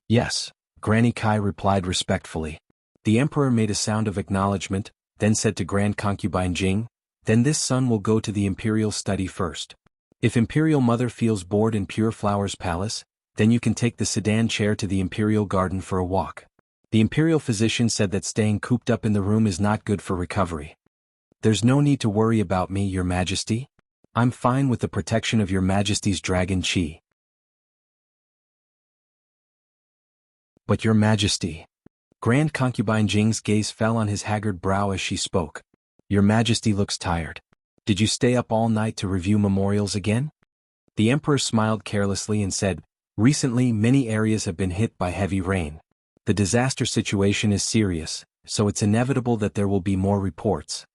[SPEAKER 1] "Yes," Granny Kai replied respectfully. The emperor made a sound of acknowledgement, then said to Grand Concubine Jing, "Then this son will go to the imperial study first. If imperial mother feels bored in Pure Flower's palace, then you can take the sedan chair to the imperial garden for a walk. The imperial physician said that staying cooped up in the room is not good for recovery. There's no need to worry about me, Your Majesty. I'm fine with the protection of Your Majesty's dragon Qi." "But Your Majesty..." Grand Concubine Jing's gaze fell on his haggard brow as she spoke. "Your Majesty looks tired. Did you stay up all night to review memorials again?" The emperor smiled carelessly and said, "Recently many areas have been hit by heavy rain. The disaster situation is serious, so it's inevitable that there will be more reports.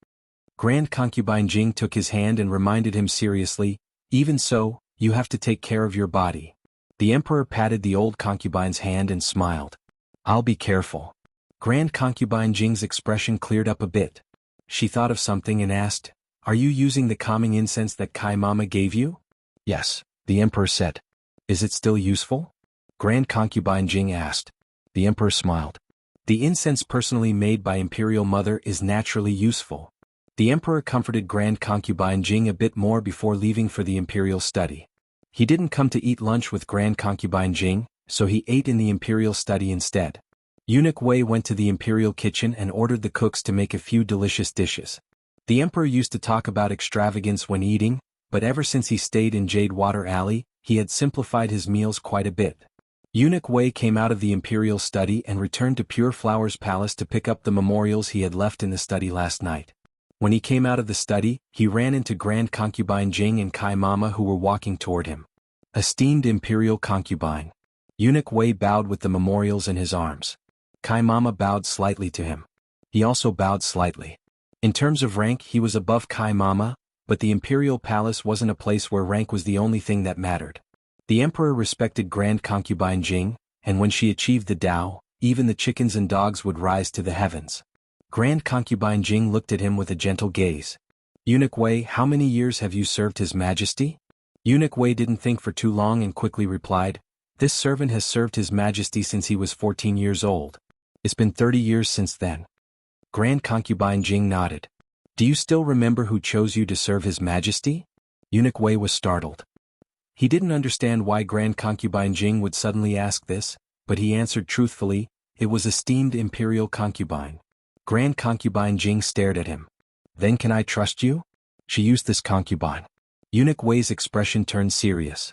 [SPEAKER 1] Grand Concubine Jing took his hand and reminded him seriously, even so, you have to take care of your body. The emperor patted the old concubine's hand and smiled. I'll be careful. Grand Concubine Jing's expression cleared up a bit. She thought of something and asked, are you using the calming incense that Kai Mama gave you? Yes, the emperor said. Is it still useful? Grand Concubine Jing asked. The emperor smiled. The incense personally made by Imperial Mother is naturally useful. The emperor comforted Grand Concubine Jing a bit more before leaving for the imperial study. He didn't come to eat lunch with Grand Concubine Jing, so he ate in the imperial study instead. Eunuch Wei went to the imperial kitchen and ordered the cooks to make a few delicious dishes. The emperor used to talk about extravagance when eating, but ever since he stayed in Jade Water Alley, he had simplified his meals quite a bit. Eunuch Wei came out of the imperial study and returned to Pure Flowers Palace to pick up the memorials he had left in the study last night. When he came out of the study, he ran into Grand Concubine Jing and Kai Mama who were walking toward him. Esteemed imperial concubine. Eunuch Wei bowed with the memorials in his arms. Kai Mama bowed slightly to him. He also bowed slightly. In terms of rank he was above Kai Mama, but the imperial palace wasn't a place where rank was the only thing that mattered. The emperor respected Grand Concubine Jing, and when she achieved the Tao, even the chickens and dogs would rise to the heavens. Grand Concubine Jing looked at him with a gentle gaze. Eunuch Wei, how many years have you served His Majesty? Eunuch Wei didn't think for too long and quickly replied, this servant has served His Majesty since he was 14 years old. It's been 30 years since then. Grand Concubine Jing nodded. Do you still remember who chose you to serve His Majesty? Eunuch Wei was startled. He didn't understand why Grand Concubine Jing would suddenly ask this, but he answered truthfully, it was esteemed imperial concubine. Grand Concubine Jing stared at him. Then can I trust you? She used this concubine. Eunuch Wei's expression turned serious.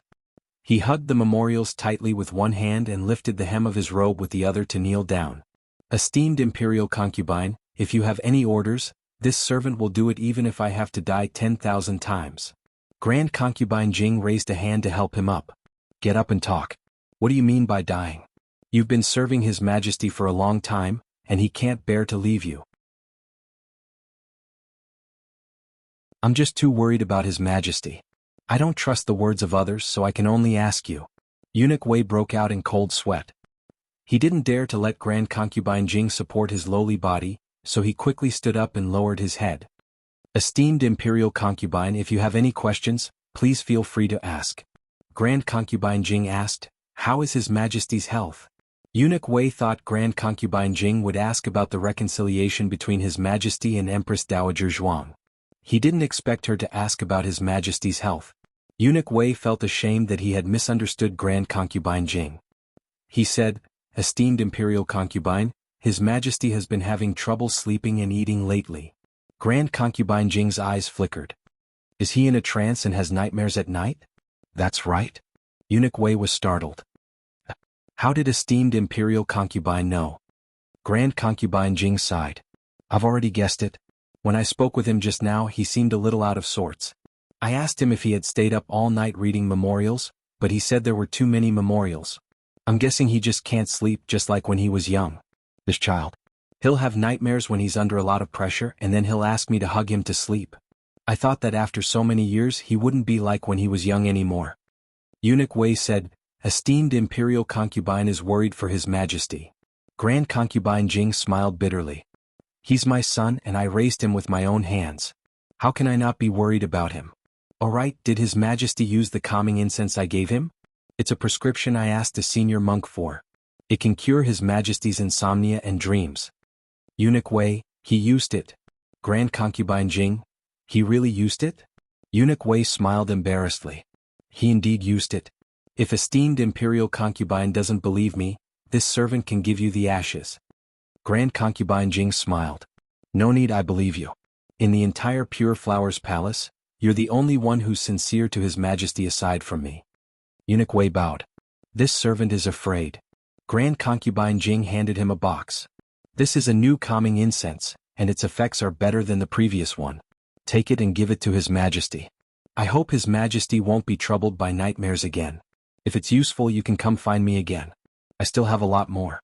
[SPEAKER 1] He hugged the memorials tightly with one hand and lifted the hem of his robe with the other to kneel down. Esteemed imperial concubine, if you have any orders, this servant will do it even if I have to die 10,000 times. Grand Concubine Jing raised a hand to help him up. Get up and talk. What do you mean by dying? You've been serving His Majesty for a long time, and he can't bear to leave you. I'm just too worried about His Majesty. I don't trust the words of others, so I can only ask you. Eunuch Wei broke out in cold sweat. He didn't dare to let Grand Concubine Jing support his lowly body, so he quickly stood up and lowered his head. Esteemed imperial concubine, if you have any questions, please feel free to ask. Grand Concubine Jing asked, how is His Majesty's health? Eunuch Wei thought Grand Concubine Jing would ask about the reconciliation between His Majesty and Empress Dowager Zhuang. He didn't expect her to ask about His Majesty's health. Eunuch Wei felt ashamed that he had misunderstood Grand Concubine Jing. He said, esteemed imperial concubine, His Majesty has been having trouble sleeping and eating lately. Grand Concubine Jing's eyes flickered. Is he in a trance and has nightmares at night? That's right. Eunuch Wei was startled. How did esteemed imperial concubine know? Grand Concubine Jing sighed. I've already guessed it. When I spoke with him just now he seemed a little out of sorts. I asked him if he had stayed up all night reading memorials, but he said there were too many memorials. I'm guessing he just can't sleep just like when he was young. This child. He'll have nightmares when he's under a lot of pressure and then he'll ask me to hug him to sleep. I thought that after so many years he wouldn't be like when he was young anymore. Eunuch Wei said, esteemed imperial concubine is worried for His Majesty. Grand Concubine Jing smiled bitterly. He's my son and I raised him with my own hands. How can I not be worried about him? Alright, did His Majesty use the calming incense I gave him? It's a prescription I asked a senior monk for. It can cure His Majesty's insomnia and dreams. Eunuch Wei, he used it. Grand Concubine Jing, he really used it? Eunuch Wei smiled embarrassedly. He indeed used it. If esteemed imperial concubine doesn't believe me, this servant can give you the ashes. Grand Concubine Jing smiled. No need, I believe you. In the entire Pure Flowers Palace, you're the only one who's sincere to His Majesty aside from me. Eunuch Wei bowed. This servant is afraid. Grand Concubine Jing handed him a box. This is a new calming incense, and its effects are better than the previous one. Take it and give it to His Majesty. I hope His Majesty won't be troubled by nightmares again. If it's useful you can come find me again. I still have a lot more.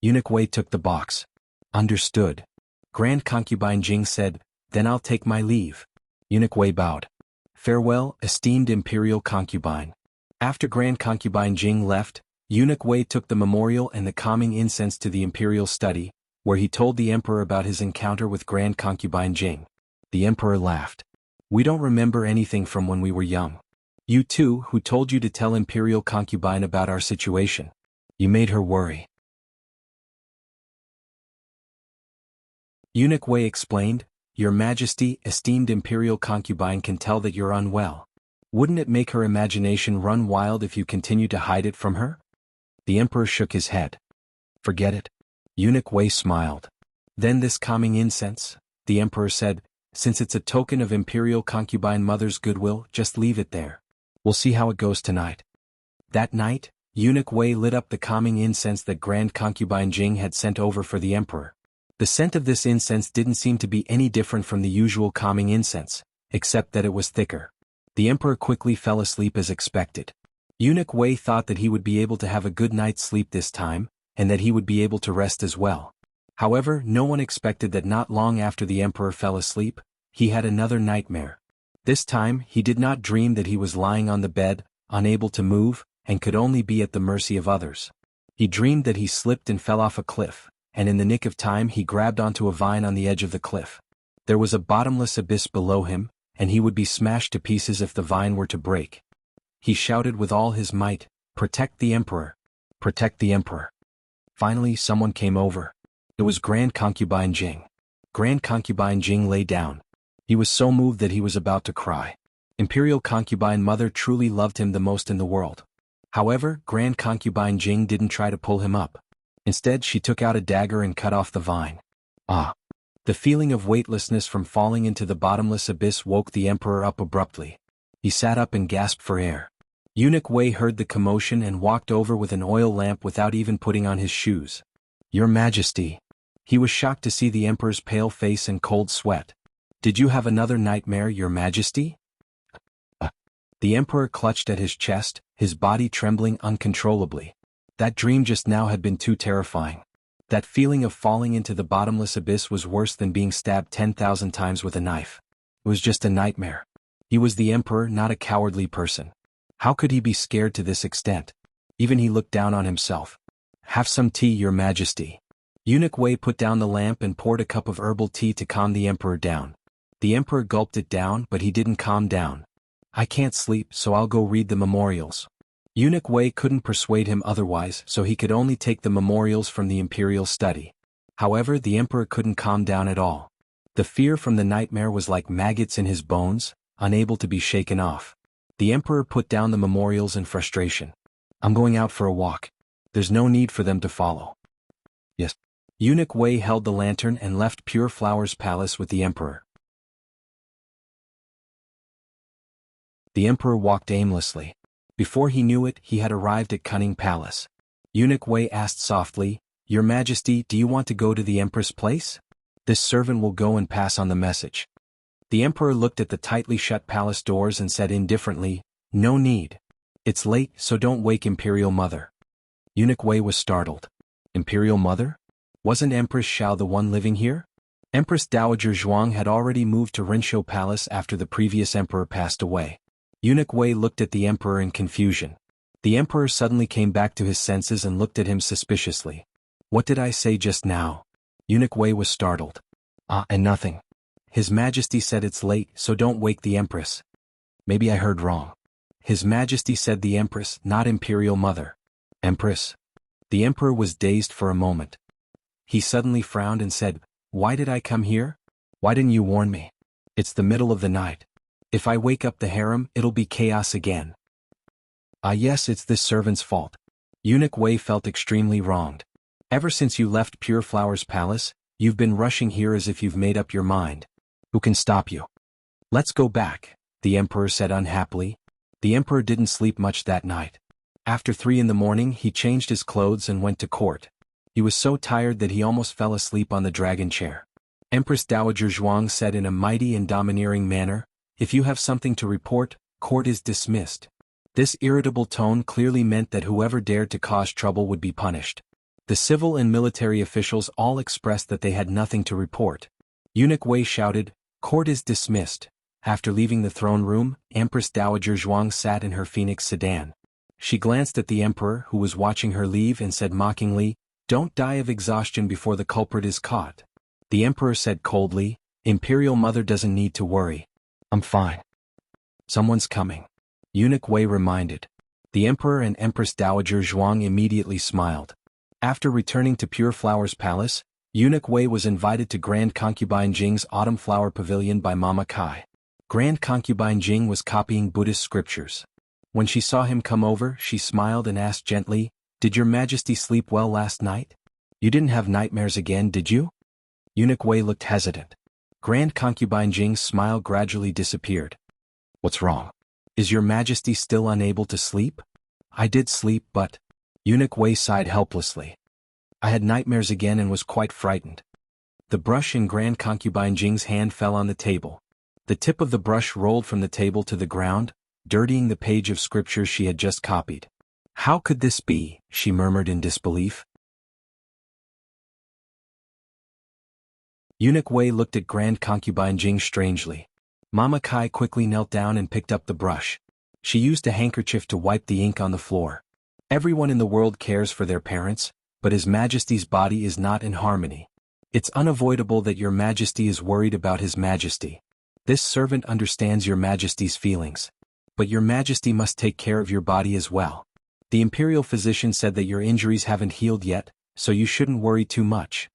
[SPEAKER 1] Eunuch Wei took the box. Understood. Grand Concubine Jing said, then I'll take my leave. Eunuch Wei bowed. Farewell, esteemed imperial concubine. After Grand Concubine Jing left, Eunuch Wei took the memorial and the calming incense to the imperial study, where he told the emperor about his encounter with Grand Concubine Jing. The emperor laughed. We don't remember anything from when we were young. You too, who told you to tell imperial concubine about our situation. You made her worry. Eunuch Wei explained, Your Majesty, esteemed imperial concubine can tell that you're unwell. Wouldn't it make her imagination run wild if you continue to hide it from her? The emperor shook his head. Forget it. Eunuch Wei smiled. Then this calming incense, the emperor said, since it's a token of imperial concubine mother's goodwill, just leave it there. We'll see how it goes tonight. That night, Eunuch Wei lit up the calming incense that Grand Concubine Jing had sent over for the emperor. The scent of this incense didn't seem to be any different from the usual calming incense, except that it was thicker. The emperor quickly fell asleep as expected. Eunuch Wei thought that he would be able to have a good night's sleep this time, and that he would be able to rest as well. However, no one expected that not long after the emperor fell asleep, he had another nightmare. This time, he did not dream that he was lying on the bed, unable to move, and could only be at the mercy of others. He dreamed that he slipped and fell off a cliff, and in the nick of time he grabbed onto a vine on the edge of the cliff. There was a bottomless abyss below him, and he would be smashed to pieces if the vine were to break. He shouted with all his might, "Protect the Emperor! Protect the Emperor!" Finally someone came over. It was Grand Concubine Jing. Grand Concubine Jing lay down. He was so moved that he was about to cry. Imperial Concubine Mother truly loved him the most in the world. However, Grand Concubine Jing didn't try to pull him up. Instead, she took out a dagger and cut off the vine. Ah! The feeling of weightlessness from falling into the bottomless abyss woke the Emperor up abruptly. He sat up and gasped for air. Eunuch Wei heard the commotion and walked over with an oil lamp without even putting on his shoes. "Your Majesty." He was shocked to see the Emperor's pale face and cold sweat. "Did you have another nightmare, Your Majesty?" The Emperor clutched at his chest, his body trembling uncontrollably. That dream just now had been too terrifying. That feeling of falling into the bottomless abyss was worse than being stabbed 10,000 times with a knife. It was just a nightmare. He was the Emperor, not a cowardly person. How could he be scared to this extent? Even he looked down on himself. "Have some tea, Your Majesty." Eunuch Wei put down the lamp and poured a cup of herbal tea to calm the Emperor down. The Emperor gulped it down, but he didn't calm down. "I can't sleep, so I'll go read the memorials." Eunuch Wei couldn't persuade him otherwise, so he could only take the memorials from the imperial study. However, the Emperor couldn't calm down at all. The fear from the nightmare was like maggots in his bones, unable to be shaken off. The Emperor put down the memorials in frustration. "I'm going out for a walk. There's no need for them to follow." "Yes." Eunuch Wei held the lantern and left Pure Flower's palace with the Emperor. The Emperor walked aimlessly. Before he knew it, he had arrived at Cunning Palace. Eunuch Wei asked softly, "Your Majesty, do you want to go to the Empress' place? This servant will go and pass on the message." The Emperor looked at the tightly shut palace doors and said indifferently, "No need. It's late, so don't wake Imperial Mother." Eunuch Wei was startled. Imperial Mother? Wasn't Empress Xiao the one living here? Empress Dowager Zhuang had already moved to Rinshou Palace after the previous emperor passed away. Eunuch Wei looked at the Emperor in confusion. The Emperor suddenly came back to his senses and looked at him suspiciously. "What did I say just now?" Eunuch Wei was startled. And nothing. His Majesty said it's late, so don't wake the Empress." "Maybe I heard wrong." "His Majesty said the Empress, not Imperial Mother." "Empress?" The Emperor was dazed for a moment. He suddenly frowned and said, "Why did I come here? Why didn't you warn me? It's the middle of the night. If I wake up the harem, it'll be chaos again." Yes, it's this servant's fault." Eunuch Wei felt extremely wronged. "Ever since you left Pure Flower's palace, you've been rushing here as if you've made up your mind. Who can stop you?" "Let's go back," the Emperor said unhappily. The Emperor didn't sleep much that night. After 3 in the morning, he changed his clothes and went to court. He was so tired that he almost fell asleep on the dragon chair. Empress Dowager Zhuang said in a mighty and domineering manner, "If you have something to report, court is dismissed." This irritable tone clearly meant that whoever dared to cause trouble would be punished. The civil and military officials all expressed that they had nothing to report. Eunuch Wei shouted, "Court is dismissed." After leaving the throne room, Empress Dowager Zhuang sat in her phoenix sedan. She glanced at the emperor who was watching her leave and said mockingly, "Don't die of exhaustion before the culprit is caught." The emperor said coldly, "Imperial mother doesn't need to worry. I'm fine." "Someone's coming," Eunuch Wei reminded. The emperor and Empress Dowager Zhuang immediately smiled. After returning to Pure Flower's palace, Eunuch Wei was invited to Grand Concubine Jing's Autumn Flower Pavilion by Mama Kai. Grand Concubine Jing was copying Buddhist scriptures. When she saw him come over, she smiled and asked gently, "Did your majesty sleep well last night? You didn't have nightmares again, did you?" Eunuch Wei looked hesitant. Grand Concubine Jing's smile gradually disappeared. "What's wrong? Is your majesty still unable to sleep?" "I did sleep, but..." Eunuch Wei sighed helplessly. "I had nightmares again and was quite frightened." The brush in Grand Concubine Jing's hand fell on the table. The tip of the brush rolled from the table to the ground, dirtying the page of scripture she had just copied. "How could this be?" she murmured in disbelief. Eunuch Wei looked at Grand Concubine Jing strangely. Mama Kai quickly knelt down and picked up the brush. She used a handkerchief to wipe the ink on the floor. Everyone in the world cares for their parents, but His Majesty's body is not in harmony. It's unavoidable that Your Majesty is worried about His Majesty. This servant understands Your Majesty's feelings. But Your Majesty must take care of your body as well. The imperial physician said that your injuries haven't healed yet, so you shouldn't worry too much.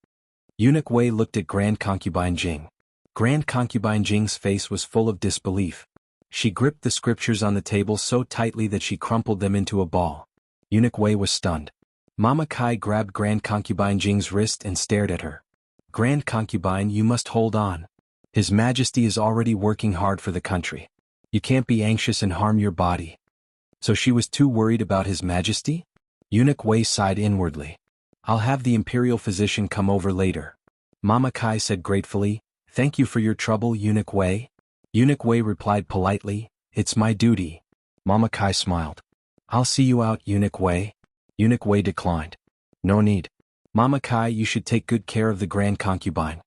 [SPEAKER 1] Eunuch Wei looked at Grand Concubine Jing. Grand Concubine Jing's face was full of disbelief. She gripped the scriptures on the table so tightly that she crumpled them into a ball. Eunuch Wei was stunned. Mama Kai grabbed Grand Concubine Jing's wrist and stared at her. "Grand Concubine, you must hold on. His Majesty is already working hard for the country. You can't be anxious and harm your body." So she was too worried about His Majesty? Eunuch Wei sighed inwardly. "I'll have the imperial physician come over later." Mama Kai said gratefully, "Thank you for your trouble, Eunuch Wei." Eunuch Wei replied politely, "It's my duty." Mama Kai smiled. "I'll see you out, Eunuch Wei." Eunuch Wei declined. "No need. Mama Kai, you should take good care of the Grand Concubine."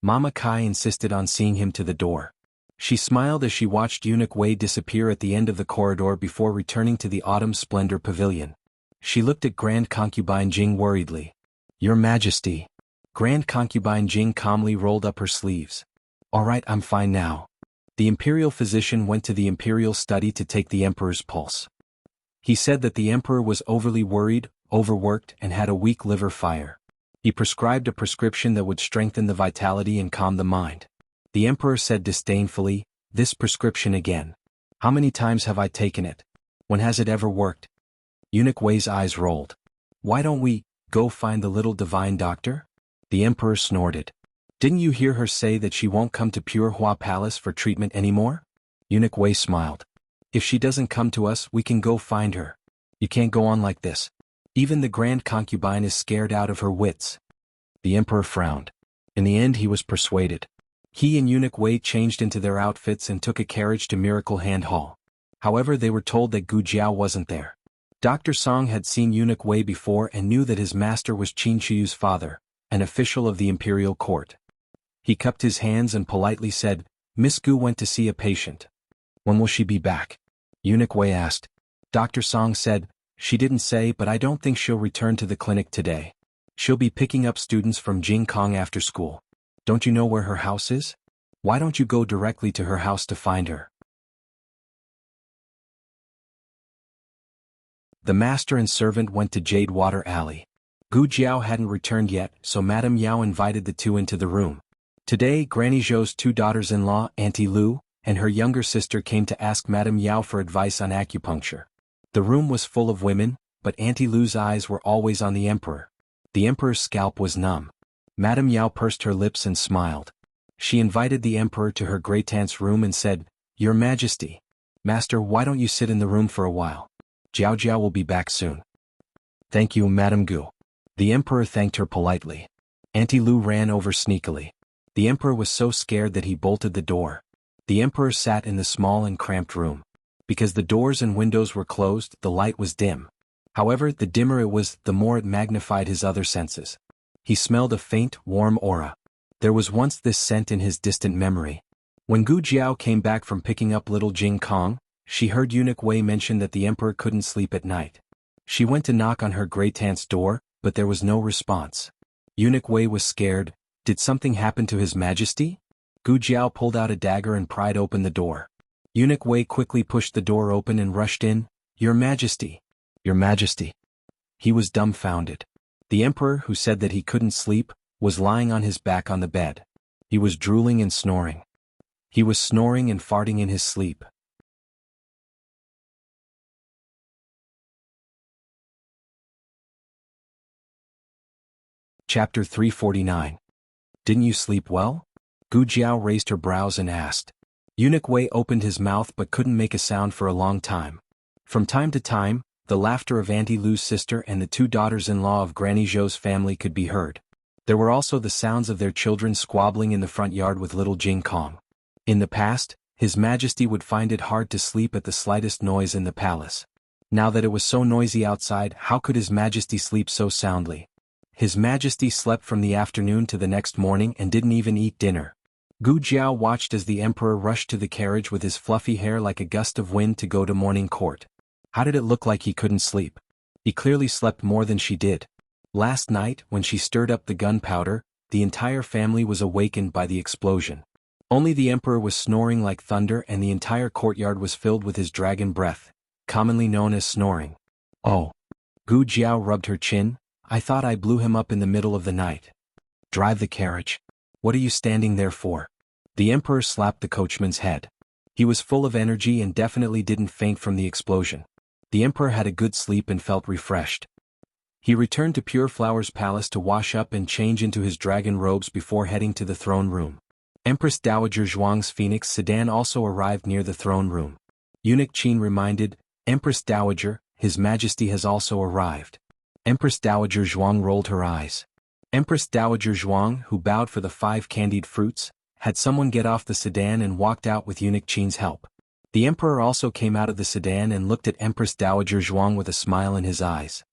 [SPEAKER 1] Mama Kai insisted on seeing him to the door. She smiled as she watched Eunuch Wei disappear at the end of the corridor before returning to the Autumn Splendor Pavilion. She looked at Grand Concubine Jing worriedly. "Your Majesty." Grand Concubine Jing calmly rolled up her sleeves. "All right, I'm fine now." The imperial physician went to the imperial study to take the emperor's pulse. He said that the emperor was overly worried, overworked, and had a weak liver fire. He prescribed a prescription that would strengthen the vitality and calm the mind. The emperor said disdainfully, "This prescription again. How many times have I taken it? When has it ever worked?" Eunuch Wei's eyes rolled. "Why don't we go find the little divine doctor?" The emperor snorted. "Didn't you hear her say that she won't come to Pure Hua Palace for treatment anymore?" Eunuch Wei smiled. "If she doesn't come to us, we can go find her. You can't go on like this. Even the Grand Concubine is scared out of her wits." The emperor frowned. In the end he was persuaded. He and Eunuch Wei changed into their outfits and took a carriage to Miracle Hand Hall. However, they were told that Gu Jiao wasn't there. Dr. Song had seen Eunuch Wei before and knew that his master was Qin Shiyu's father, an official of the imperial court. He cupped his hands and politely said, "Miss Gu went to see a patient. When will she be back?" Eunuch Wei asked. Dr. Song said, "She didn't say, but I don't think she'll return to the clinic today. She'll be picking up students from Jingkong after school. Don't you know where her house is? Why don't you go directly to her house to find her?" The master and servant went to Jade Water Alley. Gu Jiao hadn't returned yet, so Madame Yao invited the two into the room. Today, Granny Zhou's two daughters-in-law, Auntie Lu, and her younger sister came to ask Madame Yao for advice on acupuncture. The room was full of women, but Auntie Lu's eyes were always on the emperor. The emperor's scalp was numb. Madame Yao pursed her lips and smiled. She invited the emperor to her great-aunt's room and said, "Your Majesty. Master, why don't you sit in the room for a while? Jiao Jiao will be back soon." "Thank you, Madame Gu." The emperor thanked her politely. Auntie Lu ran over sneakily. The emperor was so scared that he bolted the door. The emperor sat in the small and cramped room. Because the doors and windows were closed, the light was dim. However, the dimmer it was, the more it magnified his other senses. He smelled a faint, warm aura. There was once this scent in his distant memory. When Gu Jiao came back from picking up little Jing Kong, she heard Eunuch Wei mention that the emperor couldn't sleep at night. She went to knock on her great aunt's door, but there was no response. Eunuch Wei was scared. Did something happen to his majesty? Gu Jiao pulled out a dagger and pried open the door. Eunuch Wei quickly pushed the door open and rushed in. Your Majesty! Your Majesty! He was dumbfounded. The emperor, who said that he couldn't sleep, was lying on his back on the bed. He was drooling and snoring. He was snoring and farting in his sleep. Chapter 349. Didn't you sleep well? Gu Jiao raised her brows and asked. Eunuch Wei opened his mouth but couldn't make a sound for a long time. From time to time, the laughter of Auntie Lu's sister and the two daughters-in-law of Granny Zhou's family could be heard. There were also the sounds of their children squabbling in the front yard with little Jing Kong. In the past, His Majesty would find it hard to sleep at the slightest noise in the palace. Now that it was so noisy outside, how could His Majesty sleep so soundly? His Majesty slept from the afternoon to the next morning and didn't even eat dinner. Gu Jiao watched as the emperor rushed to the carriage with his fluffy hair like a gust of wind to go to morning court. How did it look like he couldn't sleep? He clearly slept more than she did. Last night, when she stirred up the gunpowder, the entire family was awakened by the explosion. Only the emperor was snoring like thunder and the entire courtyard was filled with his dragon breath, commonly known as snoring. Oh. Gu Jiao rubbed her chin. I thought I blew him up in the middle of the night. Drive the carriage. What are you standing there for? The emperor slapped the coachman's head. He was full of energy and definitely didn't faint from the explosion. The emperor had a good sleep and felt refreshed. He returned to Pure Flower's palace to wash up and change into his dragon robes before heading to the throne room. Empress Dowager Zhuang's phoenix sedan also arrived near the throne room. Eunuch Qin reminded, Empress Dowager, His Majesty has also arrived. Empress Dowager Zhuang rolled her eyes. Empress Dowager Zhuang, who bowed for the 5 candied fruits, had someone get off the sedan and walked out with Eunuch Qin's help. The emperor also came out of the sedan and looked at Empress Dowager Zhuang with a smile in his eyes.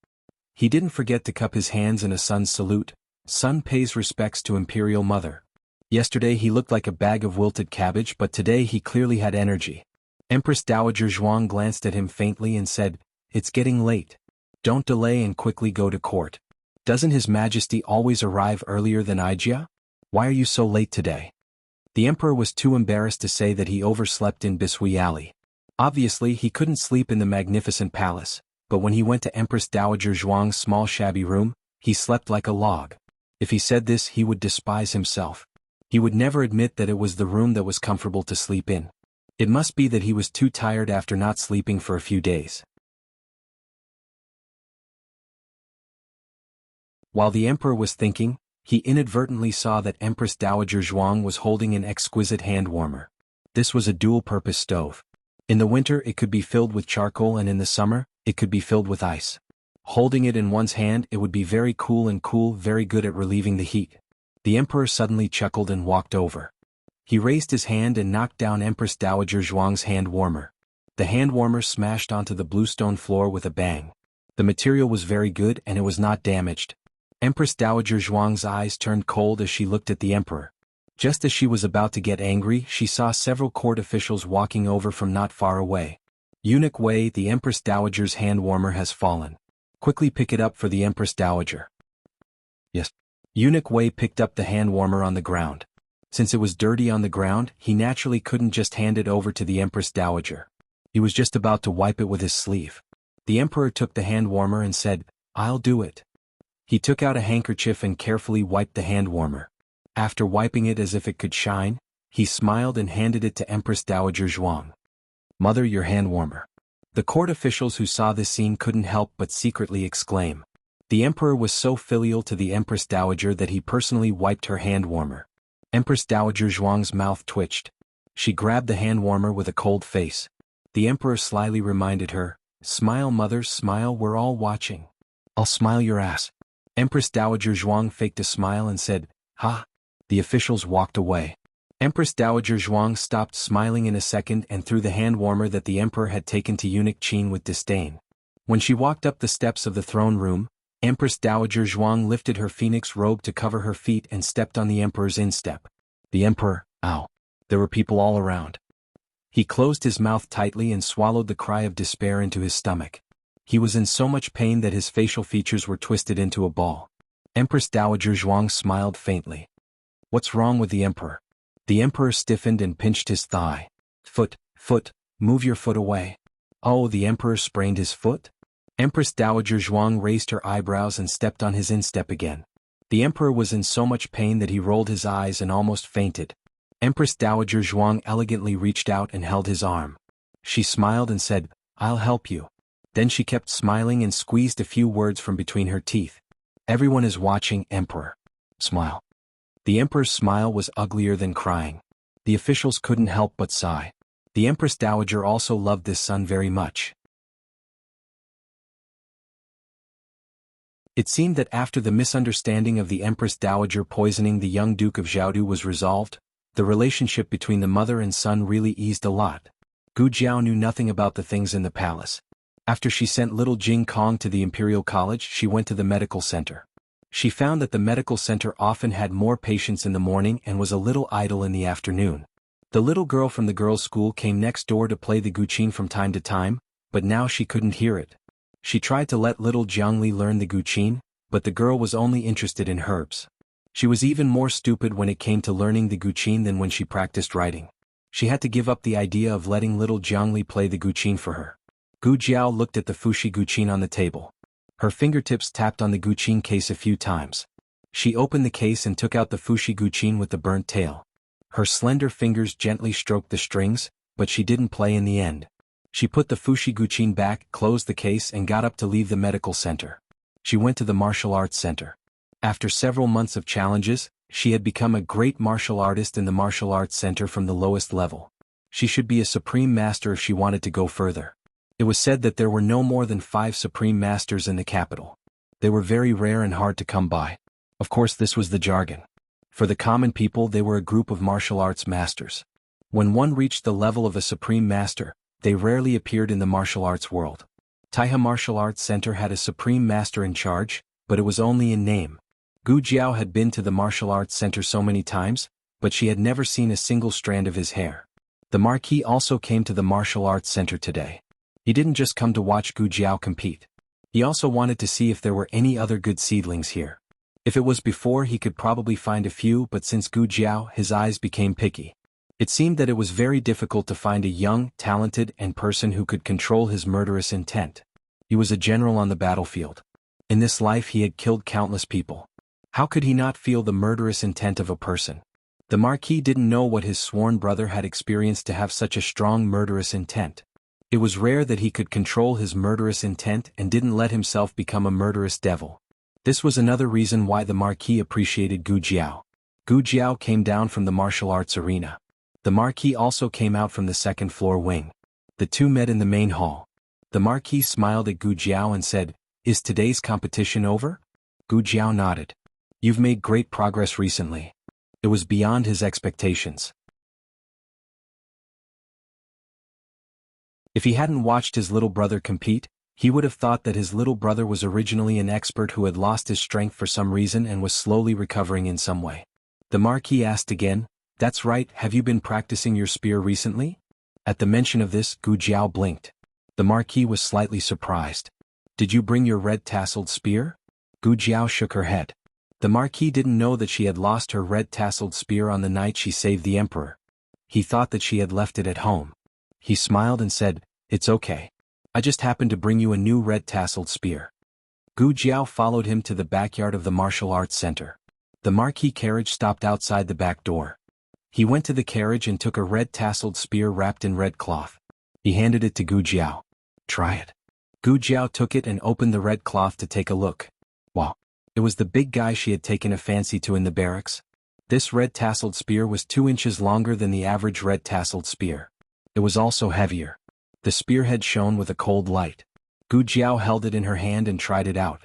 [SPEAKER 1] He didn't forget to cup his hands in a son's salute. Son pays respects to imperial mother. Yesterday he looked like a bag of wilted cabbage, but today he clearly had energy. Empress Dowager Zhuang glanced at him faintly and said, It's getting late. Don't delay and quickly go to court. Doesn't His Majesty always arrive earlier than Ijia? Why are you so late today? The emperor was too embarrassed to say that he overslept in Bisui Alley. Obviously he couldn't sleep in the magnificent palace, but when he went to Empress Dowager Zhuang's small shabby room, he slept like a log. If he said this, he would despise himself. He would never admit that it was the room that was comfortable to sleep in. It must be that he was too tired after not sleeping for a few days. While the emperor was thinking, he inadvertently saw that Empress Dowager Zhuang was holding an exquisite hand warmer. This was a dual-purpose stove. In the winter it could be filled with charcoal and in the summer, it could be filled with ice. Holding it in one's hand, it would be very cool, very good at relieving the heat. The emperor suddenly chuckled and walked over. He raised his hand and knocked down Empress Dowager Zhuang's hand warmer. The hand warmer smashed onto the bluestone floor with a bang. The material was very good and it was not damaged. Empress Dowager Zhuang's eyes turned cold as she looked at the emperor. Just as she was about to get angry, she saw several court officials walking over from not far away. Eunuch Wei, the Empress Dowager's hand warmer has fallen. Quickly pick it up for the Empress Dowager. Yes. Eunuch Wei picked up the hand warmer on the ground. Since it was dirty on the ground, he naturally couldn't just hand it over to the Empress Dowager. He was just about to wipe it with his sleeve. The emperor took the hand warmer and said, I'll do it. He took out a handkerchief and carefully wiped the hand warmer. After wiping it as if it could shine, he smiled and handed it to Empress Dowager Zhuang. Mother, your hand warmer. The court officials who saw this scene couldn't help but secretly exclaim. The emperor was so filial to the Empress Dowager that he personally wiped her hand warmer. Empress Dowager Zhuang's mouth twitched. She grabbed the hand warmer with a cold face. The emperor slyly reminded her, Smile, mother, smile, we're all watching. I'll smile your ass. Empress Dowager Zhuang faked a smile and said, Ha! The officials walked away. Empress Dowager Zhuang stopped smiling in a second and threw the hand warmer that the emperor had taken to Eunuch Qin with disdain. When she walked up the steps of the throne room, Empress Dowager Zhuang lifted her phoenix robe to cover her feet and stepped on the emperor's instep. The emperor, ow. There were people all around. He closed his mouth tightly and swallowed the cry of despair into his stomach. He was in so much pain that his facial features were twisted into a ball. Empress Dowager Zhuang smiled faintly. What's wrong with the emperor? The emperor stiffened and pinched his thigh. Foot, move your foot away. Oh, the emperor sprained his foot? Empress Dowager Zhuang raised her eyebrows and stepped on his instep again. The emperor was in so much pain that he rolled his eyes and almost fainted. Empress Dowager Zhuang elegantly reached out and held his arm. She smiled and said, I'll help you. Then she kept smiling and squeezed a few words from between her teeth. Everyone is watching, Emperor. Smile. The emperor's smile was uglier than crying. The officials couldn't help but sigh. The Empress Dowager also loved this son very much. It seemed that after the misunderstanding of the Empress Dowager poisoning the young Duke of Jianghu was resolved, the relationship between the mother and son really eased a lot. Gu Jiao knew nothing about the things in the palace. After she sent little Jing Kong to the Imperial College, she went to the medical center. She found that the medical center often had more patients in the morning and was a little idle in the afternoon. The little girl from the girls' school came next door to play the guqin from time to time, but now she couldn't hear it. She tried to let little Jiangli learn the guqin, but the girl was only interested in herbs. She was even more stupid when it came to learning the guqin than when she practiced writing. She had to give up the idea of letting little Jiangli play the guqin for her. Gu Jiao looked at the fushi guqin on the table. Her fingertips tapped on the guqin case a few times. She opened the case and took out the fushi guqin with the burnt tail. Her slender fingers gently stroked the strings, but she didn't play in the end. She put the fushi guqin back, closed the case and got up to leave the medical center. She went to the martial arts center. After several months of challenges, she had become a great martial artist in the martial arts center from the lowest level. She should be a supreme master if she wanted to go further. It was said that there were no more than 5 supreme masters in the capital. They were very rare and hard to come by. Of course, this was the jargon. For the common people, they were a group of martial arts masters. When one reached the level of a supreme master, they rarely appeared in the martial arts world. Taihe Martial Arts Center had a supreme master in charge, but it was only in name. Gu Jiao had been to the martial arts center so many times, but she had never seen a single strand of his hair. The Marquis also came to the martial arts center today. He didn't just come to watch Gu Jiao compete. He also wanted to see if there were any other good seedlings here. If it was before, he could probably find a few, but since Gu Jiao, his eyes became picky. It seemed that it was very difficult to find a young, talented, and person who could control his murderous intent. He was a general on the battlefield. In this life he had killed countless people. How could he not feel the murderous intent of a person? The Marquis didn't know what his sworn brother had experienced to have such a strong murderous intent. It was rare that he could control his murderous intent and didn't let himself become a murderous devil. This was another reason why the Marquis appreciated Gu Jiao. Gu Jiao came down from the martial arts arena. The Marquis also came out from the second-floor wing. The two met in the main hall. The Marquis smiled at Gu Jiao and said, "Is today's competition over?" Gu Jiao nodded. "You've made great progress recently." It was beyond his expectations. If he hadn't watched his little brother compete, he would have thought that his little brother was originally an expert who had lost his strength for some reason and was slowly recovering in some way. The Marquis asked again, "That's right, have you been practicing your spear recently?" At the mention of this, Gu Jiao blinked. The Marquis was slightly surprised. "Did you bring your red-tasseled spear?" Gu Jiao shook her head. The Marquis didn't know that she had lost her red-tasseled spear on the night she saved the Emperor. He thought that she had left it at home. He smiled and said, "It's okay. I just happened to bring you a new red-tasseled spear." Gu Jiao followed him to the backyard of the martial arts center. The Marquis carriage stopped outside the back door. He went to the carriage and took a red-tasseled spear wrapped in red cloth. He handed it to Gu Jiao. "Try it." Gu Jiao took it and opened the red cloth to take a look. Wow! It was the big guy she had taken a fancy to in the barracks. This red-tasseled spear was 2 inches longer than the average red-tasseled spear. It was also heavier. The spearhead shone with a cold light. Gu Jiao held it in her hand and tried it out.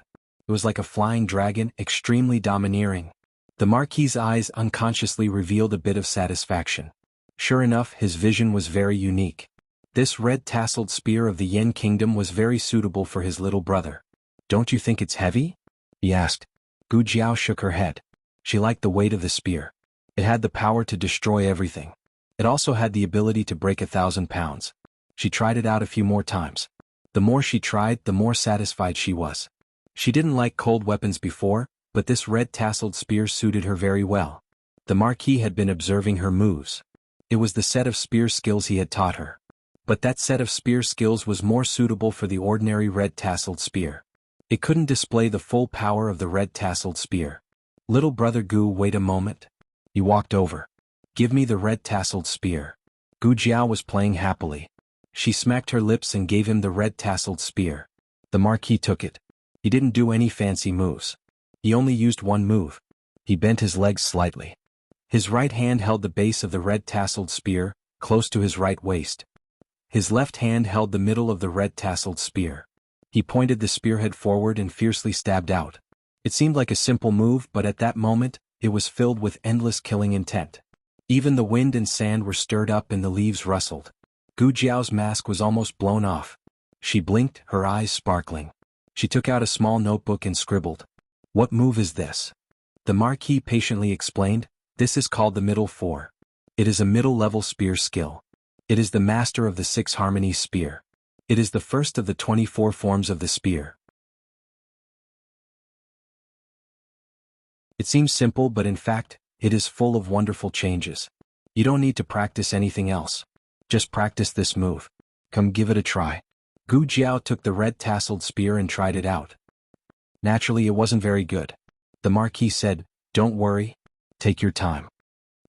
[SPEAKER 1] It was like a flying dragon, extremely domineering. The Marquis's eyes unconsciously revealed a bit of satisfaction. Sure enough, his vision was very unique. This red-tasseled spear of the Yen kingdom was very suitable for his little brother. "Don't you think it's heavy?" he asked. Gu Jiao shook her head. She liked the weight of the spear. It had the power to destroy everything. It also had the ability to break 1,000 pounds. She tried it out a few more times. The more she tried, the more satisfied she was. She didn't like cold weapons before, but this red-tasseled spear suited her very well. The Marquis had been observing her moves. It was the set of spear skills he had taught her. But that set of spear skills was more suitable for the ordinary red-tasseled spear. It couldn't display the full power of the red-tasseled spear. "Little brother Gu, wait a moment." He walked over. "Give me the red-tasseled spear." Gu Jiao was playing happily. She smacked her lips and gave him the red-tasseled spear. The Marquis took it. He didn't do any fancy moves. He only used one move. He bent his legs slightly. His right hand held the base of the red-tasseled spear, close to his right waist. His left hand held the middle of the red-tasseled spear. He pointed the spearhead forward and fiercely stabbed out. It seemed like a simple move, but at that moment, it was filled with endless killing intent. Even the wind and sand were stirred up and the leaves rustled. Gu Jiao's mask was almost blown off. She blinked, her eyes sparkling. She took out a small notebook and scribbled. "What move is this?" The Marquis patiently explained. "This is called the middle four. It is a middle-level spear skill. It is the master of the 6 harmonies spear. It is the first of the 24 forms of the spear." It seems simple, but in fact, it is full of wonderful changes. You don't need to practice anything else. Just practice this move. Come give it a try. Gu Jiao took the red-tasseled spear and tried it out. Naturally, it wasn't very good. The Marquis said, "Don't worry. Take your time."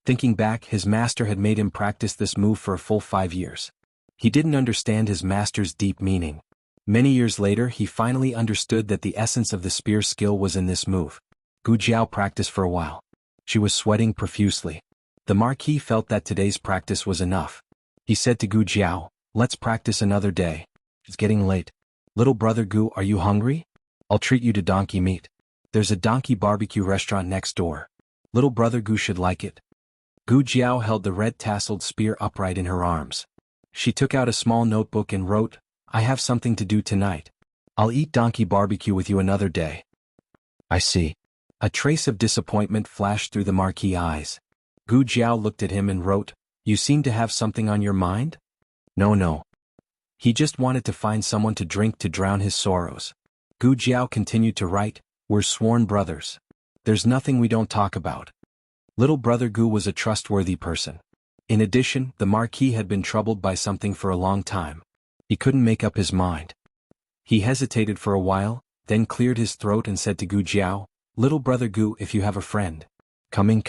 [SPEAKER 1] Thinking back, his master had made him practice this move for a full 5 years. He didn't understand his master's deep meaning. Many years later, he finally understood that the essence of the spear skill was in this move. Gu Jiao practiced for a while. She was sweating profusely. The Marquis felt that today's practice was enough. He said to Gu Jiao, "Let's practice another day. It's getting late. Little brother Gu, are you hungry? I'll treat you to donkey meat. There's a donkey barbecue restaurant next door. Little brother Gu should like it." Gu Jiao held the red-tasseled spear upright in her arms. She took out a small notebook and wrote, "I have something to do tonight. I'll eat donkey barbecue with you another day." "I see." A trace of disappointment flashed through the Marquis' eyes. Gu Jiao looked at him and wrote, "You seem to have something on your mind?" No. He just wanted to find someone to drink to drown his sorrows. Gu Jiao continued to write, "We're sworn brothers. There's nothing we don't talk about." Little brother Gu was a trustworthy person. In addition, the Marquis had been troubled by something for a long time. He couldn't make up his mind. He hesitated for a while, then cleared his throat and said to Gu Jiao, "Little brother Gu, if you have a friend." Coming.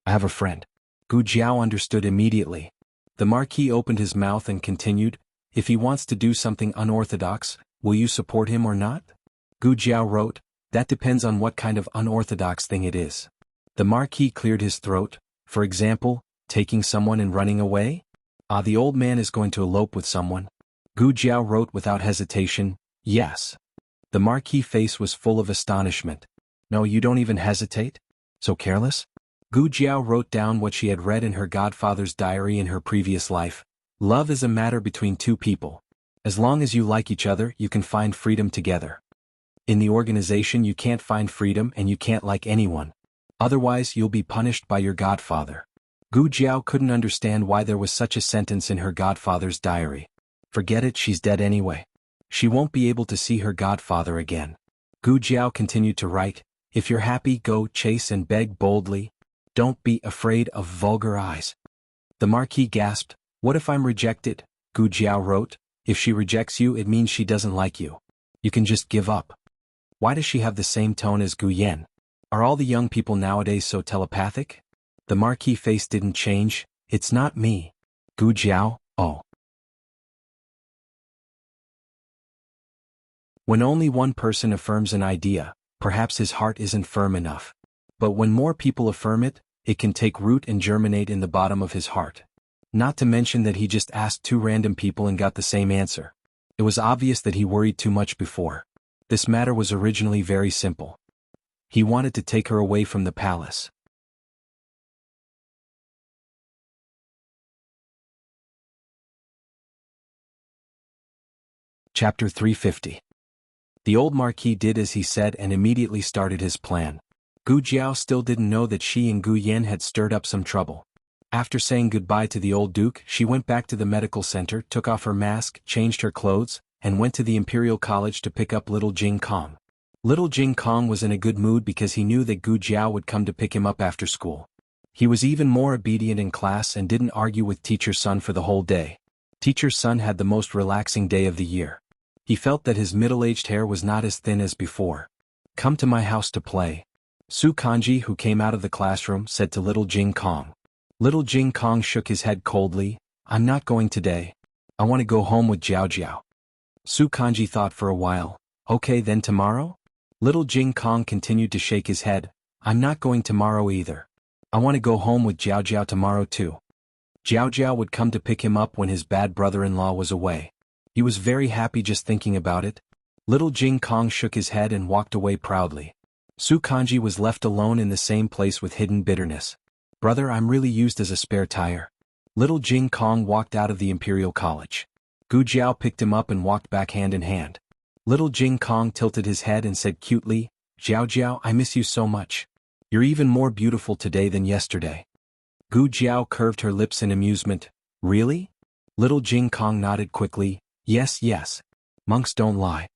[SPEAKER 1] "I have a friend." Gu Jiao understood immediately. The Marquis opened his mouth and continued, "If he wants to do something unorthodox, will you support him or not?" Gu Jiao wrote, "That depends on what kind of unorthodox thing it is." The Marquis cleared his throat. "For example, taking someone and running away?" The old man is going to elope with someone." Gu Jiao wrote without hesitation, "Yes." The Marquis' face was full of astonishment. "No, you don't even hesitate? So careless?" Gu Jiao wrote down what she had read in her godfather's diary in her previous life. "Love is a matter between two people. As long as you like each other, you can find freedom together. In the organization you can't find freedom and you can't like anyone. Otherwise you'll be punished by your godfather." Gu Jiao couldn't understand why there was such a sentence in her godfather's diary. Forget it, she's dead anyway. She won't be able to see her godfather again. Gu Jiao continued to write, "If you're happy, go chase and beg boldly. Don't be afraid of vulgar eyes." The Marquis gasped, "What if I'm rejected?" Gu Jiao wrote, "If she rejects you, it means she doesn't like you. You can just give up." Why does she have the same tone as Gu Yan? Are all the young people nowadays so telepathic? The Marquis' face didn't change. "It's not me." Gu Jiao, "Oh." When only one person affirms an idea, perhaps his heart isn't firm enough. But when more people affirm it, it can take root and germinate in the bottom of his heart. Not to mention that he just asked 2 random people and got the same answer. It was obvious that he worried too much before. This matter was originally very simple. He wanted to take her away from the palace. Chapter 350. The old Marquis did as he said and immediately started his plan. Gu Jiao still didn't know that she and Gu Yan had stirred up some trouble. After saying goodbye to the old duke, she went back to the medical center, took off her mask, changed her clothes, and went to the Imperial College to pick up little Jing Kong. Little Jing Kong was in a good mood because he knew that Gu Jiao would come to pick him up after school. He was even more obedient in class and didn't argue with Teacher's son for the whole day. Teacher's son had the most relaxing day of the year. He felt that his middle-aged hair was not as thin as before. "Come to my house to play." Su Kanji, who came out of the classroom, said to little Jing Kong. Little Jing Kong shook his head coldly. "I'm not going today. I want to go home with Jiao Jiao." Su Kanji thought for a while. "Okay, then tomorrow?" Little Jing Kong continued to shake his head. "I'm not going tomorrow either. I want to go home with Jiao Jiao tomorrow too." Jiao Jiao would come to pick him up when his bad brother-in-law was away. He was very happy just thinking about it. Little Jing Kong shook his head and walked away proudly. Su Kanji was left alone in the same place with hidden bitterness. "Brother, I'm really used as a spare tire." Little Jing Kong walked out of the Imperial College. Gu Jiao picked him up and walked back hand in hand. Little Jing Kong tilted his head and said cutely, "Jiao Jiao, I miss you so much. You're even more beautiful today than yesterday." Gu Jiao curved her lips in amusement. "Really?" Little Jing Kong nodded quickly. "Yes, yes. Monks don't lie."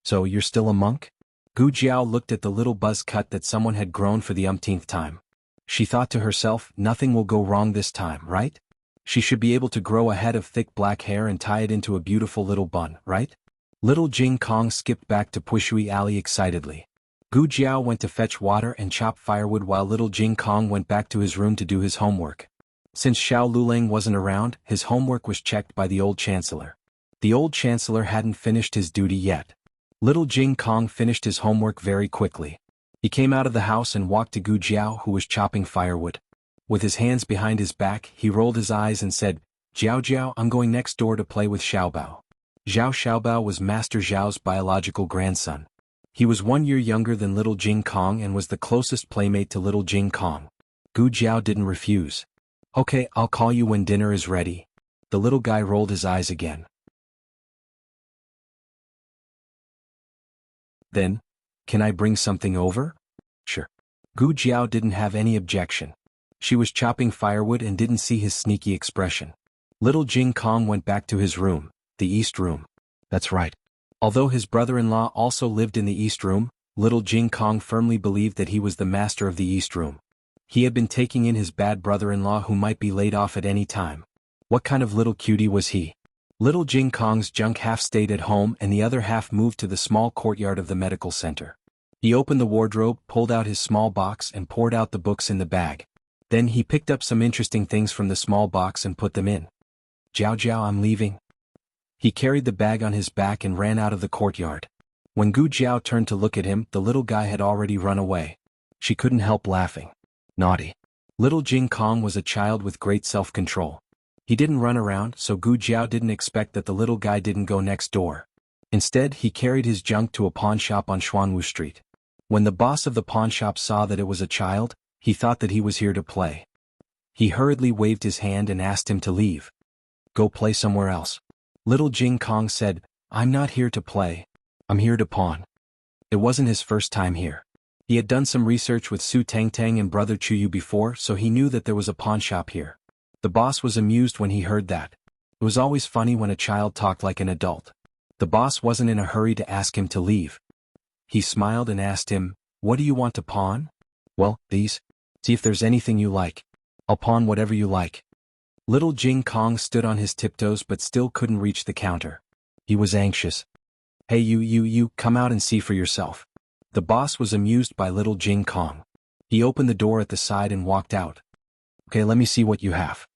[SPEAKER 1] "So you're still a monk?" Gu Jiao looked at the little buzz cut that someone had grown for the umpteenth time. She thought to herself, nothing will go wrong this time, right? She should be able to grow a head of thick black hair and tie it into a beautiful little bun, right? Little Jing Kong skipped back to Pushui Alley excitedly. Gu Jiao went to fetch water and chop firewood while little Jing Kong went back to his room to do his homework. Since Xiao Lulang wasn't around, his homework was checked by the old chancellor. The old chancellor hadn't finished his duty yet. Little Jing Kong finished his homework very quickly. He came out of the house and walked to Gu Jiao, who was chopping firewood. With his hands behind his back, he rolled his eyes and said, "Jiao Jiao, I'm going next door to play with Xiaobao." Xiaobao was Master Zhao's biological grandson. He was 1 year younger than little Jing Kong and was the closest playmate to little Jing Kong. Gu Jiao didn't refuse. "Okay, I'll call you when dinner is ready." The little guy rolled his eyes again. "Then, can I bring something over?" "Sure." Gu Jiao didn't have any objection. She was chopping firewood and didn't see his sneaky expression. Little Jing Kong went back to his room, the East Room. That's right. Although his brother-in-law also lived in the East Room, little Jing Kong firmly believed that he was the master of the East Room. He had been taking in his bad brother-in-law who might be laid off at any time. What kind of little cutie was he? Little Jing Kong's junk half stayed at home and the other half moved to the small courtyard of the medical center. He opened the wardrobe, pulled out his small box and poured out the books in the bag. Then he picked up some interesting things from the small box and put them in. "Jiao Jiao, I'm leaving." He carried the bag on his back and ran out of the courtyard. When Gu Jiao turned to look at him, the little guy had already run away. She couldn't help laughing. Naughty. Little Jing Kong was a child with great self-control. He didn't run around, so Gu Jiao didn't expect that the little guy didn't go next door. Instead, he carried his junk to a pawn shop on Xuanwu Street. When the boss of the pawn shop saw that it was a child, he thought that he was here to play. He hurriedly waved his hand and asked him to leave. "Go play somewhere else." Little Jing Kong said, "I'm not here to play. I'm here to pawn." It wasn't his first time here. He had done some research with Su Tangtang and Brother Chuyu before, so he knew that there was a pawn shop here. The boss was amused when he heard that. It was always funny when a child talked like an adult. The boss wasn't in a hurry to ask him to leave. He smiled and asked him, "What do you want to pawn?" "Well, these. See if there's anything you like. I'll pawn whatever you like." Little Jing Kong stood on his tiptoes but still couldn't reach the counter. He was anxious. "Hey you, come out and see for yourself." The boss was amused by little Jing Kong. He opened the door at the side and walked out. "Okay, let me see what you have."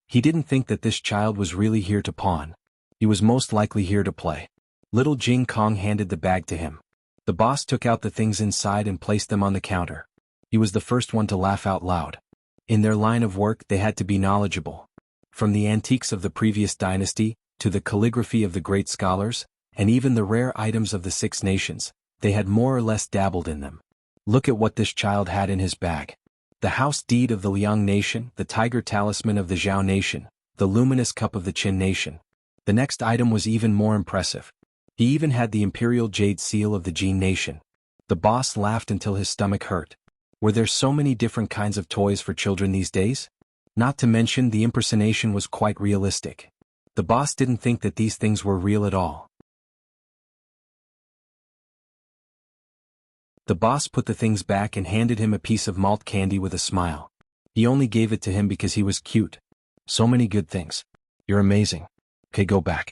[SPEAKER 1] He didn't think that this child was really here to pawn. He was most likely here to play. Little Jing Kong handed the bag to him. The boss took out the things inside and placed them on the counter. He was the first one to laugh out loud. In their line of work, they had to be knowledgeable. From the antiques of the previous dynasty, to the calligraphy of the great scholars, and even the rare items of the Six Nations, they had more or less dabbled in them. Look at what this child had in his bag. The house deed of the Liang nation, the tiger talisman of the Zhao nation, the luminous cup of the Qin nation. The next item was even more impressive. He even had the imperial jade seal of the Jin nation. The boss laughed until his stomach hurt. Were there so many different kinds of toys for children these days? Not to mention the impersonation was quite realistic. The boss didn't think that these things were real at all. The boss put the things back and handed him a piece of malt candy with a smile. He only gave it to him because he was cute. So many good things. You're amazing. Okay, go back.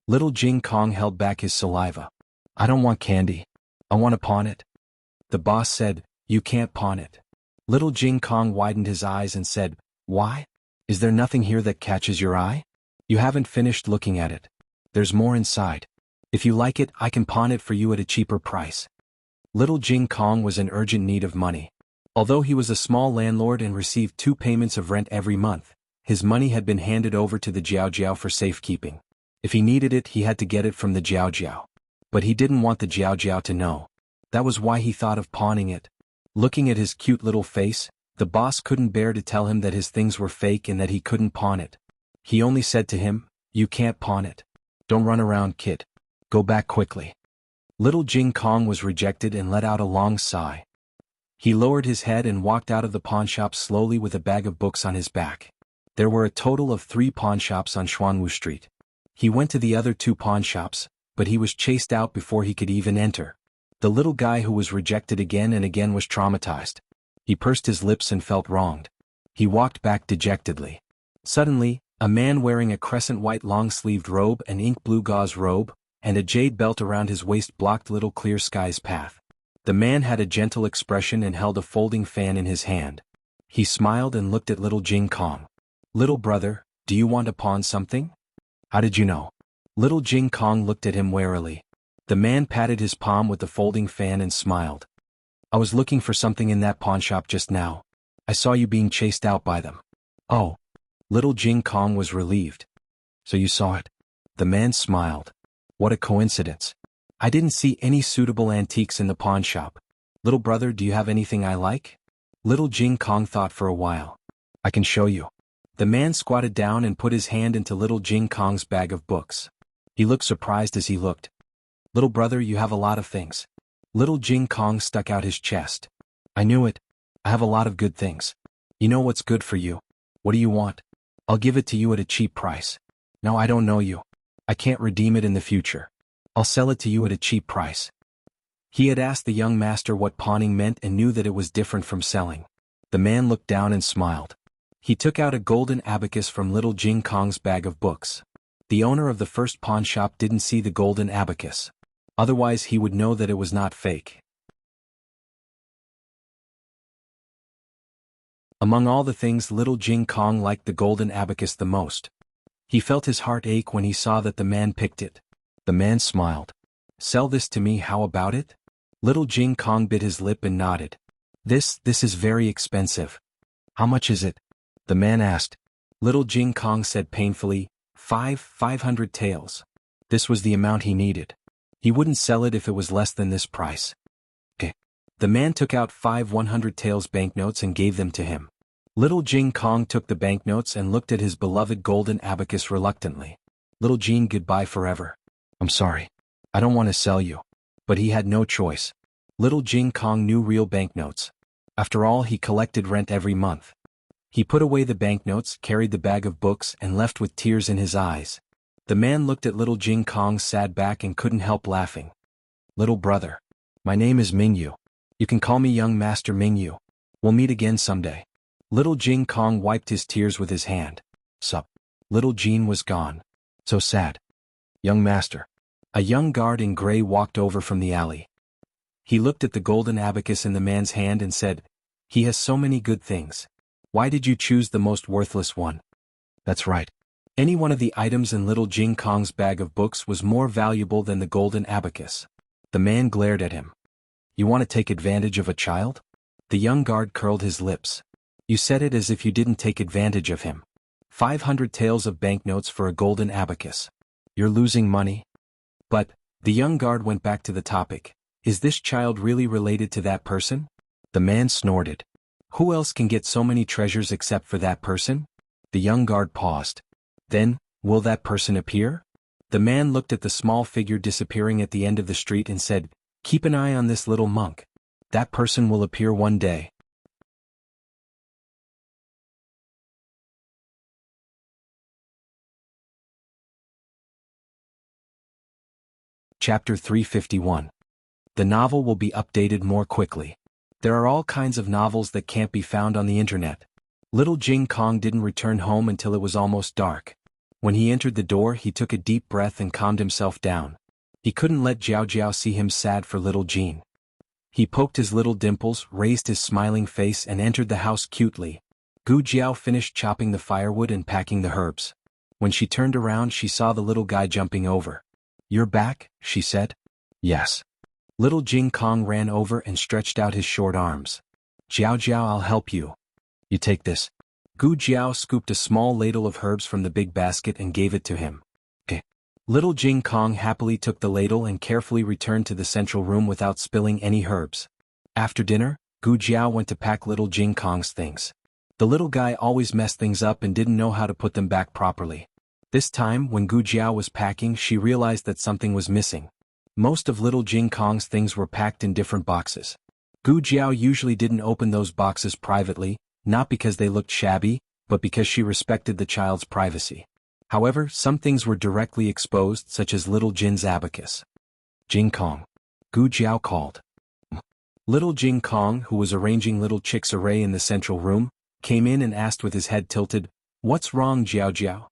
[SPEAKER 1] Little Jing Kong held back his saliva. I don't want candy. I want to pawn it. The boss said, you can't pawn it. Little Jing Kong widened his eyes and said, why? Is there nothing here that catches your eye? You haven't finished looking at it. There's more inside. If you like it, I can pawn it for you at a cheaper price. Little Jing Kong was in urgent need of money. Although he was a small landlord and received 2 payments of rent every month, his money had been handed over to the Jiao for safekeeping. If he needed it, he had to get it from the Jiao. But he didn't want the Jiao to know. That was why he thought of pawning it. Looking at his cute little face, the boss couldn't bear to tell him that his things were fake and that he couldn't pawn it. He only said to him, you can't pawn it. Don't run around, kid. Go back quickly. Little Jing Kong was rejected and let out a long sigh. He lowered his head and walked out of the pawnshop slowly with a bag of books on his back. There were a total of 3 pawnshops on Xuanwu Street. He went to the other 2 pawnshops, but he was chased out before he could even enter. The little guy who was rejected again and again was traumatized. He pursed his lips and felt wronged. He walked back dejectedly. Suddenly, a man wearing a crescent-white long-sleeved robe, an ink-blue gauze robe, and a jade belt around his waist blocked Little Clear Sky's path. The man had a gentle expression and held a folding fan in his hand. He smiled and looked at Little Jing Kong. Little brother, do you want to pawn something? How did you know? Little Jing Kong looked at him warily. The man patted his palm with the folding fan and smiled. I was looking for something in that pawnshop just now. I saw you being chased out by them. Oh. Little Jing Kong was relieved. So you saw it? The man smiled. What a coincidence. I didn't see any suitable antiques in the pawnshop. Little brother, do you have anything I like? Little Jing Kong thought for a while. I can show you. The man squatted down and put his hand into Little Jing Kong's bag of books. He looked surprised as he looked. Little brother, you have a lot of things. Little Jing Kong stuck out his chest. I knew it. I have a lot of good things. You know what's good for you. What do you want? I'll give it to you at a cheap price. No, I don't know you. I can't redeem it in the future. I'll sell it to you at a cheap price. He had asked the young master what pawning meant and knew that it was different from selling. The man looked down and smiled. He took out a golden abacus from Little Jing Kong's bag of books. The owner of the first pawn shop didn't see the golden abacus. Otherwise he would know that it was not fake. Among all the things, Little Jing Kong liked the golden abacus the most. He felt his heart ache when he saw that the man picked it. The man smiled. Sell this to me, how about it? Little Jing Kong bit his lip and nodded. This is very expensive. How much is it? The man asked. Little Jing Kong said painfully, 500 taels. This was the amount he needed. He wouldn't sell it if it was less than this price. Okay. The man took out 5 100 taels banknotes and gave them to him. Little Jing Kong took the banknotes and looked at his beloved golden abacus reluctantly. Little Jing, goodbye forever. I'm sorry. I don't want to sell you. But he had no choice. Little Jing Kong knew real banknotes. After all, he collected rent every month. He put away the banknotes, carried the bag of books, and left with tears in his eyes. The man looked at Little Jing Kong's sad back and couldn't help laughing. Little brother. My name is Mingyu. You can call me young master Mingyu. We'll meet again someday. Little Jing Kong wiped his tears with his hand. Sup. Little Jean was gone. So sad. Young master. A young guard in gray walked over from the alley. He looked at the golden abacus in the man's hand and said, he has so many good things. Why did you choose the most worthless one? That's right. Any one of the items in Little Jing Kong's bag of books was more valuable than the golden abacus. The man glared at him. You want to take advantage of a child? The young guard curled his lips. You said it as if you didn't take advantage of him. 500 taels of banknotes for a golden abacus. You're losing money? But, the young guard went back to the topic. Is this child really related to that person? The man snorted. Who else can get so many treasures except for that person? The young guard paused. Then, will that person appear? The man looked at the small figure disappearing at the end of the street and said, "Keep an eye on this little monk. That person will appear one day." Chapter 351. The novel will be updated more quickly. There are all kinds of novels that can't be found on the internet. Little Jing Kong didn't return home until it was almost dark. When he entered the door, he took a deep breath and calmed himself down. He couldn't let Jiao Jiao see him sad for little Jean. He poked his little dimples, raised his smiling face and entered the house cutely. Gu Jiao finished chopping the firewood and packing the herbs. When she turned around, she saw the little guy jumping over. "You're back," she said. "Yes." Little Jing Kong ran over and stretched out his short arms. "Jiao Jiao, I'll help you. You take this." Gu Jiao scooped a small ladle of herbs from the big basket and gave it to him. "Eh." Little Jing Kong happily took the ladle and carefully returned to the central room without spilling any herbs. After dinner, Gu Jiao went to pack little Jing Kong's things. The little guy always messed things up and didn't know how to put them back properly. This time, when Gu Jiao was packing, she realized that something was missing. Most of little Jing Kong's things were packed in different boxes. Gu Jiao usually didn't open those boxes privately, not because they looked shabby, but because she respected the child's privacy. However, some things were directly exposed, such as little Jin's abacus. "Jing Kong," Gu Jiao called. Little Jing Kong, who was arranging little chicks' array in the central room, came in and asked with his head tilted, "What's wrong, Jiao Jiao?"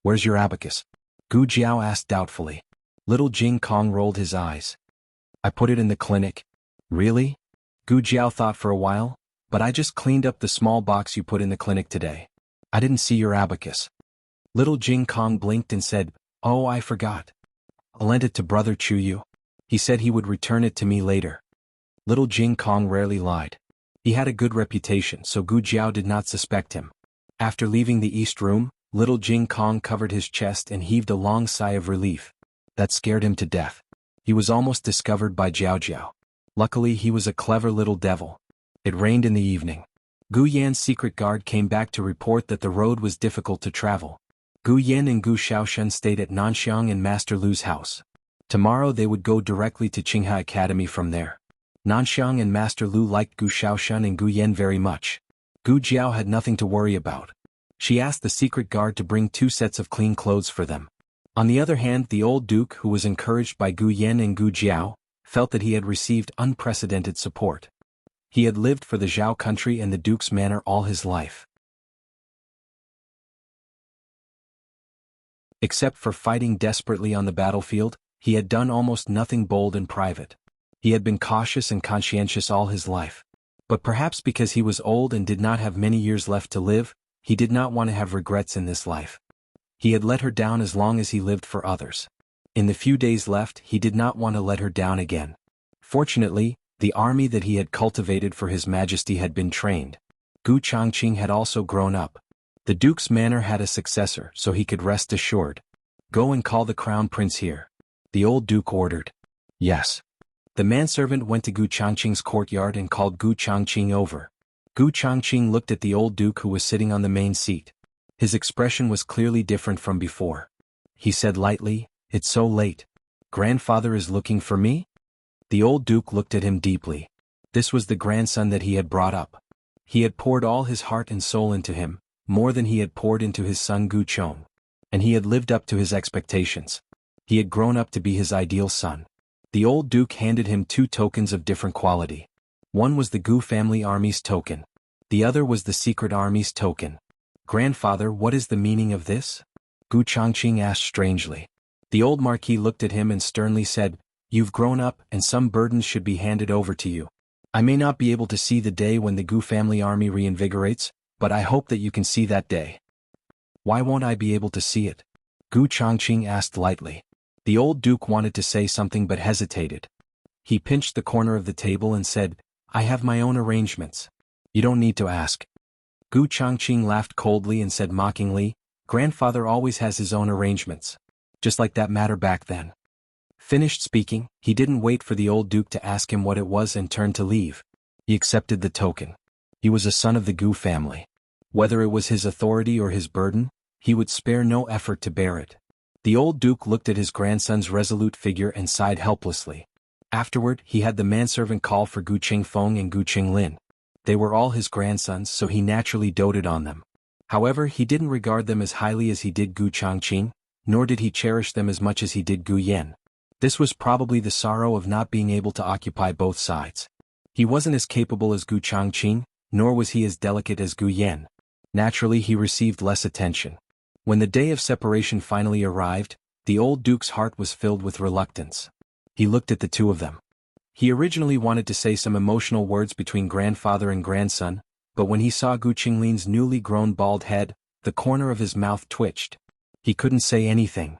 [SPEAKER 1] "Where's your abacus?" Gu Jiao asked doubtfully. Little Jing Kong rolled his eyes. "I put it in the clinic." "Really?" Gu Jiao thought for a while. "But I just cleaned up the small box you put in the clinic today. I didn't see your abacus." Little Jing Kong blinked and said, "Oh, I forgot. I lent it to Brother Chuyu. He said he would return it to me later." Little Jing Kong rarely lied. He had a good reputation, so Gu Jiao did not suspect him. After leaving the east room, Little Jing Kong covered his chest and heaved a long sigh of relief. That scared him to death. He was almost discovered by Jiao Jiao. Luckily, he was a clever little devil. It rained in the evening. Gu Yan's secret guard came back to report that the road was difficult to travel. Gu Yan and Gu Shaoshun stayed at Nanxiang and Master Lu's house. Tomorrow they would go directly to Qinghe Academy from there. Nanxiang and Master Lu liked Gu Shaoshun and Gu Yan very much. Gu Jiao had nothing to worry about. She asked the secret guard to bring 2 sets of clean clothes for them. On the other hand, the old duke, who was encouraged by Gu Yan and Gu Jiao, felt that he had received unprecedented support. He had lived for the Zhao country and the duke's manor all his life. Except for fighting desperately on the battlefield, he had done almost nothing bold in private. He had been cautious and conscientious all his life. But perhaps because he was old and did not have many years left to live, he did not want to have regrets in this life. He had let her down as long as he lived for others. In the few days left, he did not want to let her down again. Fortunately, the army that he had cultivated for His Majesty had been trained. Gu Changqing had also grown up. The duke's manor had a successor, so he could rest assured. "Go and call the crown prince here," the old duke ordered. "Yes." The manservant went to Gu Changqing's courtyard and called Gu Changqing over. Gu Changqing looked at the old duke who was sitting on the main seat. His expression was clearly different from before. He said lightly, "It's so late. Grandfather is looking for me?" The old duke looked at him deeply. This was the grandson that he had brought up. He had poured all his heart and soul into him, more than he had poured into his son Gu Chong. And he had lived up to his expectations. He had grown up to be his ideal son. The old duke handed him 2 tokens of different quality. One was the Gu family army's token. The other was the secret army's token. "Grandfather, what is the meaning of this?" Gu Changqing asked strangely. The old marquis looked at him and sternly said, "You've grown up, and some burdens should be handed over to you. I may not be able to see the day when the Gu family army reinvigorates, but I hope that you can see that day." "Why won't I be able to see it?" Gu Changqing asked lightly. The old duke wanted to say something but hesitated. He pinched the corner of the table and said, "I have my own arrangements. You don't need to ask." Gu Changqing laughed coldly and said mockingly, "Grandfather always has his own arrangements. Just like that matter back then." Finished speaking, he didn't wait for the old duke to ask him what it was and turned to leave. He accepted the token. He was a son of the Gu family. Whether it was his authority or his burden, he would spare no effort to bear it. The old duke looked at his grandson's resolute figure and sighed helplessly. Afterward, he had the manservant call for Gu Qingfeng and Gu Qinglin. They were all his grandsons, so he naturally doted on them. However, he didn't regard them as highly as he did Gu Changqing, nor did he cherish them as much as he did Gu Yan. This was probably the sorrow of not being able to occupy both sides. He wasn't as capable as Gu Changqing, nor was he as delicate as Gu Yan. Naturally, he received less attention. When the day of separation finally arrived, the old duke's heart was filled with reluctance. He looked at the two of them. He originally wanted to say some emotional words between grandfather and grandson, but when he saw Gu Qinglin's newly grown bald head, the corner of his mouth twitched. He couldn't say anything.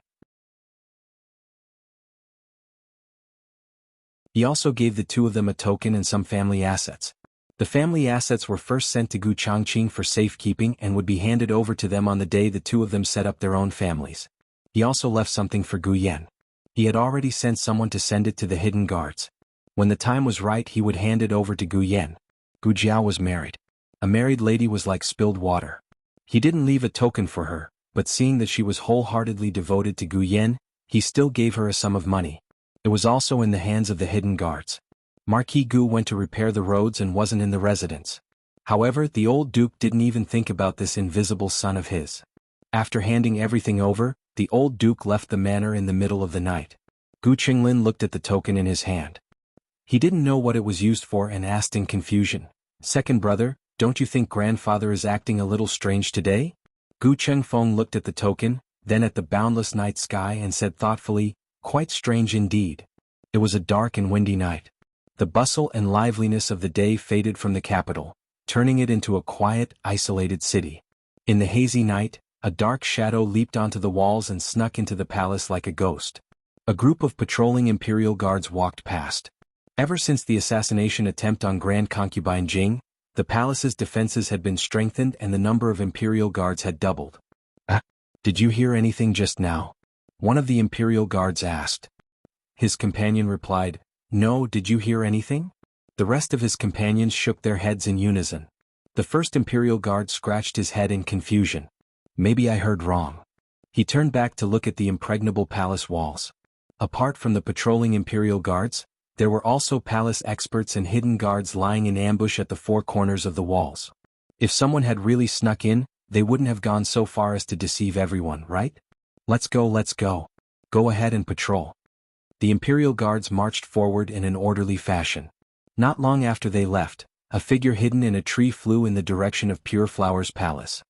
[SPEAKER 1] He also gave the two of them a token and some family assets. The family assets were first sent to Gu Changqing for safekeeping and would be handed over to them on the day the two of them set up their own families. He also left something for Gu Yan. He had already sent someone to send it to the hidden guards. When the time was right, he would hand it over to Gu Yan. Gu Jiao was married. A married lady was like spilled water. He didn't leave a token for her, but seeing that she was wholeheartedly devoted to Gu Yan, he still gave her a sum of money. It was also in the hands of the hidden guards. Marquis Gu went to repair the roads and wasn't in the residence. However, the old duke didn't even think about this invisible son of his. After handing everything over, the old duke left the manor in the middle of the night. Gu Qinglin looked at the token in his hand. He didn't know what it was used for and asked in confusion, "Second brother, don't you think grandfather is acting a little strange today?" Gu Chengfeng looked at the token, then at the boundless night sky and said thoughtfully, "Quite strange indeed." It was a dark and windy night. The bustle and liveliness of the day faded from the capital, turning it into a quiet, isolated city. In the hazy night, a dark shadow leaped onto the walls and snuck into the palace like a ghost. A group of patrolling imperial guards walked past. Ever since the assassination attempt on Grand Concubine Jing, the palace's defenses had been strengthened and the number of imperial guards had doubled. Did you hear anything just now?" one of the imperial guards asked. His companion replied, "No, did you hear anything?" The rest of his companions shook their heads in unison. The first imperial guard scratched his head in confusion. "Maybe I heard wrong." He turned back to look at the impregnable palace walls. Apart from the patrolling imperial guards, there were also palace experts and hidden guards lying in ambush at the four corners of the walls. If someone had really snuck in, they wouldn't have gone so far as to deceive everyone, right? Let's go, let's go. Go ahead and patrol." The imperial guards marched forward in an orderly fashion. Not long after they left, a figure hidden in a tree flew in the direction of Pure Flower's palace.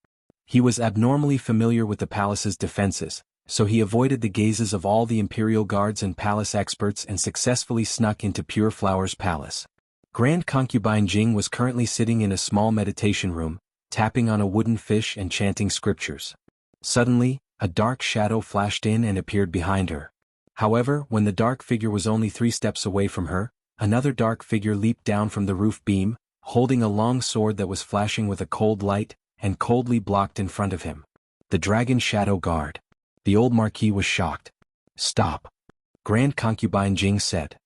[SPEAKER 1] He was abnormally familiar with the palace's defenses, so he avoided the gazes of all the imperial guards and palace experts and successfully snuck into Pure Flower's palace. Grand Concubine Jing was currently sitting in a small meditation room, tapping on a wooden fish and chanting scriptures. Suddenly, a dark shadow flashed in and appeared behind her. However, when the dark figure was only 3 steps away from her, another dark figure leaped down from the roof beam, holding a long sword that was flashing with a cold light, and coldly blocked in front of him. The Dragon Shadow Guard. The old Marquis was shocked. "Stop," Grand Concubine Jing said.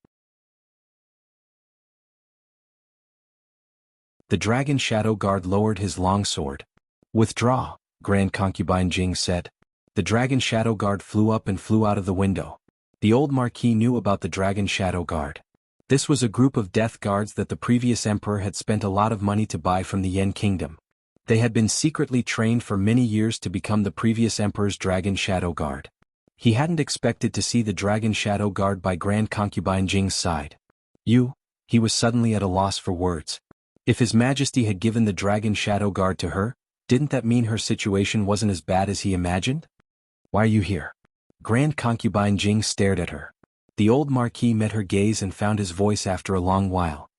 [SPEAKER 1] The Dragon Shadow Guard lowered his long sword. "Withdraw," Grand Concubine Jing said. The Dragon Shadow Guard flew up and flew out of the window. The old Marquis knew about the Dragon Shadow Guard. This was a group of death guards that the previous emperor had spent a lot of money to buy from the Yan Kingdom. They had been secretly trained for many years to become the previous emperor's Dragon Shadow Guard. He hadn't expected to see the Dragon Shadow Guard by Grand Concubine Jing's side. He was suddenly at a loss for words. If His Majesty had given the Dragon Shadow Guard to her, didn't that mean her situation wasn't as bad as he imagined? "Why are you here?" Grand Concubine Jing stared at her. The old Marquis met her gaze and found his voice after a long while.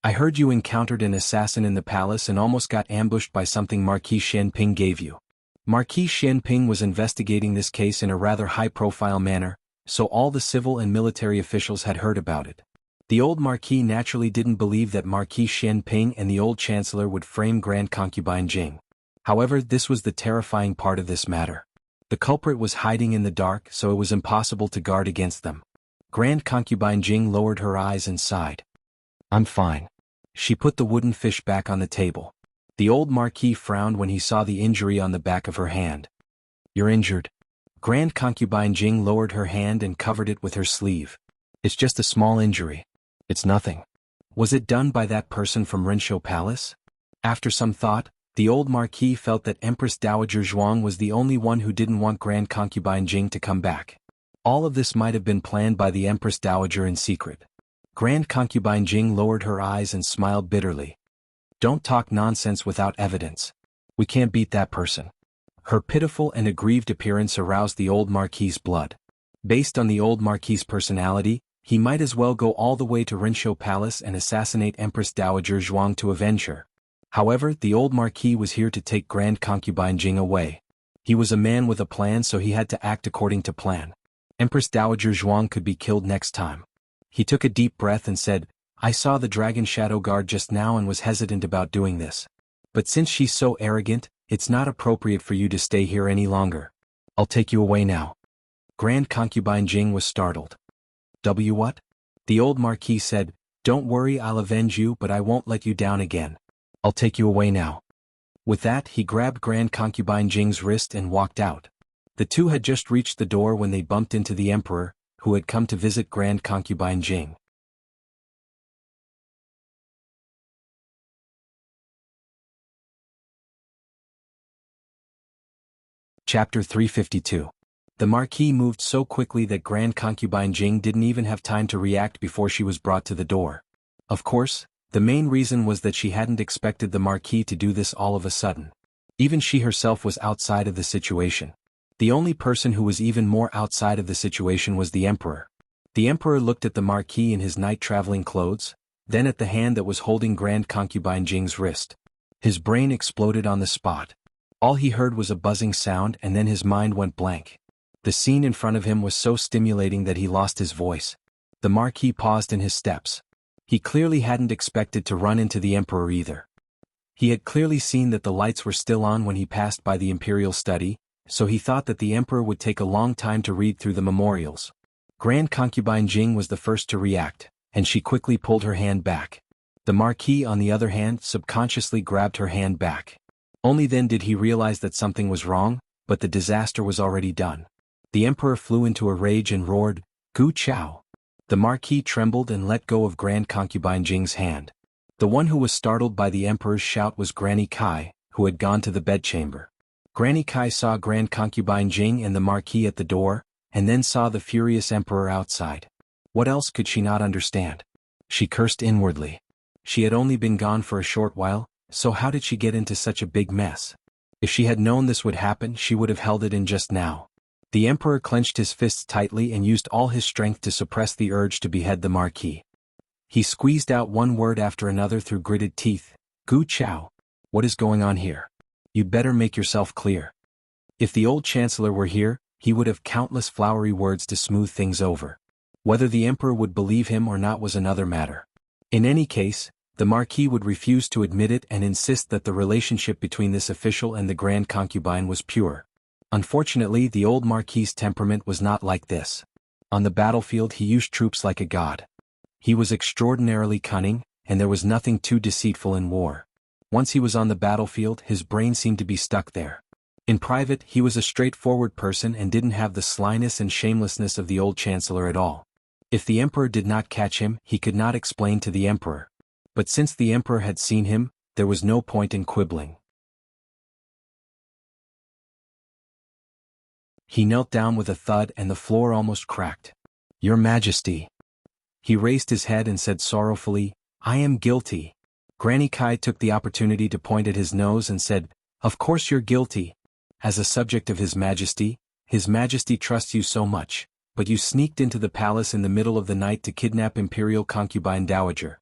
[SPEAKER 1] "I heard you encountered an assassin in the palace and almost got ambushed by something Marquis Xianping gave you." Marquis Xianping was investigating this case in a rather high-profile manner, so all the civil and military officials had heard about it. The old Marquis naturally didn't believe that Marquis Xianping and the old Chancellor would frame Grand Concubine Jing. However, this was the terrifying part of this matter. The culprit was hiding in the dark, so it was impossible to guard against them. Grand Concubine Jing lowered her eyes and sighed. "I'm fine." She put the wooden fish back on the table. The old Marquis frowned when he saw the injury on the back of her hand. "You're injured?" Grand Concubine Jing lowered her hand and covered it with her sleeve. It's just a small injury. It's nothing. Was it done by that person from Rinshou Palace? After some thought, the old Marquis felt that Empress Dowager Zhuang was the only one who didn't want Grand Concubine Jing to come back. All of this might have been planned by the Empress Dowager in secret. Grand Concubine Jing lowered her eyes and smiled bitterly. Don't talk nonsense without evidence. We can't beat that person. Her pitiful and aggrieved appearance aroused the old Marquis's blood. Based on the old Marquis's personality, he might as well go all the way to Rinshou Palace and assassinate Empress Dowager Zhuang to avenge her. However, the old Marquis was here to take Grand Concubine Jing away. He was a man with a plan, so he had to act according to plan. Empress Dowager Zhuang could be killed next time. He took a deep breath and said, I saw the Dragon Shadow Guard just now and was hesitant about doing this. But since she's so arrogant, it's not appropriate for you to stay here any longer. I'll take you away now. Grand Concubine Jing was startled. What? The old Marquis said, Don't worry, I'll avenge you, but I won't let you down again. I'll take you away now. With that, he grabbed Grand Concubine Jing's wrist and walked out. The two had just reached the door when they bumped into the Emperor, who had come to visit Grand Concubine Jing. Chapter 352. The Marquis moved so quickly that Grand Concubine Jing didn't even have time to react before she was brought to the door. Of course, the main reason was that she hadn't expected the Marquis to do this all of a sudden. Even she herself was outside of the situation. The only person who was even more outside of the situation was the Emperor. The Emperor looked at the Marquis in his night-traveling clothes, then at the hand that was holding Grand Concubine Jing's wrist. His brain exploded on the spot. All he heard was a buzzing sound, and then his mind went blank. The scene in front of him was so stimulating that he lost his voice. The Marquis paused in his steps. He clearly hadn't expected to run into the Emperor either. He had clearly seen that the lights were still on when he passed by the Imperial study, so he thought that the Emperor would take a long time to read through the memorials. Grand Concubine Jing was the first to react, and she quickly pulled her hand back. The Marquis, on the other hand, subconsciously grabbed her hand back. Only then did he realize that something was wrong, but the disaster was already done. The Emperor flew into a rage and roared, Gu Chao. The Marquis trembled and let go of Grand Concubine Jing's hand. The one who was startled by the Emperor's shout was Granny Kai, who had gone to the bedchamber. Granny Kai saw Grand Concubine Jing and the Marquis at the door, and then saw the furious Emperor outside. What else could she not understand? She cursed inwardly. She had only been gone for a short while, so how did she get into such a big mess? If she had known this would happen, she would have held it in just now. The Emperor clenched his fists tightly and used all his strength to suppress the urge to behead the Marquis. He squeezed out one word after another through gritted teeth. Gu Chao. What is going on here? You'd better make yourself clear. If the old Chancellor were here, he would have countless flowery words to smooth things over. Whether the Emperor would believe him or not was another matter. In any case, the Marquis would refuse to admit it and insist that the relationship between this official and the Grand Concubine was pure. Unfortunately, the old Marquis's temperament was not like this. On the battlefield he used troops like a god. He was extraordinarily cunning, and there was nothing too deceitful in war. Once he was on the battlefield, his brain seemed to be stuck there. In private, he was a straightforward person and didn't have the slyness and shamelessness of the old Chancellor at all. If the Emperor did not catch him, he could not explain to the Emperor. But since the Emperor had seen him, there was no point in quibbling. He knelt down with a thud and the floor almost cracked. Your Majesty. He raised his head and said sorrowfully, I am guilty. Granny Kai took the opportunity to point at his nose and said, Of course you're guilty. As a subject of His Majesty trusts you so much, but you sneaked into the palace in the middle of the night to kidnap Imperial Concubine Dowager.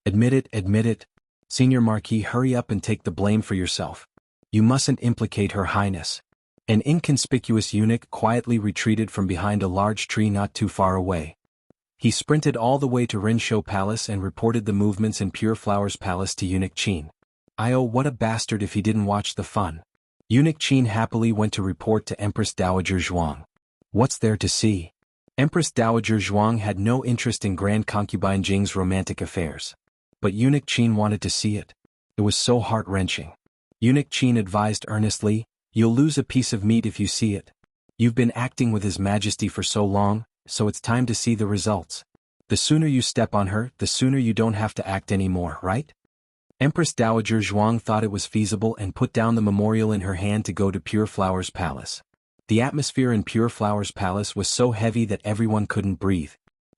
[SPEAKER 1] Admit it, admit it. Senior Marquis, hurry up and take the blame for yourself. You mustn't implicate Her Highness. An inconspicuous eunuch quietly retreated from behind a large tree not too far away. He sprinted all the way to Rinshou Palace and reported the movements in Pure Flower's palace to Eunuch Qin. What a bastard if he didn't watch the fun. Eunuch Qin happily went to report to Empress Dowager Zhuang. What's there to see? Empress Dowager Zhuang had no interest in Grand Concubine Jing's romantic affairs. But Eunuch Qin wanted to see it. It was so heart-wrenching. Eunuch Qin advised earnestly, You'll lose a piece of meat if you see it. You've been acting with His Majesty for so long, so it's time to see the results. The sooner you step on her, the sooner you don't have to act anymore, right? Empress Dowager Zhuang thought it was feasible and put down the memorial in her hand to go to Pure Flower's palace. The atmosphere in Pure Flower's palace was so heavy that everyone couldn't breathe.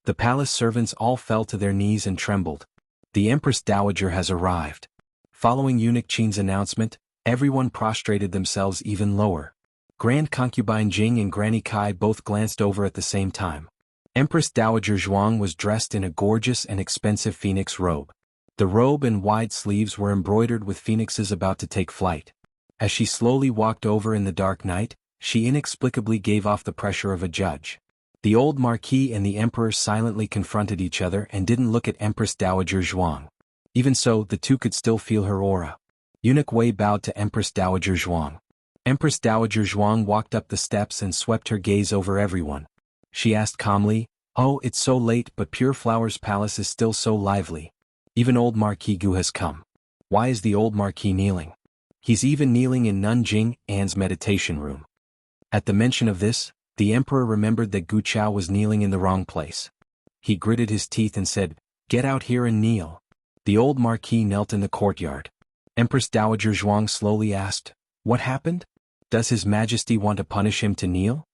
[SPEAKER 1] The palace servants all fell to their knees and trembled. The Empress Dowager has arrived. Following Eunuch Qin's announcement, everyone prostrated themselves even lower. Grand Concubine Jing and Granny Kai both glanced over at the same time. Empress Dowager Zhuang was dressed in a gorgeous and expensive phoenix robe. The robe and wide sleeves were embroidered with phoenixes about to take flight. As she slowly walked over in the dark night, she inexplicably gave off the pressure of a judge. The old Marquis and the Emperor silently confronted each other and didn't look at Empress Dowager Zhuang. Even so, the two could still feel her aura. Eunuch Wei bowed to Empress Dowager Zhuang. Empress Dowager Zhuang walked up the steps and swept her gaze over everyone. She asked calmly, "Oh, it's so late, but Pure Flower's palace is still so lively. Even old Marquis Gu has come. Why is the old Marquis kneeling? He's even kneeling in Nanjing Anne's meditation room." At the mention of this, the Emperor remembered that Gu Chao was kneeling in the wrong place. He gritted his teeth and said, "Get out here and kneel." The old Marquis knelt in the courtyard. Empress Dowager Zhuang slowly asked, "What happened? Does His Majesty want to punish him to kneel?"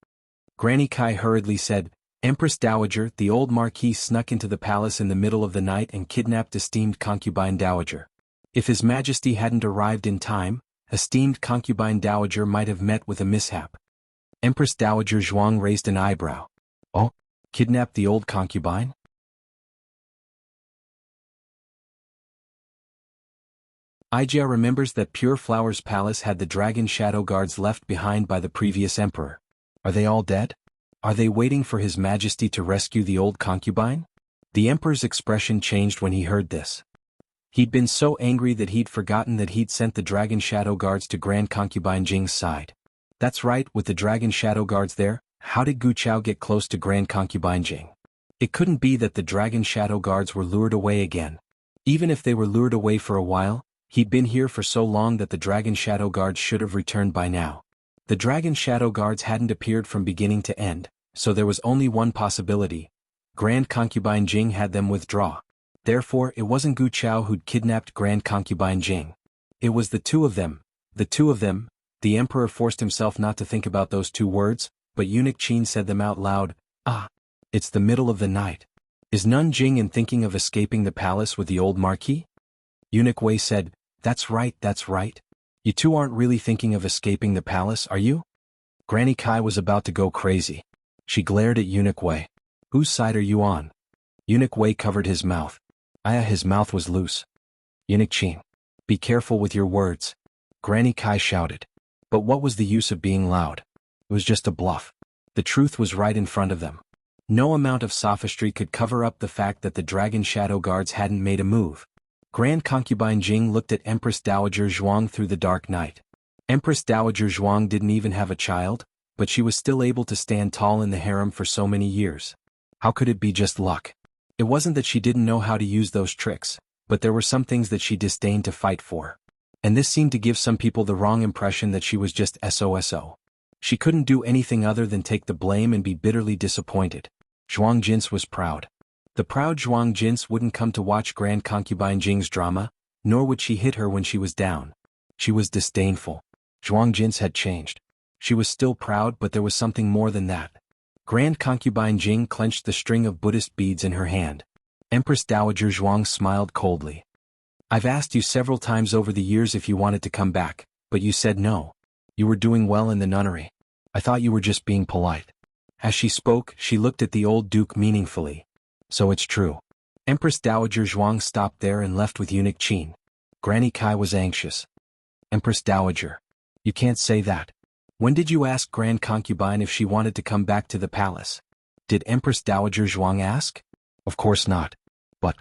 [SPEAKER 1] Granny Kai hurriedly said, "Empress Dowager, the old Marquis snuck into the palace in the middle of the night and kidnapped esteemed Concubine Dowager. If His Majesty hadn't arrived in time, esteemed Concubine Dowager might have met with a mishap." Empress Dowager Zhuang raised an eyebrow. "Oh, kidnapped the old concubine?" Ijia remembers that Pure Flower's palace had the dragon shadow guards left behind by the previous emperor. Are they all dead? Are they waiting for His Majesty to rescue the old concubine? The emperor's expression changed when he heard this. He'd been so angry that he'd forgotten that he'd sent the dragon shadow guards to Grand Concubine Jing's side. That's right, with the dragon shadow guards there, how did Gu Chao get close to Grand Concubine Jing? It couldn't be that the dragon shadow guards were lured away again. Even if they were lured away for a while, he'd been here for so long that the dragon shadow guards should have returned by now. The dragon shadow guards hadn't appeared from beginning to end, so there was only one possibility. Grand Concubine Jing had them withdraw. Therefore, it wasn't Gu Chao who'd kidnapped Grand Concubine Jing. It was the two of them. The two of them. The emperor forced himself not to think about those two words, but Eunuch Qin said them out loud. "Ah, it's the middle of the night. Is Nanjing in thinking of escaping the palace with the old Marquis?" Eunuch Wei said, That's right, that's right. You two aren't really thinking of escaping the palace, are you?" Granny Kai was about to go crazy. She glared at Eunuch Wei. "Whose side are you on?" Eunuch Wei covered his mouth. His mouth was loose. "Eunuch Qin, be careful with your words," Granny Kai shouted. But what was the use of being loud? It was just a bluff. The truth was right in front of them. No amount of sophistry could cover up the fact that the dragon shadow guards hadn't made a move. Grand Concubine Jing looked at Empress Dowager Zhuang through the dark night. Empress Dowager Zhuang didn't even have a child, but she was still able to stand tall in the harem for so many years. How could it be just luck? It wasn't that she didn't know how to use those tricks, but there were some things that she disdained to fight for. And this seemed to give some people the wrong impression that she was just SOSO. She couldn't do anything other than take the blame and be bitterly disappointed. Zhuang Jins was proud. The proud Zhuang Jins wouldn't come to watch Grand Concubine Jing's drama, nor would she hit her when she was down. She was disdainful. Zhuang Jins had changed. She was still proud, but there was something more than that. Grand Concubine Jing clenched the string of Buddhist beads in her hand. Empress Dowager Zhuang smiled coldly. "I've asked you several times over the years if you wanted to come back, but you said no. You were doing well in the nunnery. I thought you were just being polite." As she spoke, she looked at the old duke meaningfully. "So it's true." Empress Dowager Zhuang stopped there and left with Eunuch Qin. Granny Kai was anxious. "Empress Dowager, you can't say that. When did you ask Grand Concubine if she wanted to come back to the palace? Did Empress Dowager Zhuang ask?" "Of course not. But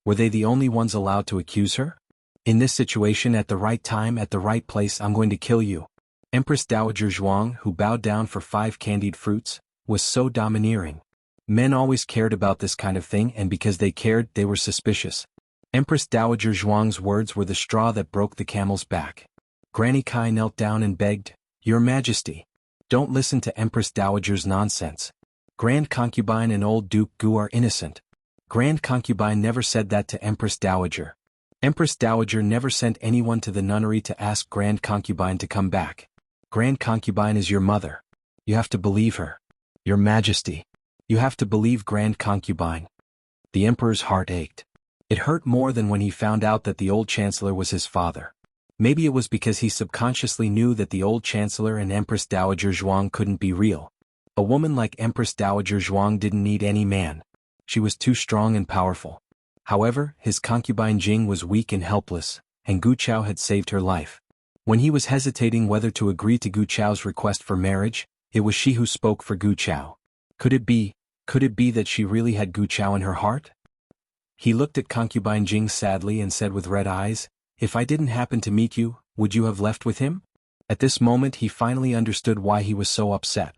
[SPEAKER 1] were they the only ones allowed to accuse her? In this situation, at the right time, at the right place, I'm going to kill you." Empress Dowager Zhuang, who bowed down for 5 candied fruits, was so domineering. Men always cared about this kind of thing, and because they cared, they were suspicious. Empress Dowager Zhuang's words were the straw that broke the camel's back. Granny Kai knelt down and begged, "Your Majesty, don't listen to Empress Dowager's nonsense. Grand Concubine and old Duke Gu are innocent." Grand Concubine never said that to Empress Dowager. Empress Dowager never sent anyone to the nunnery to ask Grand Concubine to come back. Grand Concubine is your mother. You have to believe her. Your Majesty. You have to believe Grand Concubine. The Emperor's heart ached. It hurt more than when he found out that the old Chancellor was his father. Maybe it was because he subconsciously knew that the old Chancellor and Empress Dowager Zhuang couldn't be real. A woman like Empress Dowager Zhuang didn't need any man. She was too strong and powerful. However, his concubine Jing was weak and helpless, and Gu Chao had saved her life. When he was hesitating whether to agree to Gu Chao's request for marriage, it was she who spoke for Gu Chao. Could it be that she really had Gu Chao in her heart? He looked at concubine Jing sadly and said with red eyes, "If I didn't happen to meet you, would you have left with him?" At this moment he finally understood why he was so upset.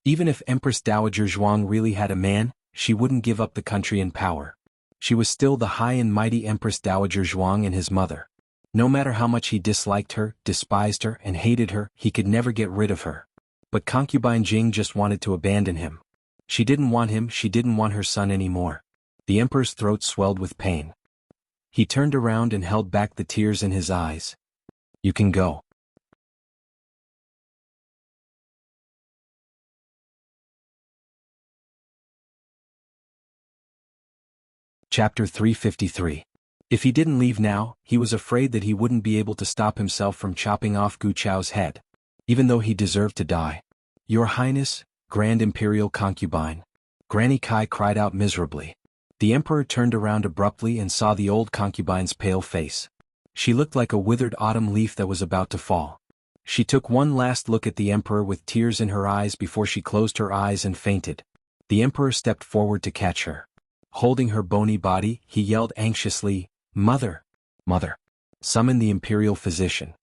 [SPEAKER 1] Even if Empress Dowager Zhuang really had a man, she wouldn't give up the country and power. She was still the high and mighty Empress Dowager Zhuang and his mother. No matter how much he disliked her, despised her, and hated her, he could never get rid of her. But concubine Jing just wanted to abandon him. She didn't want him, she didn't want her son anymore. The Emperor's throat swelled with pain. He turned around and held back the tears in his eyes. "You can go." Chapter 353. If he didn't leave now, he was afraid that he wouldn't be able to stop himself from chopping off Gu Chao's head. Even though he deserved to die. "Your Highness, Grand Imperial Concubine." Granny Kai cried out miserably. The Emperor turned around abruptly and saw the old concubine's pale face. She looked like a withered autumn leaf that was about to fall. She took one last look at the Emperor with tears in her eyes before she closed her eyes and fainted. The Emperor stepped forward to catch her. Holding her bony body, he yelled anxiously, "Mother! Mother! Summon the imperial physician."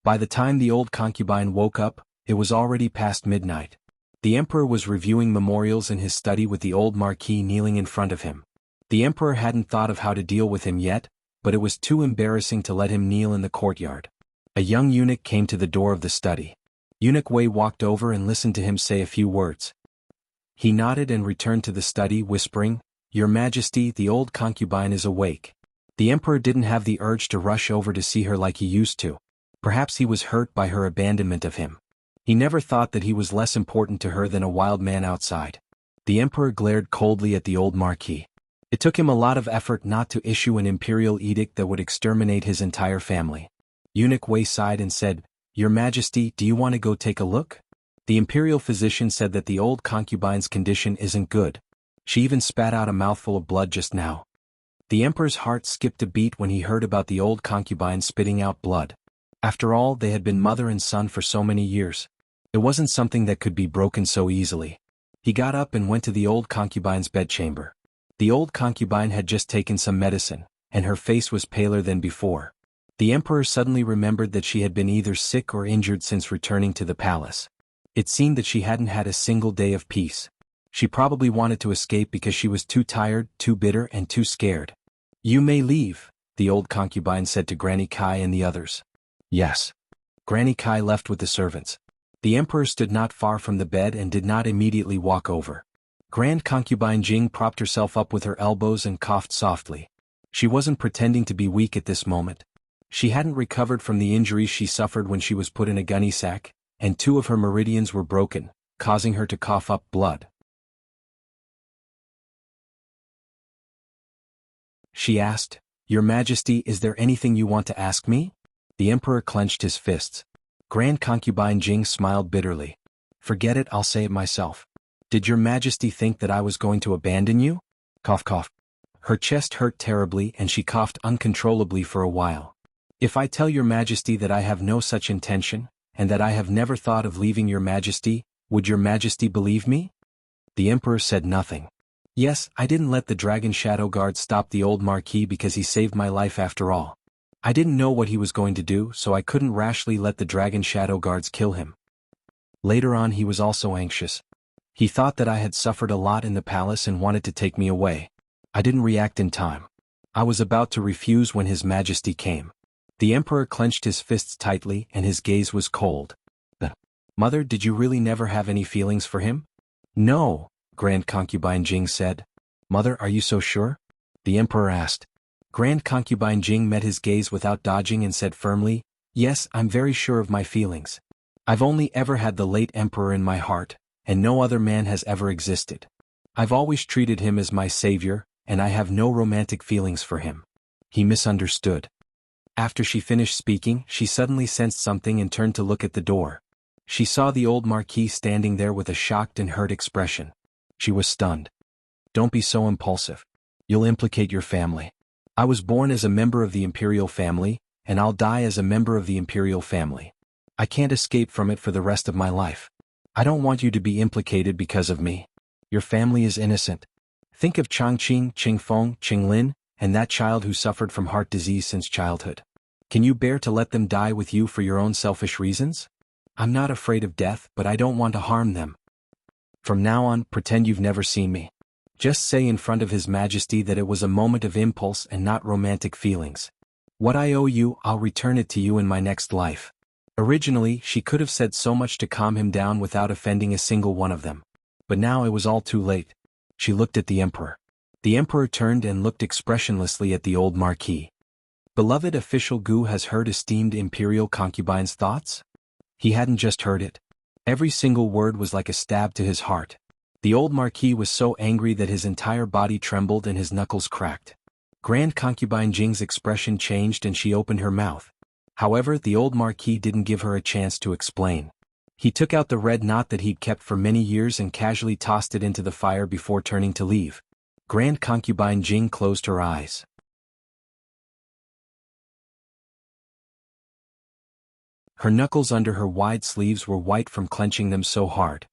[SPEAKER 1] By the time the old concubine woke up, it was already past midnight. The Emperor was reviewing memorials in his study with the old Marquis kneeling in front of him. The Emperor hadn't thought of how to deal with him yet, but it was too embarrassing to let him kneel in the courtyard. A young eunuch came to the door of the study. Eunuch Wei walked over and listened to him say a few words. He nodded and returned to the study, whispering, "Your Majesty, the old concubine is awake." The Emperor didn't have the urge to rush over to see her like he used to. Perhaps he was hurt by her abandonment of him. He never thought that he was less important to her than a wild man outside. The Emperor glared coldly at the old Marquis. It took him a lot of effort not to issue an imperial edict that would exterminate his entire family. Eunuch Wei sighed and said, "Your Majesty, do you want to go take a look?" The imperial physician said that the old concubine's condition isn't good. She even spat out a mouthful of blood just now. The Emperor's heart skipped a beat when he heard about the old concubine spitting out blood. After all, they had been mother and son for so many years. It wasn't something that could be broken so easily. He got up and went to the old concubine's bedchamber. The old concubine had just taken some medicine, and her face was paler than before. The Emperor suddenly remembered that she had been either sick or injured since returning to the palace. It seemed that she hadn't had a single day of peace. She probably wanted to escape because she was too tired, too bitter, and too scared. "You may leave," the old concubine said to Granny Kai and the others. "Yes." Granny Kai left with the servants. The Emperor stood not far from the bed and did not immediately walk over. Grand concubine Jing propped herself up with her elbows and coughed softly. She wasn't pretending to be weak at this moment. She hadn't recovered from the injuries she suffered when she was put in a gunny sack, and 2 of her meridians were broken, causing her to cough up blood. She asked, "Your Majesty, is there anything you want to ask me?" The Emperor clenched his fists. Grand concubine Jing smiled bitterly. "Forget it, I'll say it myself. Did your Majesty think that I was going to abandon you?" Cough cough. Her chest hurt terribly and she coughed uncontrollably for a while. "If I tell your Majesty that I have no such intention, and that I have never thought of leaving your Majesty, would your Majesty believe me?" The Emperor said nothing. "Yes, I didn't let the Dragon Shadow Guard stop the old Marquis because he saved my life after all. I didn't know what he was going to do, so I couldn't rashly let the Dragon Shadow Guards kill him." Later on he was also anxious. He thought that I had suffered a lot in the palace and wanted to take me away. I didn't react in time. I was about to refuse when His Majesty came. The emperor clenched his fists tightly and his gaze was cold. Mother, did you really never have any feelings for him? No, Grand Concubine Jing said. Mother, are you so sure? The emperor asked. Grand Concubine Jing met his gaze without dodging and said firmly, Yes, I'm very sure of my feelings. I've only ever had the late emperor in my heart, and no other man has ever existed. I've always treated him as my savior, and I have no romantic feelings for him. He misunderstood. After she finished speaking, she suddenly sensed something and turned to look at the door. She saw the old marquis standing there with a shocked and hurt expression. She was stunned. Don't be so impulsive. You'll implicate your family. I was born as a member of the imperial family, and I'll die as a member of the imperial family. I can't escape from it for the rest of my life. I don't want you to be implicated because of me. Your family is innocent. Think of Changqing, Qingfeng, Qinglin, and that child who suffered from heart disease since childhood. Can you bear to let them die with you for your own selfish reasons? I'm not afraid of death, but I don't want to harm them. From now on, pretend you've never seen me. Just say in front of His Majesty that it was a moment of impulse and not romantic feelings. What I owe you, I'll return it to you in my next life. Originally, she could have said so much to calm him down without offending a single one of them. But now it was all too late. She looked at the emperor. The emperor turned and looked expressionlessly at the old marquis. Beloved official Gu has heard esteemed imperial concubine's thoughts? He hadn't just heard it. Every single word was like a stab to his heart. The old marquis was so angry that his entire body trembled and his knuckles cracked. Grand Concubine Jing's expression changed and she opened her mouth. However, the old marquis didn't give her a chance to explain. He took out the red knot that he'd kept for many years and casually tossed it into the fire before turning to leave. Grand Concubine Jing closed her eyes. Her knuckles under her wide sleeves were white from clenching them so hard.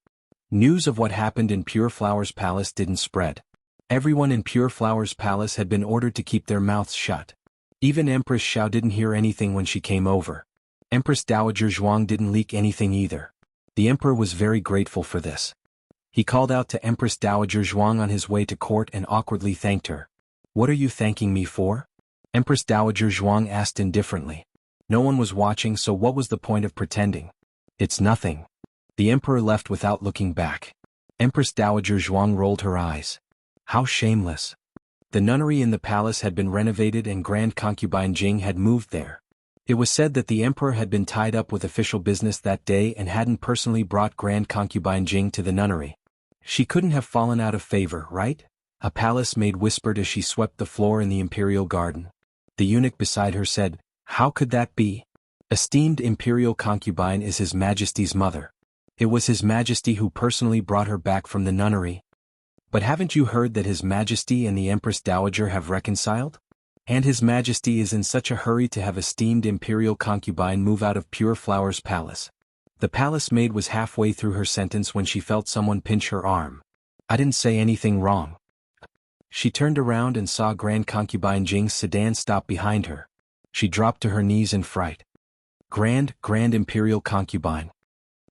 [SPEAKER 1] News of what happened in Pure Flower's palace didn't spread. Everyone in Pure Flower's palace had been ordered to keep their mouths shut. Even Empress Xiao didn't hear anything when she came over. Empress Dowager Zhuang didn't leak anything either. The emperor was very grateful for this. He called out to Empress Dowager Zhuang on his way to court and awkwardly thanked her. What are you thanking me for? Empress Dowager Zhuang asked indifferently. No one was watching, so what was the point of pretending? It's nothing. The emperor left without looking back. Empress Dowager Zhuang rolled her eyes. How shameless. The nunnery in the palace had been renovated and Grand Concubine Jing had moved there. It was said that the emperor had been tied up with official business that day and hadn't personally brought Grand Concubine Jing to the nunnery. She couldn't have fallen out of favor, right? A palace maid whispered as she swept the floor in the imperial garden. The eunuch beside her said, How could that be? Esteemed imperial concubine is His Majesty's mother. It was His Majesty who personally brought her back from the nunnery. But haven't you heard that His Majesty and the Empress Dowager have reconciled? And His Majesty is in such a hurry to have esteemed imperial concubine move out of Pure Flower's palace. The palace maid was halfway through her sentence when she felt someone pinch her arm. I didn't say anything wrong. She turned around and saw Grand Concubine Jing's sedan stop behind her. She dropped to her knees in fright. Grand Imperial Concubine.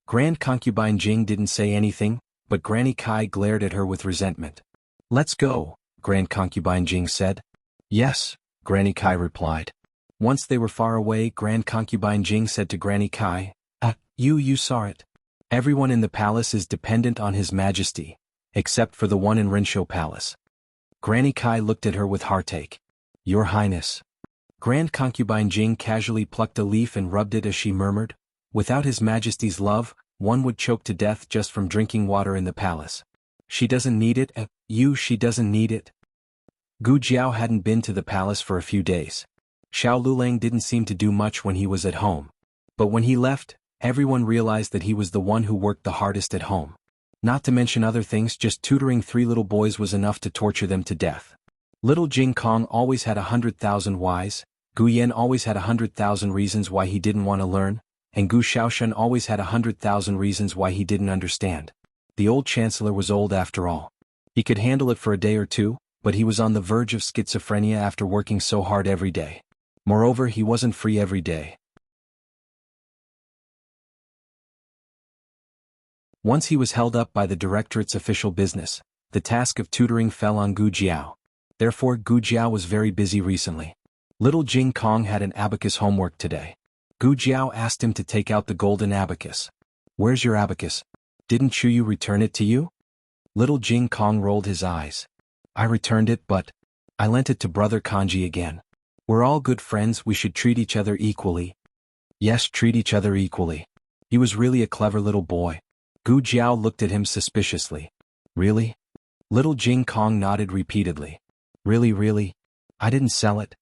[SPEAKER 1] Grand Concubine Jing didn't say anything, but Granny Kai glared at her with resentment. Let's go, Grand Concubine Jing said. Yes, Granny Kai replied. Once they were far away, Grand Concubine Jing said to Granny Kai, You saw it. Everyone in the palace is dependent on His Majesty, except for the one in Rinshou Palace. Granny Kai looked at her with heartache. Your Highness. Grand Concubine Jing casually plucked a leaf and rubbed it as she murmured, Without His Majesty's love, one would choke to death just from drinking water in the palace. She doesn't need it, she doesn't need it. Gu Jiao hadn't been to the palace for a few days. Xiao Lulang didn't seem to do much when he was at home. But when he left, everyone realized that he was the one who worked the hardest at home. Not to mention other things, just tutoring 3 little boys was enough to torture them to death. Little Jing Kong always had 100,000 whys, Gu Yan always had 100,000 reasons why he didn't want to learn, and Gu Shaoshan always had 100,000 reasons why he didn't understand. The old chancellor was old after all. He could handle it for a day or two, but he was on the verge of schizophrenia after working so hard every day. Moreover, he wasn't free every day. Once he was held up by the directorate's official business, the task of tutoring fell on Gu Jiao. Therefore, Gu Jiao was very busy recently. Little Jing Kong had an abacus homework today. Gu Jiao asked him to take out the golden abacus. Where's your abacus? Didn't Chuyu return it to you? Little Jing Kong rolled his eyes. I returned it, but I lent it to brother Kanji again. We're all good friends, we should treat each other equally. Yes, treat each other equally. He was really a clever little boy. Gu Jiao looked at him suspiciously. Really? Little Jing Kong nodded repeatedly. Really? I didn't sell it.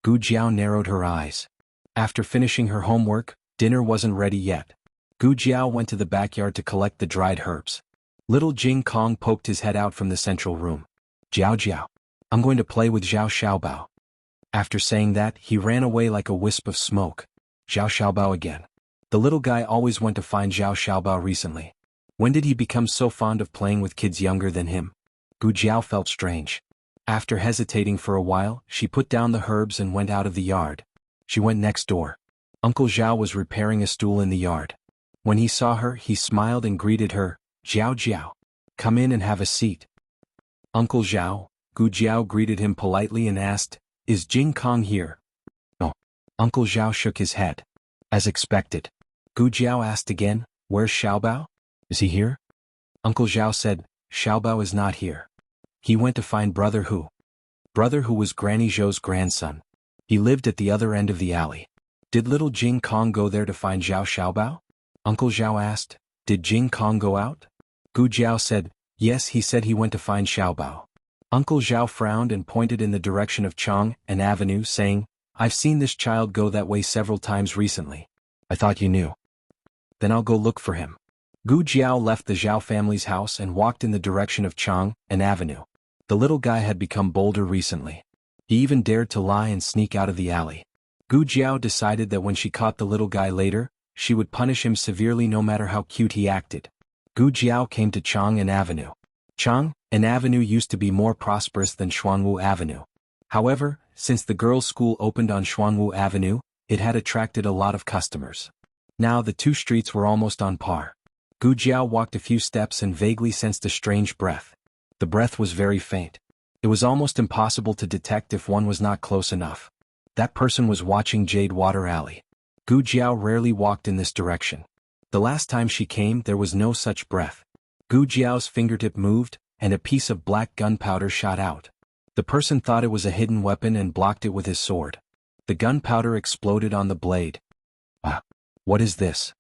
[SPEAKER 1] Gu Jiao narrowed her eyes. After finishing her homework, dinner wasn't ready yet. Gu Jiao went to the backyard to collect the dried herbs. Little Jing Kong poked his head out from the central room. Jiao, I'm going to play with Zhao Xiaobao. After saying that, he ran away like a wisp of smoke. Zhao Xiaobao again. The little guy always went to find Zhao Xiaobao recently. When did he become so fond of playing with kids younger than him? Gu Jiao felt strange. After hesitating for a while, she put down the herbs and went out of the yard. She went next door. Uncle Zhao was repairing a stool in the yard. When he saw her, he smiled and greeted her. Jiao, come in and have a seat. Uncle Zhao, Gu Jiao greeted him politely and asked, Is Jing Kong here? No. Uncle Zhao shook his head. As expected. Gu Jiao asked again, Where's Xiaobao? Is he here? Uncle Zhao said, Xiaobao is not here. He went to find Brother Hu. Brother Hu was Granny Zhou's grandson. He lived at the other end of the alley. Did little Jing Kong go there to find Zhao Xiaobao? Uncle Zhao asked, Did Jing Kong go out? Gu Jiao said, Yes, he said he went to find Xiaobao. Uncle Zhao frowned and pointed in the direction of Chang and Avenue, saying, I've seen this child go that way several times recently. I thought you knew. Then I'll go look for him. Gu Jiao left the Zhao family's house and walked in the direction of Chang and Avenue. The little guy had become bolder recently. He even dared to lie and sneak out of the alley. Gu Jiao decided that when she caught the little guy later, she would punish him severely no matter how cute he acted. Gu Jiao came to Chang and Avenue. Chang and Avenue used to be more prosperous than Xuanwu Avenue. However, since the girls' school opened on Xuanwu Avenue, it had attracted a lot of customers. Now the two streets were almost on par. Gu Jiao walked a few steps and vaguely sensed a strange breath. The breath was very faint. It was almost impossible to detect if one was not close enough. That person was watching Jade Water Alley. Gu Jiao rarely walked in this direction. The last time she came, there was no such breath. Gu Jiao's fingertip moved, and a piece of black gunpowder shot out. The person thought it was a hidden weapon and blocked it with his sword. The gunpowder exploded on the blade. Ah, what is this?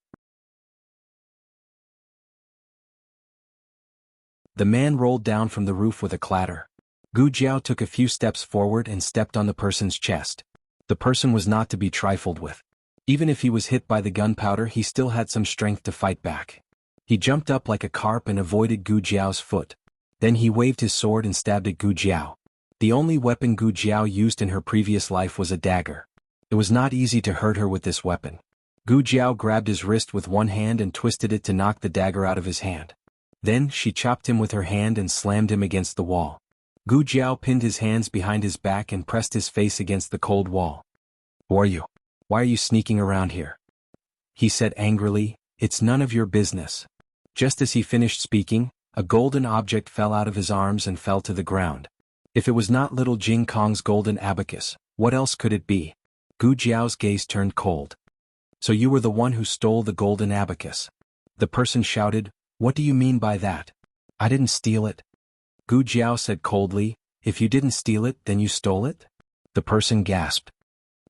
[SPEAKER 1] The man rolled down from the roof with a clatter. Gu Jiao took a few steps forward and stepped on the person's chest. The person was not to be trifled with. Even if he was hit by the gunpowder, he still had some strength to fight back. He jumped up like a carp and avoided Gu Jiao's foot. Then he waved his sword and stabbed at Gu Jiao. The only weapon Gu Jiao used in her previous life was a dagger. It was not easy to hurt her with this weapon. Gu Jiao grabbed his wrist with one hand and twisted it to knock the dagger out of his hand. Then she chopped him with her hand and slammed him against the wall. Gu Jiao pinned his hands behind his back and pressed his face against the cold wall. Who are you? Why are you sneaking around here? He said angrily, It's none of your business. Just as he finished speaking, a golden object fell out of his arms and fell to the ground. If it was not little Jing Kong's golden abacus, what else could it be? Gu Jiao's gaze turned cold. So you were the one who stole the golden abacus. The person shouted, What do you mean by that? I didn't steal it. Gu Jiao said coldly, If you didn't steal it, then you stole it? The person gasped.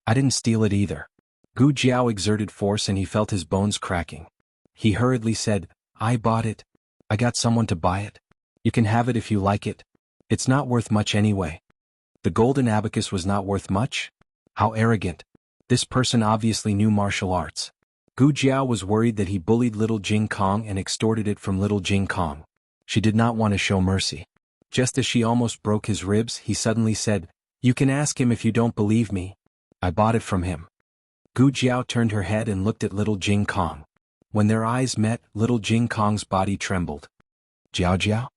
[SPEAKER 1] I didn't steal it either. Gu Jiao exerted force and he felt his bones cracking. He hurriedly said, I bought it. I got someone to buy it. You can have it if you like it. It's not worth much anyway. The golden abacus was not worth much? How arrogant. This person obviously knew martial arts. Gu Jiao was worried that he bullied little Jing Kong and extorted it from little Jing Kong. She did not want to show mercy. Just as she almost broke his ribs, he suddenly said, You can ask him if you don't believe me. I bought it from him. Gu Jiao turned her head and looked at little Jing Kong. When their eyes met, little Jing Kong's body trembled. Jiao?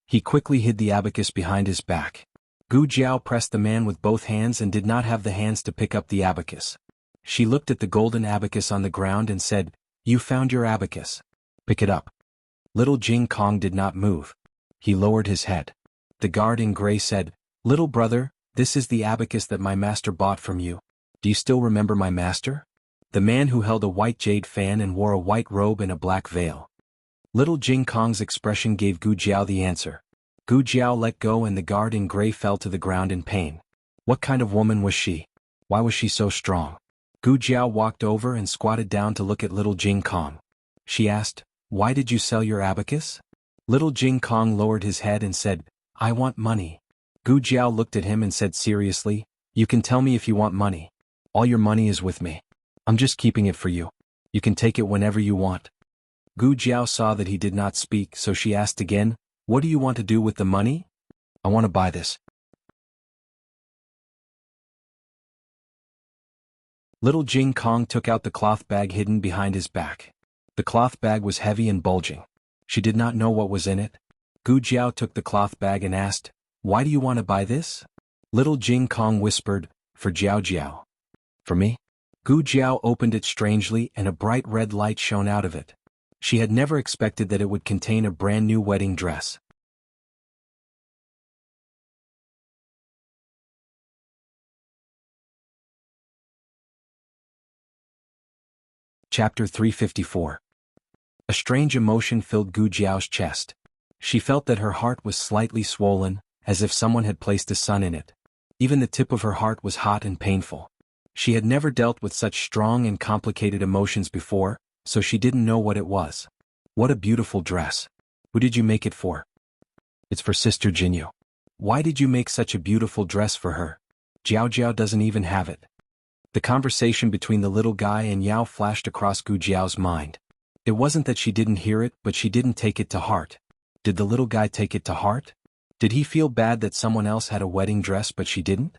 [SPEAKER 1] He quickly hid the abacus behind his back. Gu Jiao pressed the man with both hands and did not have the hands to pick up the abacus. She looked at the golden abacus on the ground and said, You found your abacus. Pick it up. Little Jing Kong did not move. He lowered his head. The guard in gray said, Little brother, This is the abacus that my master bought from you. Do you still remember my master? The man who held a white jade fan and wore a white robe and a black veil. Little Jing Kong's expression gave Gu Jiao the answer. Gu Jiao let go and the guard in gray fell to the ground in pain. What kind of woman was she? Why was she so strong? Gu Jiao walked over and squatted down to look at little Jing Kong. She asked, "Why did you sell your abacus?" Little Jing Kong lowered his head and said, "I want money." Gu Jiao looked at him and said seriously, "You can tell me if you want money. All your money is with me. I'm just keeping it for you. You can take it whenever you want." Gu Jiao saw that he did not speak, so she asked again, "What do you want to do with the money?" "I want to buy this." Little Jing Kong took out the cloth bag hidden behind his back. The cloth bag was heavy and bulging. She did not know what was in it. Gu Jiao took the cloth bag and asked, "Why do you want to buy this?" Little Jing Kong whispered, "For Jiao Jiao." "For me?" Gu Jiao opened it strangely and a bright red light shone out of it. She had never expected that it would contain a brand new wedding dress. Chapter 354. A strange emotion filled Gu Jiao's chest. She felt that her heart was slightly swollen, as if someone had placed a sun in it. Even the tip of her heart was hot and painful. She had never dealt with such strong and complicated emotions before, so she didn't know what it was. What a beautiful dress. Who did you make it for? It's for Sister Jinyu. Why did you make such a beautiful dress for her? Jiao Jiao doesn't even have it. The conversation between the little guy and Yao flashed across Gu Jiao's mind. It wasn't that she didn't hear it, but she didn't take it to heart. Did the little guy take it to heart? Did he feel bad that someone else had a wedding dress but she didn't?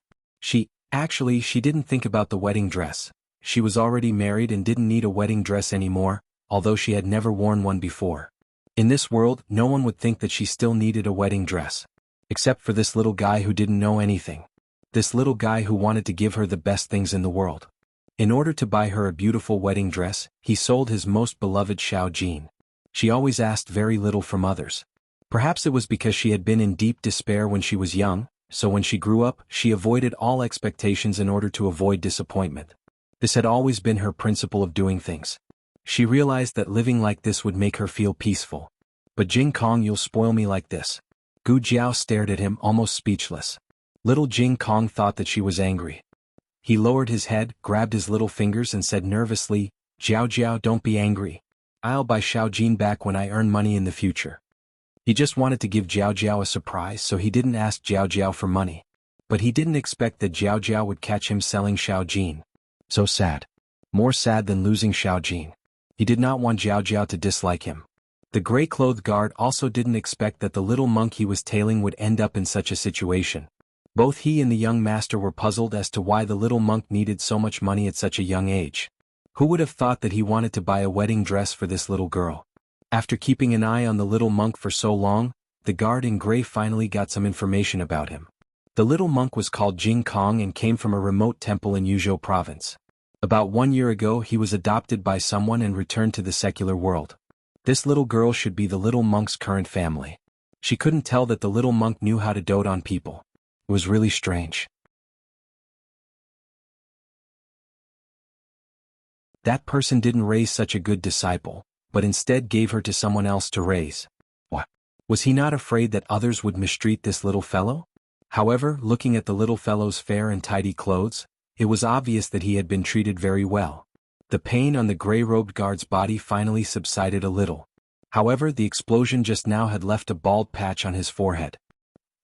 [SPEAKER 1] Actually, she didn't think about the wedding dress. She was already married and didn't need a wedding dress anymore, although she had never worn one before. In this world, no one would think that she still needed a wedding dress. Except for this little guy who didn't know anything. This little guy who wanted to give her the best things in the world. In order to buy her a beautiful wedding dress, he sold his most beloved Xiao Jin. She always asked very little from others. Perhaps it was because she had been in deep despair when she was young, so when she grew up, she avoided all expectations in order to avoid disappointment. This had always been her principle of doing things. She realized that living like this would make her feel peaceful. But Jing Kong, you'll spoil me like this. Gu Jiao stared at him almost speechless. Little Jing Kong thought that she was angry. He lowered his head, grabbed his little fingers and said nervously, "Jiao Jiao, don't be angry. I'll buy Xiao Jin back when I earn money in the future." He just wanted to give Jiao Jiao a surprise, so he didn't ask Jiao Jiao for money. But he didn't expect that Jiao Jiao would catch him selling Xiao Jin. So sad. More sad than losing Xiao Jin. He did not want Jiao Jiao to dislike him. The gray-clothed guard also didn't expect that the little monk he was tailing would end up in such a situation. Both he and the young master were puzzled as to why the little monk needed so much money at such a young age. Who would have thought that he wanted to buy a wedding dress for this little girl? After keeping an eye on the little monk for so long, the guard in gray finally got some information about him. The little monk was called Jing Kong and came from a remote temple in Yuzhou province. About 1 year ago he was adopted by someone and returned to the secular world. This little girl should be the little monk's current family. She couldn't tell that the little monk knew how to dote on people. It was really strange. That person didn't raise such a good disciple, but instead gave her to someone else to raise. What? Was he not afraid that others would mistreat this little fellow? However, looking at the little fellow's fair and tidy clothes, it was obvious that he had been treated very well. The pain on the gray-robed guard's body finally subsided a little. However, the explosion just now had left a bald patch on his forehead.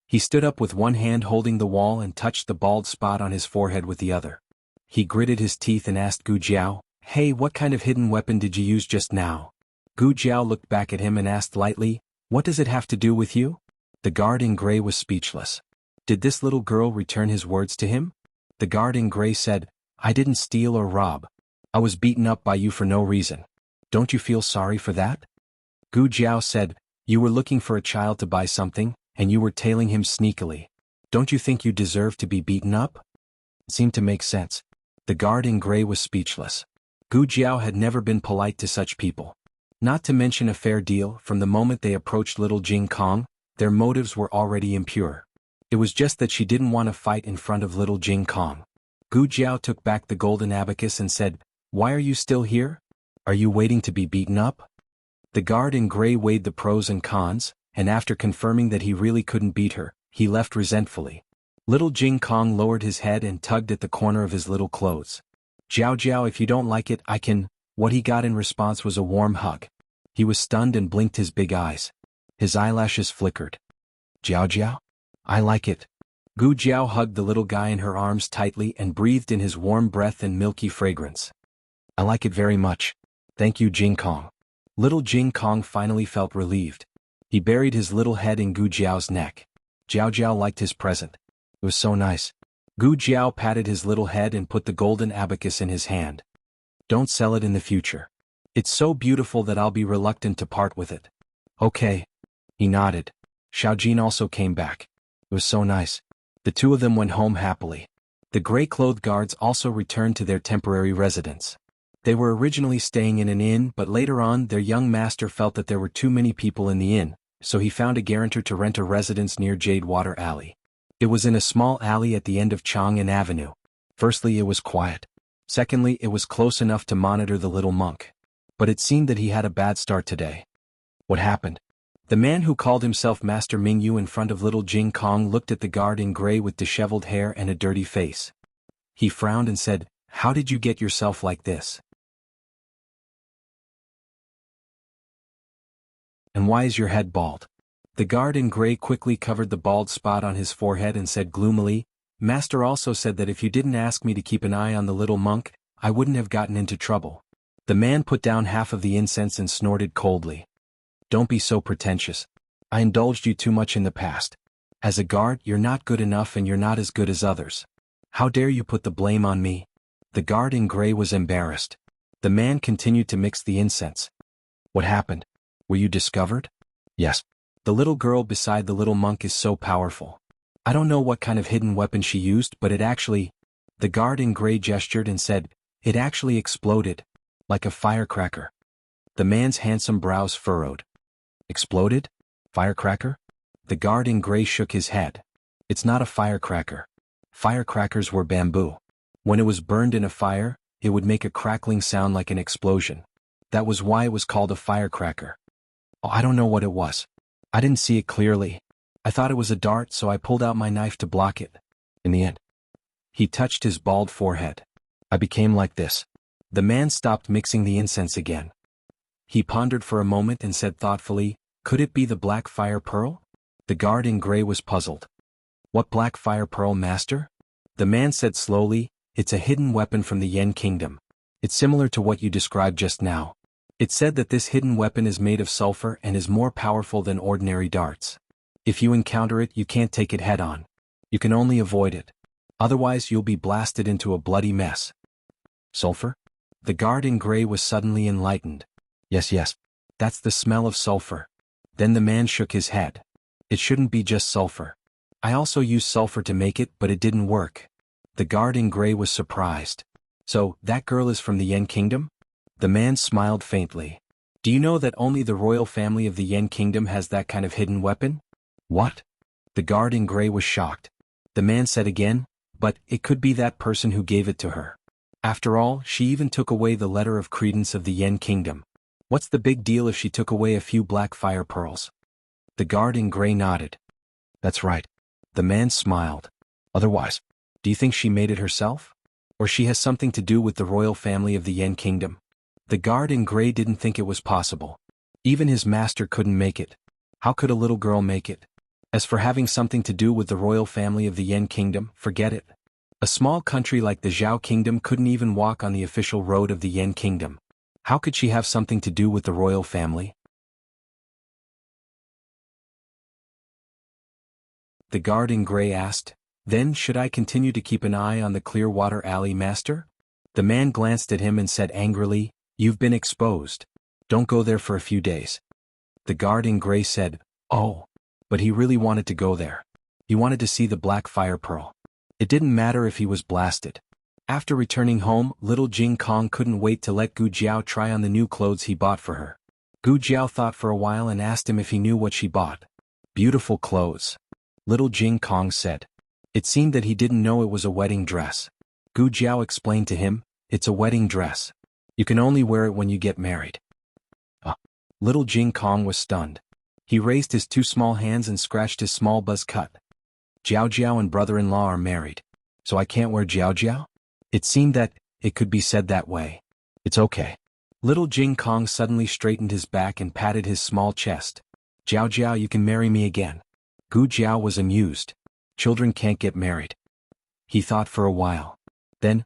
[SPEAKER 1] He stood up with one hand holding the wall and touched the bald spot on his forehead with the other. He gritted his teeth and asked Gu Jiao, "Hey, what kind of hidden weapon did you use just now?" Gu Jiao looked back at him and asked lightly, "What does it have to do with you?" The guard in gray was speechless. Did this little girl return his words to him? The guard in gray said, "I didn't steal or rob. I was beaten up by you for no reason. Don't you feel sorry for that?" Gu Jiao said, "You were looking for a child to buy something, and you were tailing him sneakily. Don't you think you deserve to be beaten up?" It seemed to make sense. The guard in gray was speechless. Gu Jiao had never been polite to such people. Not to mention a fair deal, from the moment they approached little Jing Kong, their motives were already impure. It was just that she didn't want to fight in front of little Jing Kong. Gu Jiao took back the golden abacus and said, "Why are you still here? Are you waiting to be beaten up?" The guard in gray weighed the pros and cons, and after confirming that he really couldn't beat her, he left resentfully. Little Jing Kong lowered his head and tugged at the corner of his little clothes. "Jiao Jiao, if you don't like it, I can—" What he got in response was a warm hug. He was stunned and blinked his big eyes. His eyelashes flickered. "Jiao Jiao? I like it." Gu Jiao hugged the little guy in her arms tightly and breathed in his warm breath and milky fragrance. "I like it very much. Thank you, Jing Kong." Little Jing Kong finally felt relieved. He buried his little head in Gu Jiao's neck. Jiao Jiao liked his present. It was so nice. Gu Jiao patted his little head and put the golden abacus in his hand. "Don't sell it in the future. It's so beautiful that I'll be reluctant to part with it." "Okay." He nodded. Xiaojin also came back. It was so nice. The two of them went home happily. The gray-clothed guards also returned to their temporary residence. They were originally staying in an inn, but later on their young master felt that there were too many people in the inn, so he found a guarantor to rent a residence near Jadewater Alley. It was in a small alley at the end of Chang'an Avenue. Firstly, it was quiet. Secondly, it was close enough to monitor the little monk. But it seemed that he had a bad start today. What happened? The man who called himself Master Mingyu in front of little Jing Kong looked at the guard in gray with disheveled hair and a dirty face. He frowned and said, "How did you get yourself like this? And why is your head bald?" The guard in gray quickly covered the bald spot on his forehead and said gloomily, "Master also said that if you didn't ask me to keep an eye on the little monk, I wouldn't have gotten into trouble." The man put down half of the incense and snorted coldly. "Don't be so pretentious. I indulged you too much in the past. As a guard, you're not good enough and you're not as good as others. How dare you put the blame on me?" The guard in gray was embarrassed. The man continued to mix the incense. "What happened? Were you discovered?" "Yes. The little girl beside the little monk is so powerful. I don't know what kind of hidden weapon she used, but it actually—" The guard in gray gestured and said, "It actually exploded. Like a firecracker." The man's handsome brows furrowed. "Exploded? Firecracker?" The guard in gray shook his head. "It's not a firecracker. Firecrackers were bamboo. When it was burned in a fire, it would make a crackling sound like an explosion. That was why it was called a firecracker." "Oh, I don't know what it was. I didn't see it clearly. I thought it was a dart, so I pulled out my knife to block it. In the end." He touched his bald forehead. "I became like this." The man stopped mixing the incense again. He pondered for a moment and said thoughtfully, "Could it be the black fire pearl?" The guard in gray was puzzled. "What black fire pearl, master?" The man said slowly, "It's a hidden weapon from the Yen Kingdom. It's similar to what you described just now. It's said that this hidden weapon is made of sulfur and is more powerful than ordinary darts. If you encounter it, you can't take it head-on. You can only avoid it. Otherwise you'll be blasted into a bloody mess." "Sulfur?" The guard in gray was suddenly enlightened. Yes, that's the smell of sulfur." Then the man shook his head. "It shouldn't be just sulfur. I also used sulfur to make it, but it didn't work." The guard in gray was surprised. "So, that girl is from the Yen Kingdom?" The man smiled faintly. "Do you know that only the royal family of the Yen Kingdom has that kind of hidden weapon?" "What?" The guard in gray was shocked. The man said again, "But it could be that person who gave it to her. After all, she even took away the letter of credence of the Yen Kingdom. What's the big deal if she took away a few black fire pearls?" The guard in gray nodded. "That's right." The man smiled. "Otherwise, do you think she made it herself? Or she has something to do with the royal family of the Yen Kingdom?" The guard in gray didn't think it was possible. Even his master couldn't make it. How could a little girl make it? As for having something to do with the royal family of the Yen Kingdom, forget it. A small country like the Zhao Kingdom couldn't even walk on the official road of the Yen Kingdom. How could she have something to do with the royal family? The guard in gray asked, "Then should I continue to keep an eye on the Clearwater Alley, master?" The man glanced at him and said angrily, "You've been exposed. Don't go there for a few days." The guard in gray said, "Oh." But he really wanted to go there. He wanted to see the black fire pearl. It didn't matter if he was blasted. After returning home, little Jing Kong couldn't wait to let Gu Jiao try on the new clothes he bought for her. Gu Jiao thought for a while and asked him if he knew what she bought. "Beautiful clothes. Little Jing Kong said. It seemed that he didn't know it was a wedding dress. Gu Jiao explained to him, it's a wedding dress. You can only wear it when you get married. Little Jing Kong was stunned. He raised his two small hands and scratched his small buzz cut. Jiao Jiao and brother-in-law are married. So I can't wear Jiao Jiao? It seemed that it could be said that way. It's okay. Little Jing Kong suddenly straightened his back and patted his small chest. Jiao Jiao, you can marry me again. Gu Jiao was amused. Children can't get married. He thought for a while. Then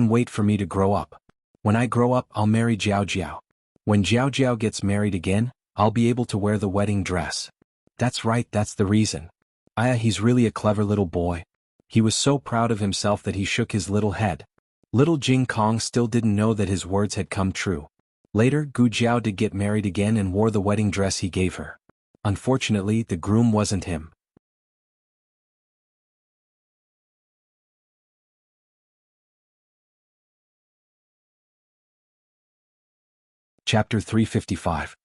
[SPEAKER 1] wait for me to grow up. When I grow up, I'll marry Jiao Jiao. When Jiao Jiao gets married again, I'll be able to wear the wedding dress. That's right, that's the reason. He's really a clever little boy. He was so proud of himself that he shook his little head. Little Jing Kong still didn't know that his words had come true. Later, Gu Jiao did get married again and wore the wedding dress he gave her. Unfortunately, the groom wasn't him. Chapter 355.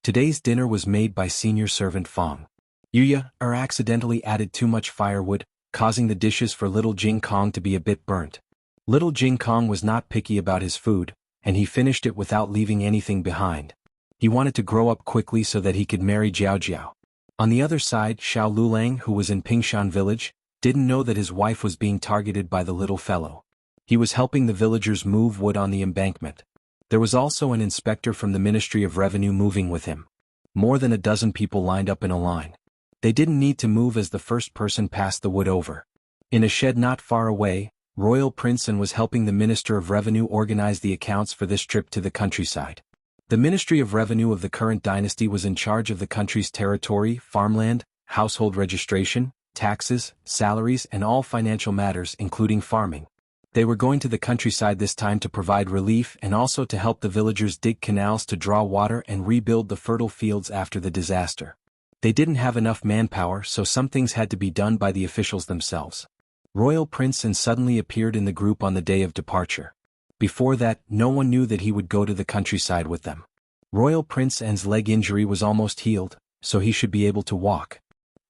[SPEAKER 1] Today's dinner was made by senior servant Fong. Yuya accidentally added too much firewood, causing the dishes for Little Jing Kong to be a bit burnt. Little Jing Kong was not picky about his food, and he finished it without leaving anything behind. He wanted to grow up quickly so that he could marry Jiao Jiao. On the other side, Xiao Lulang, who was in Pingshan village, didn't know that his wife was being targeted by the little fellow. He was helping the villagers move wood on the embankment. There was also an inspector from the Ministry of Revenue moving with him. More than a dozen people lined up in a line. They didn't need to move as the first person passed the wood over. In a shed not far away, Royal Princeton was helping the Minister of Revenue organize the accounts for this trip to the countryside. The Ministry of Revenue of the current dynasty was in charge of the country's territory, farmland, household registration, taxes, salaries and all financial matters including farming. They were going to the countryside this time to provide relief and also to help the villagers dig canals to draw water and rebuild the fertile fields after the disaster. They didn't have enough manpower, so some things had to be done by the officials themselves. Royal Princeton suddenly appeared in the group on the day of departure. Before that, no one knew that he would go to the countryside with them. Royal Prince N's leg injury was almost healed, so he should be able to walk.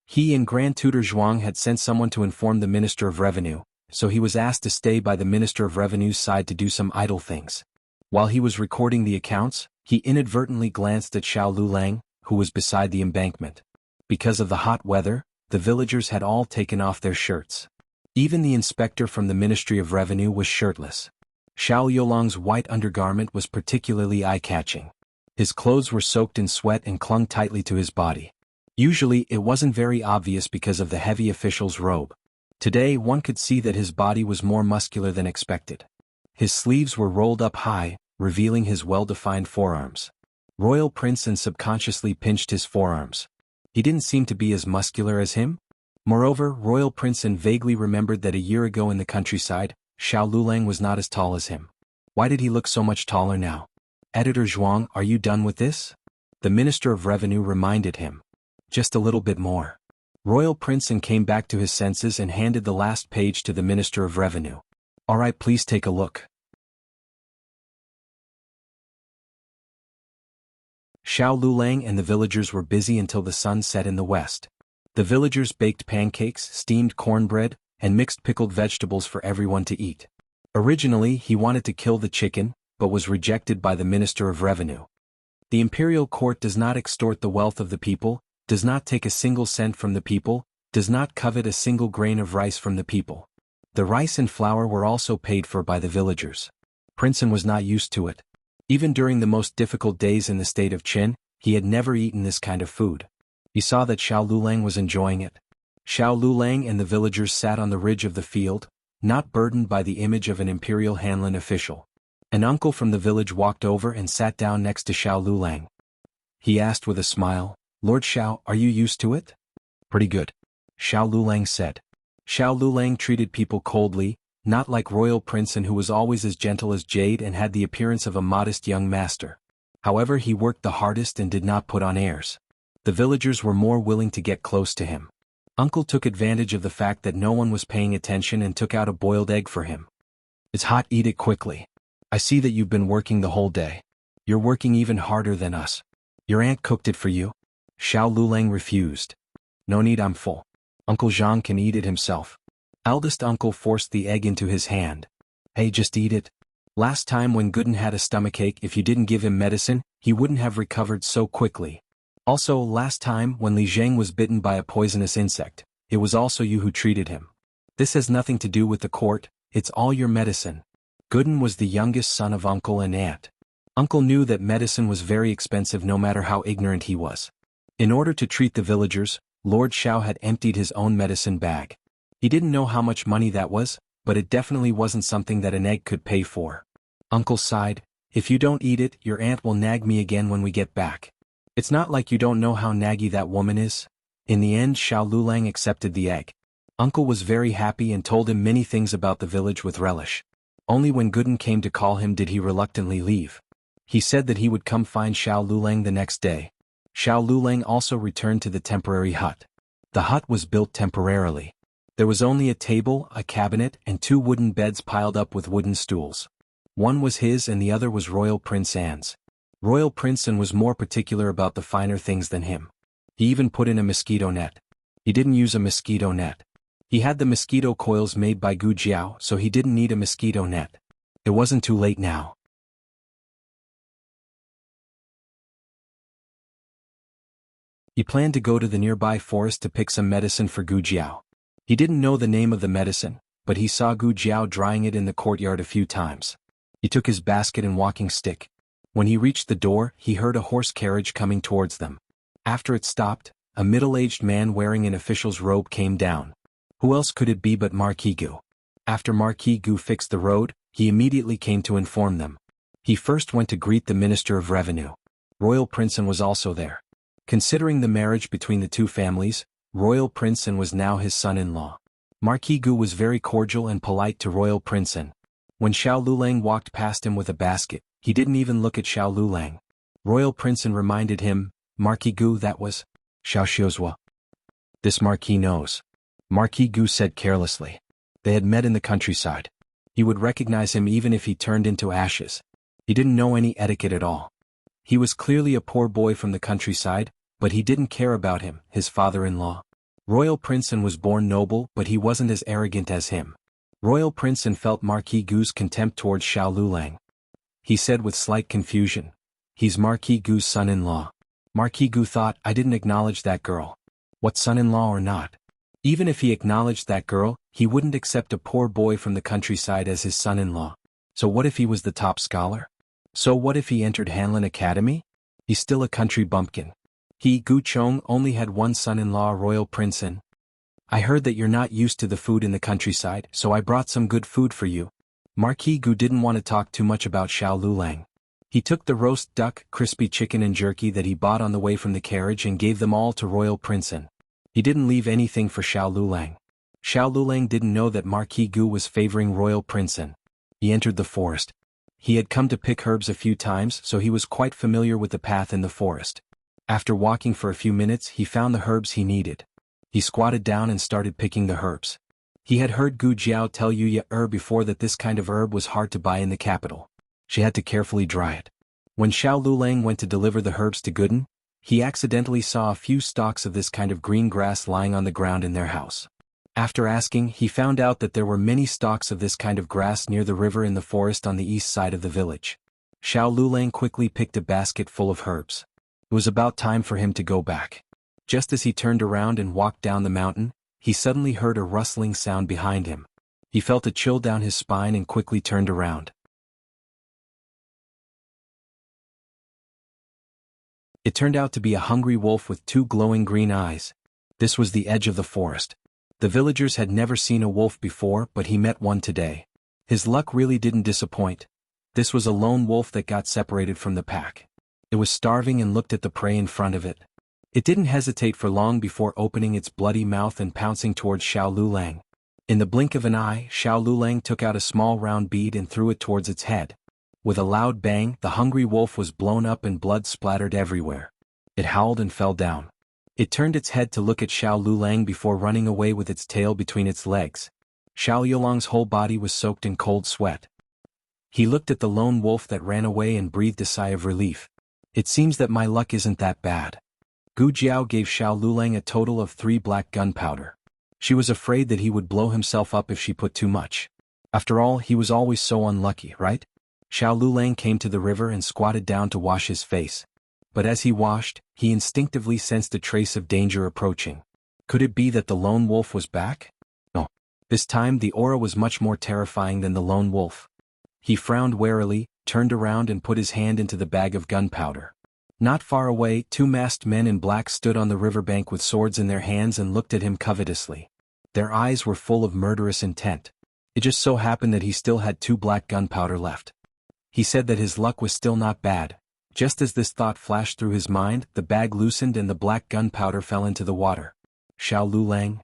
[SPEAKER 1] He and Grand Tutor Zhuang had sent someone to inform the Minister of Revenue, so he was asked to stay by the Minister of Revenue's side to do some idle things. While he was recording the accounts, he inadvertently glanced at Xiao Lulang, who was beside the embankment. Because of the hot weather, the villagers had all taken off their shirts. Even the inspector from the Ministry of Revenue was shirtless. Xiao Yolang's white undergarment was particularly eye-catching. His clothes were soaked in sweat and clung tightly to his body. Usually it wasn't very obvious because of the heavy official's robe. Today one could see that his body was more muscular than expected. His sleeves were rolled up high, revealing his well-defined forearms. Royal Princeton subconsciously pinched his forearms. He didn't seem to be as muscular as him. Moreover, Royal Princeton vaguely remembered that a year ago in the countryside, Xiao Lulang was not as tall as him. Why did he look so much taller now? Editor Zhuang, are you done with this? The Minister of Revenue reminded him. Just a little bit more. Royal Princeton came back to his senses and handed the last page to the Minister of Revenue. Alright, please take a look. Xiao Lulang and the villagers were busy until the sun set in the west. The villagers baked pancakes, steamed cornbread, and mixed pickled vegetables for everyone to eat. Originally, he wanted to kill the chicken, but was rejected by the Minister of Revenue. The imperial court does not extort the wealth of the people, does not take a single cent from the people, does not covet a single grain of rice from the people. The rice and flour were also paid for by the villagers. Princeton was not used to it. Even during the most difficult days in the state of Qin, he had never eaten this kind of food. He saw that Xiao Lulang was enjoying it. Xiao Lulang and the villagers sat on the ridge of the field, not burdened by the image of an imperial Hanlin official. An uncle from the village walked over and sat down next to Xiao Lulang. He asked with a smile, Lord Xiao, are you used to it? Pretty good. Xiao Lulang said. Xiao Lulang treated people coldly, not like Royal Princeton who was always as gentle as jade and had the appearance of a modest young master. However, he worked the hardest and did not put on airs. The villagers were more willing to get close to him. Uncle took advantage of the fact that no one was paying attention and took out a boiled egg for him. It's hot, eat it quickly. I see that you've been working the whole day. You're working even harder than us. Your aunt cooked it for you? Xiao Lulang refused. No need, I'm full. Uncle Jean can eat it himself. Eldest uncle forced the egg into his hand. Hey, just eat it. Last time when Gooden had a stomachache, if you didn't give him medicine, he wouldn't have recovered so quickly. Also, last time when Li Zheng was bitten by a poisonous insect, it was also you who treated him. This has nothing to do with the court, it's all your medicine. Gooden was the youngest son of uncle and aunt. Uncle knew that medicine was very expensive no matter how ignorant he was. In order to treat the villagers, Lord Xiao had emptied his own medicine bag. He didn't know how much money that was, but it definitely wasn't something that an egg could pay for. Uncle sighed, if you don't eat it, your aunt will nag me again when we get back. It's not like you don't know how naggy that woman is. In the end, Xiao Lulang accepted the egg. Uncle was very happy and told him many things about the village with relish. Only when Gooden came to call him did he reluctantly leave. He said that he would come find Xiao Lulang the next day. Xiao Lulang also returned to the temporary hut. The hut was built temporarily. There was only a table, a cabinet, and 2 wooden beds piled up with wooden stools. One was his and the other was Royal Prince Anne's. Royal Prince Anne was more particular about the finer things than him. He even put in a mosquito net. He didn't use a mosquito net. He had the mosquito coils made by Gu Jiao, so he didn't need a mosquito net. It wasn't too late now. He planned to go to the nearby forest to pick some medicine for Gu Jiao. He didn't know the name of the medicine, but he saw Gu Jiao drying it in the courtyard a few times. He took his basket and walking stick. When he reached the door, he heard a horse carriage coming towards them. After it stopped, a middle-aged man wearing an official's robe came down. Who else could it be but Marquis Gu? After Marquis Gu fixed the road, he immediately came to inform them. He first went to greet the Minister of Revenue. Royal Prince Anne was also there. Considering the marriage between the 2 families, Royal Prince Anne was now his son-in-law. Marquis Gu was very cordial and polite to Royal Prince Anne. When Xiao Lulang walked past him with a basket, he didn't even look at Xiao Lulang. Royal Prince Anne reminded him, Marquis Gu, that was Xiao Xiuzhua. This Marquis knows. Marquis Gu said carelessly. They had met in the countryside. He would recognize him even if he turned into ashes. He didn't know any etiquette at all. He was clearly a poor boy from the countryside, but he didn't care about him, his father-in-law. Royal Prince Anne was born noble, but he wasn't as arrogant as him. Royal Prince Anne felt Marquis Gu's contempt towards Xiao Lulang. He said with slight confusion, he's Marquis Gu's son-in-law. Marquis Gu thought, I didn't acknowledge that girl. What son-in-law or not? Even if he acknowledged that girl, he wouldn't accept a poor boy from the countryside as his son-in-law. So what if he was the top scholar? So what if he entered Hanlin Academy? He's still a country bumpkin. He, Gu Chong, only had one son-in-law, Royal Prince Anne. I heard that you're not used to the food in the countryside, so I brought some good food for you. Marquis Gu didn't want to talk too much about Xiao Lulang. He took the roast duck, crispy chicken and jerky that he bought on the way from the carriage and gave them all to Royal Prince Anne. He didn't leave anything for Xiao Lulang. Xiao Lulang didn't know that Marquis Gu was favoring Royal Prince Anne. He entered the forest. He had come to pick herbs a few times, so he was quite familiar with the path in the forest. After walking for a few minutes, he found the herbs he needed. He squatted down and started picking the herbs. He had heard Gu Jiao tell Yu before that this kind of herb was hard to buy in the capital. She had to carefully dry it. When Xiao Lulang went to deliver the herbs to Gooden, he accidentally saw a few stalks of this kind of green grass lying on the ground in their house. After asking, he found out that there were many stalks of this kind of grass near the river in the forest on the east side of the village. Xiao Lulang quickly picked a basket full of herbs. It was about time for him to go back. Just as he turned around and walked down the mountain, he suddenly heard a rustling sound behind him. He felt a chill down his spine and quickly turned around. It turned out to be a hungry wolf with 2 glowing green eyes. This was the edge of the forest. The villagers had never seen a wolf before, but he met one today. His luck really didn't disappoint. This was a lone wolf that got separated from the pack. It was starving and looked at the prey in front of it. It didn't hesitate for long before opening its bloody mouth and pouncing towards Xiao Lulang. In the blink of an eye, Xiao Lulang took out a small round bead and threw it towards its head. With a loud bang, the hungry wolf was blown up and blood splattered everywhere. It howled and fell down. It turned its head to look at Xiao Lulang before running away with its tail between its legs. Xiao Yulang's whole body was soaked in cold sweat. He looked at the lone wolf that ran away and breathed a sigh of relief. It seems that my luck isn't that bad. Gu Jiao gave Xiao Lulang a total of 3 black gunpowder. She was afraid that he would blow himself up if she put too much. After all, he was always so unlucky, right? Xiao Lulang came to the river and squatted down to wash his face. But as he washed, he instinctively sensed a trace of danger approaching. Could it be that the lone wolf was back? No. This time the aura was much more terrifying than the lone wolf. He frowned warily, turned around and put his hand into the bag of gunpowder. Not far away, two masked men in black stood on the riverbank with swords in their hands and looked at him covetously. Their eyes were full of murderous intent. It just so happened that he still had 2 black gunpowder left. He said that his luck was still not bad. Just as this thought flashed through his mind, the bag loosened and the black gunpowder fell into the water. Xiao Lulang.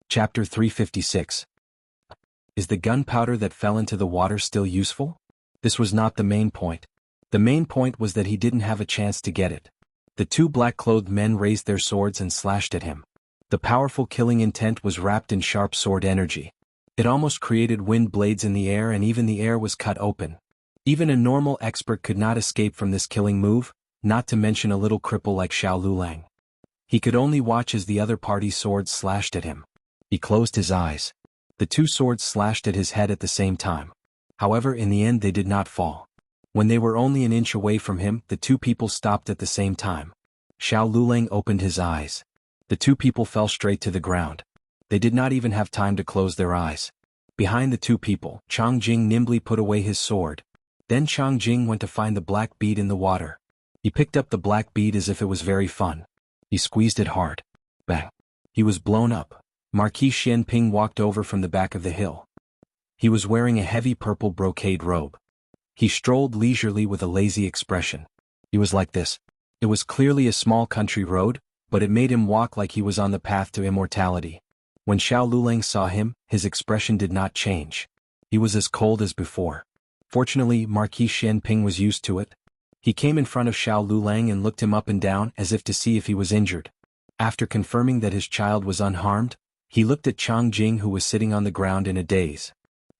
[SPEAKER 1] Chapter 356. Is the gunpowder that fell into the water still useful? This was not the main point. The main point was that he didn't have a chance to get it. The 2 black-clothed men raised their swords and slashed at him. The powerful killing intent was wrapped in sharp sword energy. It almost created wind blades in the air, and even the air was cut open. Even a normal expert could not escape from this killing move, not to mention a little cripple like Xiao Lulang. He could only watch as the other party's swords slashed at him. He closed his eyes. The 2 swords slashed at his head at the same time. However, in the end they did not fall. When they were only an inch away from him, the 2 people stopped at the same time. Xiao Lulang opened his eyes. The 2 people fell straight to the ground. They did not even have time to close their eyes. Behind the 2 people, Chang Jing nimbly put away his sword. Then Chang Jing went to find the black bead in the water. He picked up the black bead as if it was very fun. He squeezed it hard. Bang! He was blown up. Marquis Xianping walked over from the back of the hill. He was wearing a heavy purple brocade robe. He strolled leisurely with a lazy expression. He was like this. It was clearly a small country road, but it made him walk like he was on the path to immortality. When Xiao Lulang saw him, his expression did not change. He was as cold as before. Fortunately, Marquis Xianping was used to it. He came in front of Xiao Lulang and looked him up and down as if to see if he was injured. After confirming that his child was unharmed, he looked at Chang Jing, who was sitting on the ground in a daze.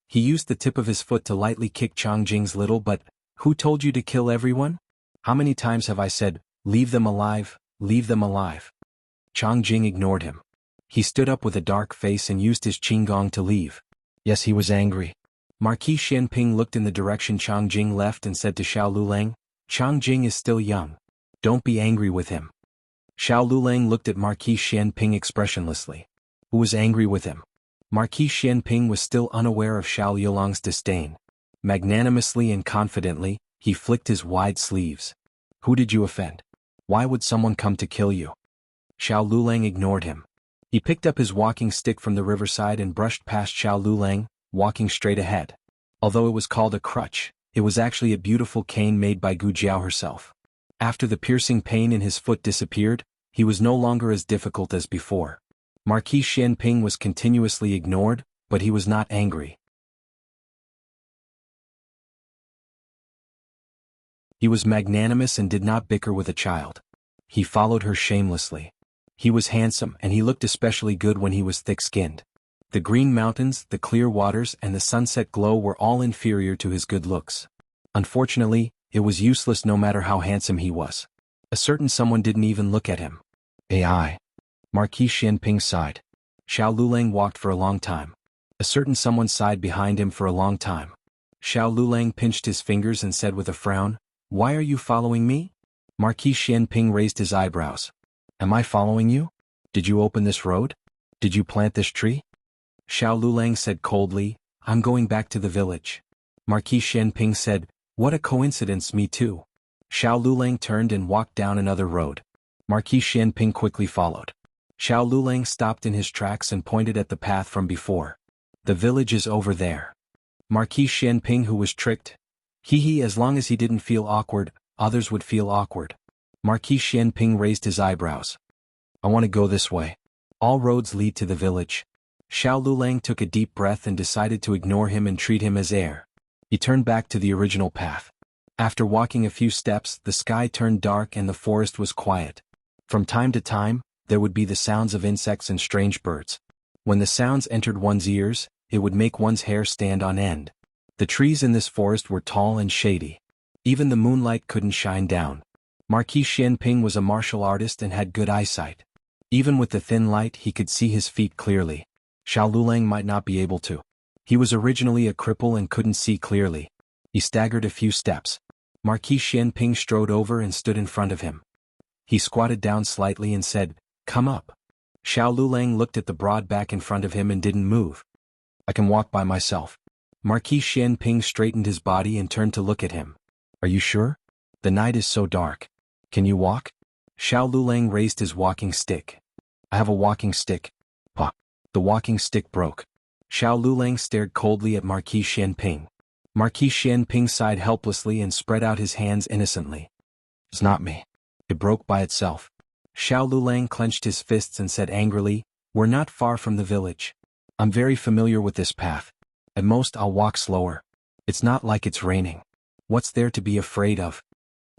[SPEAKER 1] He used the tip of his foot to lightly kick Chang Jing's little butt. Who told you to kill everyone? How many times have I said, leave them alive, leave them alive? Chang Jing ignored him. He stood up with a dark face and used his qinggong to leave. Yes, he was angry. Marquis Xianping looked in the direction Chang Jing left and said to Xiao Lulang, Chang Jing is still young. Don't be angry with him. Xiao Lulang looked at Marquis Xianping expressionlessly. Who was angry with him? Marquis Xianping was still unaware of Xiao Lulang's disdain. Magnanimously and confidently, he flicked his wide sleeves. Who did you offend? Why would someone come to kill you? Xiao Lulang ignored him. He picked up his walking stick from the riverside and brushed past Xiao Lulang, walking straight ahead. Although it was called a crutch, it was actually a beautiful cane made by Gu Jiao herself. After the piercing pain in his foot disappeared, he was no longer as difficult as before. Marquis Xianping was continuously ignored, but he was not angry. He was magnanimous and did not bicker with a child. He followed her shamelessly. He was handsome, and he looked especially good when he was thick-skinned. The green mountains, the clear waters, and the sunset glow were all inferior to his good looks. Unfortunately, it was useless no matter how handsome he was. A certain someone didn't even look at him. AI. Marquis Xianping sighed. Xiao Lulang walked for a long time. A certain someone sighed behind him for a long time. Xiao Lulang pinched his fingers and said with a frown, Why are you following me? Marquis Xianping raised his eyebrows. Am I following you? Did you open this road? Did you plant this tree? Xiao Lulang said coldly, I'm going back to the village. Marquis Xianping said, What a coincidence, me too. Xiao Lulang turned and walked down another road. Marquis Xianping quickly followed. Xiao Lulang stopped in his tracks and pointed at the path from before. The village is over there. Marquis Xianping, who was tricked. As long as he didn't feel awkward, others would feel awkward. Marquis Xianping raised his eyebrows. I want to go this way. All roads lead to the village. Xiao Lulang took a deep breath and decided to ignore him and treat him as air. He turned back to the original path. After walking a few steps, the sky turned dark and the forest was quiet. From time to time, there would be the sounds of insects and strange birds. When the sounds entered one's ears, it would make one's hair stand on end. The trees in this forest were tall and shady. Even the moonlight couldn't shine down. Marquis Xianping was a martial artist and had good eyesight. Even with the thin light he could see his feet clearly. Xiao Lulang might not be able to. He was originally a cripple and couldn't see clearly. He staggered a few steps. Marquis Xianping strode over and stood in front of him. He squatted down slightly and said, "Come up." Xiao Lulang looked at the broad back in front of him and didn't move. "I can walk by myself." Marquis Xianping straightened his body and turned to look at him. "Are you sure? The night is so dark. Can you walk?" Xiao Lulang raised his walking stick. "I have a walking stick." Pah! The walking stick broke. Xiao Lulang stared coldly at Marquis Xianping. Marquis Xianping sighed helplessly and spread out his hands innocently. "It's not me. It broke by itself." Xiao Lulang clenched his fists and said angrily, "We're not far from the village. I'm very familiar with this path. At most I'll walk slower. It's not like it's raining. What's there to be afraid of?"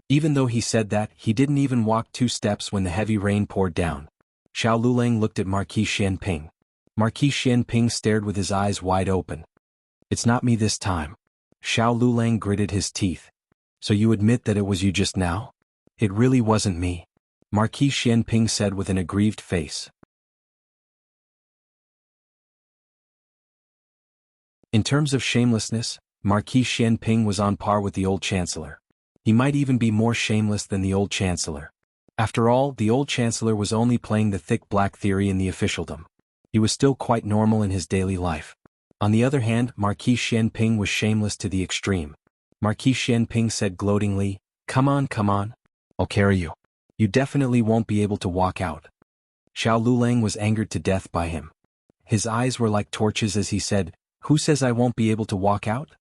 [SPEAKER 1] Even though he said that, he didn't even walk 2 steps when the heavy rain poured down. Xiao Lulang looked at Marquis Xianping. Marquis Xianping stared with his eyes wide open. "It's not me this time." Xiao Lulang gritted his teeth. "So you admit that it was you just now?" "It really wasn't me," Marquis Xianping said with an aggrieved face. In terms of shamelessness, Marquis Xianping was on par with the old chancellor. He might even be more shameless than the old chancellor. After all, the old chancellor was only playing the thick black theory in the officialdom. He was still quite normal in his daily life. On the other hand, Marquis Xianping was shameless to the extreme. Marquis Xianping said gloatingly, come on, I'll carry you. You definitely won't be able to walk out." Xiao Lulang was angered to death by him. His eyes were like torches as he said, "Who says I won't be able to walk out?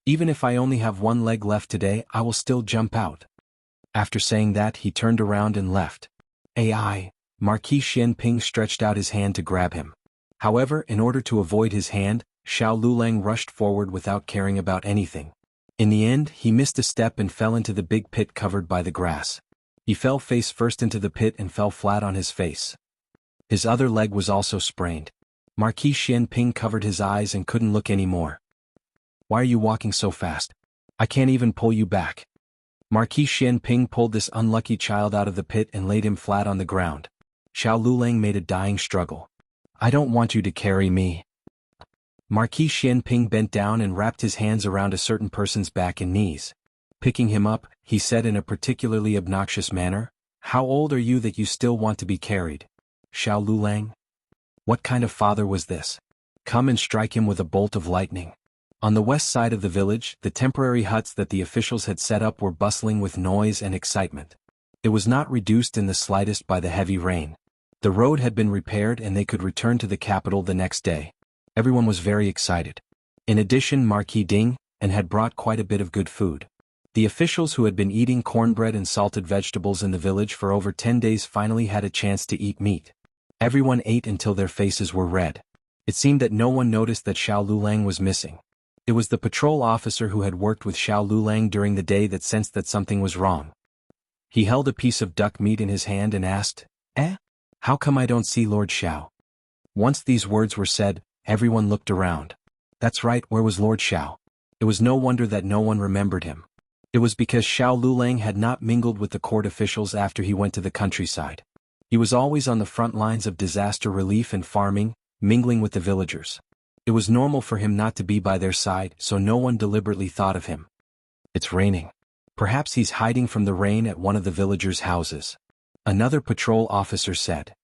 [SPEAKER 1] Even if I only have 1 leg left today, I will still jump out." After saying that, he turned around and left. AI, Marquis Xianping stretched out his hand to grab him. However, in order to avoid his hand, Xiao Lulang rushed forward without caring about anything. In the end, he missed a step and fell into the big pit covered by the grass. He fell face first into the pit and fell flat on his face. His other leg was also sprained. Marquis Xianping covered his eyes and couldn't look anymore. "Why are you walking so fast? I can't even pull you back." Marquis Xianping pulled this unlucky child out of the pit and laid him flat on the ground. Xiao Lulang made a dying struggle. "I don't want you to carry me." Marquis Xianping bent down and wrapped his hands around a certain person's back and knees. Picking him up, he said in a particularly obnoxious manner, "How old are you that you still want to be carried?" Xiao Lulang? What kind of father was this? Come and strike him with a bolt of lightning. On the west side of the village, the temporary huts that the officials had set up were bustling with noise and excitement. It was not reduced in the slightest by the heavy rain. The road had been repaired and they could return to the capital the next day. Everyone was very excited. In addition, Marquis Ding and had brought quite a bit of good food. The officials who had been eating cornbread and salted vegetables in the village for over 10 days finally had a chance to eat meat. Everyone ate until their faces were red. It seemed that no one noticed that Xiao Lulang was missing. It was the patrol officer who had worked with Xiao Lulang during the day that sensed that something was wrong. He held a piece of duck meat in his hand and asked, How come I don't see Lord Xiao?" Once these words were said, everyone looked around. That's right, where was Lord Xiao? It was no wonder that no one remembered him. It was because Xiao Lulang had not mingled with the court officials after he went to the countryside. He was always on the front lines of disaster relief and farming, mingling with the villagers. It was normal for him not to be by their side, so no one deliberately thought of him. "It's raining. Perhaps he's hiding from the rain at one of the villagers' houses," another patrol officer said.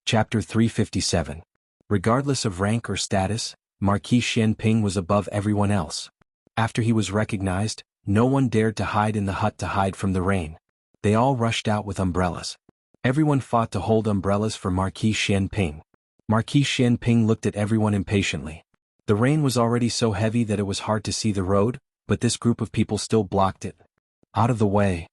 [SPEAKER 1] Chapter 357. Regardless of rank or status, Marquis Xianping was above everyone else. After he was recognized, no one dared to hide in the hut to hide from the rain. They all rushed out with umbrellas. Everyone fought to hold umbrellas for Marquis Xianping. Marquis Xianping looked at everyone impatiently. The rain was already so heavy that it was hard to see the road, but this group of people still blocked it. "Out of the way!"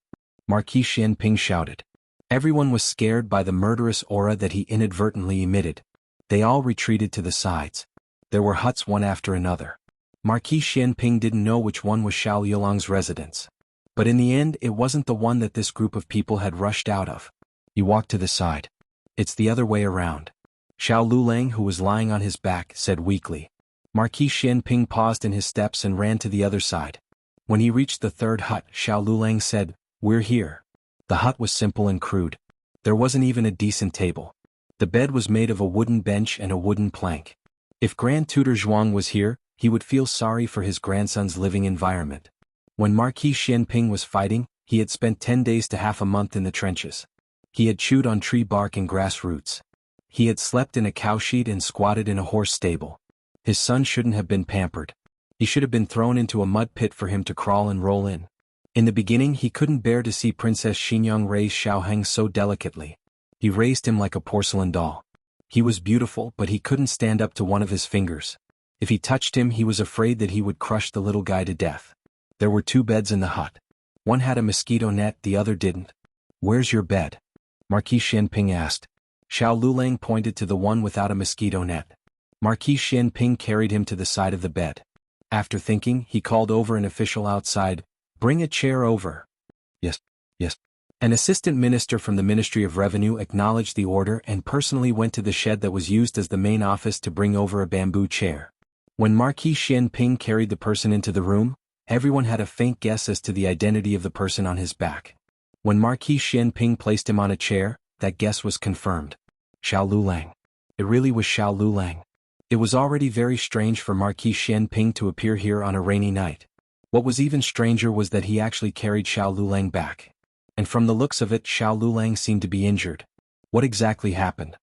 [SPEAKER 1] Marquis Xianping shouted. Everyone was scared by the murderous aura that he inadvertently emitted. They all retreated to the sides. There were huts one after another. Marquis Xianping didn't know which one was Xiao Yulong's residence. But in the end it wasn't the one that this group of people had rushed out of. He walked to the side. It's the other way around. Xiao Lulang, who was lying on his back, said weakly. Marquis Xianping paused in his steps and ran to the other side. When he reached the third hut, Xiao Lulang said, "We're here." The hut was simple and crude. There wasn't even a decent table. The bed was made of a wooden bench and a wooden plank. If Grand Tutor Zhuang was here, he would feel sorry for his grandson's living environment. When Marquis Xianping was fighting, he had spent 10 days to half a month in the trenches. He had chewed on tree bark and grass roots. He had slept in a cowshed and squatted in a horse stable. His son shouldn't have been pampered. He should have been thrown into a mud pit for him to crawl and roll in. In the beginning he couldn't bear to see Princess Xinyang raise Xiaoheng so delicately. He raised him like a porcelain doll. He was beautiful, but he couldn't stand up to one of his fingers. If he touched him he was afraid that he would crush the little guy to death. There were 2 beds in the hut. One had a mosquito net, the other didn't. "Where's your bed?" Marquis Xianping asked. Xiao Lulang pointed to the one without a mosquito net. Marquis Xianping carried him to the side of the bed. After thinking, he called over an official outside. "Bring a chair over." "Yes, yes." An assistant minister from the Ministry of Revenue acknowledged the order and personally went to the shed that was used as the main office to bring over a bamboo chair. When Marquis Xianping carried the person into the room, everyone had a faint guess as to the identity of the person on his back. When Marquis Xianping placed him on a chair, that guess was confirmed. Xiao Lulang. It really was Xiao Lulang. It was already very strange for Marquis Xianping to appear here on a rainy night. What was even stranger was that he actually carried Xiao Lulang back. And from the looks of it, Xiao Lulang seemed to be injured. What exactly happened?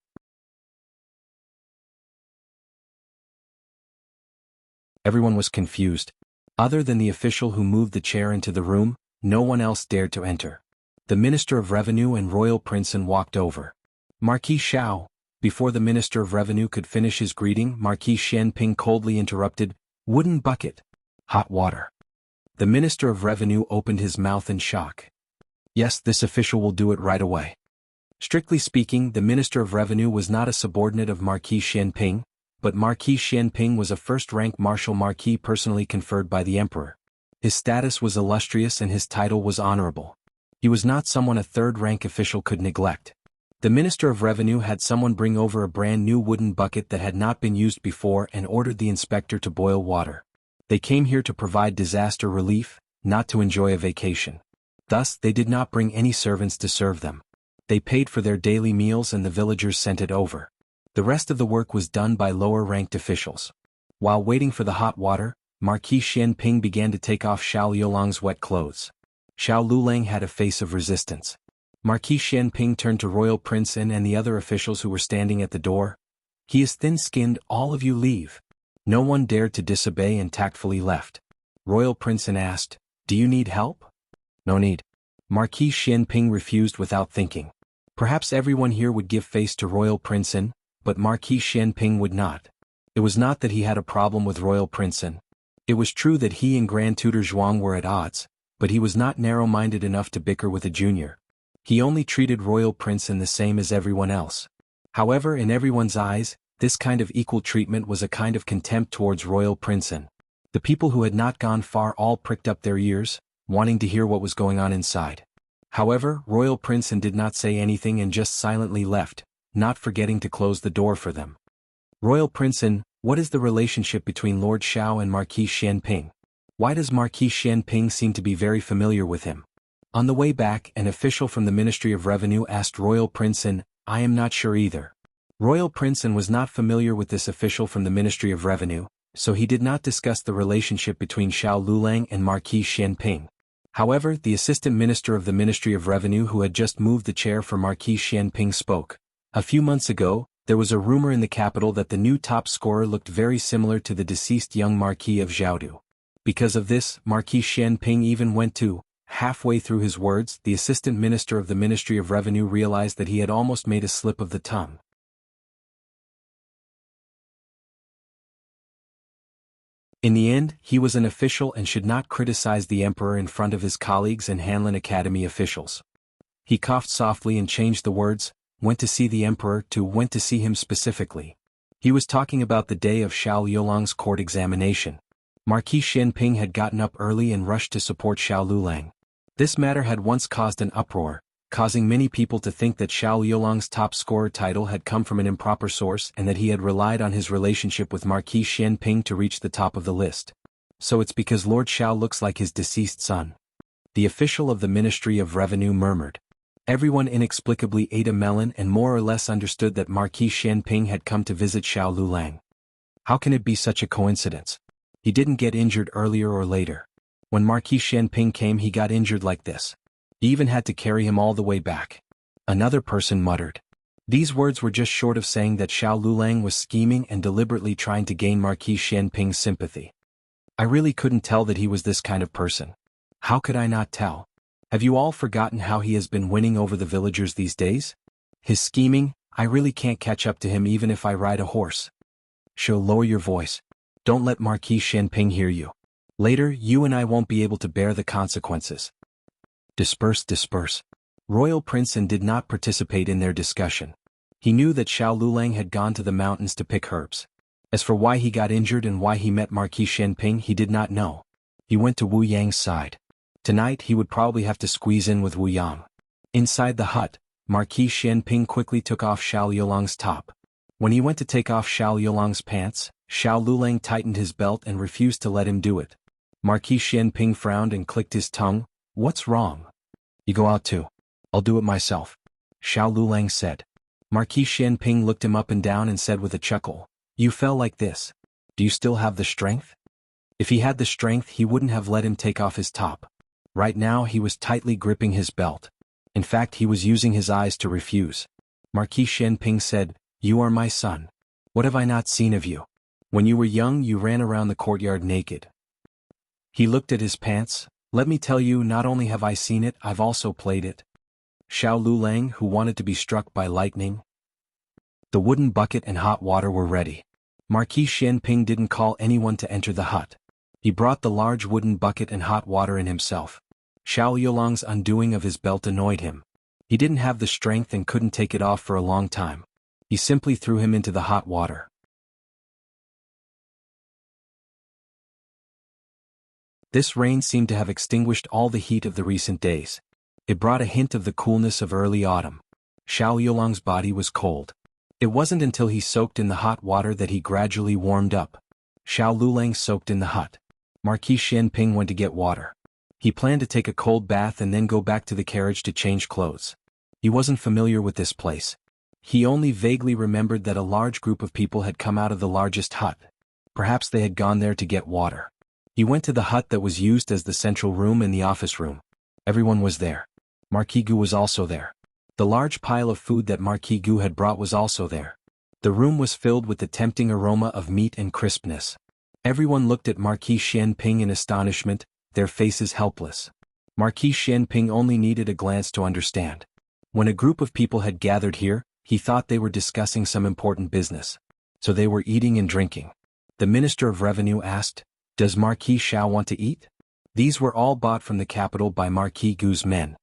[SPEAKER 1] Everyone was confused. Other than the official who moved the chair into the room, no one else dared to enter. The Minister of Revenue and Royal Princeton walked over. "Marquis Xiao." Before the Minister of Revenue could finish his greeting, Marquis Xianping coldly interrupted, "Wooden bucket. Hot water." The Minister of Revenue opened his mouth in shock. "Yes, this official will do it right away." Strictly speaking, the Minister of Revenue was not a subordinate of Marquis Xianping, but Marquis Xianping was a first-rank martial marquis personally conferred by the Emperor. His status was illustrious and his title was honorable. He was not someone a third-rank official could neglect. The Minister of Revenue had someone bring over a brand new wooden bucket that had not been used before and ordered the inspector to boil water. They came here to provide disaster relief, not to enjoy a vacation. Thus, they did not bring any servants to serve them. They paid for their daily meals and the villagers sent it over. The rest of the work was done by lower-ranked officials. While waiting for the hot water, Marquis Xianping began to take off Xiao Yulong's wet clothes. Xiao Lulang had a face of resistance. Marquis Xianping turned to Royal Princeton and the other officials who were standing at the door. "He is thin-skinned, all of you leave." No one dared to disobey and tactfully left. Royal Princeton asked, "Do you need help?" "No need." Marquis Xianping refused without thinking. Perhaps everyone here would give face to Royal Princeton, but Marquis Xianping would not. It was not that he had a problem with Royal Princeton. It was true that he and Grand Tutor Zhuang were at odds, but he was not narrow-minded enough to bicker with a junior. He only treated Royal Princeton the same as everyone else. However, in everyone's eyes, this kind of equal treatment was a kind of contempt towards Royal Princeton. The people who had not gone far all pricked up their ears, wanting to hear what was going on inside. However, Royal Princeton did not say anything and just silently left, not forgetting to close the door for them. "Royal Princeton, what is the relationship between Lord Xiao and Marquis Xianping? Why does Marquis Xianping seem to be very familiar with him?" On the way back, an official from the Ministry of Revenue asked Royal Princeton, "I am not sure either." Royal Princeton was not familiar with this official from the Ministry of Revenue, so he did not discuss the relationship between Xiao Lulang and Marquis Xianping. However, the assistant minister of the Ministry of Revenue who had just moved the chair for Marquis Xianping spoke. "A few months ago, there was a rumor in the capital that the new top scorer looked very similar to the deceased young Marquis of Jianghu. Because of this, Marquis Xianping even went to..." Halfway through his words, the assistant minister of the Ministry of Revenue realized that he had almost made a slip of the tongue. In the end, he was an official and should not criticize the emperor in front of his colleagues and Hanlin Academy officials. He coughed softly and changed the words, "went to see the emperor" to "went to see him specifically." He was talking about the day of Xiao Yulong's court examination. Marquis Xianping had gotten up early and rushed to support Xiao Lulang. This matter had once caused an uproar, causing many people to think that Xiao Lulang's top scorer title had come from an improper source and that he had relied on his relationship with Marquis Xianping to reach the top of the list. So it's because Lord Xiao looks like his deceased son. The official of the Ministry of Revenue murmured. Everyone inexplicably ate a melon and more or less understood that Marquis Xianping had come to visit Xiao Lulang. How can it be such a coincidence? He didn't get injured earlier or later. When Marquis Xianping came he got injured like this. He even had to carry him all the way back. Another person muttered. These words were just short of saying that Xiao Lulang was scheming and deliberately trying to gain Marquis Xianping's sympathy. I really couldn't tell that he was this kind of person. How could I not tell? Have you all forgotten how he has been winning over the villagers these days? His scheming, I really can't catch up to him even if I ride a horse. Lower your voice. Don't let Marquis Xianping hear you. Later, you and I won't be able to bear the consequences. Disperse, disperse. Royal Prince did not participate in their discussion. He knew that Xiao Lulang had gone to the mountains to pick herbs. As for why he got injured and why he met Marquis Xianping, he did not know. He went to Wu Yang's side. Tonight he would probably have to squeeze in with Wu Yang. Inside the hut, Marquis Xianping quickly took off Xiao Lulang's top. When he went to take off Xiao Lulang's pants, Xiao Lulang tightened his belt and refused to let him do it. Marquis Xianping frowned and clicked his tongue. What's wrong? You go out too. I'll do it myself. Xiao Lulang said. Marquis Xianping looked him up and down and said with a chuckle, You fell like this. Do you still have the strength? If he had the strength he wouldn't have let him take off his top. Right now he was tightly gripping his belt. In fact he was using his eyes to refuse. Marquis Xianping said, You are my son. What have I not seen of you? When you were young you ran around the courtyard naked. He looked at his pants. Let me tell you, not only have I seen it, I've also played it. Xiao Lulang, who wanted to be struck by lightning. The wooden bucket and hot water were ready. Marquis Xianping didn't call anyone to enter the hut. He brought the large wooden bucket and hot water in himself. Xiao Lulang's undoing of his belt annoyed him. He didn't have the strength and couldn't take it off for a long time. He simply threw him into the hot water. This rain seemed to have extinguished all the heat of the recent days. It brought a hint of the coolness of early autumn. Xiao Lulang's body was cold. It wasn't until he soaked in the hot water that he gradually warmed up. Xiao Lulang soaked in the hut. Marquis Xianping went to get water. He planned to take a cold bath and then go back to the carriage to change clothes. He wasn't familiar with this place. He only vaguely remembered that a large group of people had come out of the largest hut. Perhaps they had gone there to get water. He went to the hut that was used as the central room and the office room. Everyone was there. Marquis Gu was also there. The large pile of food that Marquis Gu had brought was also there. The room was filled with the tempting aroma of meat and crispness. Everyone looked at Marquis Xianping in astonishment, their faces helpless. Marquis Xianping only needed a glance to understand. When a group of people had gathered here, he thought they were discussing some important business. So they were eating and drinking. The Minister of Revenue asked, Does Marquis Xiao want to eat? These were all bought from the capital by Marquis Gu's men.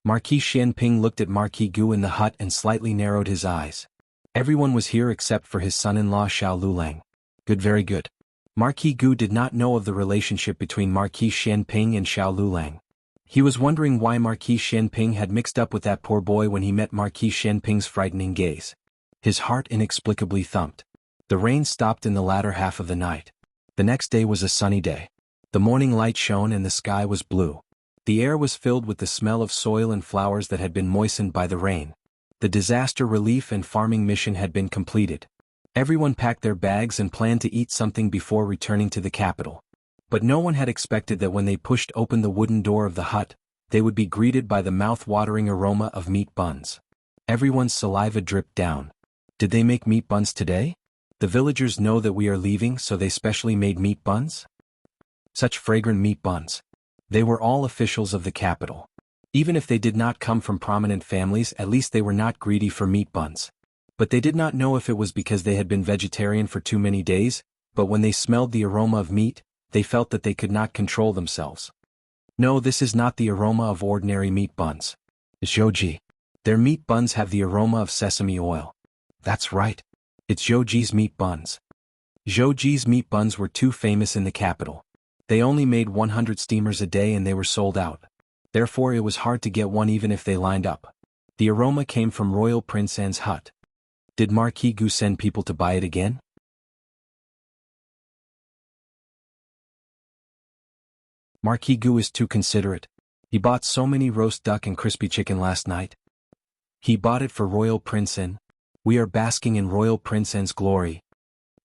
[SPEAKER 1] Marquis Xianping looked at Marquis Gu in the hut and slightly narrowed his eyes. Everyone was here except for his son-in-law Xiao Lulang. Good, very good. Marquis Gu did not know of the relationship between Marquis Xianping and Xiao Lulang. He was wondering why Marquis Xianping had mixed up with that poor boy when he met Marquis Xianping's frightening gaze. His heart inexplicably thumped. The rain stopped in the latter half of the night. The next day was a sunny day. The morning light shone and the sky was blue. The air was filled with the smell of soil and flowers that had been moistened by the rain. The disaster relief and farming mission had been completed. Everyone packed their bags and planned to eat something before returning to the capital. But no one had expected that when they pushed open the wooden door of the hut, they would be greeted by the mouth-watering aroma of meat buns. Everyone's saliva dripped down. Did they make meat buns today? The villagers know that we are leaving, so they specially made meat buns? Such fragrant meat buns. They were all officials of the capital. Even if they did not come from prominent families, at least they were not greedy for meat buns. But they did not know if it was because they had been vegetarian for too many days, but when they smelled the aroma of meat, they felt that they could not control themselves. No, this is not the aroma of ordinary meat buns. Zhouji. Their meat buns have the aroma of sesame oil. That's right. It's Zhouji's meat buns. Zhouji's meat buns were too famous in the capital. They only made 100 steamers a day and they were sold out. Therefore it was hard to get one even if they lined up. The aroma came from Royal Prince An's hut. Did Marquis Gu send people to buy it again? Marquis Gu is too considerate. He bought so many roast duck and crispy chicken last night. He bought it for Royal Prince An. We are basking in Royal Prince An's glory.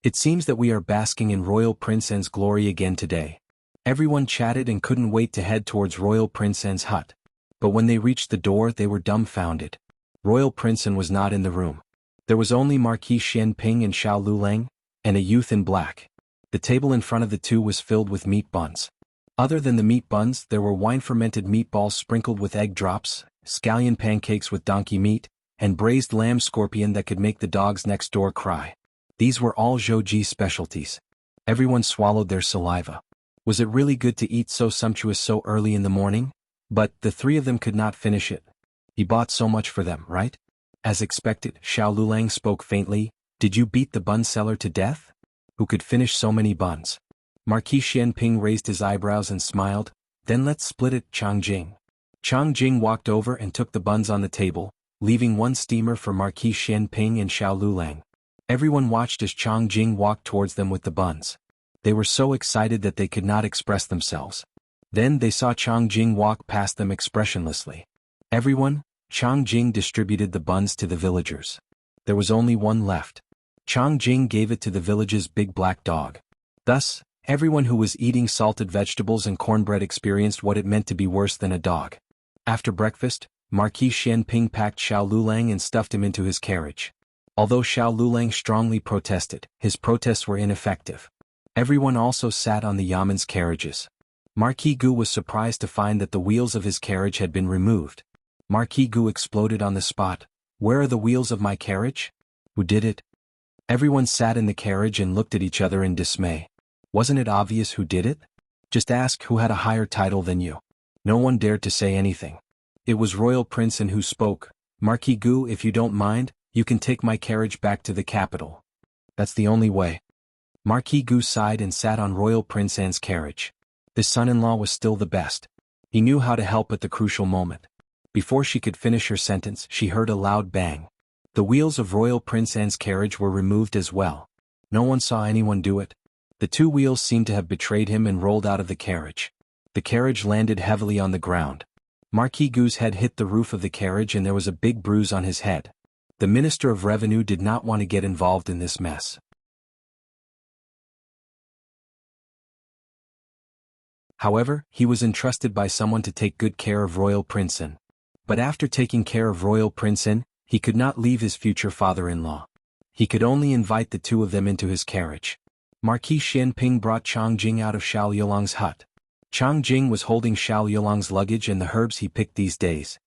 [SPEAKER 1] It seems that we are basking in Royal Prince An's glory again today. Everyone chatted and couldn't wait to head towards Royal Prince An's hut. But when they reached the door they were dumbfounded. Royal Prince An was not in the room. There was only Marquis Xianping and Xiao Lulang, and a youth in black. The table in front of the two was filled with meat buns. Other than the meat buns, there were wine-fermented meatballs sprinkled with egg drops, scallion pancakes with donkey meat, and braised lamb scorpion that could make the dogs next door cry. These were all Zhouji's specialties. Everyone swallowed their saliva. Was it really good to eat so sumptuous so early in the morning? But the three of them could not finish it. He bought so much for them, right? As expected, Xiao Lulang spoke faintly. Did you beat the bun seller to death? Who could finish so many buns? Marquis Xianping raised his eyebrows and smiled. Then let's split it, Changjing. Changjing walked over and took the buns on the table, leaving one steamer for Marquis Xianping and Xiao Lulang. Everyone watched as Changjing walked towards them with the buns. They were so excited that they could not express themselves. Then they saw Changjing walk past them expressionlessly. Everyone, Changjing distributed the buns to the villagers. There was only one left. Changjing gave it to the village's big black dog. Thus, everyone who was eating salted vegetables and cornbread experienced what it meant to be worse than a dog. After breakfast, Marquis Xianping packed Xiao Lulang and stuffed him into his carriage. Although Xiao Lulang strongly protested, his protests were ineffective. Everyone also sat on the Yaman's carriages. Marquis Gu was surprised to find that the wheels of his carriage had been removed. Marquis Gu exploded on the spot. Where are the wheels of my carriage? Who did it? Everyone sat in the carriage and looked at each other in dismay. Wasn't it obvious who did it? Just ask who had a higher title than you. No one dared to say anything. It was Royal Prince An who spoke. Marquis Gu, if you don't mind, you can take my carriage back to the capital. That's the only way. Marquis Gu sighed and sat on Royal Prince An's carriage. This son-in-law was still the best. He knew how to help at the crucial moment. Before she could finish her sentence, she heard a loud bang. The wheels of Royal Prince An's carriage were removed as well. No one saw anyone do it. The two wheels seemed to have betrayed him and rolled out of the carriage. The carriage landed heavily on the ground. Marquis Gu's head hit the roof of the carriage and there was a big bruise on his head. The Minister of Revenue did not want to get involved in this mess. However, he was entrusted by someone to take good care of Royal Prince An. But after taking care of Royal Prince An, he could not leave his future father-in-law. He could only invite the two of them into his carriage. Marquis Xianping brought Changjing out of Xiao Yulang's hut. Changjing was holding Xiao Yulang's luggage and the herbs he picked these days.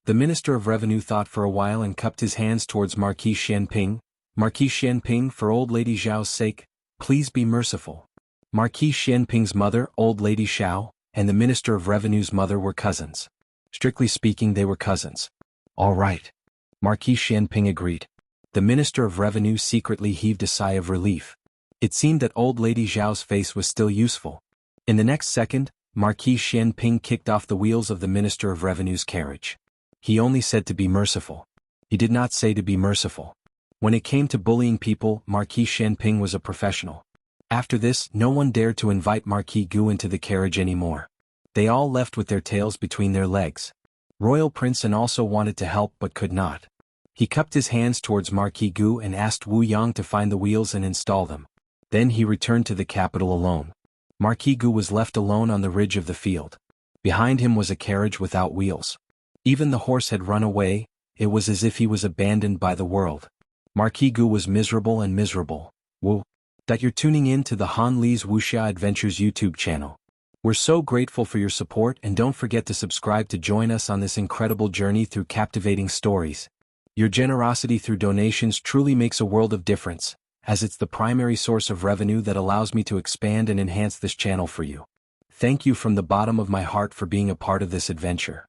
[SPEAKER 1] The Minister of Revenue thought for a while and cupped his hands towards Marquis Xianping. Marquis Xianping, for old lady Zhao's sake, please be merciful. Marquis Xianping's mother, old lady Xiao, and the Minister of Revenue's mother were cousins. Strictly speaking, they were cousins. All right. Marquis Xianping agreed. The Minister of Revenue secretly heaved a sigh of relief. It seemed that old lady Zhao's face was still useful. In the next second, Marquis Xianping kicked off the wheels of the Minister of Revenue's carriage. He only said to be merciful. He did not say to be merciful. When it came to bullying people, Marquis Xianping was a professional. After this, no one dared to invite Marquis Gu into the carriage anymore. They all left with their tails between their legs. Royal Prince An also wanted to help but could not. He cupped his hands towards Marquis Gu and asked Wu Yang to find the wheels and install them. Then he returned to the capital alone. Marquis Gu was left alone on the ridge of the field. Behind him was a carriage without wheels. Even the horse had run away. It was as if he was abandoned by the world. Marquis Gu was miserable and miserable. Wu. That you're tuning in to the Han Li's Wuxia Adventures YouTube channel. We're so grateful for your support and don't forget to subscribe to join us on this incredible journey through captivating stories. Your generosity through donations truly makes a world of difference, as it's the primary source of revenue that allows me to expand and enhance this channel for you. Thank you from the bottom of my heart for being a part of this adventure.